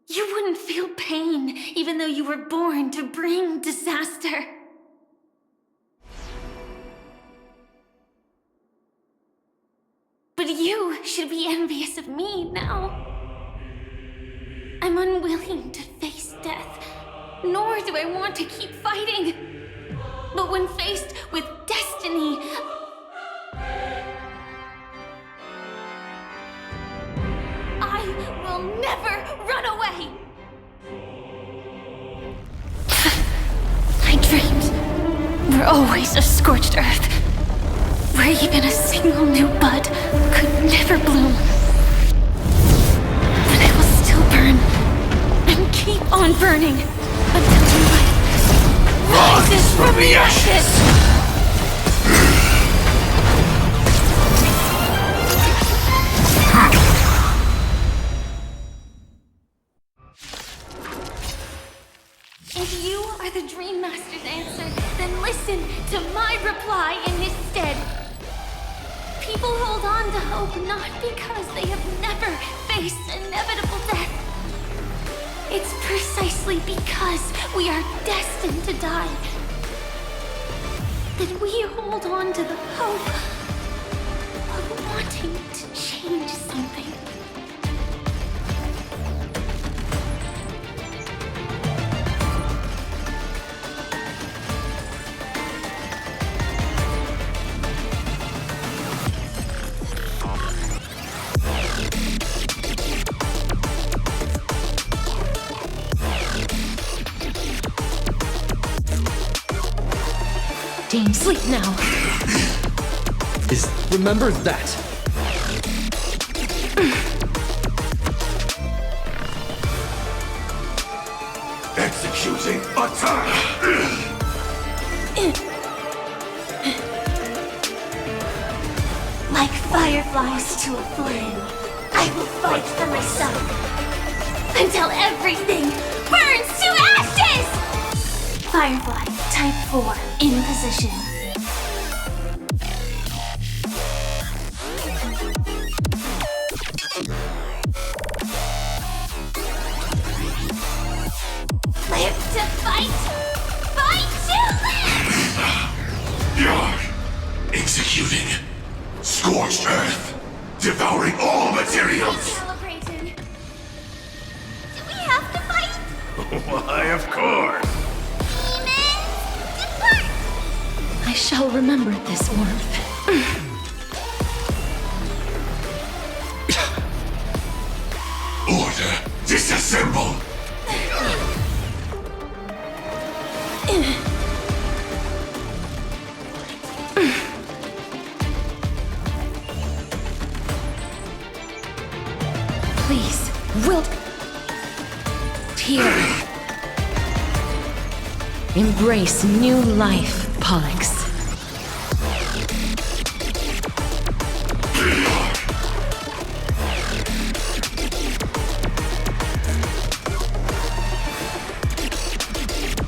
You wouldn't feel pain, even though you were born to bring disaster. But you should be envious of me now. I'm unwilling to face death, nor do I want to keep fighting. But when faced with destiny, I will never run away! My dreams were always a scorched earth, where even a single new bud could never bloom. But I will still burn, and keep on burning, until the light rises from the ashes! If you are the Dream Master's answer, then listen to my reply in his stead. People hold on to hope not because they have never faced inevitable death. It's precisely because we are destined to die that we hold on to the hope of wanting to change something. Dane, sleep now. Remember that. Executing attack. Like fireflies to a flame, I will fight for myself until everything burns to ashes! Firefly, type 4, in position. Live to fight! Fight to live! Executing. Scorched earth. Devouring all materials. Celebrating. Do we have to fight? Why, of course. Demons, depart! I shall remember this warmth. Order. Disassemble. Please, wilt... Here. Embrace new life, Pollux.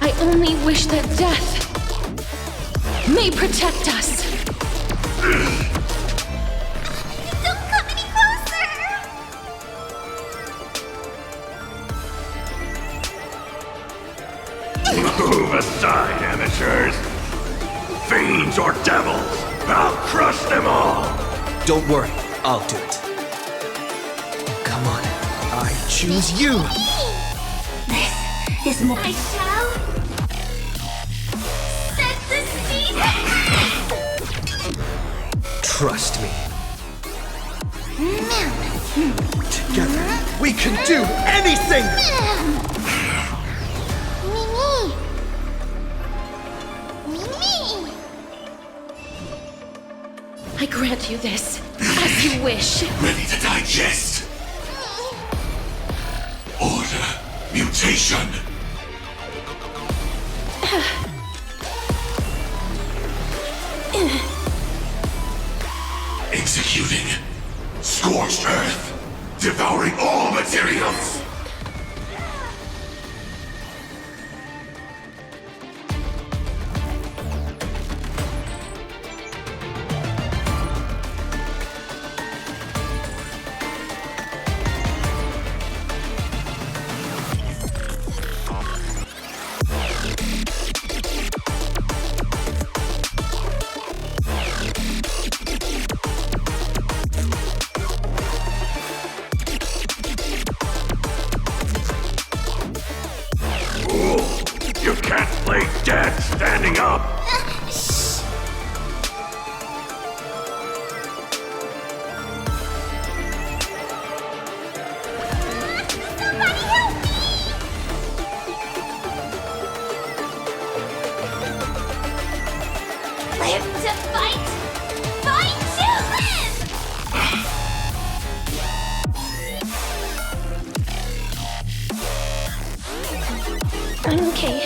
I only wish that death may protect us. Don't come any closer! Move aside, amateurs. Fiends or devils, I'll crush them all. Don't worry, I'll do it. Come on, I choose you! This is more. I shall set the season! Trust me. Together, we can do anything! I grant you this, as you wish. Ready to digest. Order. Mutation. Executing. Scorched earth. Devouring all materials. You can't play dead standing up! Live to fight! Fight to live! I'm okay.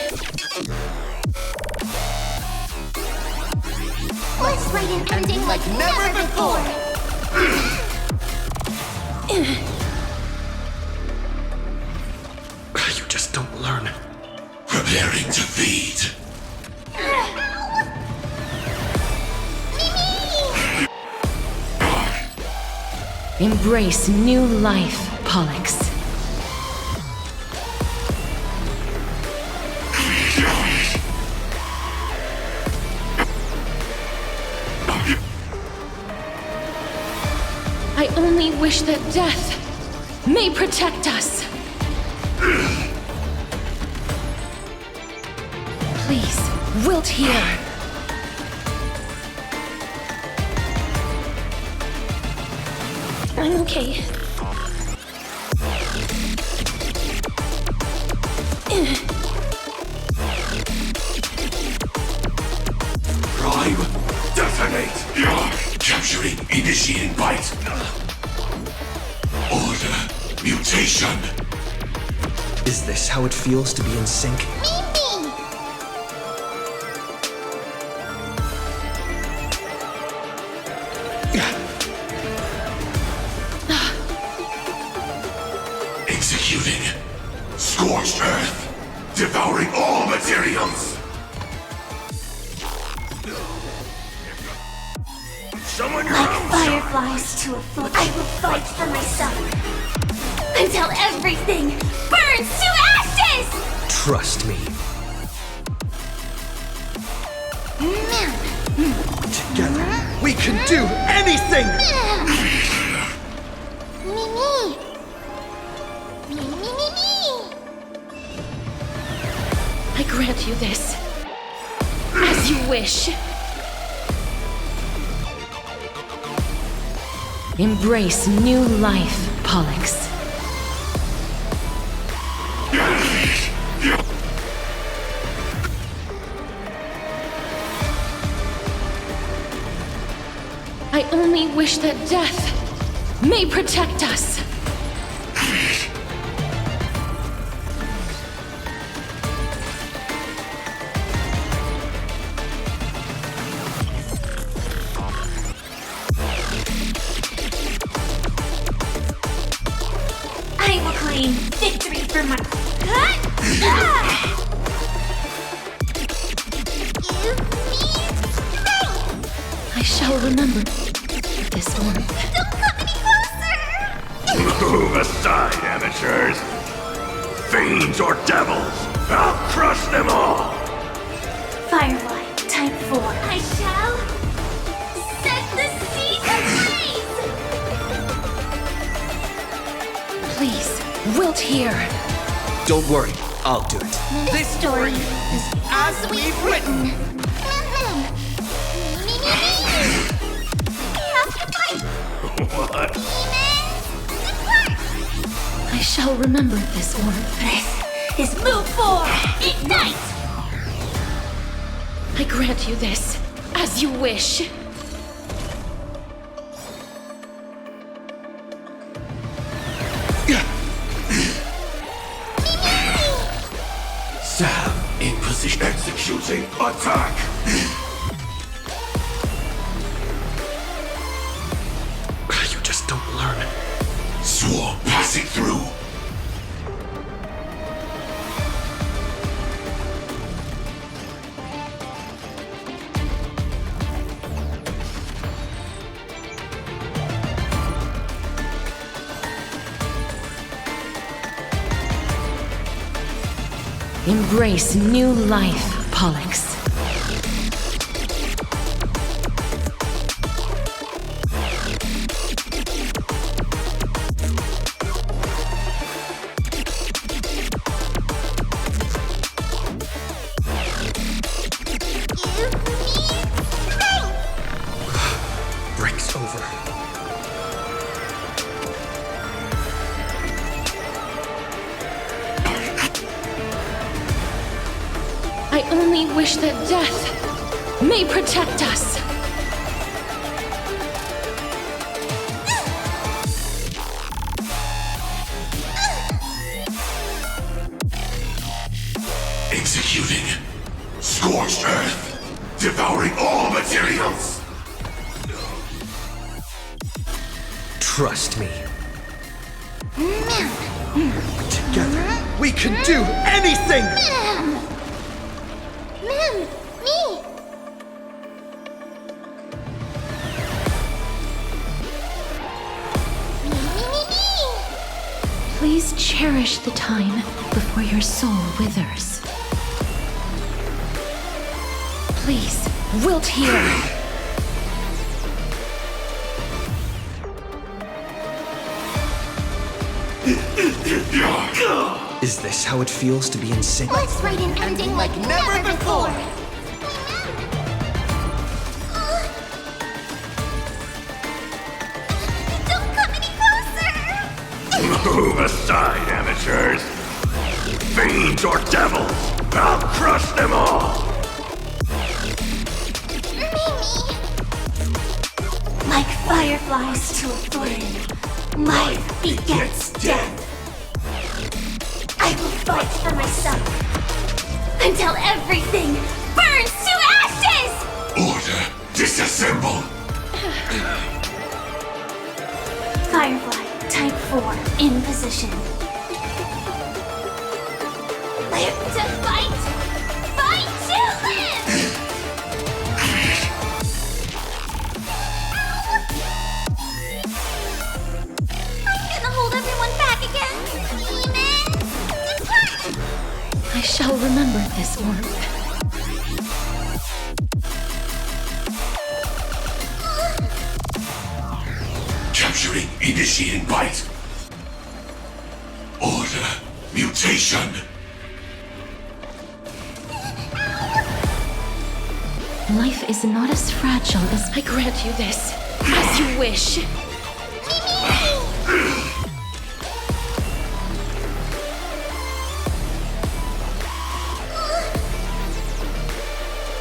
Let's write an ending like never before! You just don't learn. Preparing to feed. Embrace new life, Pollux. I only wish that death may protect us. Please, wilt here. I'm okay. Prime, detonate! Capturing, initiating bite. Order, mutation. Is this how it feels to be in sync? materials! Someone your own Fireflies to a flame. I will fight for myself until everything burns to ashes! Trust me. Together, we can do anything! I grant you this, as you wish. Embrace new life, Pollux. I only wish that death may protect us. I will claim victory for my... I shall remember this one. Don't come any closer! Move aside, amateurs! Fiends or devils, I'll crush them all! Firefly, type 4. I shall set the seas ablaze! Please, wilt here. Don't worry, I'll do it. This story is as we've written. What? I shall remember this one. This is move 4. Ignite! I grant you this, as you wish. Sam, in position, executing attack! You just don't learn. Swarm passing through. Embrace new life, Pollux. Break's over. I only wish that death may protect us. Executing. Scorched earth. Devouring all materials. Trust me. Together, we can do anything! Me! Please cherish the time before your soul withers. Please, wilt here. Is this how it feels to be in sync? Let's write an ending like never before! Don't come any closer! Move aside, amateurs. Fiends or devils, I'll crush them all. Like fireflies to a flame, life begets death. I will fight for myself until everything burns to ashes! Order, disassemble. Firefly, type 4, in position. Live to fight! I'll remember this warmth. Capturing, initiating bite. Order, mutation. Life is not as fragile as I grant you this, as you wish.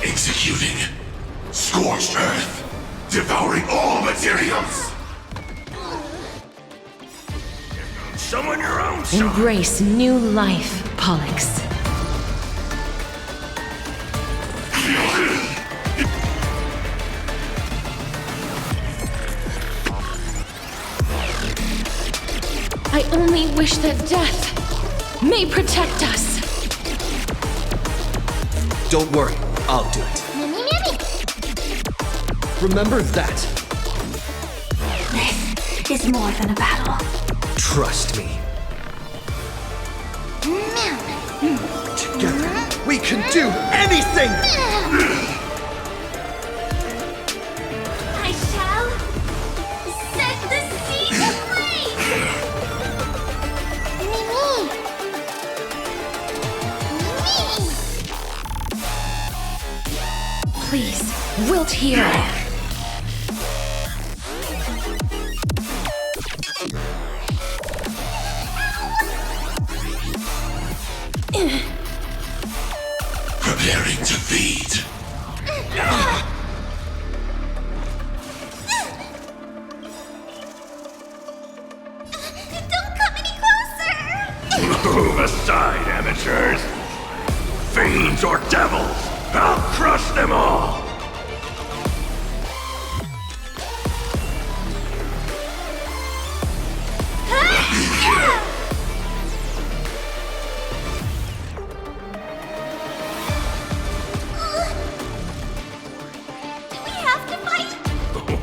Executing. Scorched earth. Devouring all materials. Summon your own son. Embrace new life, Pollux. I only wish that death may protect us. Don't worry, I'll do it. Remember that. This is more than a battle. Trust me. Together, we can do anything! I shall set the siege ablaze! Please, wilt here. Preparing to feed. Don't come any closer! Move aside, amateurs. Fiends or devils, I'll crush them all.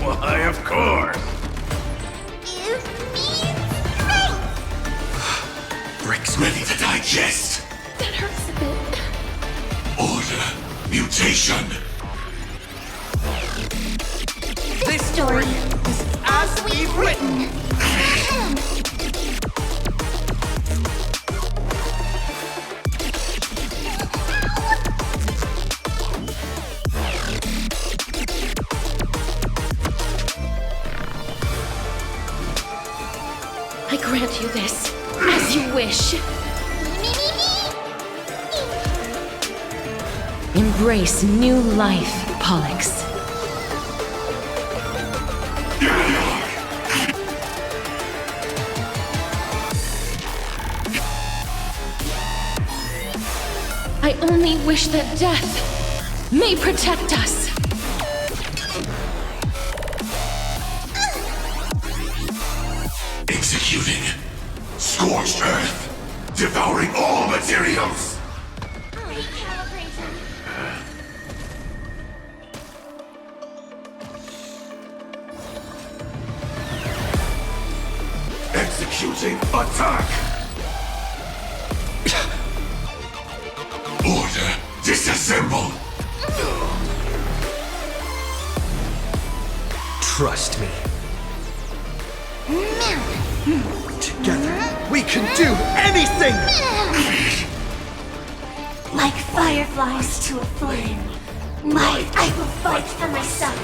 Why, of course. Give me strength! Bricks ready to digest. That hurts a bit. Order, mutation. This story is as we've written. I grant you this, as you wish. Embrace new life, Pollux. I only wish that death may protect us. Executing. Scorched earth. Devouring all materials. Executing attack. Order. Disassemble. Trust me. Together, we can do anything! Like fireflies to a flame, I will fight for myself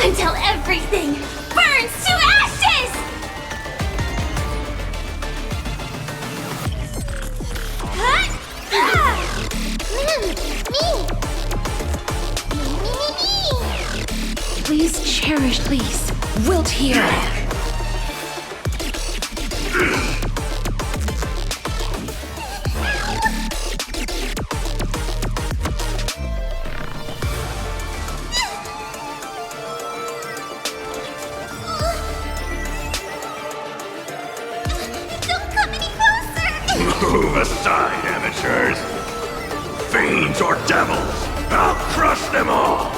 until everything burns to ashes! Please cherish, please. Wilt here. Move aside, amateurs. Fiends or devils, I'll crush them all.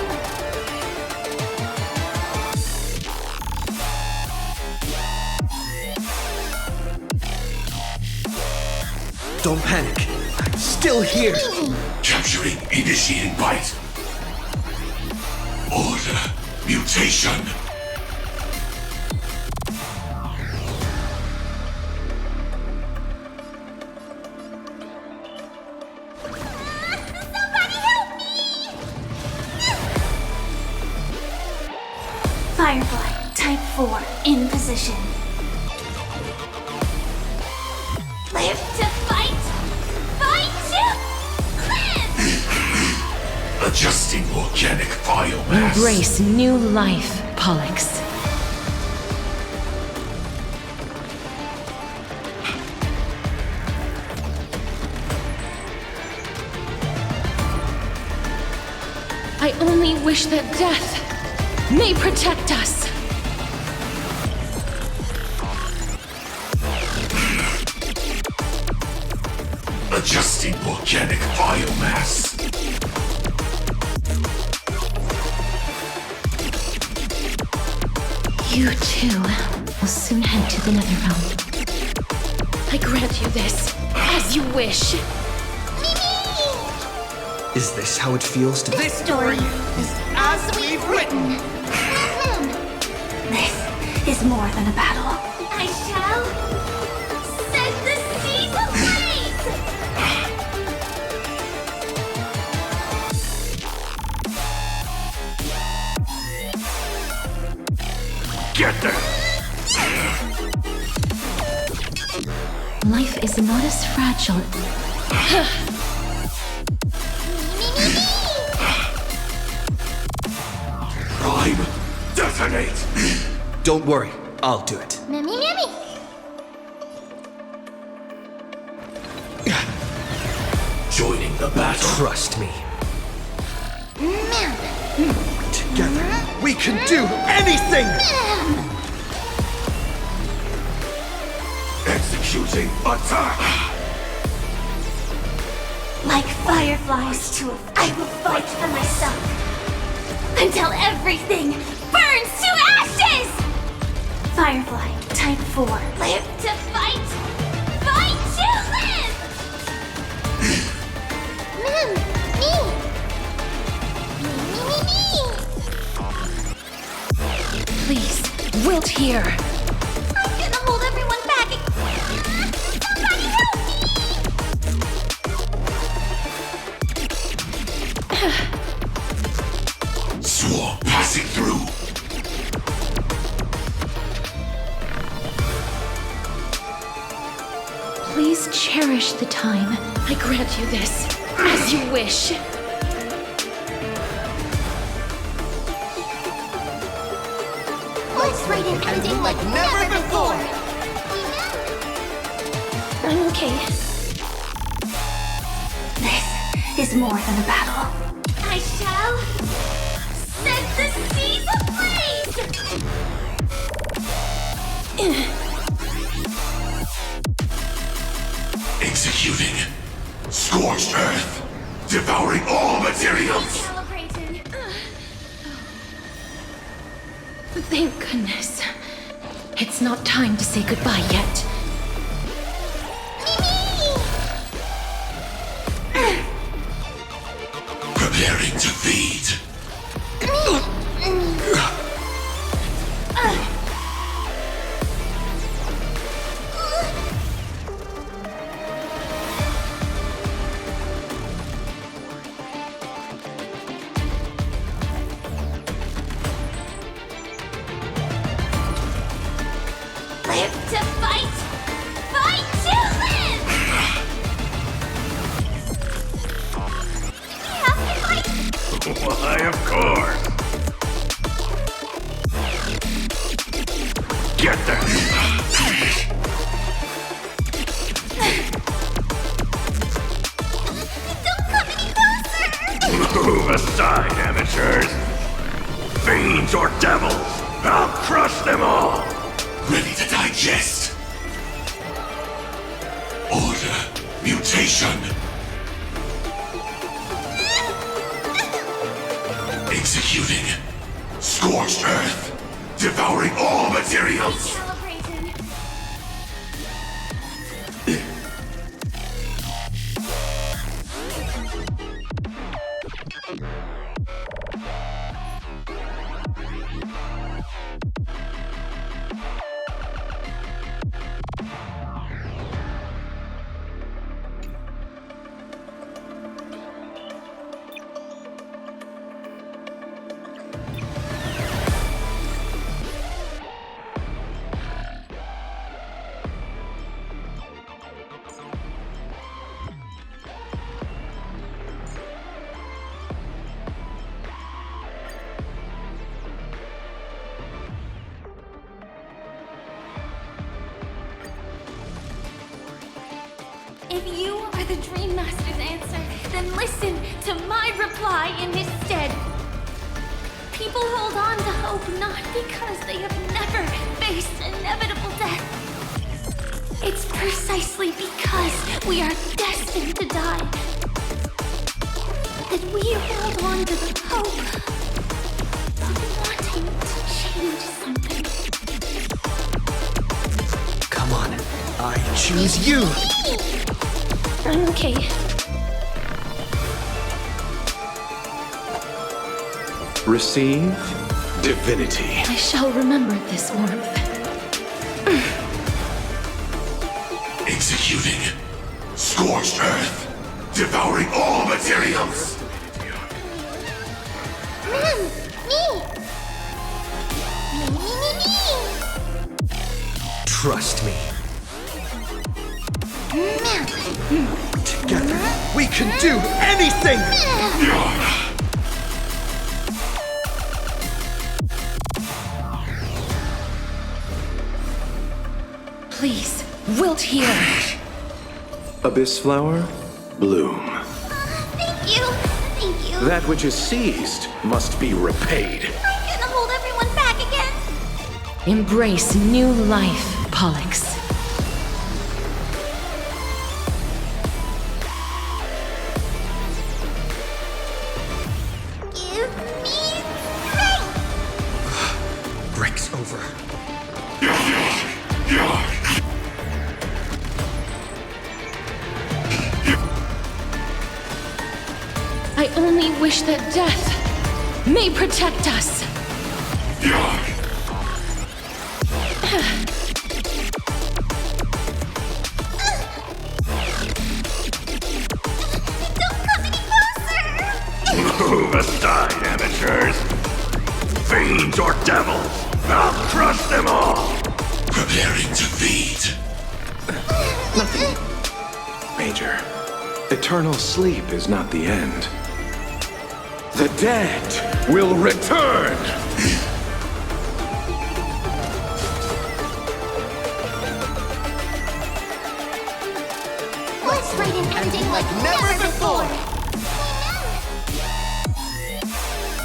Don't panic. Still here. Capturing, initiating bite. Order, mutation. Firefly, type 4, in position. Live to fight! Fight to live! Adjusting organic biomass. Embrace new life, Pollux. I only wish that death may protect us. Adjusting organic biomass. You too will soon head to the Netherrealm. I grant you this, as you wish. Is this how it feels to be? This story is as we've written. This is more than a battle. I shall set the seas ablaze! Get there! Life is not as fragile. Prime, detonate! Don't worry, I'll do it. Joining the battle. Trust me. Together, we can do anything! Executing attack! Like fireflies to I will fight for myself until everything burns to ashes! Firefly, type 4. Live to fight! Fight to live! Please, wilt here. I'm gonna hold everyone back. Somebody help me! Swarm passing through. Please cherish the time. I grant you this, as you wish. Let's write an ending like never before! I'm okay. This is more than a battle. I shall set the seas ablaze! Executing. Scorched earth. Devouring all materials. Thank goodness. It's not time to say goodbye yet. Preparing to feed. Live to fight! Fight to live! We have to fight! Why, of course. Get there. Don't come any closer! Move aside, amateurs. Fiends or devils, I'll crush them all. Ready to digest. Order, mutation. Executing. Scorched earth. Devouring all materials. If you are the Dream Master's answer, then listen to my reply in his stead. People hold on to hope not because they have never faced inevitable death. It's precisely because we are destined to die that we hold on to the hope of wanting to change something. Come on, I choose you! I'm okay. Receive divinity. I shall remember this warmth. Executing scorched earth, devouring all materials. Trust me. Together, we can do anything! Please, wilt here. Abyss flower, bloom. Thank you. Thank you. That which is seized must be repaid. I'm gonna hold everyone back again. Embrace new life, Pollux. Give me strength. Break's over. I only wish that death may protect us. Don't come any closer! Move aside, amateurs. Fiends or devils, I'll crush them all. Preparing to feed. Nothing major. Eternal sleep is not the end. The dead will return! Let's write an ending like never before!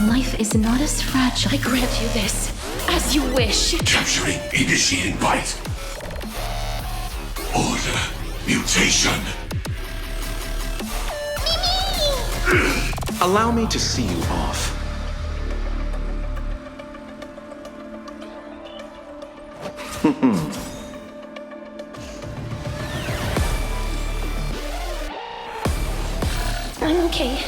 Life is not as fragile. I grant you this, as you wish. Capturing initiating bite. Order mutation. Allow me to see you off. I'm okay.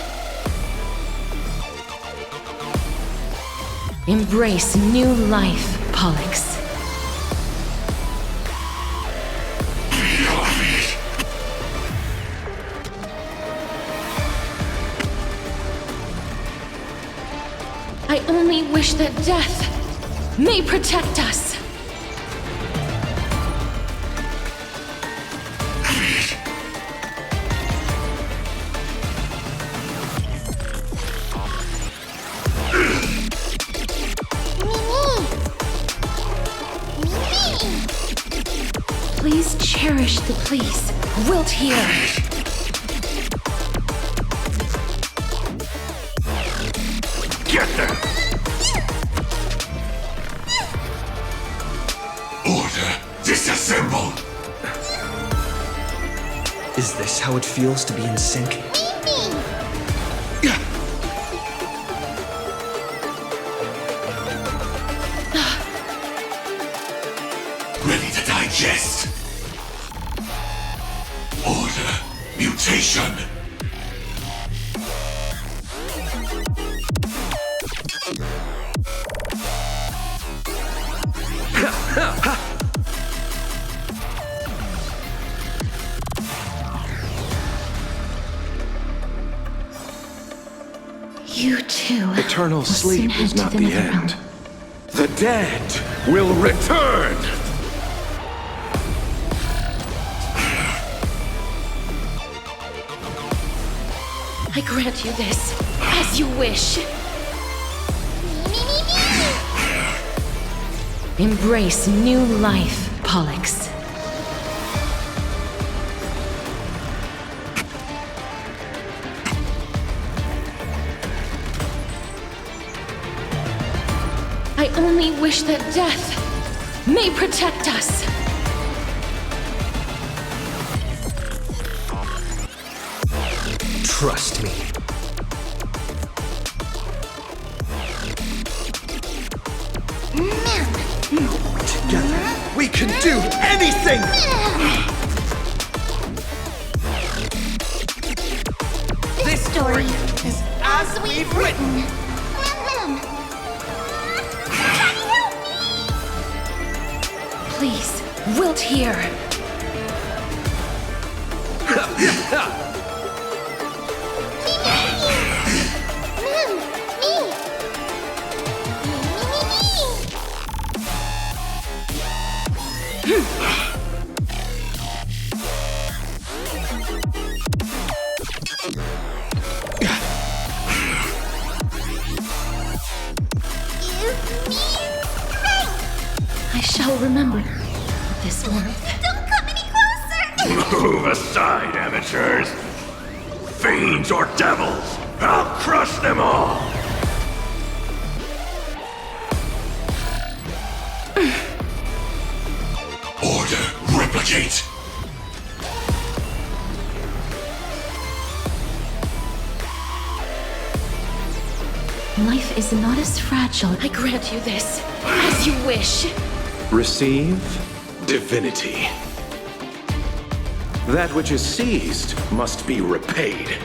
Embrace new life, Pollux. I only wish that death may protect us. Please cherish the please. Wilt here. Get them! Order disassemble! Is this how it feels to be in sync? Ready to digest. Order mutation. You too. Eternal sleep soon is head to not the the nether realm. end. The dead will return! I grant you this, as you wish. Embrace new life, Pollux. only wish that death may protect us. Trust me. Together, we can do anything! This story is as we've written. Please, wilt here. I shall remember this warmth. Don't come any closer! Move aside, amateurs. Fiends or devils, I'll crush them all! Order, replicate! Life is not as fragile. I grant you this, as you wish. Receive divinity. That which is seized must be repaid.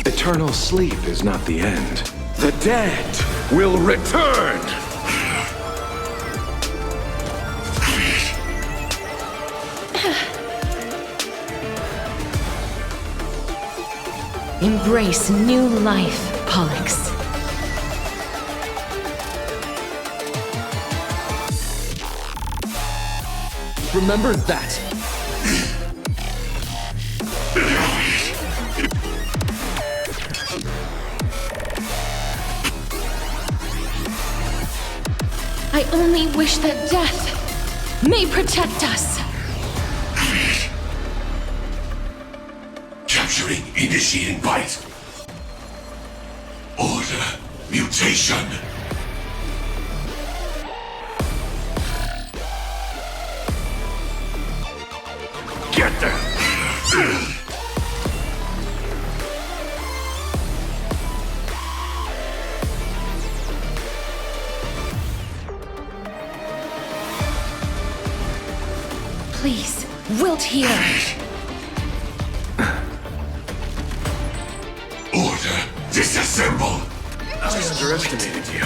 Eternal sleep is not the end. The dead will return! Embrace new life, Pollux. Remember that! I only wish that death may protect us. Capturing, initiating bite. Order, mutation. Get them! Please, wilt hear. Order, disassemble. Underestimated you.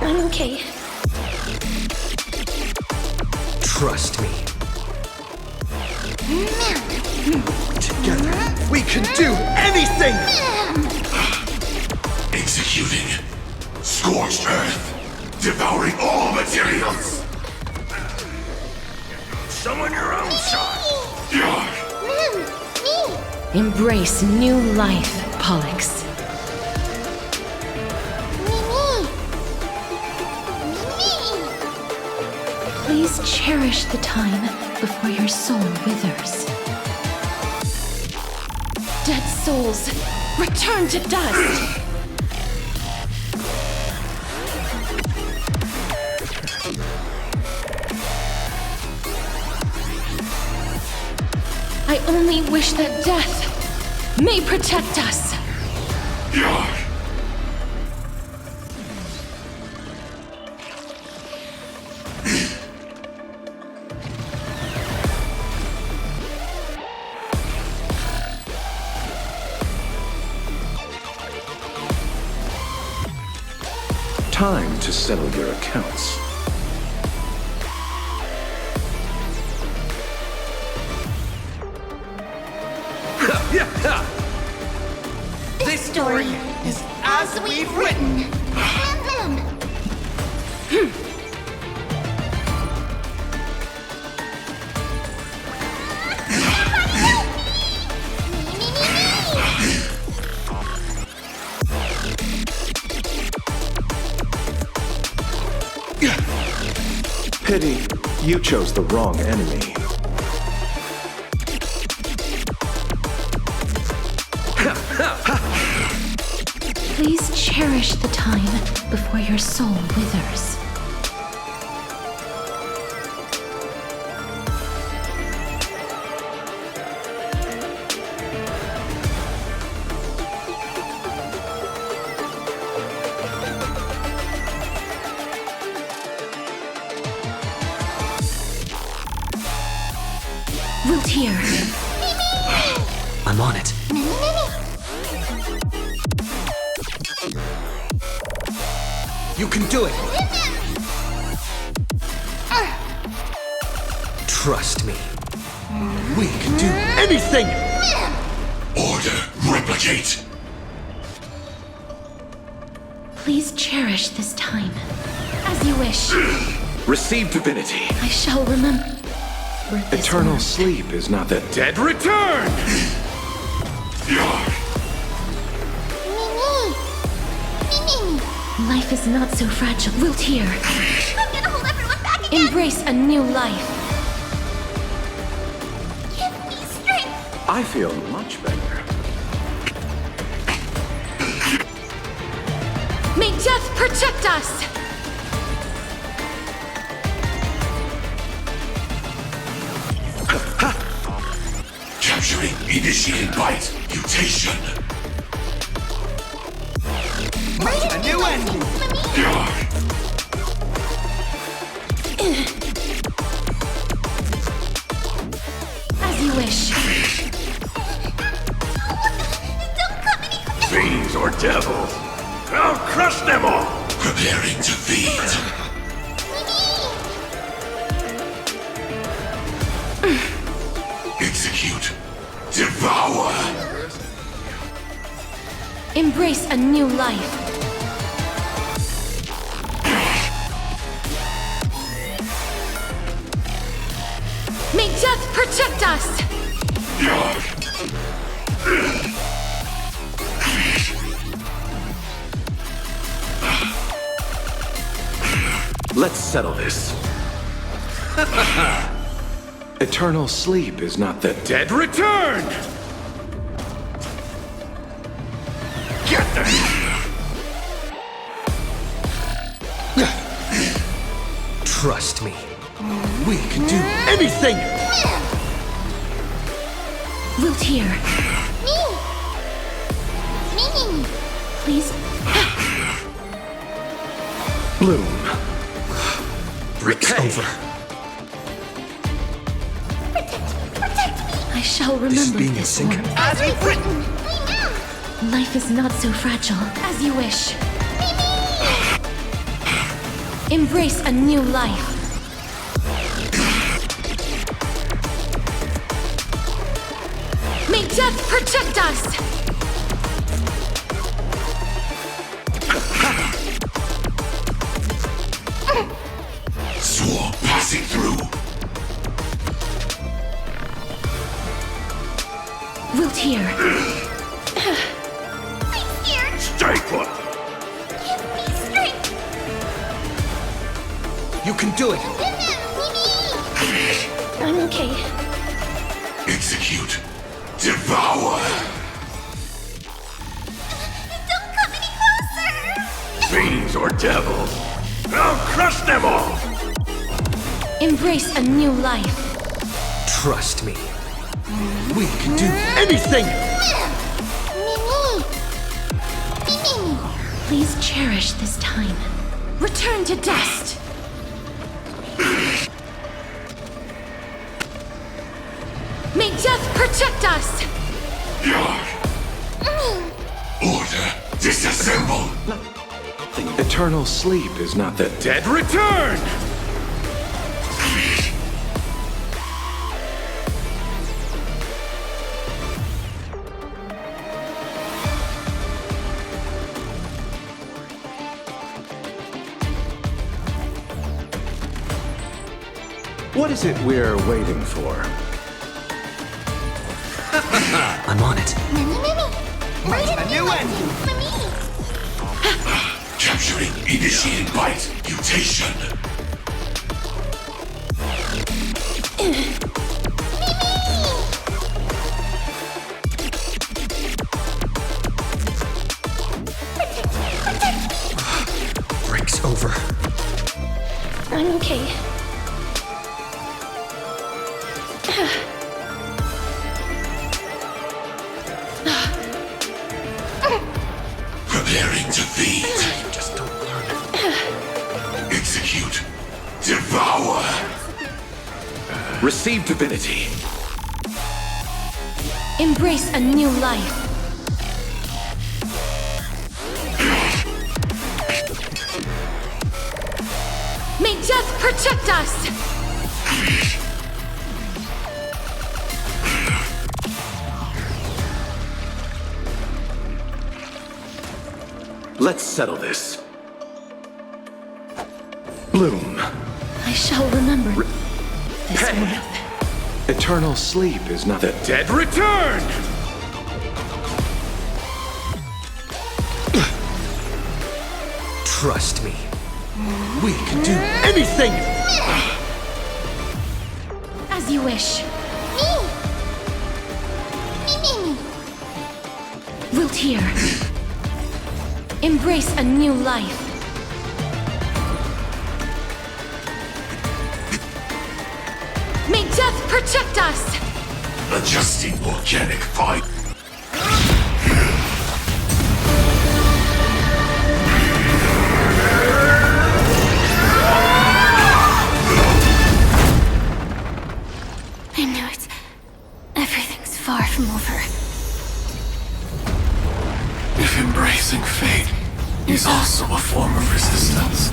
I'm okay. Trust me. Together, we can do anything! Executing. Scorched earth. Devouring all materials. Summon your own side. Embrace new life, Pollux. Please cherish the time before your soul withers. Dead souls, return to dust! I only wish that death may protect us. Time to settle your accounts. This story is as we've written. Pity you chose the wrong enemy. Please cherish the time before your soul withers. Wilt here. I'm on it. You can do it! Trust me. We can do anything! Order, replicate! Please cherish this time. As you wish. Receive divinity. I shall remember this Eternal word. sleep is not the dead return! Life is not so fragile. Wilt here. I'm gonna hold everyone back again! Embrace a new life. Give me strength! I feel much better. May death protect us! Capturing initiated bite. Mutation. A new ending! As you wish. Don't come any closer! Fiends or devils? I'll crush them all! Preparing to feed. Execute. Devour. Embrace a new life. May death protect us! Let's settle this. Eternal sleep is not the dead return! Get them! Trust me. We can do anything! Wilt here. Me! Please. Bloom. It's over. I shall remember This is being in this sync. word. As we've written! Life is not so fragile. As you wish. Embrace a new life. May death protect us! Swarm passing through. Wilt here. I'm scared! Stay put. Give me strength! You can do it! I'm okay. Execute. Devour. Don't come any closer! Fiends or devils? I'll crush them all! Embrace a new life. Trust me. We can do anything! Mimi! Please cherish this time. Return to dust. May death protect us! Order. Disassemble. Eternal sleep is not the dead return! What is it we're waiting for? I'm on it. A new ending! Capturing initiated bite. Mutation. Preparing to feed. Just don't learn it. Execute. Devour. Receive divinity. Embrace a new life. May death protect us! Let's settle this. Bloom. I shall remember this Hey. world. Eternal sleep is not the dead return! Trust me. We can do anything! As you wish. Wilt here. Embrace a new life. May death protect us! Adjusting organic fight. I knew it. Everything's far from over. If embracing fate is also a form of resistance,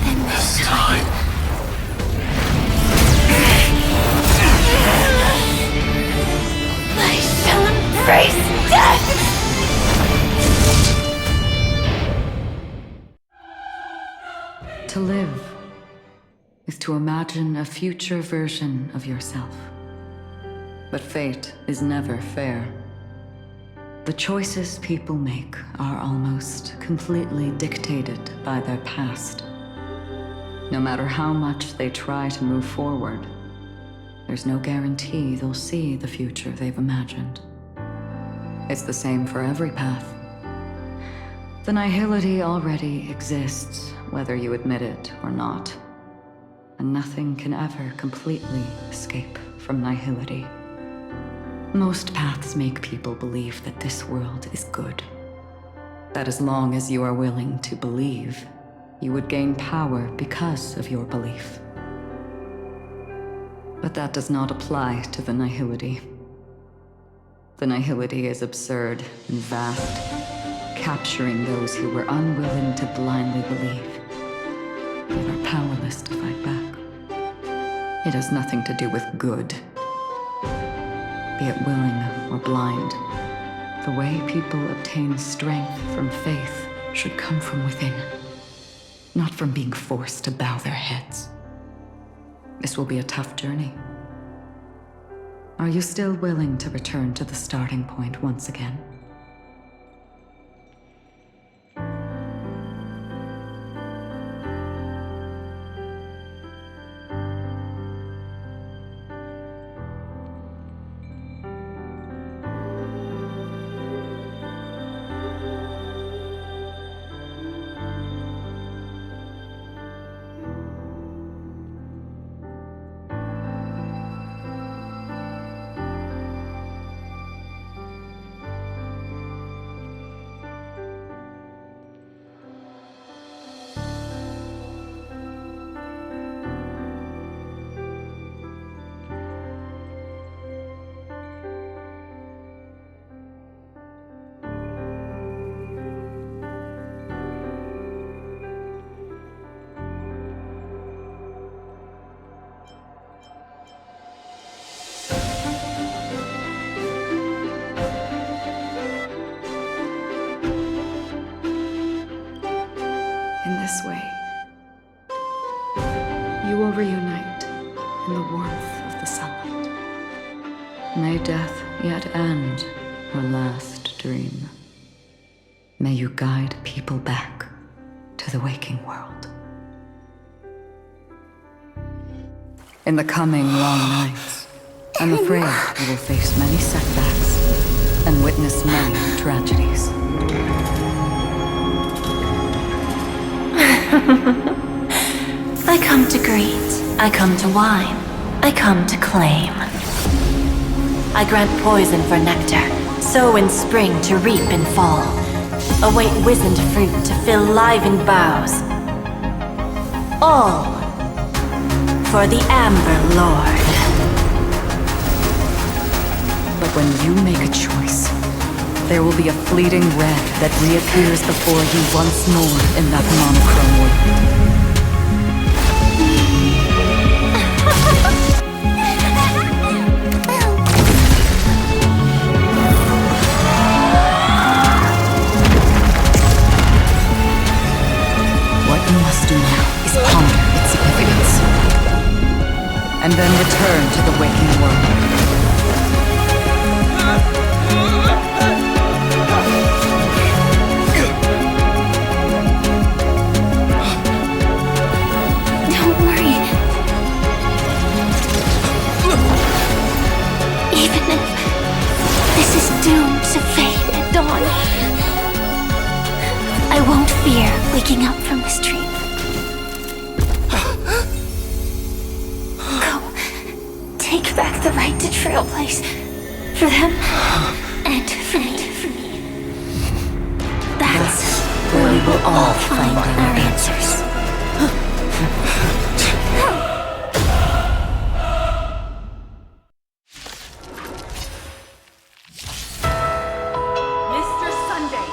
Then this time... I shall embrace death! To live is to imagine a future version of yourself. But fate is never fair. The choices people make are almost completely dictated by their past. No matter how much they try to move forward, there's no guarantee they'll see the future they've imagined. It's the same for every path. The nihility already exists, whether you admit it or not. And nothing can ever completely escape from nihility. Most paths make people believe that this world is good. That as long as you are willing to believe, you would gain power because of your belief. But that does not apply to the nihility. The nihility is absurd and vast, capturing those who were unwilling to blindly believe, yet are powerless to fight back. It has nothing to do with good. Be it willing or blind, the way people obtain strength from faith should come from within, not from being forced to bow their heads. This will be a tough journey. Are you still willing to return to the starting point once again? In this way, you will reunite in the warmth of the sunlight. May death yet end her last dream. May you guide people back to the waking world. In the coming long nights, I'm afraid you will face many setbacks and witness many tragedies. I come to greet. I come to whine. I come to claim. I grant poison for nectar, sow in spring to reap in fall. Await wizened fruit to fill livened boughs. All for the Amber Lord. But when you make a choice, there will be a fleeting red that reappears before you once more in that monochrome world. What you must do now is ponder its significance, and then return to the waking world. Don't worry. Even if this is doomed to fade at dawn, I won't fear waking up from this dream. Go. Take back the right to trailblaze. For them, and for me. That's where we will all find our answers. Mr. Sunday,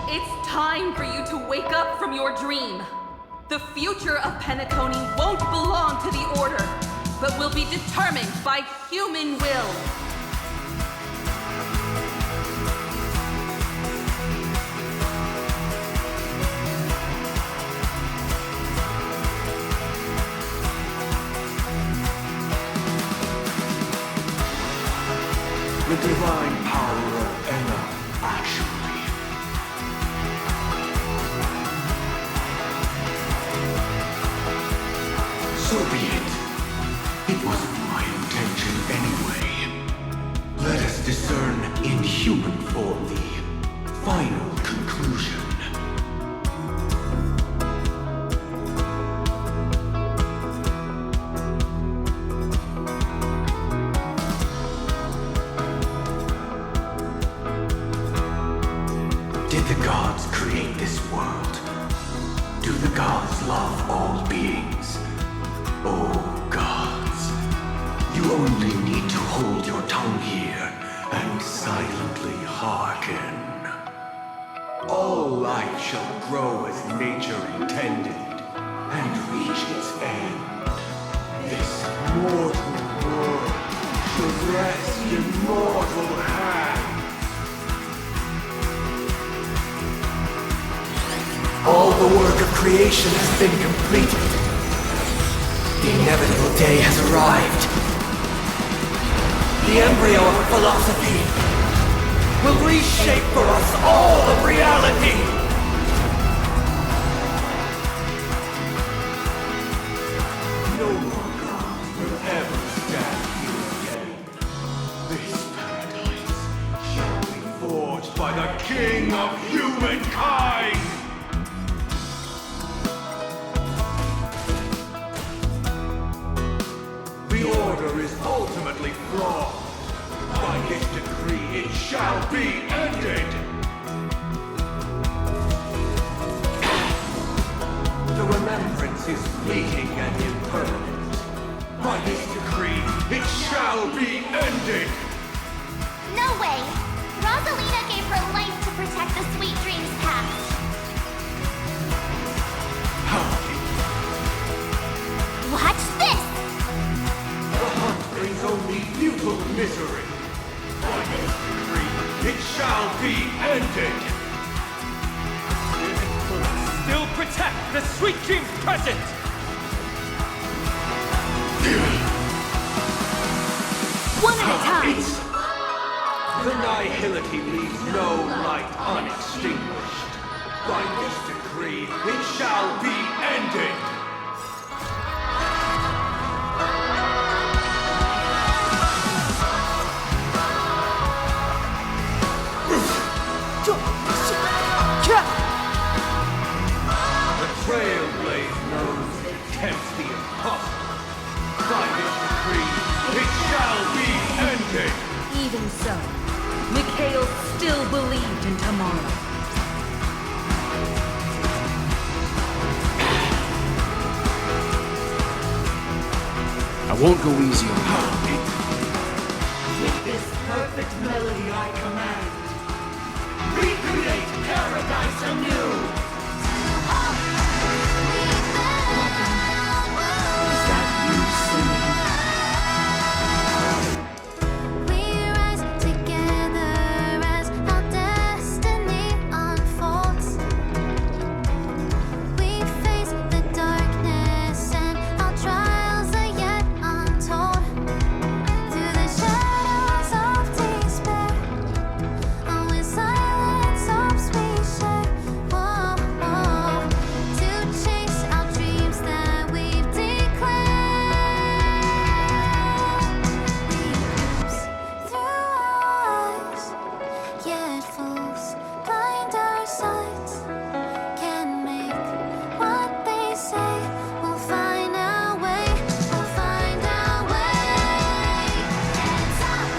it's time for you to wake up from your dream. The future of Penacony won't belong to the Order, but will be determined by human will. The divine power of Ella, actually. So be it. It wasn't my intention anyway. Let us discern in human form the final conclusion. Did the gods create this world? Do the gods love all beings? Oh, gods, you only need to hold your tongue here and silently hearken. All life shall grow as nature intended and reach its end. This mortal world should rest in mortal hands. All the work of creation has been completed. The inevitable day has arrived. The embryo of philosophy will reshape for us all of reality. No more gods will ever stand here again. This paradise shall be forged by the King of humankind. The Order is ultimately flawed. By this decree, it shall be ended. The remembrance is fleeting and impermanent. By this decree, it shall be ended. No way! Rosalina gave her life to protect the Sweet Dreams past. Watch this! The hunt brings only futile misery. By this decree, it shall be ended. Still protect the Sweet Dreams present! One at a time! The nihility leaves no light unextinguished. By this decree, it shall be ended. The Trailblaze knows it attempts the impossible. By this decree, it shall be ended. still believed in tomorrow. I won't go easy on you. With this perfect melody I command, recreate paradise anew! Is that you singing? We rise together as our destiny unfolds. We face the darkness and our trials are yet untold. Through the shadows of despair, and with silence hopes we share. Whoa, whoa, to chase our dreams that we've declared. Through eyes, yet fools blind our sights. Can make what they say. We'll find our way. We'll find our way. Hands up,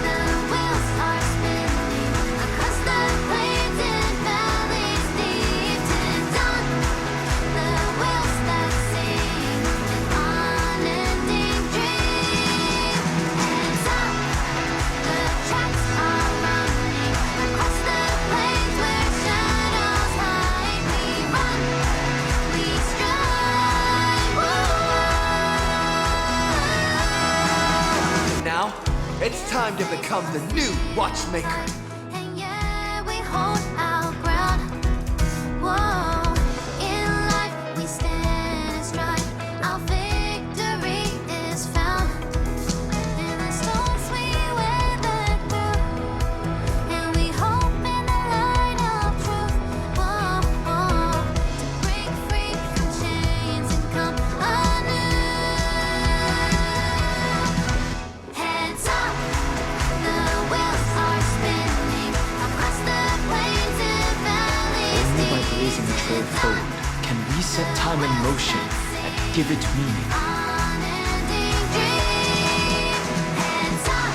the wheels are spinning across the plains and valleys deep to dawn. The wheels that sing an unending dream. Hands up, the tracks are running across the plains where shadows hide. We run, we strive. Now, it's time to become the new watchmaker. And yeah, we hold our ground. Whoa, in life we stand and strive. Our victory is found in the storms we weather through, and we hope in the light of truth. Whoa, whoa, to break free from chains and come anew. Heads up, the wheels are spinning across the plains and valleys Only by deep blazing the trail forward can we set time in motion and give it meaning. unending dream. Heads up,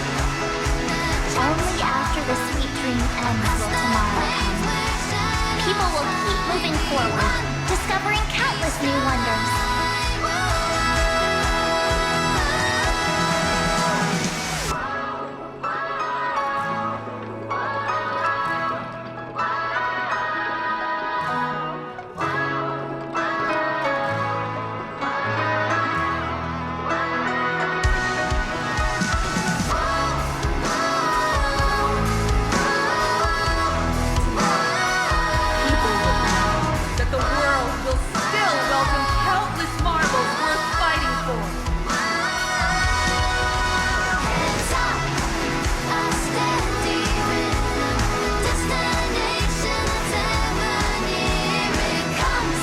Only after the sweet dream ends will tomorrow come. People will keep moving forward, discovering countless new wonders. That the world will still welcome countless marvels worth fighting for. Heads up, a steady rhythm, the destination that's ever near. It comes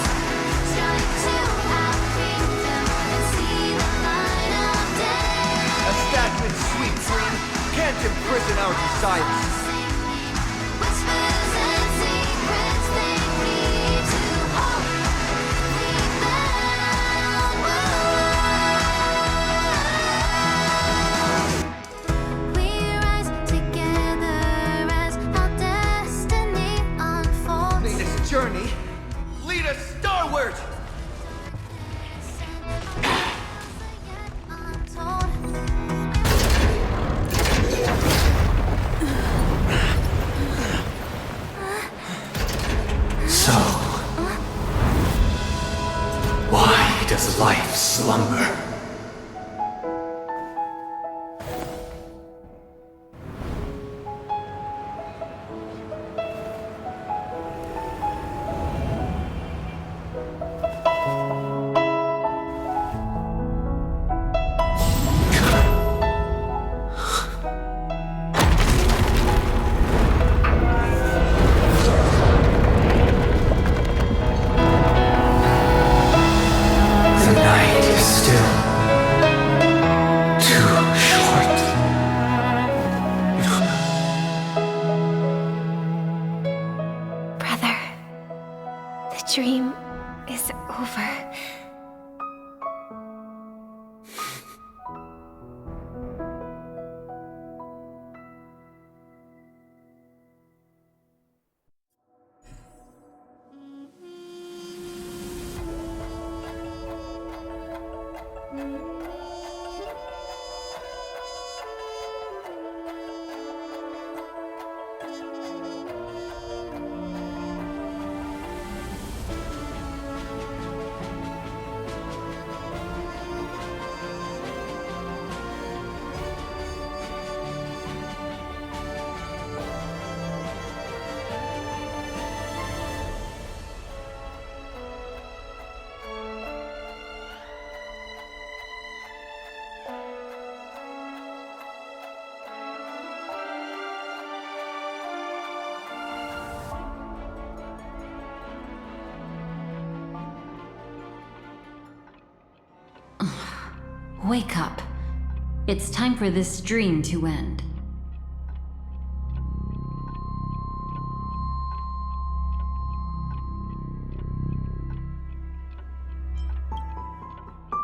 straight to our kingdom and see the light of day. A stagnant sweet dream can't imprison our desires. Whispers and secrets they need to hold. We found. We rise together as our destiny unfolds. May this journey lead us starward. Untold. Wake up. It's time for this dream to end.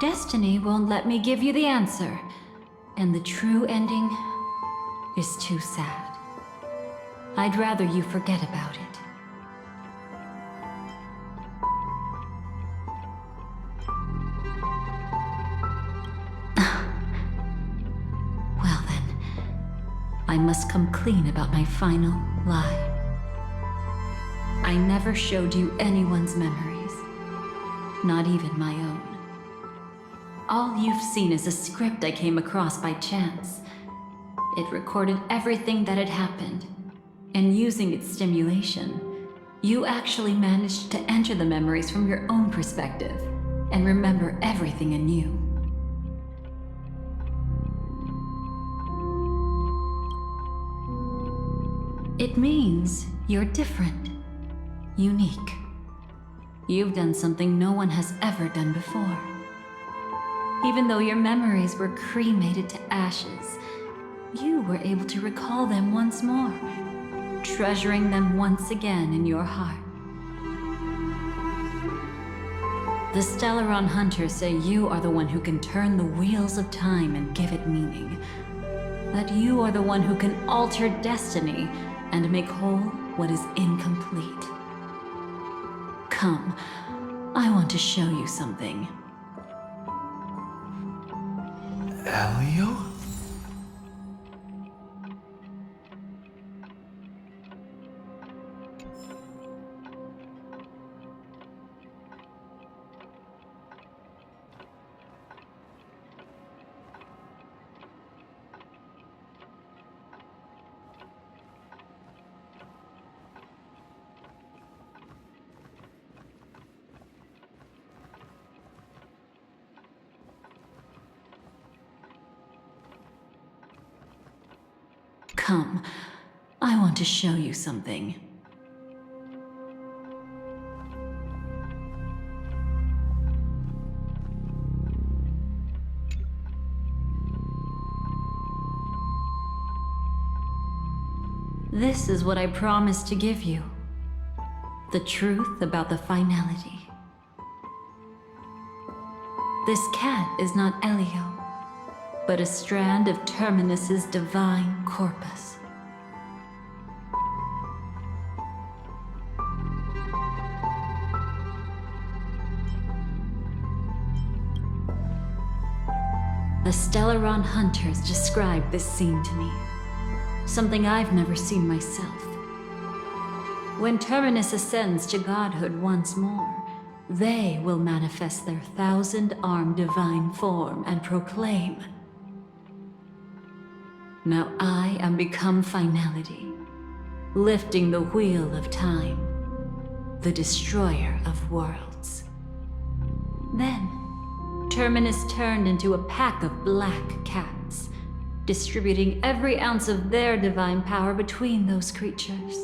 Destiny won't let me give you the answer, and the true ending is too sad. I'd rather you forget about it. Well then, I must come clean about my final lie. I never showed you anyone's memories, not even my own. All you've seen is a script I came across by chance. It recorded everything that had happened, and using its stimulation, you actually managed to enter the memories from your own perspective and remember everything anew. It means you're different, unique. You've done something no one has ever done before. Even though your memories were cremated to ashes, you were able to recall them once more, treasuring them once again in your heart. The Stellaron Hunters say you are the one who can turn the wheels of time and give it meaning. That you are the one who can alter destiny and make whole what is incomplete. Come, I want to show you something. Elio? Come, I want to show you something. This is what I promised to give you. The truth about the finality. This cat is not Elio, but a strand of Terminus's divine corpus. The Stellaron Hunters described this scene to me. Something I've never seen myself. When Terminus ascends to godhood once more, they will manifest their 1,000-armed divine form and proclaim, "Now I am become finality, lifting the wheel of time, the destroyer of worlds." Then, Terminus turned into a pack of black cats, distributing every ounce of their divine power between those creatures.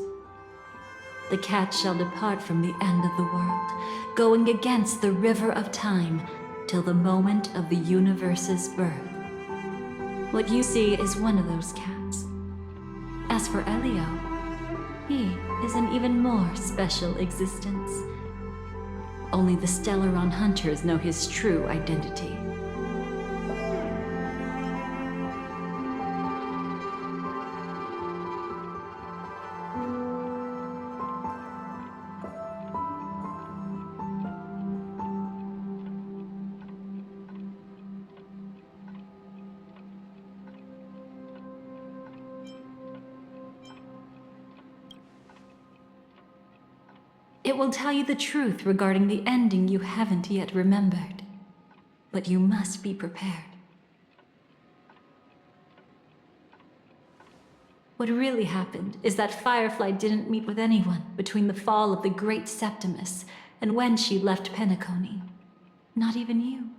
The cats shall depart from the end of the world, going against the river of time till the moment of the universe's birth. What you see is one of those cats. As for Elio, he is an even more special existence. Only the Stellaron Hunters know his true identity. It will tell you the truth regarding the ending you haven't yet remembered. But you must be prepared. What really happened is that Firefly didn't meet with anyone between the fall of the Great Septimus and when she left Penacony. Not even you.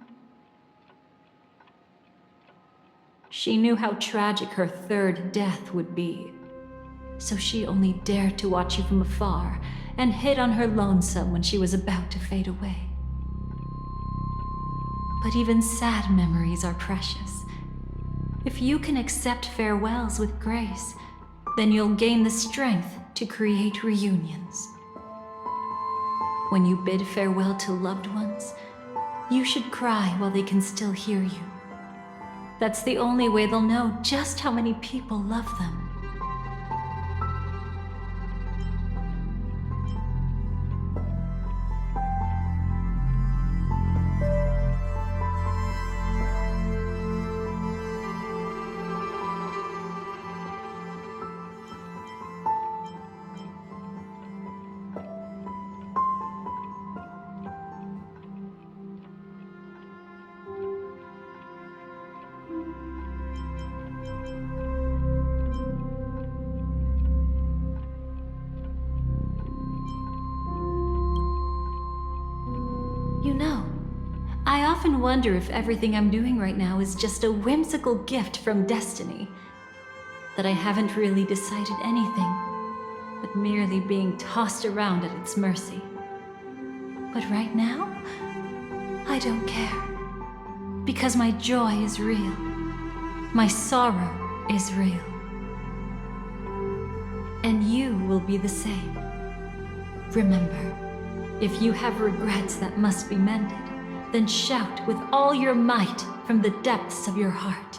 She knew how tragic her third death would be. So she only dared to watch you from afar and hid on her lonesome when she was about to fade away. But even sad memories are precious. If you can accept farewells with grace, then you'll gain the strength to create reunions. When you bid farewell to loved ones, you should cry while they can still hear you. That's the only way they'll know just how many people love them. You know, I often wonder if everything I'm doing right now is just a whimsical gift from destiny. That I haven't really decided anything, but merely being tossed around at its mercy. But right now, I don't care. Because my joy is real. My sorrow is real. And you will be the same. Remember, if you have regrets that must be mended, then shout with all your might from the depths of your heart.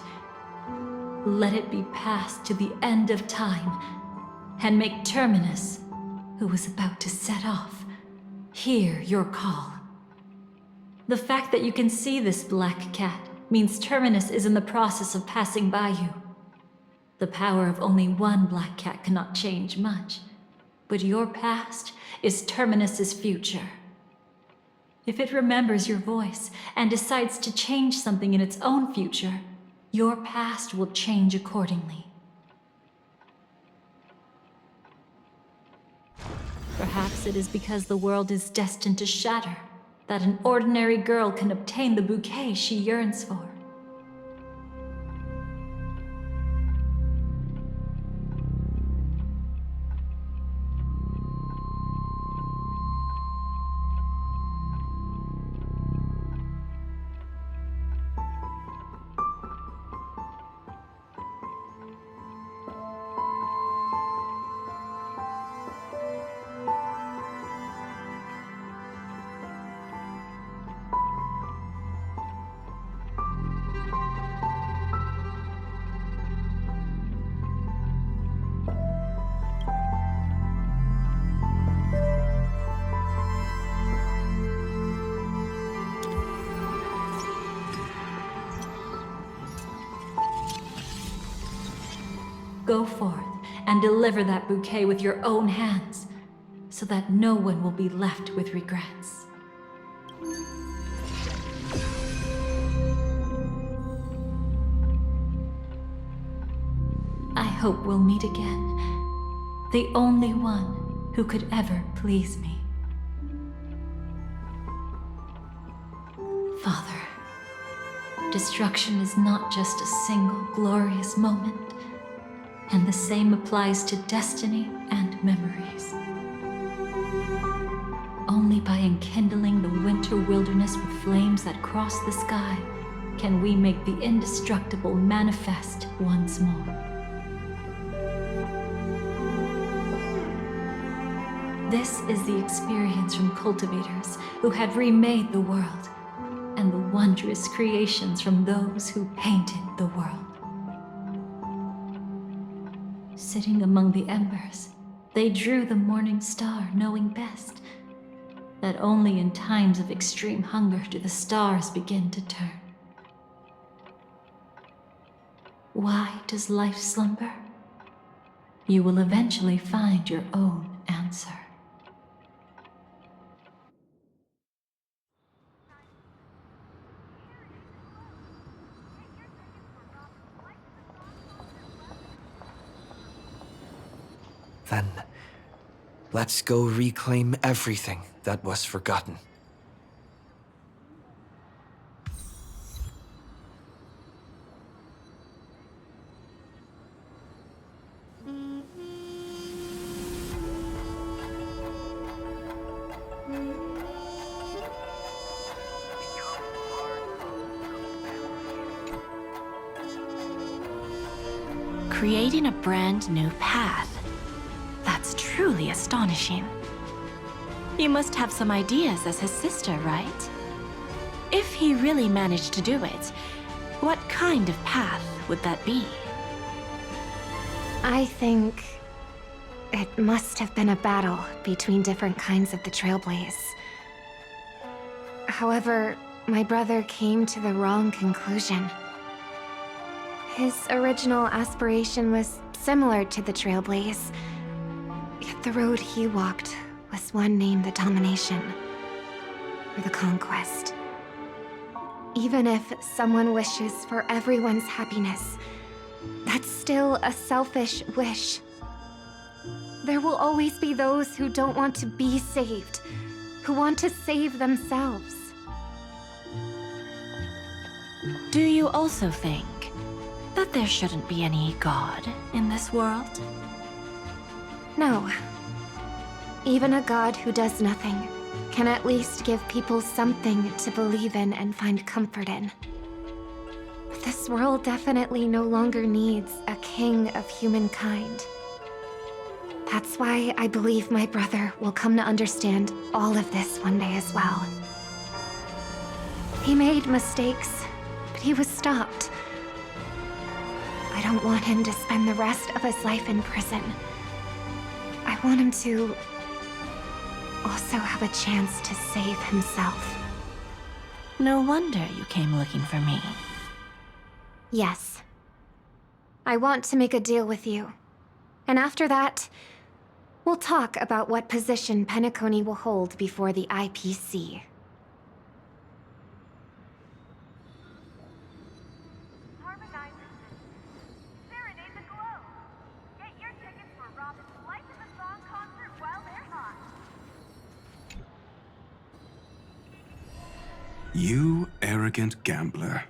Let it be passed to the end of time, and make Terminus, who is about to set off, hear your call. The fact that you can see this black cat means Terminus is in the process of passing by you. The power of only one black cat cannot change much, but your past is Terminus's future. If it remembers your voice and decides to change something in its own future, your past will change accordingly. Perhaps it is because the world is destined to shatter that an ordinary girl can obtain the bouquet she yearns for. Go forth and deliver that bouquet with your own hands, so that no one will be left with regrets. I hope we'll meet again, the only one who could ever please me. Father, destruction is not just a single glorious moment. And the same applies to destiny and memories. Only by enkindling the winter wilderness with flames that cross the sky can we make the indestructible manifest once more. This is the experience from cultivators who had remade the world, and the wondrous creations from those who painted the world. Sitting among the embers, they drew the morning star, knowing best that only in times of extreme hunger do the stars begin to turn. Why does life slumber? You will eventually find your own answer. Then, let's go reclaim everything that was forgotten. creating a brand new path. That's truly astonishing. You must have some ideas as his sister, right? If he really managed to do it, what kind of path would that be? I think it must have been a battle between different kinds of the Trailblaze. However, my brother came to the wrong conclusion. His original aspiration was similar to the Trailblaze, yet the road he walked was one named the Domination, or the Conquest. Even if someone wishes for everyone's happiness, that's still a selfish wish. There will always be those who don't want to be saved, who want to save themselves. Do you also think that there shouldn't be any God in this world? No. Even a God who does nothing can at least give people something to believe in and find comfort in. But this world definitely no longer needs a king of humankind. That's why I believe my brother will come to understand all of this one day as well. He made mistakes, but he was stopped. I don't want him to spend the rest of his life in prison. I want him to also have a chance to save himself. No wonder you came looking for me. Yes. I want to make a deal with you. And after that, we'll talk about what position Penacony will hold before the IPC. You arrogant gambler.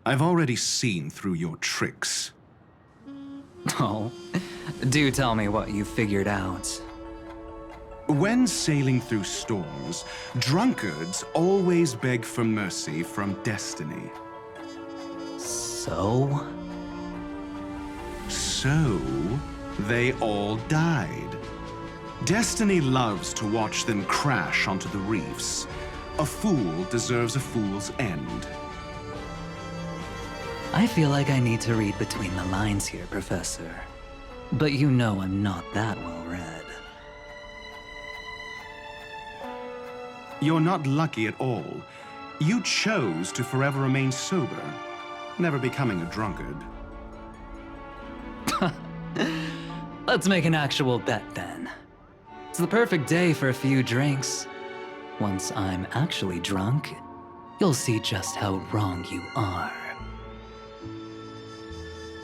I've already seen through your tricks. Oh, do tell me what you figured out. When sailing through storms, drunkards always beg for mercy from Destiny. So? So, they all died. Destiny loves to watch them crash onto the reefs. A fool deserves a fool's end. I feel like I need to read between the lines here, Professor. But you know I'm not that well read. You're not lucky at all. You chose to forever remain sober, never becoming a drunkard. Let's make an actual bet then. It's the perfect day for a few drinks. Once I'm actually drunk, you'll see just how wrong you are.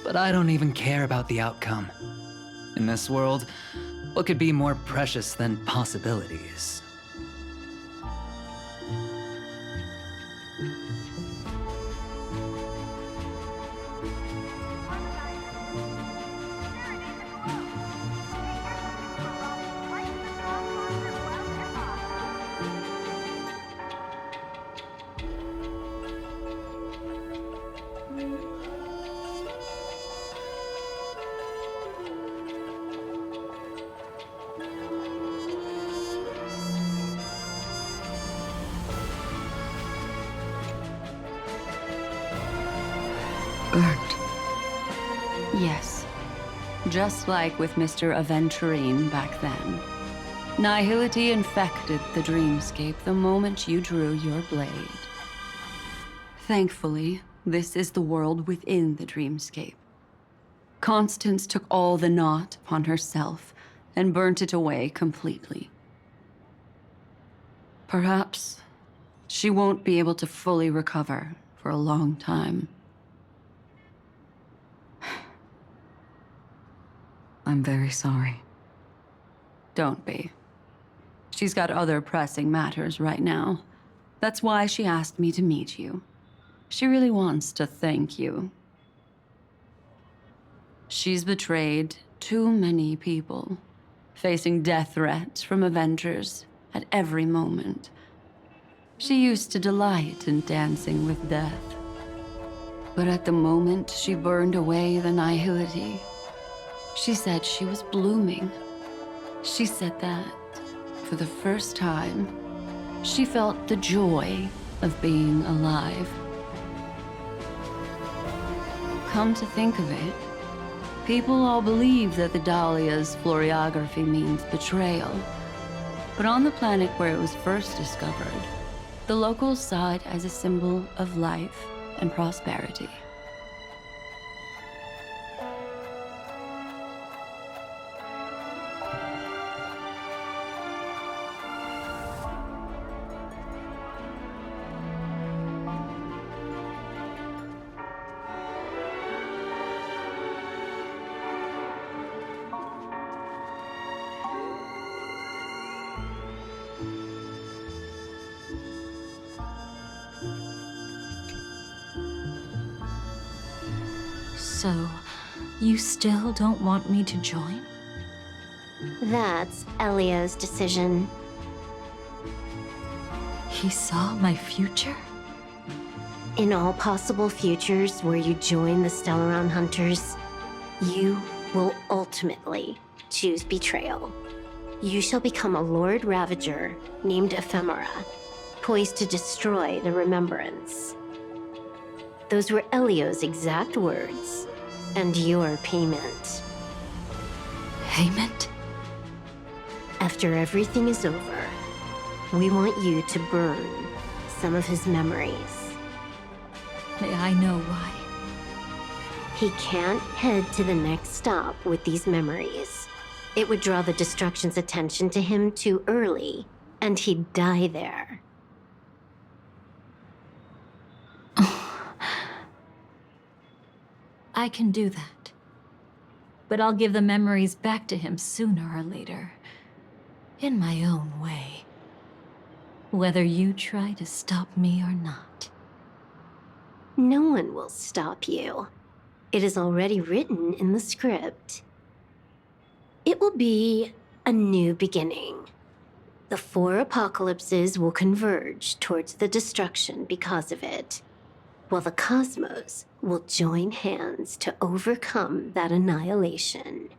But I don't even care about the outcome. In this world, what could be more precious than possibilities? Burnt. Yes. Just like with Mr. Aventurine back then. Nihility infected the dreamscape the moment you drew your blade. Thankfully, this is the world within the dreamscape. Constance took all the knot upon herself and burnt it away completely. Perhaps she won't be able to fully recover for a long time. I'm very sorry. Don't be. She's got other pressing matters right now. That's why she asked me to meet you. She really wants to thank you. She's betrayed too many people, facing death threats from Avengers at every moment. She used to delight in dancing with death. But at the moment she burned away the nihility, She said she was blooming. She said that, for the first time, she felt the joy of being alive. Come to think of it, people all believe that the Dahlia's floriography means betrayal. But on the planet where it was first discovered, the locals saw it as a symbol of life and prosperity. So, you still don't want me to join? That's Elio's decision. He saw my future? In all possible futures where you join the Stellaron Hunters, you will ultimately choose betrayal. You shall become a Lord Ravager named Ephemera, poised to destroy the Remembrance. Those were Elio's exact words, and your payment. Payment? After everything is over, we want you to burn some of his memories. May I know why? He can't head to the next stop with these memories. It would draw the Destruction's attention to him too early, and he'd die there. I can do that. But I'll give the memories back to him sooner or later. In my own way. Whether you try to stop me or not. No one will stop you. It is already written in the script. It will be a new beginning. The 4 apocalypses will converge towards the destruction because of it, while the cosmos will join hands to overcome that annihilation.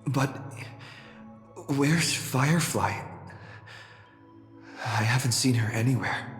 But where's Firefly? I haven't seen her anywhere.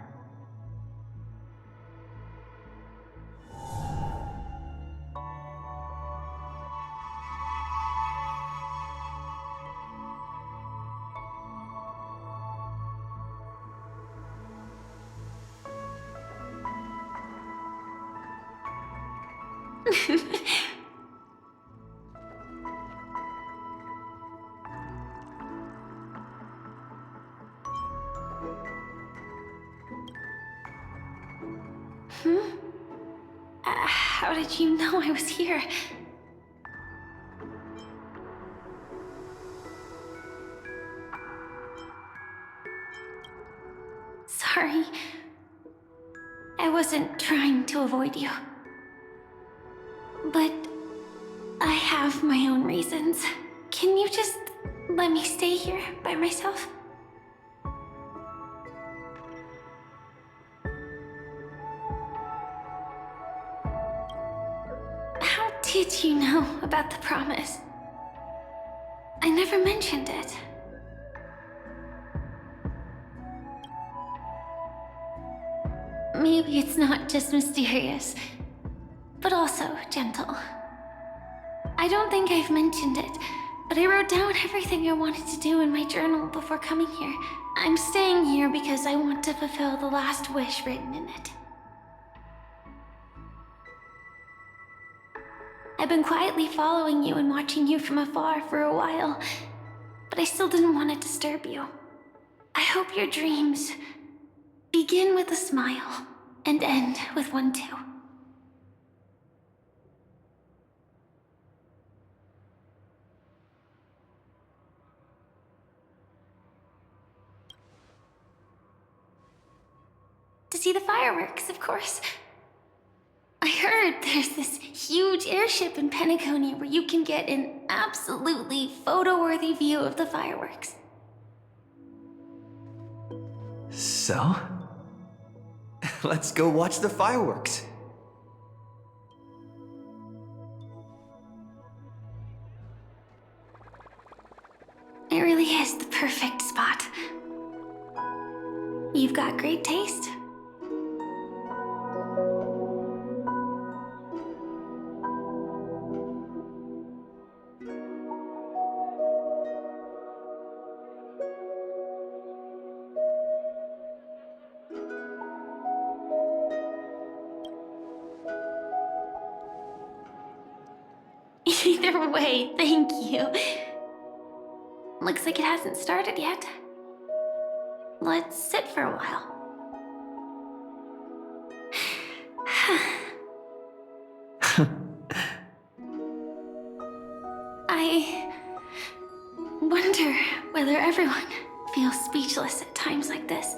How did you know I was here? Sorry. I wasn't trying to avoid you. But I have my own reasons. Can you just let me stay here by myself? How did you know about the promise? I never mentioned it. Maybe it's not just mysterious, but also gentle. I don't think I've mentioned it, but I wrote down everything I wanted to do in my journal before coming here. I'm staying here because I want to fulfill the last wish written in it. I've been quietly following you and watching you from afar for a while, but I still didn't want to disturb you. I hope your dreams begin with a smile and end with one too. To see the fireworks, of course. I heard there's this huge airship in Penacony where you can get an absolutely photo-worthy view of the fireworks. So? Let's go watch the fireworks. It really is the perfect spot. You've got great taste. Either way, thank you. Looks like it hasn't started yet. Let's sit for a while. I wonder whether everyone feels speechless at times like this.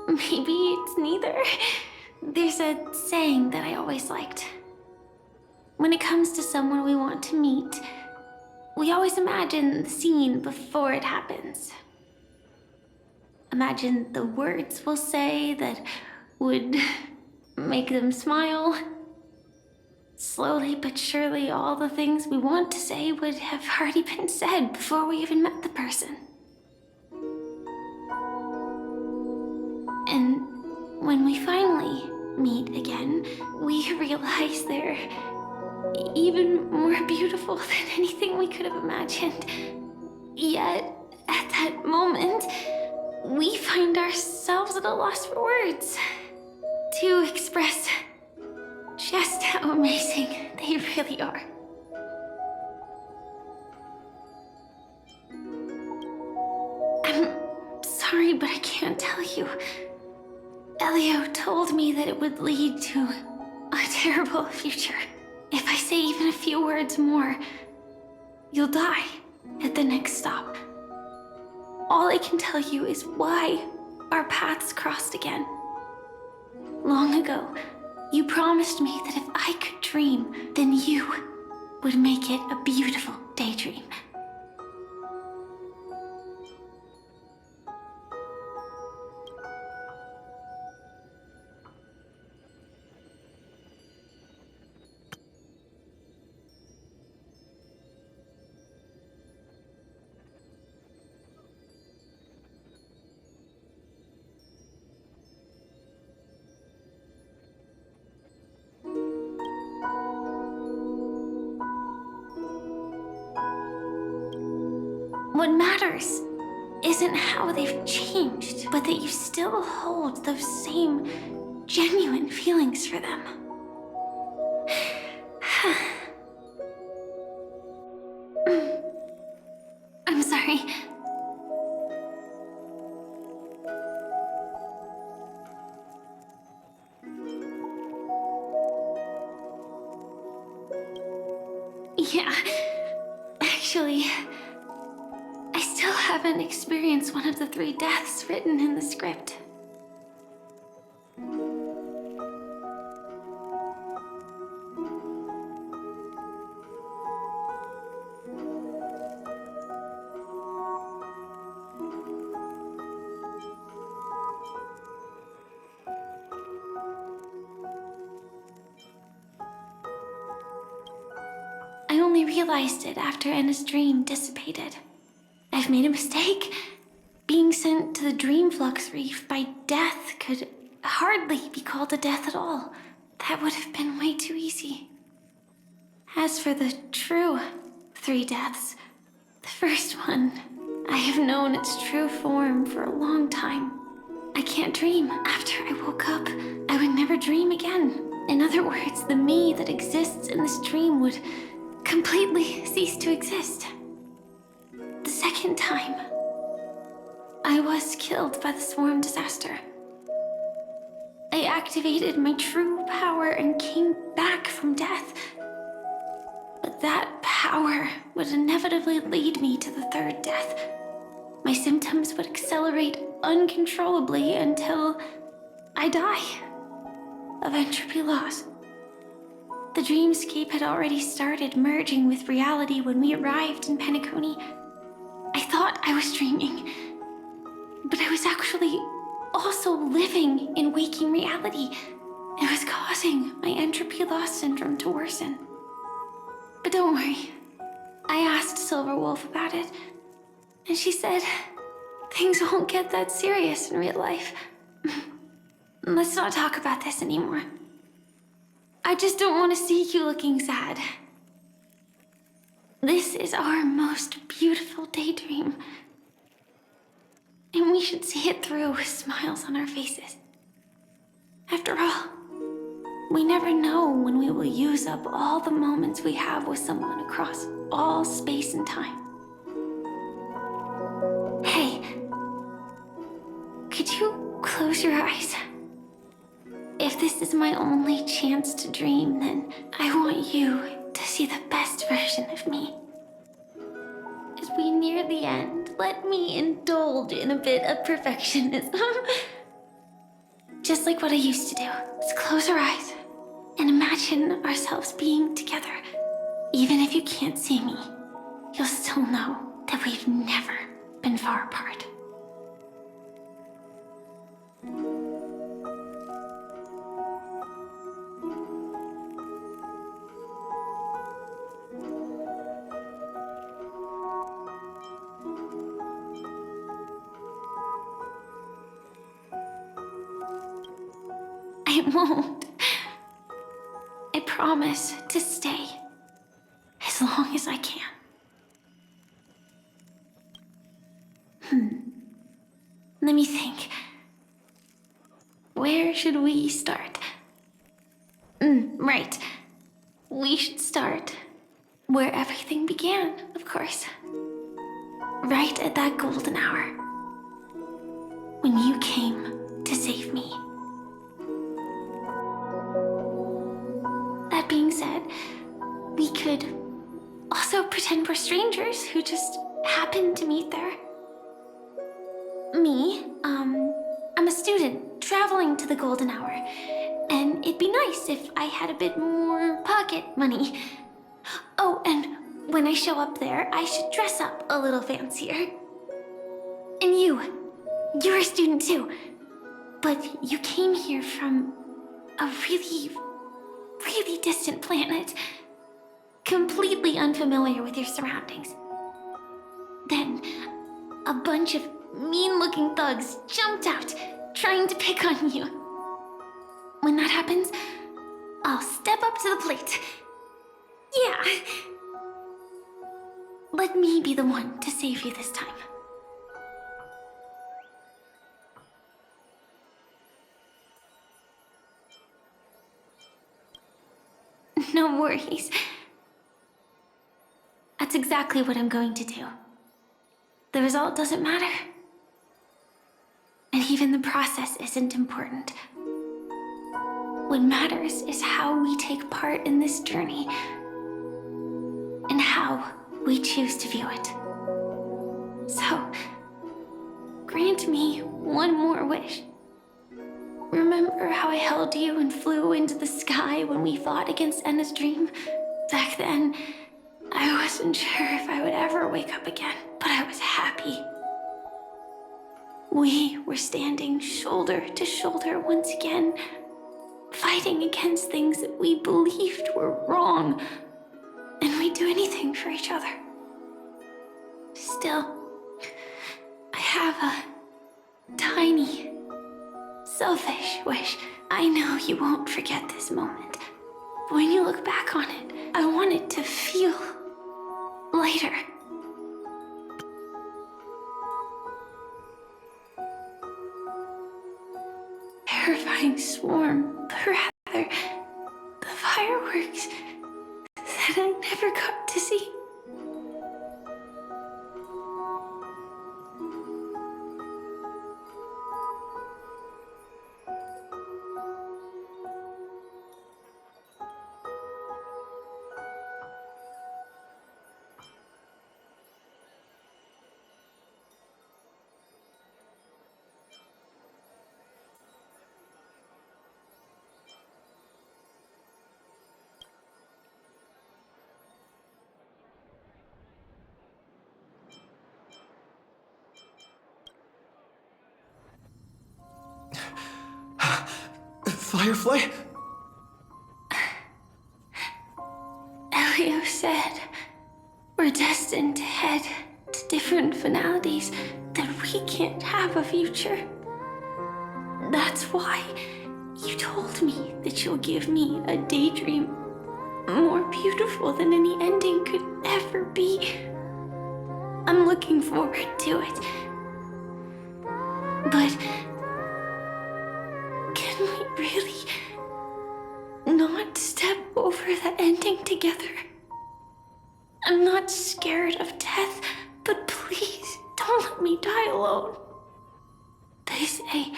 Maybe it's neither. There's a saying that I always liked. When it comes to someone we want to meet, we always imagine the scene before it happens. Imagine the words we'll say that would make them smile. Slowly but surely, all the things we want to say would have already been said before we even met the person. And when we finally meet again, we realize they're even more beautiful than anything we could have imagined. Yet, at that moment, we find ourselves at a loss for words to express just how amazing they really are. I'm sorry, but I can't tell you. Elio told me that it would lead to a terrible future. If I say even a few words more, you'll die at the next stop. All I can tell you is why our paths crossed again. Long ago, you promised me that if I could dream, then you would make it a beautiful daydream. What matters isn't how they've changed, but that you still hold those same genuine feelings for them. I'm sorry. Yeah, actually, I still haven't experienced one of the 3 deaths written in the script. I only realized it after Anna's dream dissipated. I've made a mistake. Being sent to the Dream Flux Reef by death could hardly be called a death at all. That would have been way too easy. As for the true 3 deaths, the first one, I have known its true form for a long time. I can't dream. After I woke up, I would never dream again. In other words, the me that exists in this dream would completely cease to exist. The second time, I was killed by the swarm disaster. I activated my true power and came back from death. But that power would inevitably lead me to the 3rd death. My symptoms would accelerate uncontrollably until I die of entropy loss. The dreamscape had already started merging with reality when we arrived in Penacony. I thought I was dreaming, but I was actually also living in waking reality. It was causing my entropy loss syndrome to worsen. But don't worry, I asked Silverwolf about it, and she said things won't get that serious in real life. Let's not talk about this anymore. I just don't want to see you looking sad. This is our most beautiful daydream, and we should see it through with smiles on our faces. After all, we never know when we will use up all the moments we have with someone across all space and time. Hey, could you close your eyes? If this is my only chance to dream, then I want you to see the best version of me. As we near the end, let me indulge in a bit of perfectionism. Just like what I used to do. Let's close our eyes and imagine ourselves being together. Even if you can't see me, you'll still know that we've never been far apart. I won't. I promise to stay as long as I can. Let me think. Where should we start? Right. We should start where everything began, of course. Right at that golden hour. When you came to save me. That being said, we could also pretend we're strangers who just happened to meet there. Me, I'm a student traveling to the golden hour, and it'd be nice if I had a bit more pocket money. Oh, and when I show up there, I should dress up a little fancier. And you're a student too, but you came here from a really distant planet, completely unfamiliar with your surroundings. Then, a bunch of mean-looking thugs jumped out, trying to pick on you. When that happens, I'll step up to the plate. Yeah. Let me be the one to save you this time. No worries. That's exactly what I'm going to do. The result doesn't matter. And even the process isn't important. What matters is how we take part in this journey and how we choose to view it. So, grant me one more wish. Remember how I held you and flew into the sky when we fought against Enna's dream? Back then, I wasn't sure if I would ever wake up again, but I was happy. We were standing shoulder to shoulder once again, fighting against things that we believed were wrong, and we'd do anything for each other. Still, I have a tiny, selfish wish. I know you won't forget this moment, but when you look back on it, I want it to feel lighter. Terrifying swarm, but rather the fireworks that I never got to see. Firefly? Elio said we're destined to head to different finalities, that we can't have a future. That's why you told me that you'll give me a daydream more beautiful than any ending could ever be. I'm looking forward to it. But can we really not step over the ending together? I'm not scared of death, but please don't let me die alone. They say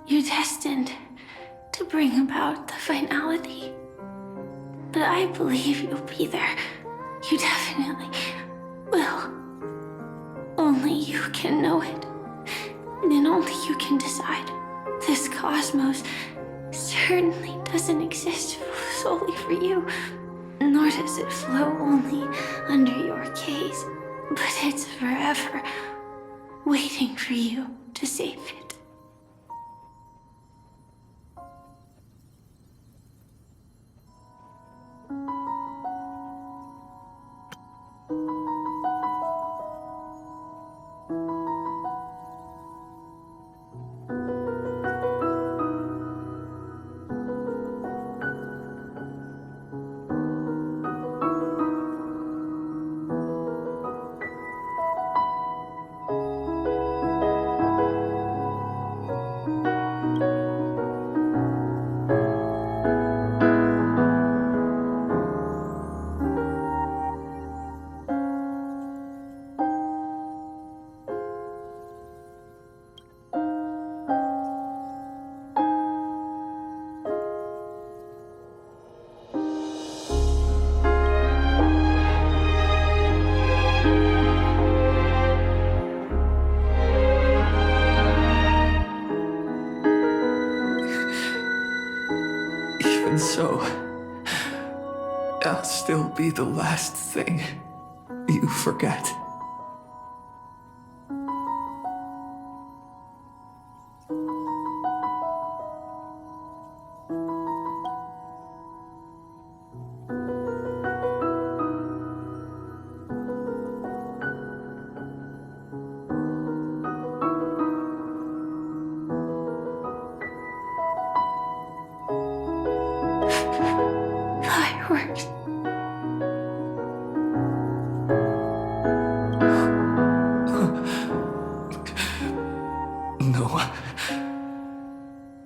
you're destined to bring about the finality, but I believe you'll be there. You definitely will. Only you can know it, and only you can decide. This cosmos certainly doesn't exist solely for you, nor does it flow only under your gaze, but it's forever waiting for you to save it. So, I'll still be the last thing you forget. Fireworks. No.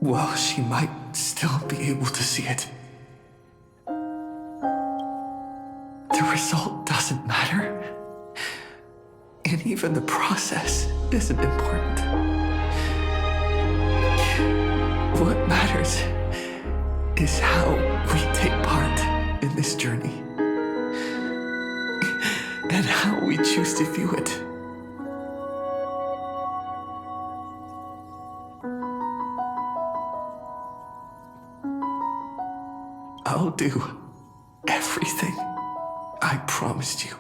Well, she might still be able to see it. The result doesn't matter. And even the process isn't important. What matters is how we take part in this journey. And how we choose to view it. I'll do everything I promised you.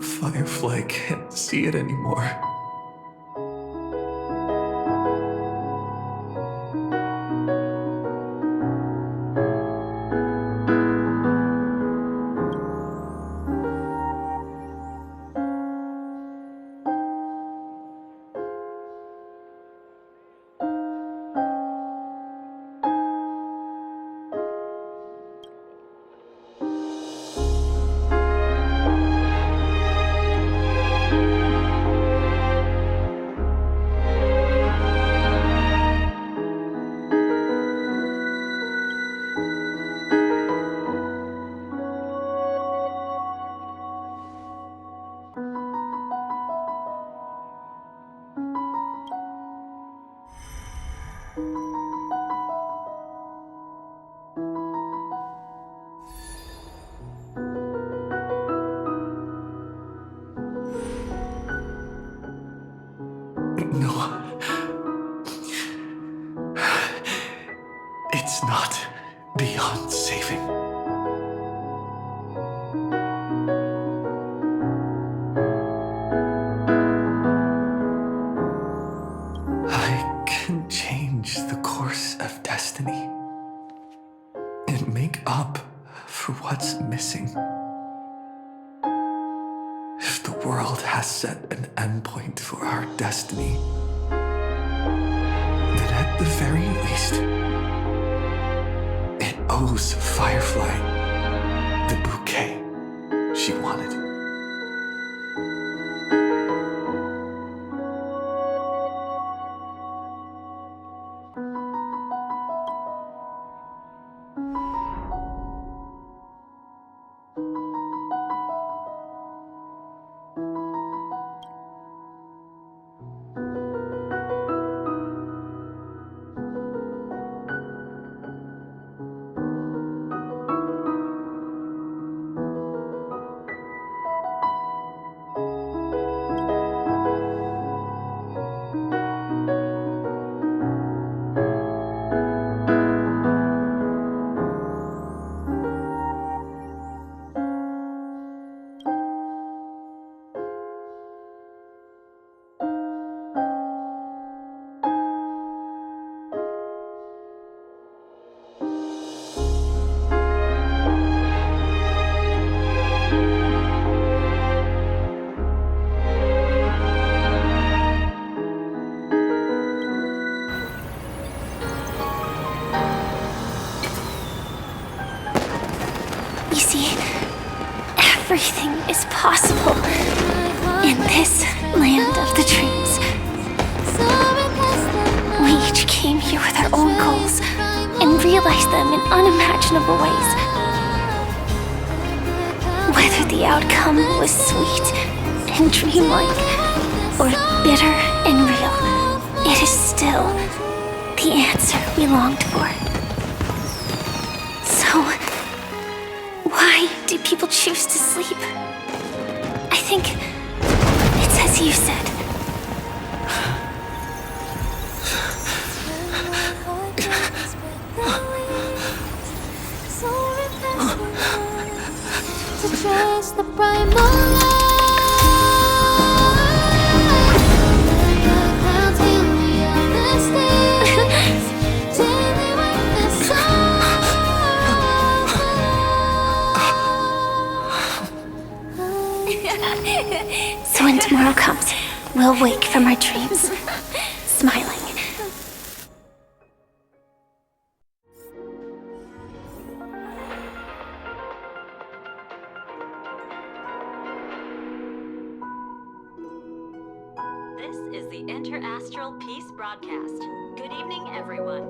Firefly can't see it anymore. No. It's not beyond saving. I can change the course of destiny and make up for what's missing. If the world has set an endpoint for our destiny, then at the very least, it owes Firefly the bouquet she wanted. You see, everything is possible in this land of the dreams. We each came here with our own goals and realized them in unimaginable ways. Whether the outcome was sweet and dreamlike or bitter and real, it is still the answer we longed for. So, why do people choose to sleep? I think it's as you said. The primal So when tomorrow comes, we'll wake from our dreams, smiling. This is the Interastral Peace Broadcast. Good evening, everyone.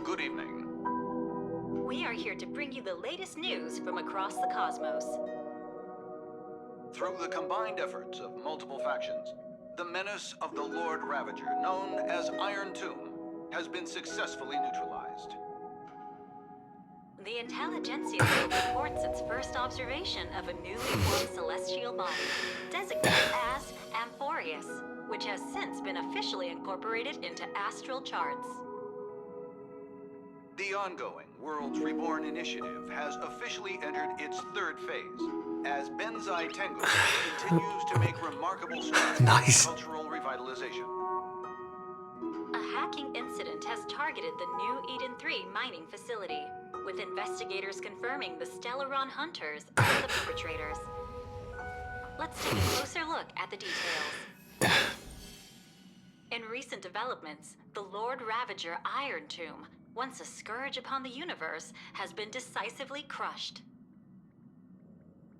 Good evening. We are here to bring you the latest news from across the cosmos. Through the combined efforts of multiple factions, the menace of the Lord Ravager, known as Iron Tomb, has been successfully neutralized. The Intelligentsia reports its first observation of a newly formed celestial body, designated as Amphorius, which has since been officially incorporated into astral charts. The ongoing Worlds Reborn initiative has officially entered its third phase, as Benzai Tengu continues to make remarkable strides Nice. in cultural revitalization. A hacking incident has targeted the new Eden 3 mining facility, with investigators confirming the Stellaron hunters are the perpetrators. Let's take a closer look at the details. In recent developments, the Lord Ravager Iron Tomb, once a scourge upon the universe, has been decisively crushed.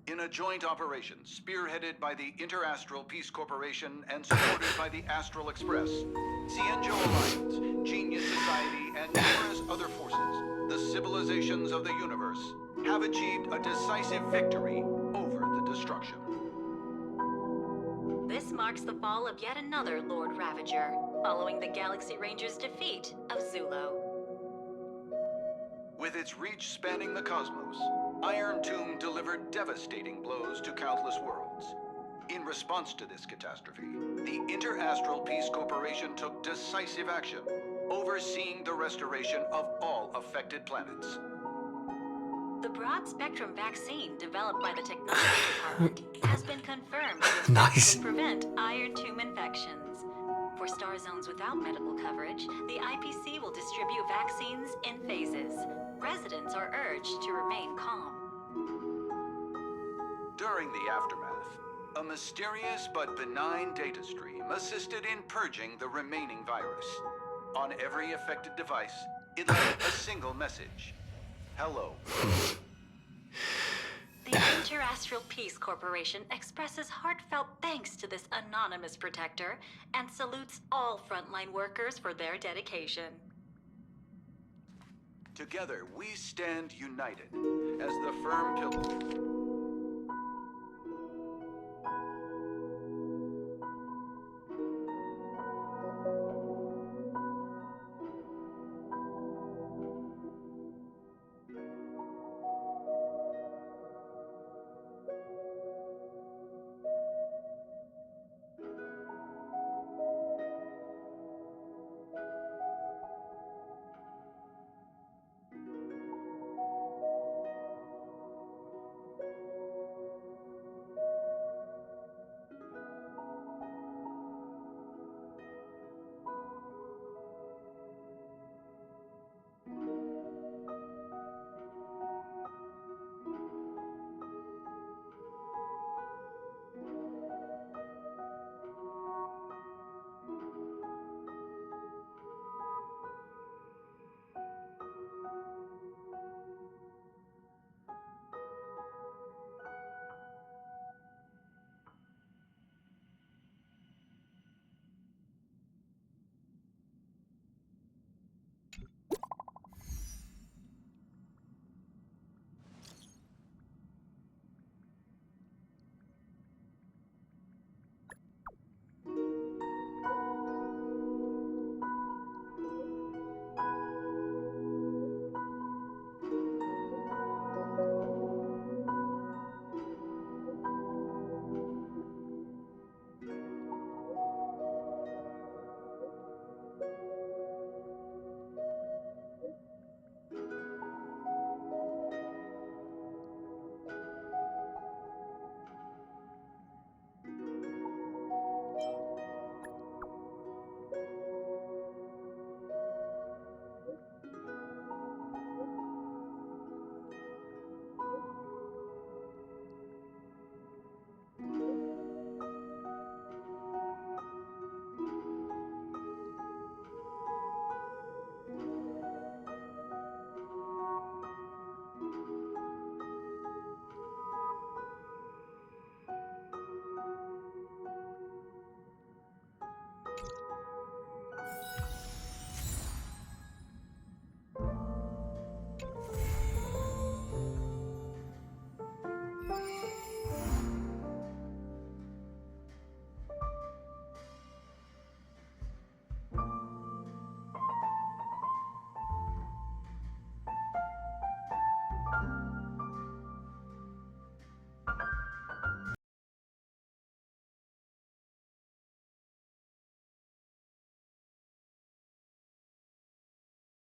In a joint operation spearheaded by the Interastral Peace Corporation and supported by the Astral Express, Cienjo Alliance, Genius Society, and numerous other forces, the civilizations of the universe have achieved a decisive victory over the destruction. This marks the fall of yet another Lord Ravager, following the Galaxy Rangers' defeat of Zulo. With its reach spanning the cosmos, Iron Tomb delivered devastating blows to countless worlds. In response to this catastrophe, the Interastral Peace Corporation took decisive action, overseeing the restoration of all affected planets. The broad-spectrum vaccine developed by the Technology Department has been confirmed Nice. to prevent Iron Tomb infections. For star zones without medical coverage, the IPC will distribute vaccines in phases. Residents are urged to remain calm. During the aftermath, a mysterious but benign data stream assisted in purging the remaining virus. On every affected device, it left a single message. Hello. The Interastral Peace Corporation expresses heartfelt thanks to this anonymous protector and salutes all frontline workers for their dedication. Together, we stand united as the firm pillar